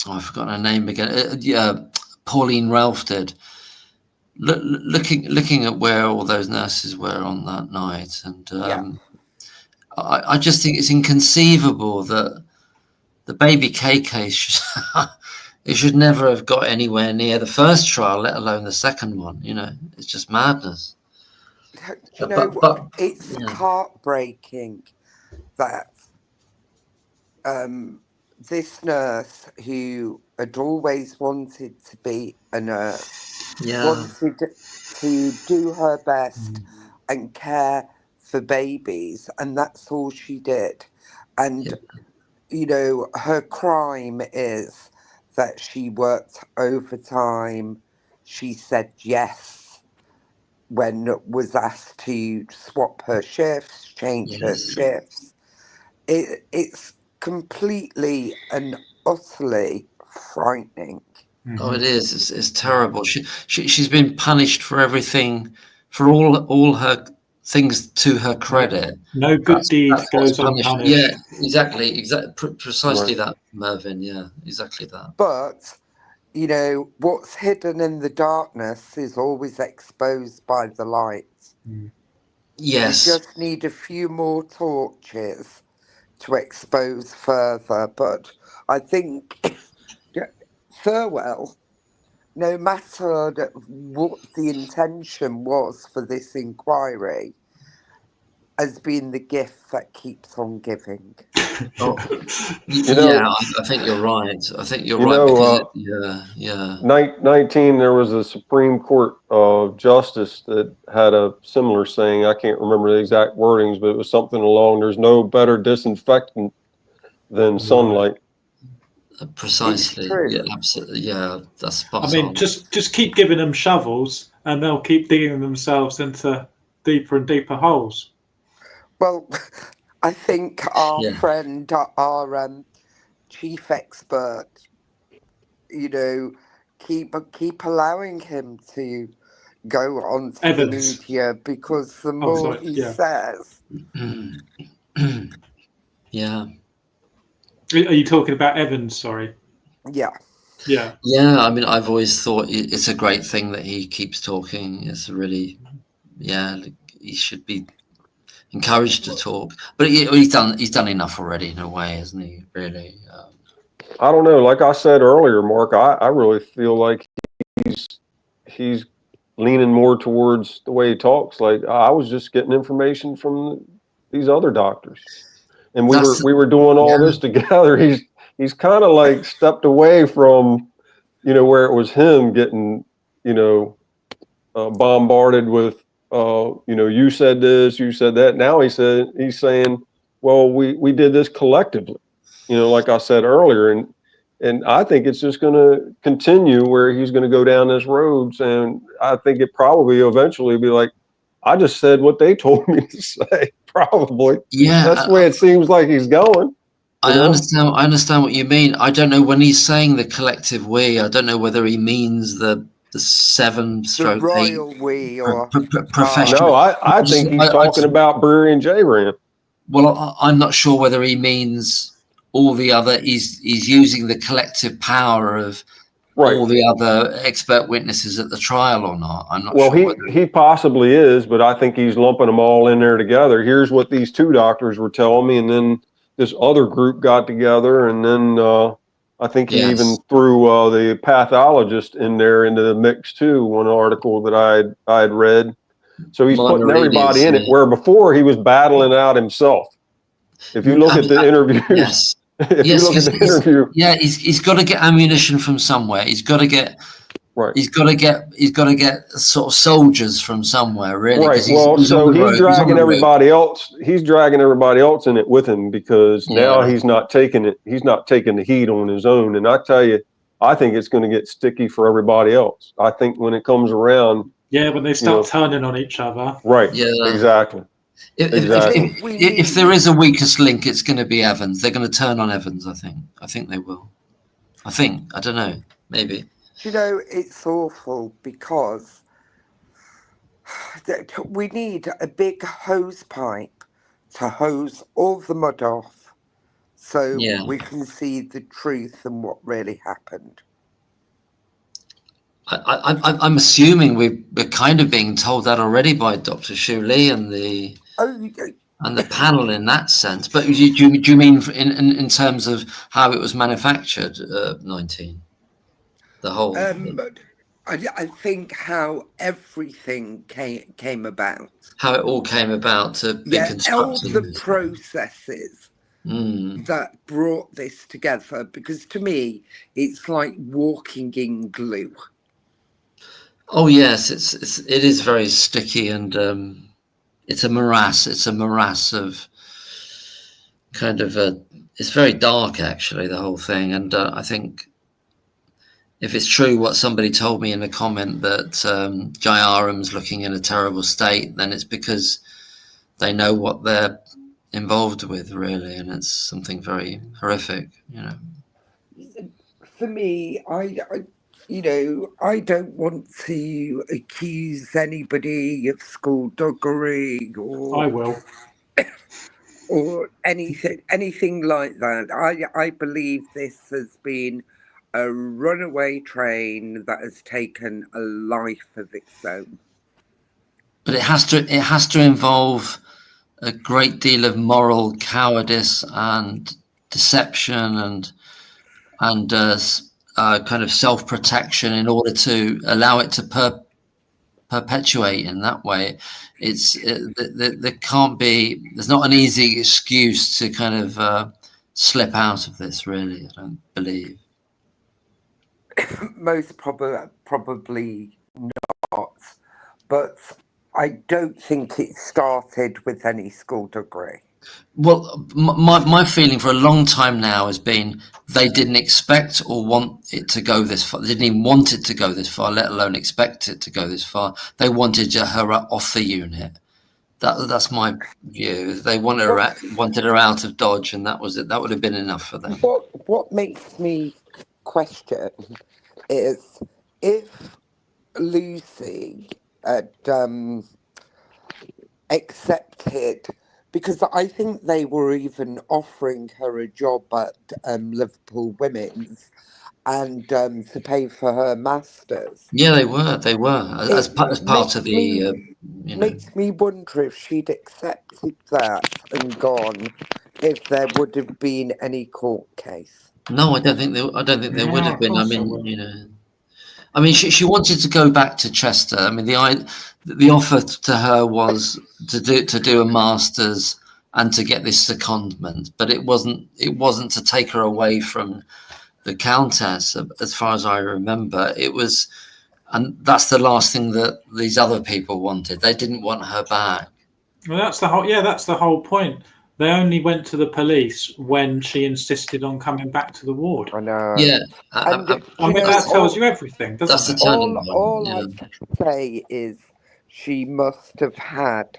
I've forgotten her name again. Pauline Ralph did. Looking at where all those nurses were on that night, and I just think it's inconceivable that the Baby K case it should never have got anywhere near the first trial, let alone the second one. You know, it's just madness. You know, it's heartbreaking that this nurse, who had always wanted to be a nurse, wanted to do her best and care for babies, and that's all she did. And you know, her crime is that she worked overtime. She said yes when was asked to swap her shifts, change her shifts. It's completely and utterly frightening. Oh, it is. It's terrible. She's been punished for everything, for all her things to her credit. No good deed goes unpunished. Yeah, exactly. Precisely that, Mervyn. Yeah, exactly that. But you know, what's hidden in the darkness is always exposed by the light. Yes. You just need a few more torches to expose further. But I think Thirlwall, no matter what the intention was for this inquiry, has been the gift that keeps on giving. Oh, I think you're right. I think you're right. Because 19, there was a Supreme Court justice that had a similar saying. I can't remember the exact wordings, but it was something along, there's no better disinfectant than sunlight. Precisely. Yeah, absolutely. Yeah, that's spot on. I mean, just keep giving them shovels and they'll keep digging themselves into deeper and deeper holes. Well, I think our friend, our chief expert, you know, keep allowing him to go on to the media, because the more he says. Yeah. Are you talking about Evans? Sorry. Yeah. Yeah. Yeah. I mean, I've always thought it's a great thing that he keeps talking. It's really, he should be encouraged to talk. But he's done enough already, in a way, hasn't he? Really. I don't know. Like I said earlier, Mark, I really feel like he's leaning more towards the way he talks. Like, I was just getting information from these other doctors, and we were doing all this together. He's kind of like stepped away from, you know, where it was him getting, you know, bombarded with, you know, you said this, you said that. Now he's saying, well, we did this collectively, you know, like I said earlier, and I think it's just going to continue where he's going to go down this road, and I think it probably eventually be like, I just said what they told me to say. Probably. Yeah. That's the way it seems like he's going. I understand what you mean. I don't know, when he's saying the collective we, I don't know whether he means the 7/8 royal we or professional. No, I think he's talking about Brewery and J-Ram. Well, I'm not sure whether he means all the other. He's using the collective power of all the other expert witnesses at the trial or not. I'm not well, sure. he possibly is, but I think he's lumping them all in there together. Here's what these two doctors were telling me, and then this other group got together, and then I think he even threw the pathologist in there into the mix too. One article that I had read. So he's putting everybody in it, where before he was battling out himself. If you look at the interviews, he's got to get ammunition from somewhere. He's got to get He's got to get sort of soldiers from somewhere, really. Right. He's dragging everybody else. He's dragging everybody else in it with him because now he's not taking it. He's not taking the heat on his own. And I tell you, I think it's going to get sticky for everybody else. I think when it comes around. Yeah, when they start turning on each other. Right. Yeah. Exactly. If there is a weakest link, it's going to be Evans. They're going to turn on Evans, I think. I think they will. I don't know. Maybe. You know, it's awful because we need a big hose pipe to hose all the mud off so we can see the truth and what really happened. I'm assuming we're kind of being told that already by Dr. Shu Lee and the panel in that sense. But do you mean in terms of how it was manufactured, 19? The whole I think how everything came about. How it all came about to be constructed. All the processes that brought this together, because to me, it's like walking in glue. Oh yes, it is very sticky and it's a morass. It's a morass of kind of it's very dark actually, the whole thing. And I think if it's true what somebody told me in a comment that Jai Aram's looking in a terrible state, then it's because they know what they're involved with, really, and it's something very horrific, you know. For me, I don't want to accuse anybody of skullduggery or I will. or anything like that. I believe this has been a runaway train that has taken a life of its own. But it has to involve a great deal of moral cowardice and deception and kind of self-protection in order to allow it to perpetuate in that way. There can't be. There's not an easy excuse to kind of slip out of this. Really, I don't believe. Most probably not, but I don't think it started with any skullduggery. Well, my feeling for a long time now has been they didn't expect or want it to go this far. They didn't even want it to go this far, let alone expect it to go this far. They wanted her off the unit. That's my view. They wanted her out of Dodge, and that was it. That would have been enough for them. What makes me question is if Lucy had accepted, because I think they were even offering her a job at Liverpool Women's and to pay for her masters. Yeah, they were as part of the. Makes me wonder if she'd accepted that and gone, if there would have been any court case. No, I don't think there would have been. I mean, she wanted to go back to Chester. I mean, the offer to her was to do a master's and to get this secondment, but it wasn't to take her away from the Countess, as far as I remember. It was, and that's the last thing that these other people wanted. They didn't want her back. Well, that's the whole point. They only went to the police when she insisted on coming back to the ward. I know. Yeah. I mean, that tells you everything, doesn't it? All I can say is she must have had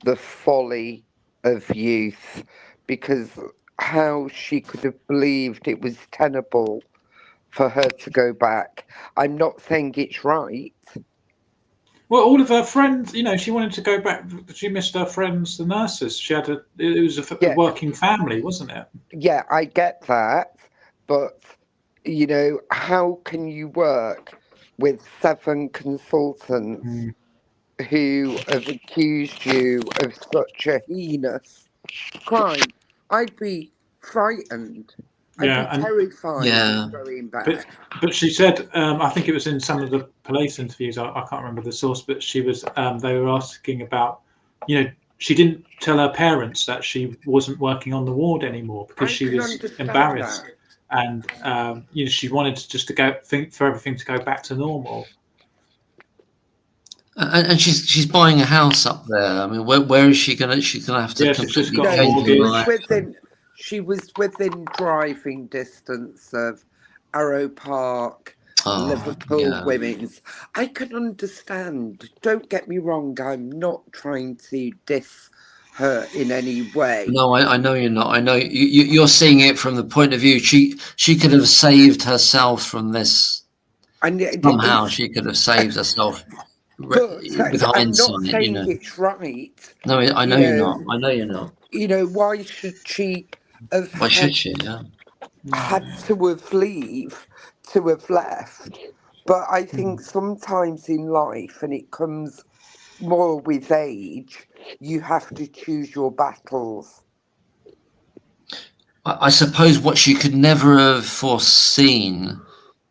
the folly of youth, because how she could have believed it was tenable for her to go back. I'm not saying it's right. Well, all of her friends, she wanted to go back. She missed her friends, the nurses. It was a working family, wasn't it? Yeah, I get that. But you know, how can you work with 7 consultants who have accused you of such a heinous crime? I'd be frightened. Yeah, I'd be terrified Yeah. of going back. But she said, I think it was in some of the police interviews, I can't remember the source, but she was, they were asking about, you know, she didn't tell her parents that she wasn't working on the ward anymore because she was embarrassed. That. And, you know, she wanted just to for everything to go back to normal. And she's buying a house up there. I mean, where is she gonna? She's gonna have to completely change her life. She was within driving distance of Arrow Park, Liverpool Women's. I can understand. Don't get me wrong. I'm not trying to diss her in any way. No, I know you're not. I know you're seeing it from the point of view. She could have saved herself from this. And somehow she could have saved herself. But I'm not saying you know. it's right. No, I know you're not. I know you're not. You know, why should she have had to have left? But I think sometimes in life, and it comes more with age, you have to choose your battles. I suppose what she could never have foreseen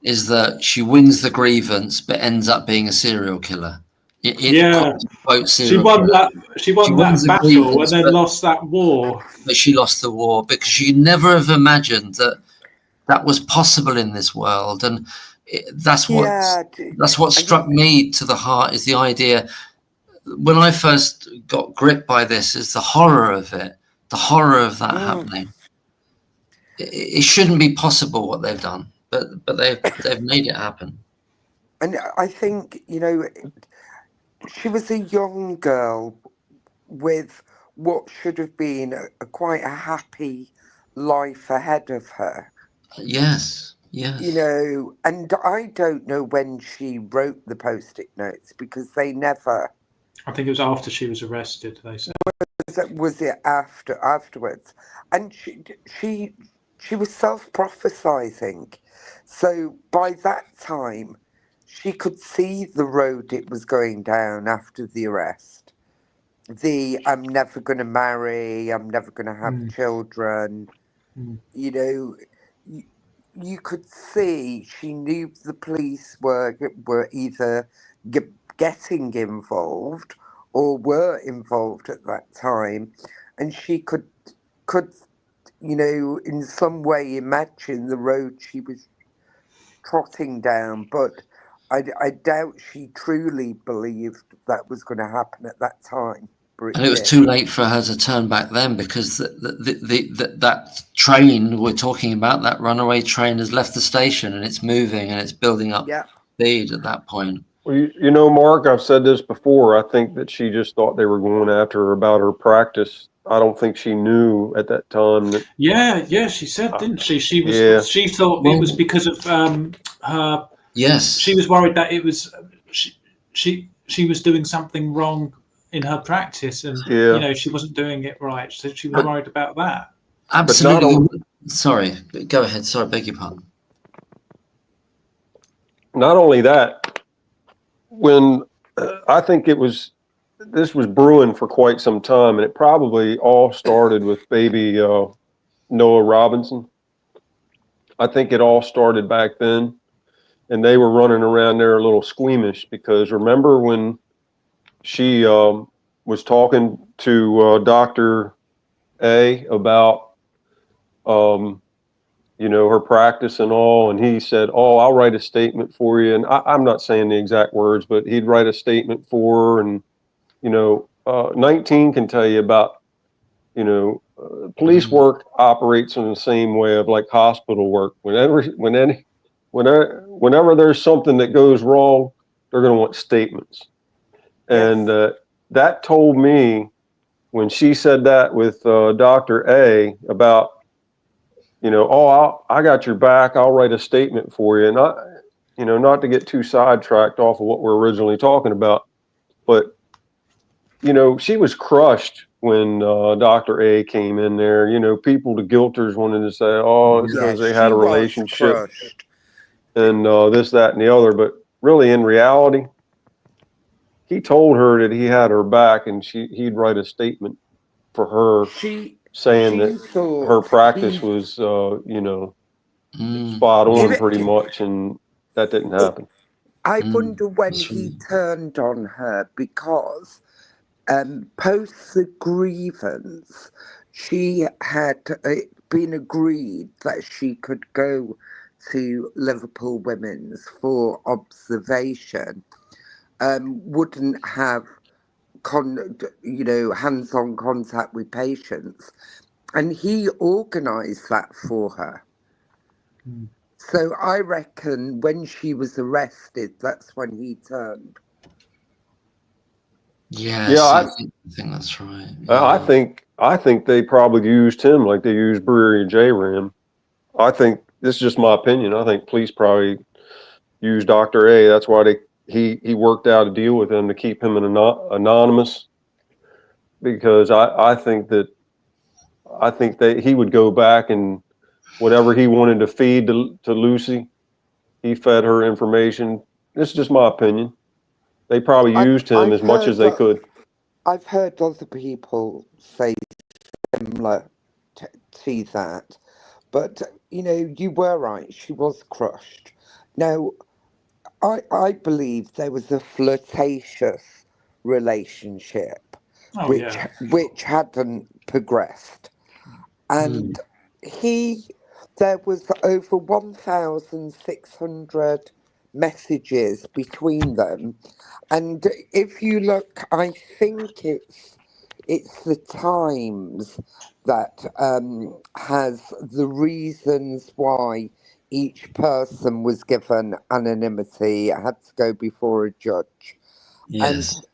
is that she wins the grievance but ends up being a serial killer. She won that battle and then lost that war. But she lost the war because she never have imagined that was possible in this world. And that's what struck me to the heart, is the idea. When I first got gripped by this, is the horror of it, the horror of that happening. It shouldn't be possible what they've done. But they've made it happen. And I think, you know, she was a young girl with what should have been quite a happy life ahead of her. Yes. You know, and I don't know when she wrote the Post-it notes because they never. I think it was after she was arrested, they said. Was it afterwards? And she was self-prophesizing. So by that time, she could see the road it was going down after the arrest. I'm never going to marry, I'm never going to have children. You know, you could see she knew the police were either getting involved or were involved at that time. And she could, you know, in some way imagine the road she was trotting down, but I doubt she truly believed that was going to happen at that time. And it was too late for her to turn back then, because that train we're talking about, that runaway train, has left the station and it's moving and it's building up speed at that point. Well, you know, Mark, I've said this before. I think that she just thought they were going after her about her practice. I don't think she knew at that time that. Yeah, she said, didn't she? She was. She thought it was because of her. Yes. She was worried that it was she was doing something wrong in her practice, and you know, she wasn't doing it right. So she was worried about that. Absolutely. Sorry, go ahead. Sorry, beg your pardon. Not only that, when I think this was brewing for quite some time, and it probably all started with baby Noah Robinson. I think it all started back then, and they were running around there a little squeamish, because remember when she was talking to Dr. A about you know, her practice and all, and he said, "Oh, I'll write a statement for you." And I'm not saying the exact words, but he'd write a statement for her. And you know, 19 can tell you about, you know, police work operates in the same way of like hospital work. Whenever there's something that goes wrong, they're going to want statements. And that told me, when she said that with Dr. A about, you know, "Oh, I got your back, I'll write a statement for you." And you know, not to get too sidetracked off of what we're originally talking about, but you know, she was crushed when Dr. A came in there. You know, people, the guilters, wanted to say, "Oh, it's because they had a relationship." and this, that, and the other. But really, in reality, he told her that he had her back, and he'd write a statement for her saying that her practice was, spot on pretty much, and that didn't happen. I wonder when he turned on her, because post the grievance, she had been agreed that she could go to Liverpool Women's for observation, wouldn't have hands-on contact with patients, and he organised that for her. So I reckon when she was arrested, that's when he turned. Yes, I think that's right. Yeah. I think they probably used him like they used Brewery and J-Ram. I think this is just my opinion. I think police probably used Dr. A. That's why he worked out a deal with them to keep him anonymous, because I think he would go back and whatever he wanted to feed to Lucy, he fed her information. This is just my opinion. They probably used him as much as they could. I've heard other people say similar to that, but you were right. She was crushed. Now, I believe there was a flirtatious relationship, which hadn't progressed, and there was over 1,600 messages between them, and if you look, I think it's the Times that has the reasons why each person was given anonymity. It had to go before a judge. Yes. And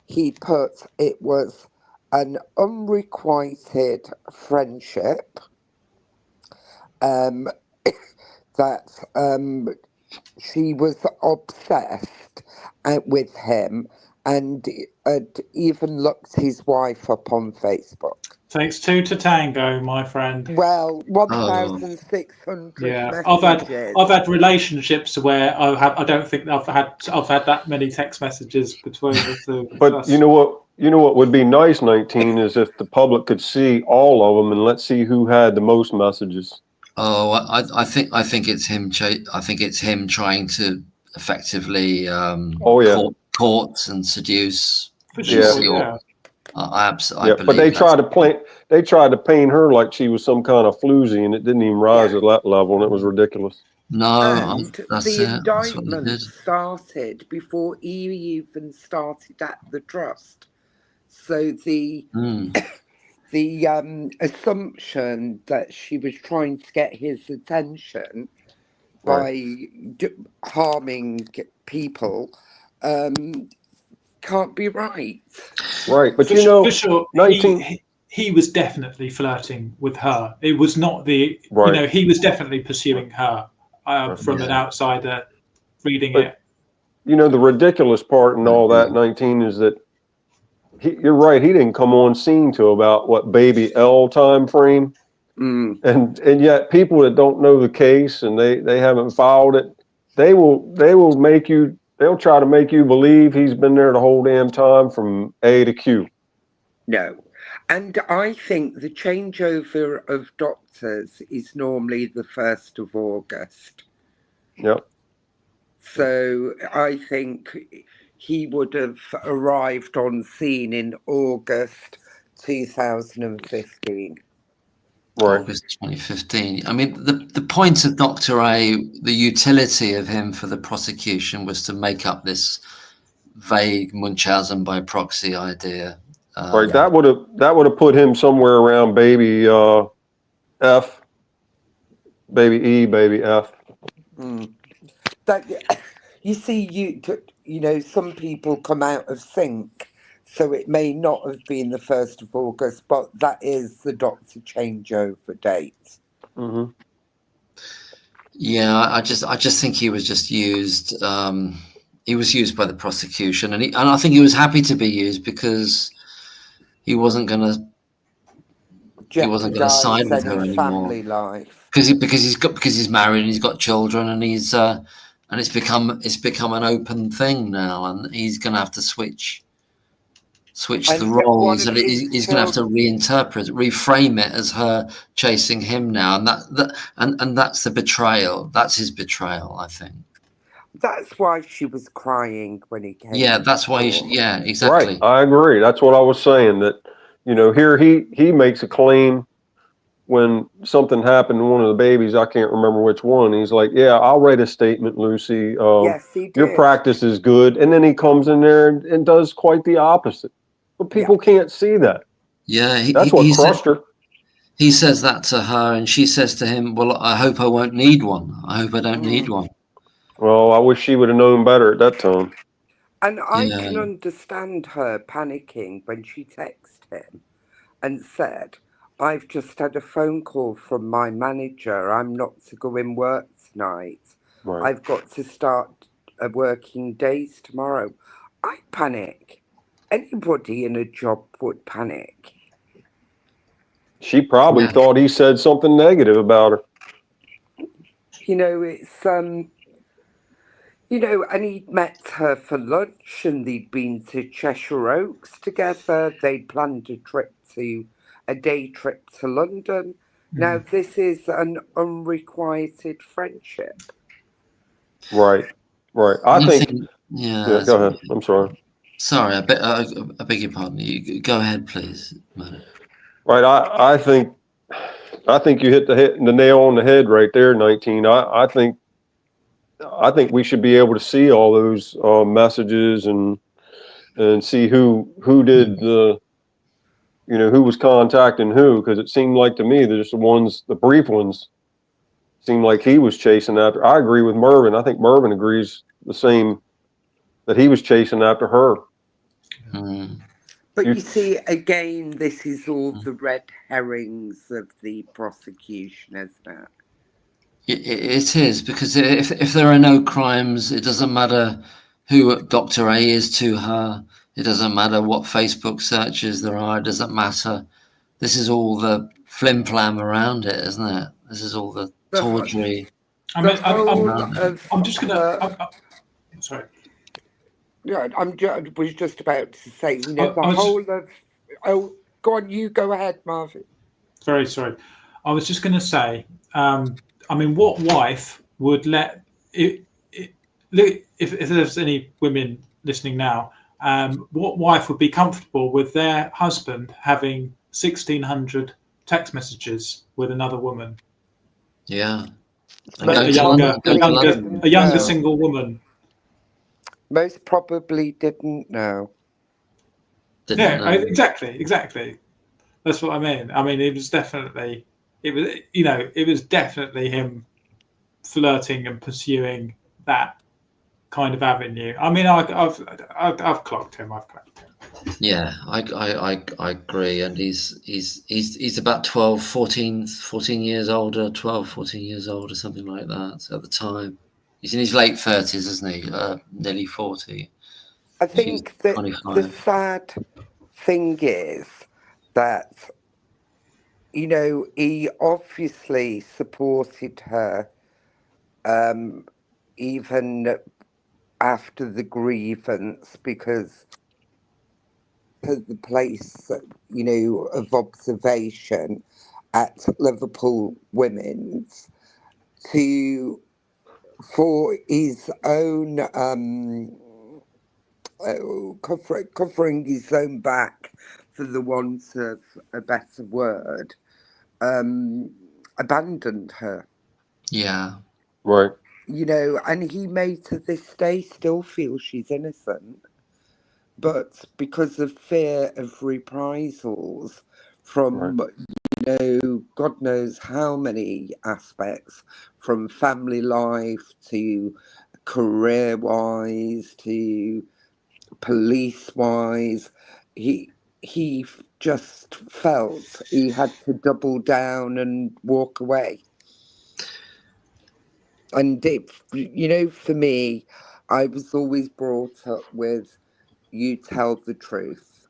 he put it was an unrequited friendship, that she was obsessed with him, and had even looked his wife up on Facebook. Takes two to tango, my friend. Well, 1,600 messages. I've had relationships where I don't think I've had that many text messages between the two. But you know what would be nice, 19, is if the public could see all of them, and let's see who had the most messages. Oh, I think it's him. I think it's him trying to effectively court and seduce. For sure, yeah. I believe. But they tried to paint her like she was some kind of floozy, and it didn't even rise to that level, and it was ridiculous. No, and the indictment started before he even started at the trust. So the assumption that she was trying to get his attention by harming people can't be right. Right, but for sure, 19... he was definitely flirting with her. It was not he was definitely pursuing her from an outsider reading it. The ridiculous part and all that, 19, is that you're right. He didn't come on scene till about baby L time frame, and yet people that don't know the case and they haven't filed it, they'll try to make you believe he's been there the whole damn time from A to Q. No, and I think the changeover of doctors is normally the 1st of August. Yep. So I think he would have arrived on scene in August 2015. Right. August 2015. I mean, the point of Dr. A, the utility of him for the prosecution was to make up this vague Munchausen by proxy idea. Right. That would have put him somewhere around baby F, baby E, baby F. That, you see, some people come out of sync, so it may not have been the 1st of August, but that is the doctor changeover date. Mm-hmm. Yeah, I just think he was just used. He was used by the prosecution, and I think he was happy to be used because he wasn't going to he wasn't going to side with her any anymore family life. because he's married and he's got children and it's become an open thing now, and he's going to have to switch the roles, and he's going to have to reframe it as her chasing him now, and that's the betrayal. That's his betrayal, I think. That's why she was crying when he came. Yeah, that's why. Yeah, exactly. Right, I agree. That's what I was saying. That here he makes a claim when something happened to one of the babies. I can't remember which one. He's like, "Yeah, I'll write a statement, Lucy. Yes, he did. Your practice is good," and then he comes in there and does quite the opposite. But people can't see that. Yeah, that's what crushed her. He says that to her, and she says to him, "Well, I hope I won't need one. I hope I don't need one." Well, I wish she would have known better at that time. And I can understand her panicking when she texted him and said, "I've just had a phone call from my manager. I'm not to go in work tonight. Right. I've got to start working days tomorrow." I panic. Anybody in a job would panic. She probably thought he said something negative about her. It's and he'd met her for lunch, and they'd been to Cheshire Oaks together. They'd planned a day trip to London. Now this is an unrequited friendship. Right. I think. Yeah. Go ahead. I'm sorry. Sorry, I beg your pardon. You go ahead, please. Right. I think you hit the nail on the head right there, 19. I think we should be able to see all those messages and see who did the, who was contacting who, because it seemed like to me there's the brief ones seemed like he was chasing after. I agree with Mervyn. I think Mervyn agrees the same, that he was chasing after her. But you see, again, this is all the red herrings of the prosecution, isn't it? It is, because if there are no crimes, it doesn't matter who Dr. A is to her. It doesn't matter what Facebook searches there are. It doesn't matter. This is all the flim flam around it, isn't it? This is all the tawdry. I'm just gonna. Sorry. Yeah, was just about to say, go on, you go ahead, Marvin. Very sorry. I was just going to say, what wife would let if there's any women listening now, what wife would be comfortable with their husband having 1,600 text messages with another woman? Yeah, a younger single woman. Most probably didn't know. Exactly. That's what I mean. It was definitely him flirting and pursuing that kind of avenue. I've clocked him. Yeah, I agree, and he's about 14 years older, 12, 14 years older, something like that at the time. He's in his late 30s, isn't he? Nearly 40. I think that 25. The sad thing is that, he obviously supported her even after the grievance, because the place, of observation at Liverpool Women's for his own covering his own back, for the want of a better word, abandoned her. Yeah. Right. And he may to this day still feel she's innocent, but because of fear of reprisals from, God knows how many aspects, from family life to career-wise to police-wise, he just felt he had to double down and walk away. And for me, I was always brought up with, you tell the truth.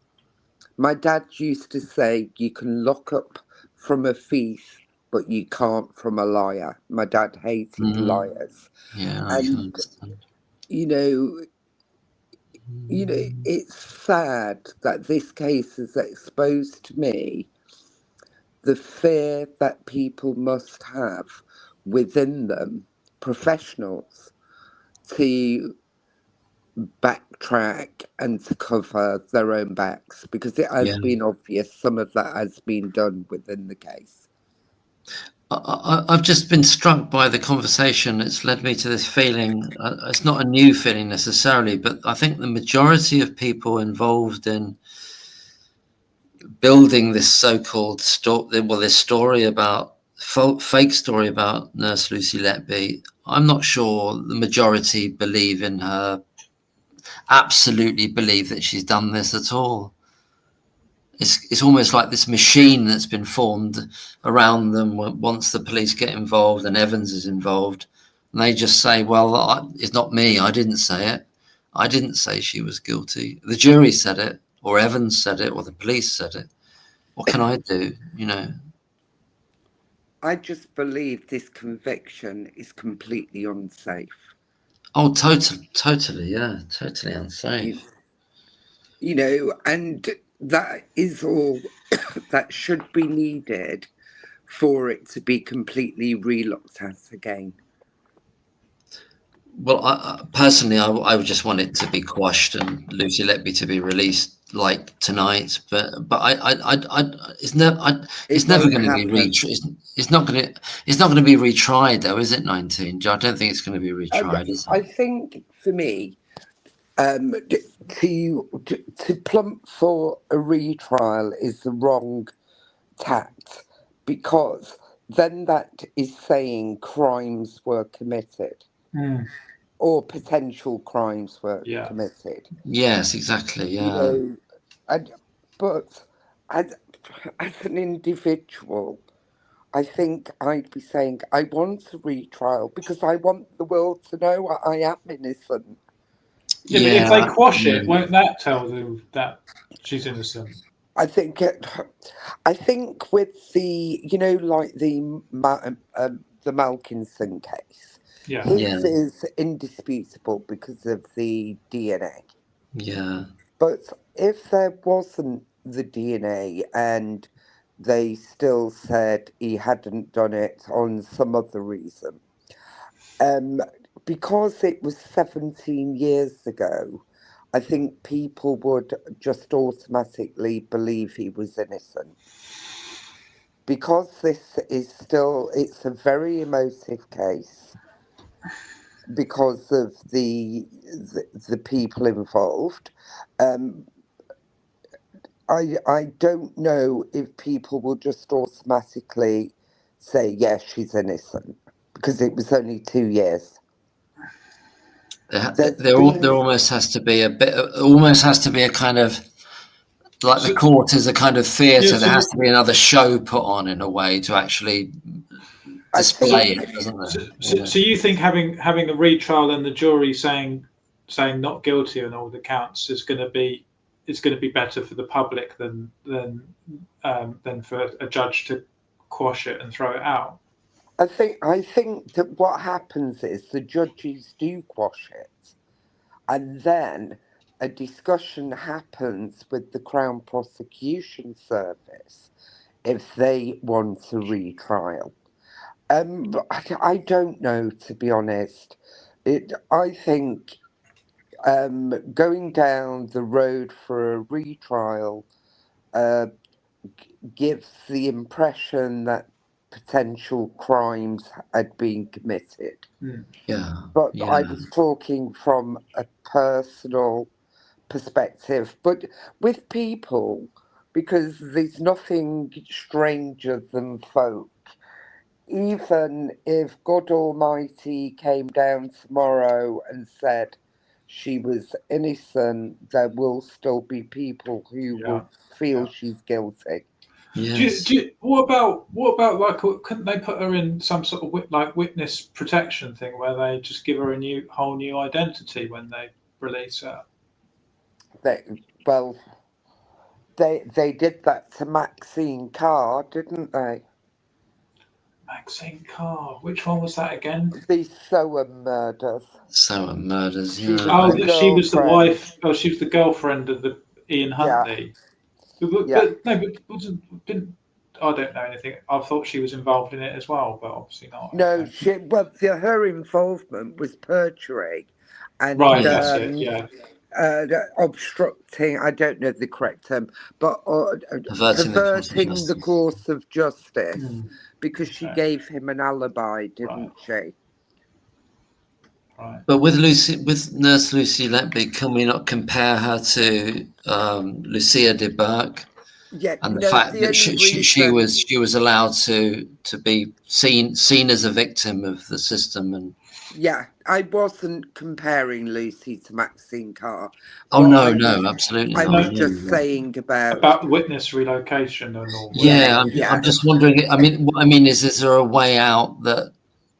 My dad used to say, you can lock up from a thief, but you can't from a liar. My dad hated liars. Yeah, I can And, understand. you know, it's sad that this case has exposed to me the fear that people must have within them, professionals, to backtrack and to cover their own backs, because it has Yeah. been obvious some of that has been done within the case. I've just been struck by the conversation. It's led me to this feeling. It's not a new feeling necessarily, but I think the majority of people involved in building this so-called this story about fake story about Nurse Lucy Letby, I'm not sure the majority believe in her, absolutely believe that she's done this at all. It's almost like this machine that's been formed around them once the police get involved and Evans is involved, and they just say, well, it's not me, I didn't say it, I didn't say she was guilty, the jury said it, or Evans said it, or the police said it. What can I do? I just believe this conviction is completely unsafe. Oh, totally, yeah, totally unsafe. And that is all that should be needed for it to be completely re-looked at again. Well, I personally, I would just want it to be quashed and Lucy Letby to be released like tonight. But it's never going to be retried. It's not going to be retried, though, is it? 19. I don't think it's going to be retried. Is it? I think for me, to plump for a retrial is the wrong tact, because then that is saying crimes were committed. Or potential crimes were committed. Yes, exactly. Yeah. But as an individual, I think I'd be saying I want a retrial because I want the world to know I am innocent. Yeah, but if they quash it, won't that tell them that she's innocent? I think with the like the Malkinson case. Yeah. His is indisputable because of the DNA. Yeah. But if there wasn't the DNA and they still said he hadn't done it on some other reason, because it was 17 years ago, I think people would just automatically believe he was innocent. Because this is it's a very emotive case because of the people involved. I don't know if people will just automatically say, yes, she's innocent, because it was only 2 years. There almost has to be a kind of, like the court is a kind of theatre. There has to be another show put on in a way to actually display it, doesn't there? So you think having a retrial and the jury saying not guilty on all the counts is going to be better for the public than for a judge to quash it and throw it out? I think that what happens is the judges do quash it, and then a discussion happens with the Crown Prosecution Service if they want a retrial. I don't know, to be honest. I think going down the road for a retrial gives the impression that potential crimes had been committed. But I was talking from a personal perspective, but with people, because there's nothing stranger than folk. Even if God Almighty came down tomorrow and said she was innocent, there will still be people who will feel she's guilty. Yes. What about like, couldn't they put her in some sort of witness protection thing where they just give her a whole new identity when they release her? There They did that to Maxine Carr, didn't they? Maxine Carr. Which one was that again? The Sower murders. Sower murders. She was Oh, the she was the girlfriend. wife. Oh, she was the girlfriend of the Ian Huntley. But no, but didn't. I don't know anything. I thought she was involved in it as well, but obviously not. No, Okay. her involvement was perjury and Right, that's it. Yeah. obstructing, I don't know the correct term, but Perverting the course of justice, because she Okay. gave him an alibi, didn't she? Right. But with Nurse Lucy Letby, can we not compare her to Lucia de Burgh? Yeah, and the fact that she was allowed to be seen as a victim of the system. And yeah, I wasn't comparing Lucy to Maxine Carr. Oh no, absolutely I not. was just saying about witness relocation and all. Yeah, I'm just wondering. I mean, what I mean is there a way out that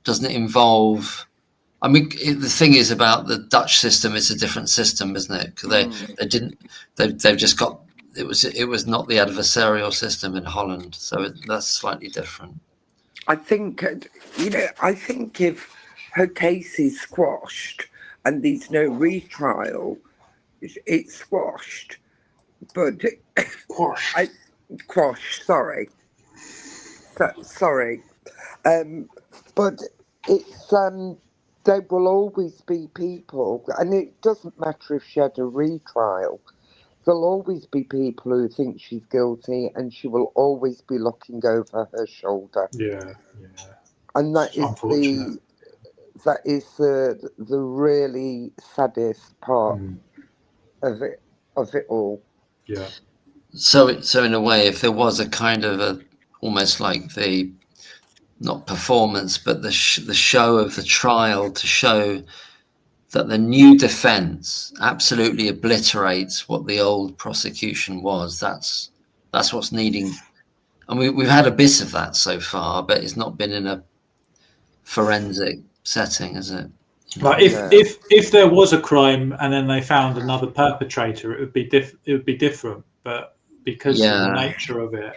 doesn't involve? I mean, the thing is about the Dutch system; it's a different system, isn't it? Because they've just got. It was not the adversarial system in Holland, so that's slightly different. I think, I think if her case is squashed and there's no retrial, it's squashed. But sorry. But it's there will always be people, and it doesn't matter if she had a retrial. There'll always be people who think she's guilty, and she will always be looking over her shoulder. Yeah. And that is the really saddest part of it all. Yeah. So in a way, if there was a kind of almost like the not performance, but the show of the trial to show that the new defense absolutely obliterates what the old prosecution was. That's what's needing. And we've had a bit of that so far, but it's not been in a forensic setting, is it? Like if there was a crime and then they found another perpetrator, it would be different. But because of the nature of it,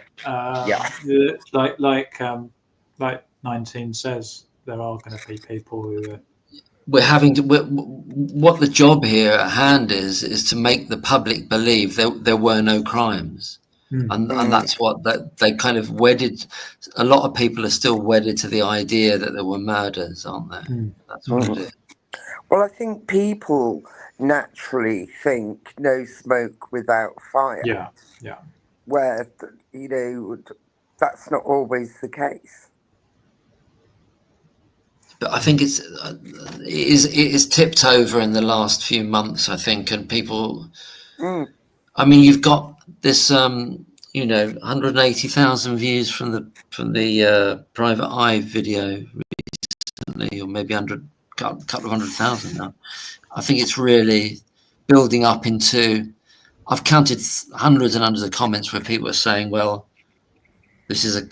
like 19 says, there are going to be people who are. We're having to. What the job here at hand is to make the public believe there were no crimes, and that's what they kind of wedded. A lot of people are still wedded to the idea that there were murders, aren't they? That's what it is. Well, I think people naturally think no smoke without fire. Yeah. Where that's not always the case. But I think it is tipped over in the last few months, I think, and people. I mean, you've got this, 180,000 views from the Private Eye video recently, or maybe couple of 100,000 now. I think it's really building up into. I've counted hundreds and hundreds of comments where people are saying, "Well, this is a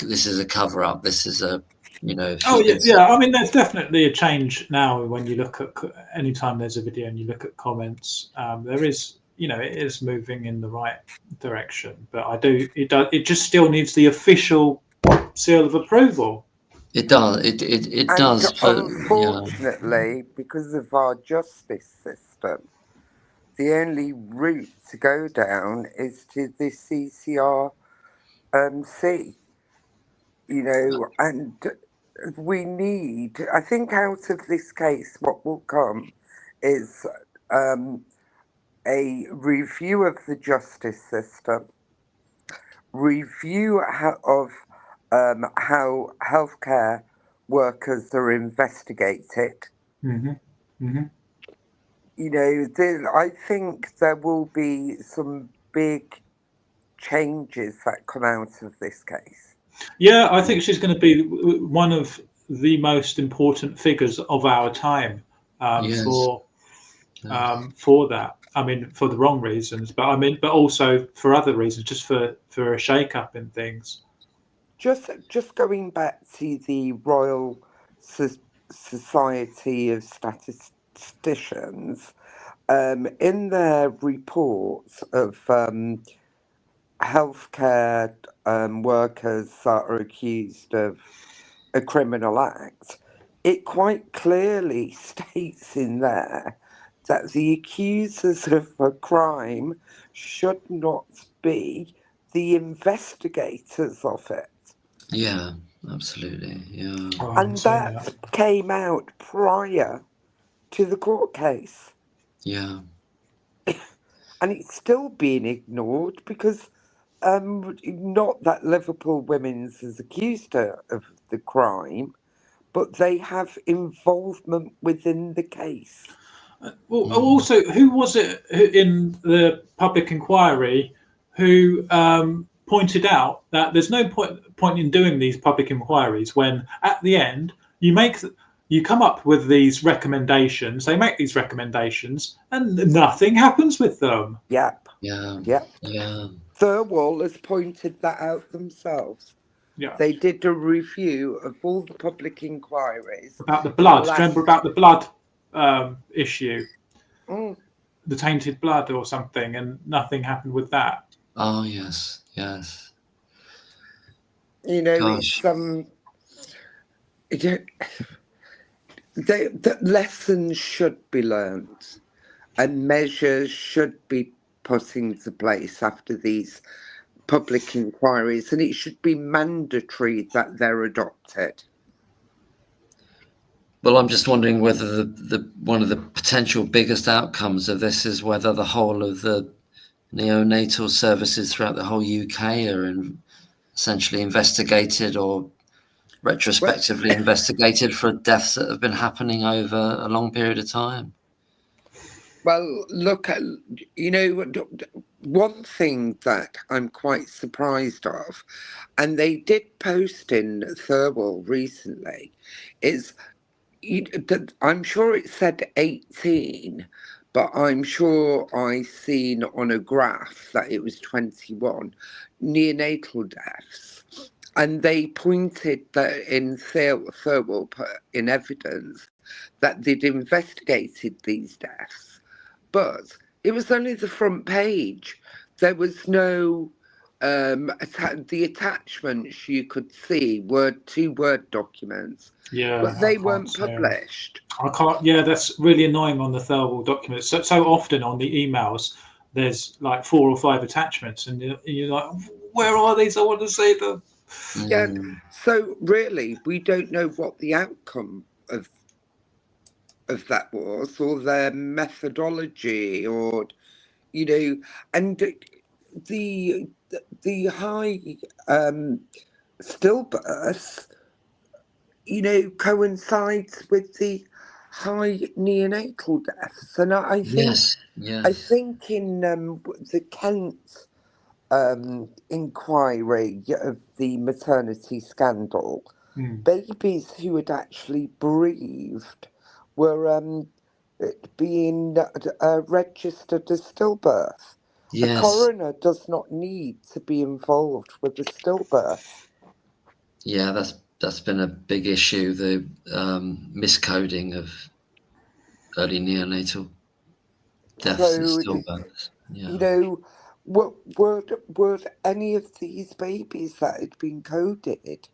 cover up. This is a." Yeah. I mean, there's definitely a change now when you look at anytime there's a video and you look at comments. There is, it is moving in the right direction. But it just still needs the official seal of approval. It does. It does. Unfortunately, because of our justice system, the only route to go down is to the CCRC. And we need, I think out of this case, what will come is a review of the justice system, review of how healthcare workers are investigated. I think there will be some big changes that come out of this case. Yeah, I think she's going to be one of the most important figures of our time for that. I mean, for the wrong reasons, but also for other reasons, just for a shake-up in things. Just going back to the Royal Society of Statisticians, in their reports of healthcare workers that are accused of a criminal act, it quite clearly states in there that the accusers of a crime should not be the investigators of it. Yeah, absolutely. Yeah. Oh, And that came out prior to the court case. Yeah. And it's still being ignored because not that Liverpool Women's is accused her of the crime, but they have involvement within the case. Well, also, who was it in the public inquiry who pointed out that there's no point in doing these public inquiries when at the end you come up with these recommendations, they make these recommendations, and nothing happens with them. Yep. Yeah. Yep. Yeah. Thirlwall has pointed that out themselves. Yeah. They did a review of all the public inquiries. About the blood. Do you remember about the blood issue? Mm. The tainted blood or something, and nothing happened with that. Oh, yes. Yes. You know, Gosh. The lessons should be learned and measures should be put into place after these public inquiries, and it should be mandatory that they're adopted. Well, I'm just wondering whether the one of the potential biggest outcomes of this is whether the whole of the neonatal services throughout the whole UK are essentially investigated or retrospectively investigated for deaths that have been happening over a long period of time. Well, look, you know, one thing that I'm quite surprised of, and they did post in Thirlwall recently, is I'm sure it said 18, but I'm sure I seen on a graph that it was 21 neonatal deaths. And they pointed that in Thirlwall put in evidence that they'd investigated these deaths, but it was only the front page. There was no the attachments you could see were 2 Word documents. Yeah, but they weren't published. I can't. Yeah, that's really annoying on the Thirlwall documents. So often on the emails, there's like 4 or 5 attachments, and you're like, where are these? I want to see them. Yeah. So really, we don't know what the outcome of that was, or their methodology, or and the high stillbirths, coincides with the high neonatal deaths, and I think I think in the Kent inquiry of the maternity scandal, babies who had actually breathed were being registered as stillbirth. A coroner does not need to be involved with the stillbirth. Yeah, that's been a big issue, the miscoding of early neonatal deaths and stillbirths. Yeah. Were any of these babies that had been coded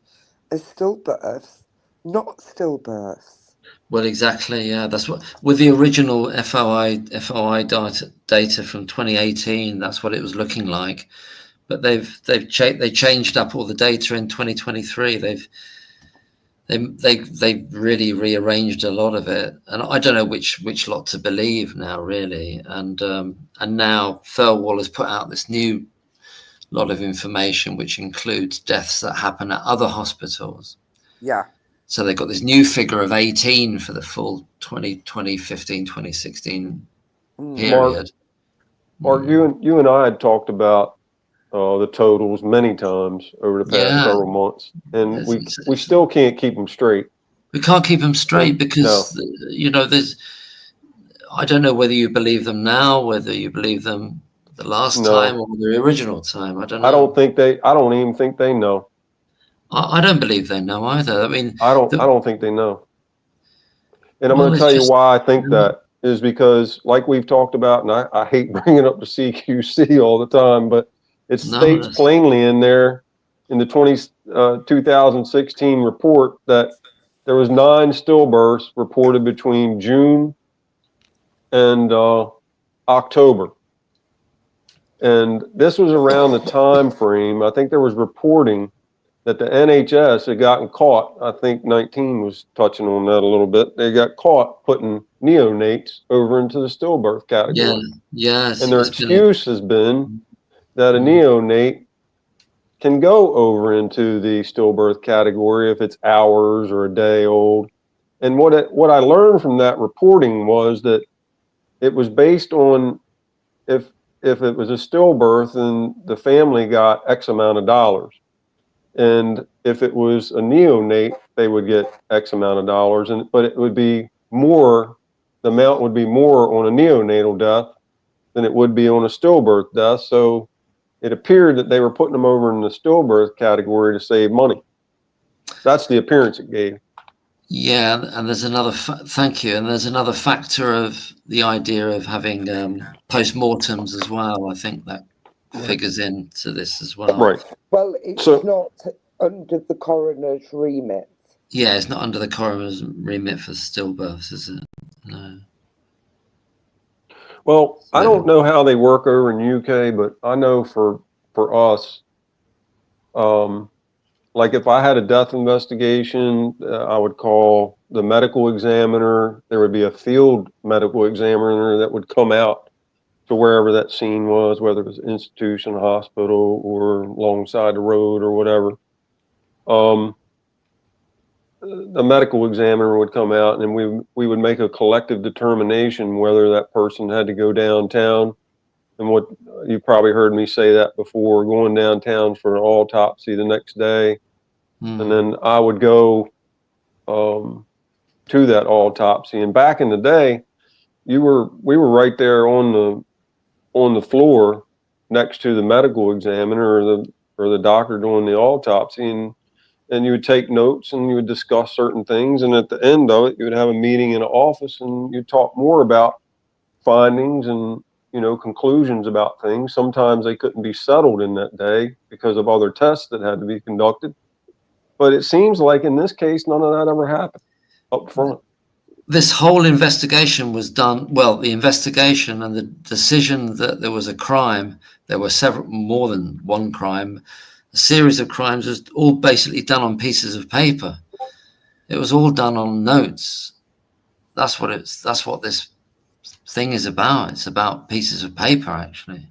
as stillbirths not stillbirths? Well, exactly. Yeah, that's what with the original FOI data from 2018. That's what it was looking like, but they changed up all the data in 2023. They really rearranged a lot of it, and I don't know which lot to believe now, really. And now Thirlwall has put out this new lot of information, which includes deaths that happen at other hospitals. Yeah. So they've got this new figure of 18 for the full 2015, 2016 period. Mark, you and I had talked about the totals many times over the past several months, and we still can't keep them straight. We can't keep them straight because there's. I don't know whether you believe them now, whether you believe them the last time or the original time. I don't know. I don't even think they know. I don't believe they know either. I mean, I don't think they know. And I'm going to tell you why I think that is because, like we've talked about, and I hate bringing up the CQC all the time, but It states plainly in there in the 2016 report that there was 9 stillbirths reported between June and October. And this was around the time frame, I think there was reporting that the NHS had gotten caught. I think 19 was touching on that a little bit. They got caught putting neonates over into the stillbirth category. Yes. And their excuse has been that a neonate can go over into the stillbirth category if it's hours or a day old. And what I learned from that reporting was that it was based on if it was a stillbirth and the family got X amount of dollars. And if it was a neonate, they would get X amount of dollars. But it would be more, the amount would be more on a neonatal death than it would be on a stillbirth death. So it appeared that they were putting them over in the stillbirth category to save money. That's the appearance it gave. Yeah, and there's another thank you. And there's another factor of the idea of having post-mortems as well. I think that figures into this as well. Right. Well, it's not under the coroner's remit. Yeah, it's not under the coroner's remit for stillbirths, is it? No. Well, I don't know how they work over in the UK, but I know for us, like if I had a death investigation, I would call the medical examiner. There would be a field medical examiner that would come out to wherever that scene was, whether it was institution, hospital, or alongside the road or whatever. The medical examiner would come out and we would make a collective determination whether that person had to go downtown. And what you probably heard me say that before, going downtown for an autopsy the next day. And then I would go to that autopsy. And back in the day, we were right there on the floor next to the medical examiner or the doctor doing the autopsy, and you would take notes and you would discuss certain things, and at the end of it you would have a meeting in an office and you'd talk more about findings and conclusions about things. Sometimes they couldn't be settled in that day because of other tests that had to be conducted, but it seems like in this case none of that ever happened up front. This whole investigation was done, well, the investigation and the decision that there was a crime, there were more than one crime, a series of crimes, was all basically done on pieces of paper. It was all done on notes. That's what this thing is about. It's about pieces of paper, actually.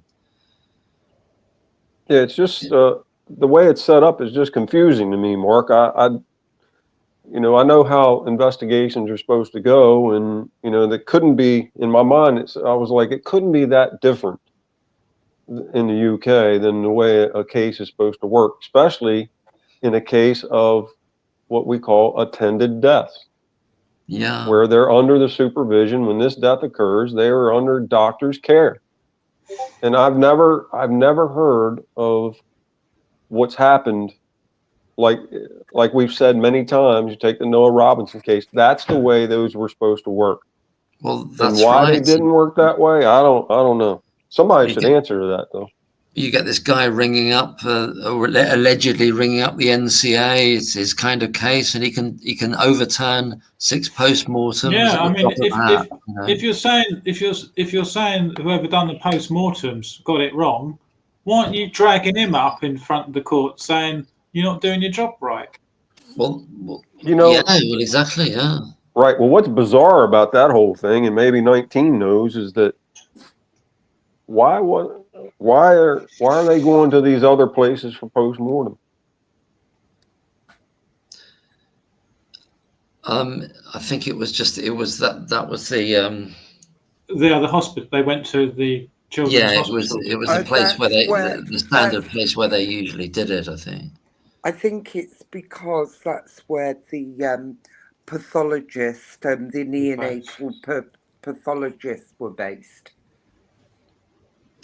Yeah, it's just the way it's set up is just confusing to me, Mark. I know how investigations are supposed to go, and that couldn't be, in my mind, I was like, it couldn't be that different in the UK than the way a case is supposed to work, especially in a case of what we call attended death. Yeah. Where they're under the supervision. When this death occurs, they are under doctor's care. And I've never heard of what's happened. Like we've said many times, you take the Noah Robinson case, that's the way those were supposed to work. Well, that's and why right. they didn't work that way, I don't know. Somebody should answer to that, though. You get this guy ringing up, or allegedly ringing up the NCA. It's his kind of case, and he can overturn 6 post-mortems. Yeah, I mean, if you're saying whoever done the post-mortems got it wrong, why aren't you dragging him up in front of the court saying you're not doing your job right? Well, exactly, yeah. Right. Well, what's bizarre about that whole thing, and maybe 19 knows, is that why are they going to these other places for post-mortem? I think it was that was the other hospital. They went to the children's hospital. It was the place where the standard place where they usually did it, I think. I think it's because that's where the pathologist and the neonatal pathologists were based.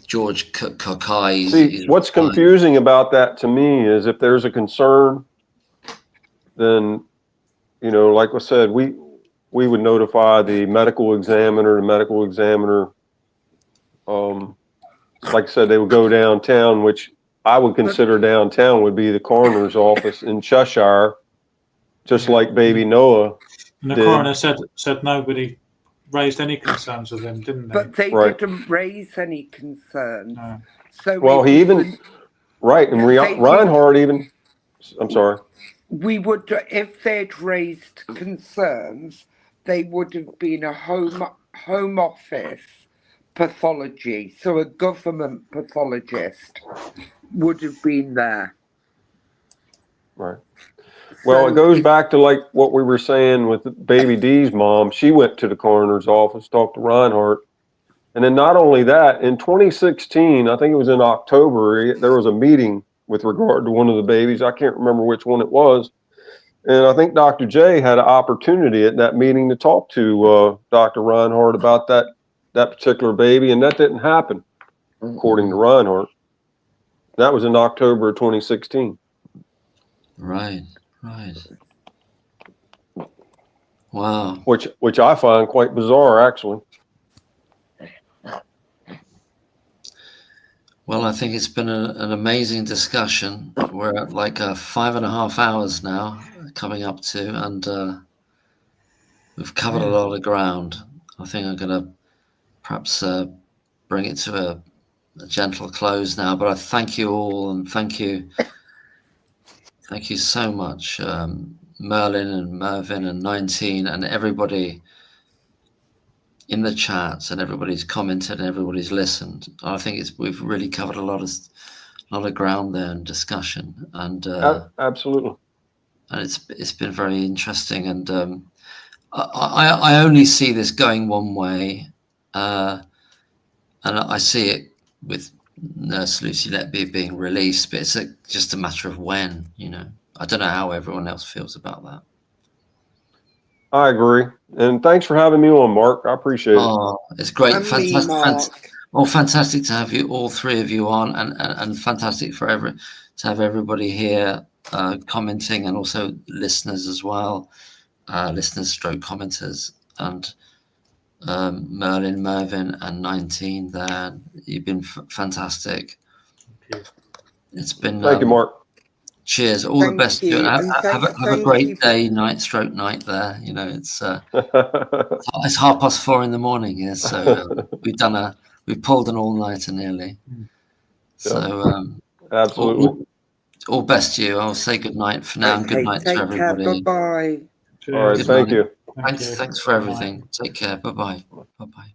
George Kakai. See, what's confusing about that to me is if there's a concern, then, like I said, we would notify the medical examiner. The medical examiner, like I said, they would go downtown, which I would consider downtown would be the coroner's office in Cheshire, just like baby Noah. And the coroner said nobody raised any concerns with him, didn't they? But they didn't raise any concerns. No. So well, he even and Reinhardt even. I'm sorry. We would, if they'd raised concerns, they would have been a home office pathology. So a government pathologist would have been there. Right. Well, So it goes back to like what we were saying with Baby D's mom. She went to the coroner's office, talked to Reinhardt. And then not only that, in 2016, I think it was in October, there was a meeting with regard to one of the babies. I can't remember which one it was. And I think Dr. J had an opportunity at that meeting to talk to Dr. Reinhardt about that particular baby, and that didn't happen, according to Reinhardt. That was in October of 2016. Right. Wow. Which I find quite bizarre, actually. Well, I think it's been an amazing discussion. We're at like 5.5 hours now, coming up to, and we've covered a lot of ground. I think I'm going to perhaps bring it to a gentle close now. But I thank you all, and thank you so much, Merlin and Mervyn and 19 and everybody in the chats, and everybody's commented and everybody's listened. I think we've really covered a lot of ground there in discussion, and absolutely. And it's been very interesting, and I only see this going one way, and I see it with Nurse Lucy Letby being released, but it's just a matter of when. I don't know how everyone else feels about that. I agree. And thanks for having me on, Mark. I appreciate it. Oh, it's great. Fantastic to have you, all three of you on, and fantastic to have everybody here commenting, and also listeners as well, listeners stroke commenters, and Merlin, Mervyn, and 19 there. You've been fantastic. Thank you. It's been thank you, Mark. Cheers. All the best. Have a great day, night there. It's it's 4:30 in the morning here, so we've pulled an all-nighter nearly. So absolutely. All best to you. I'll say good night for now, and good night to everybody. Bye-bye. All right, thank you. Thanks for everything. Take care. Bye-bye. Bye-bye.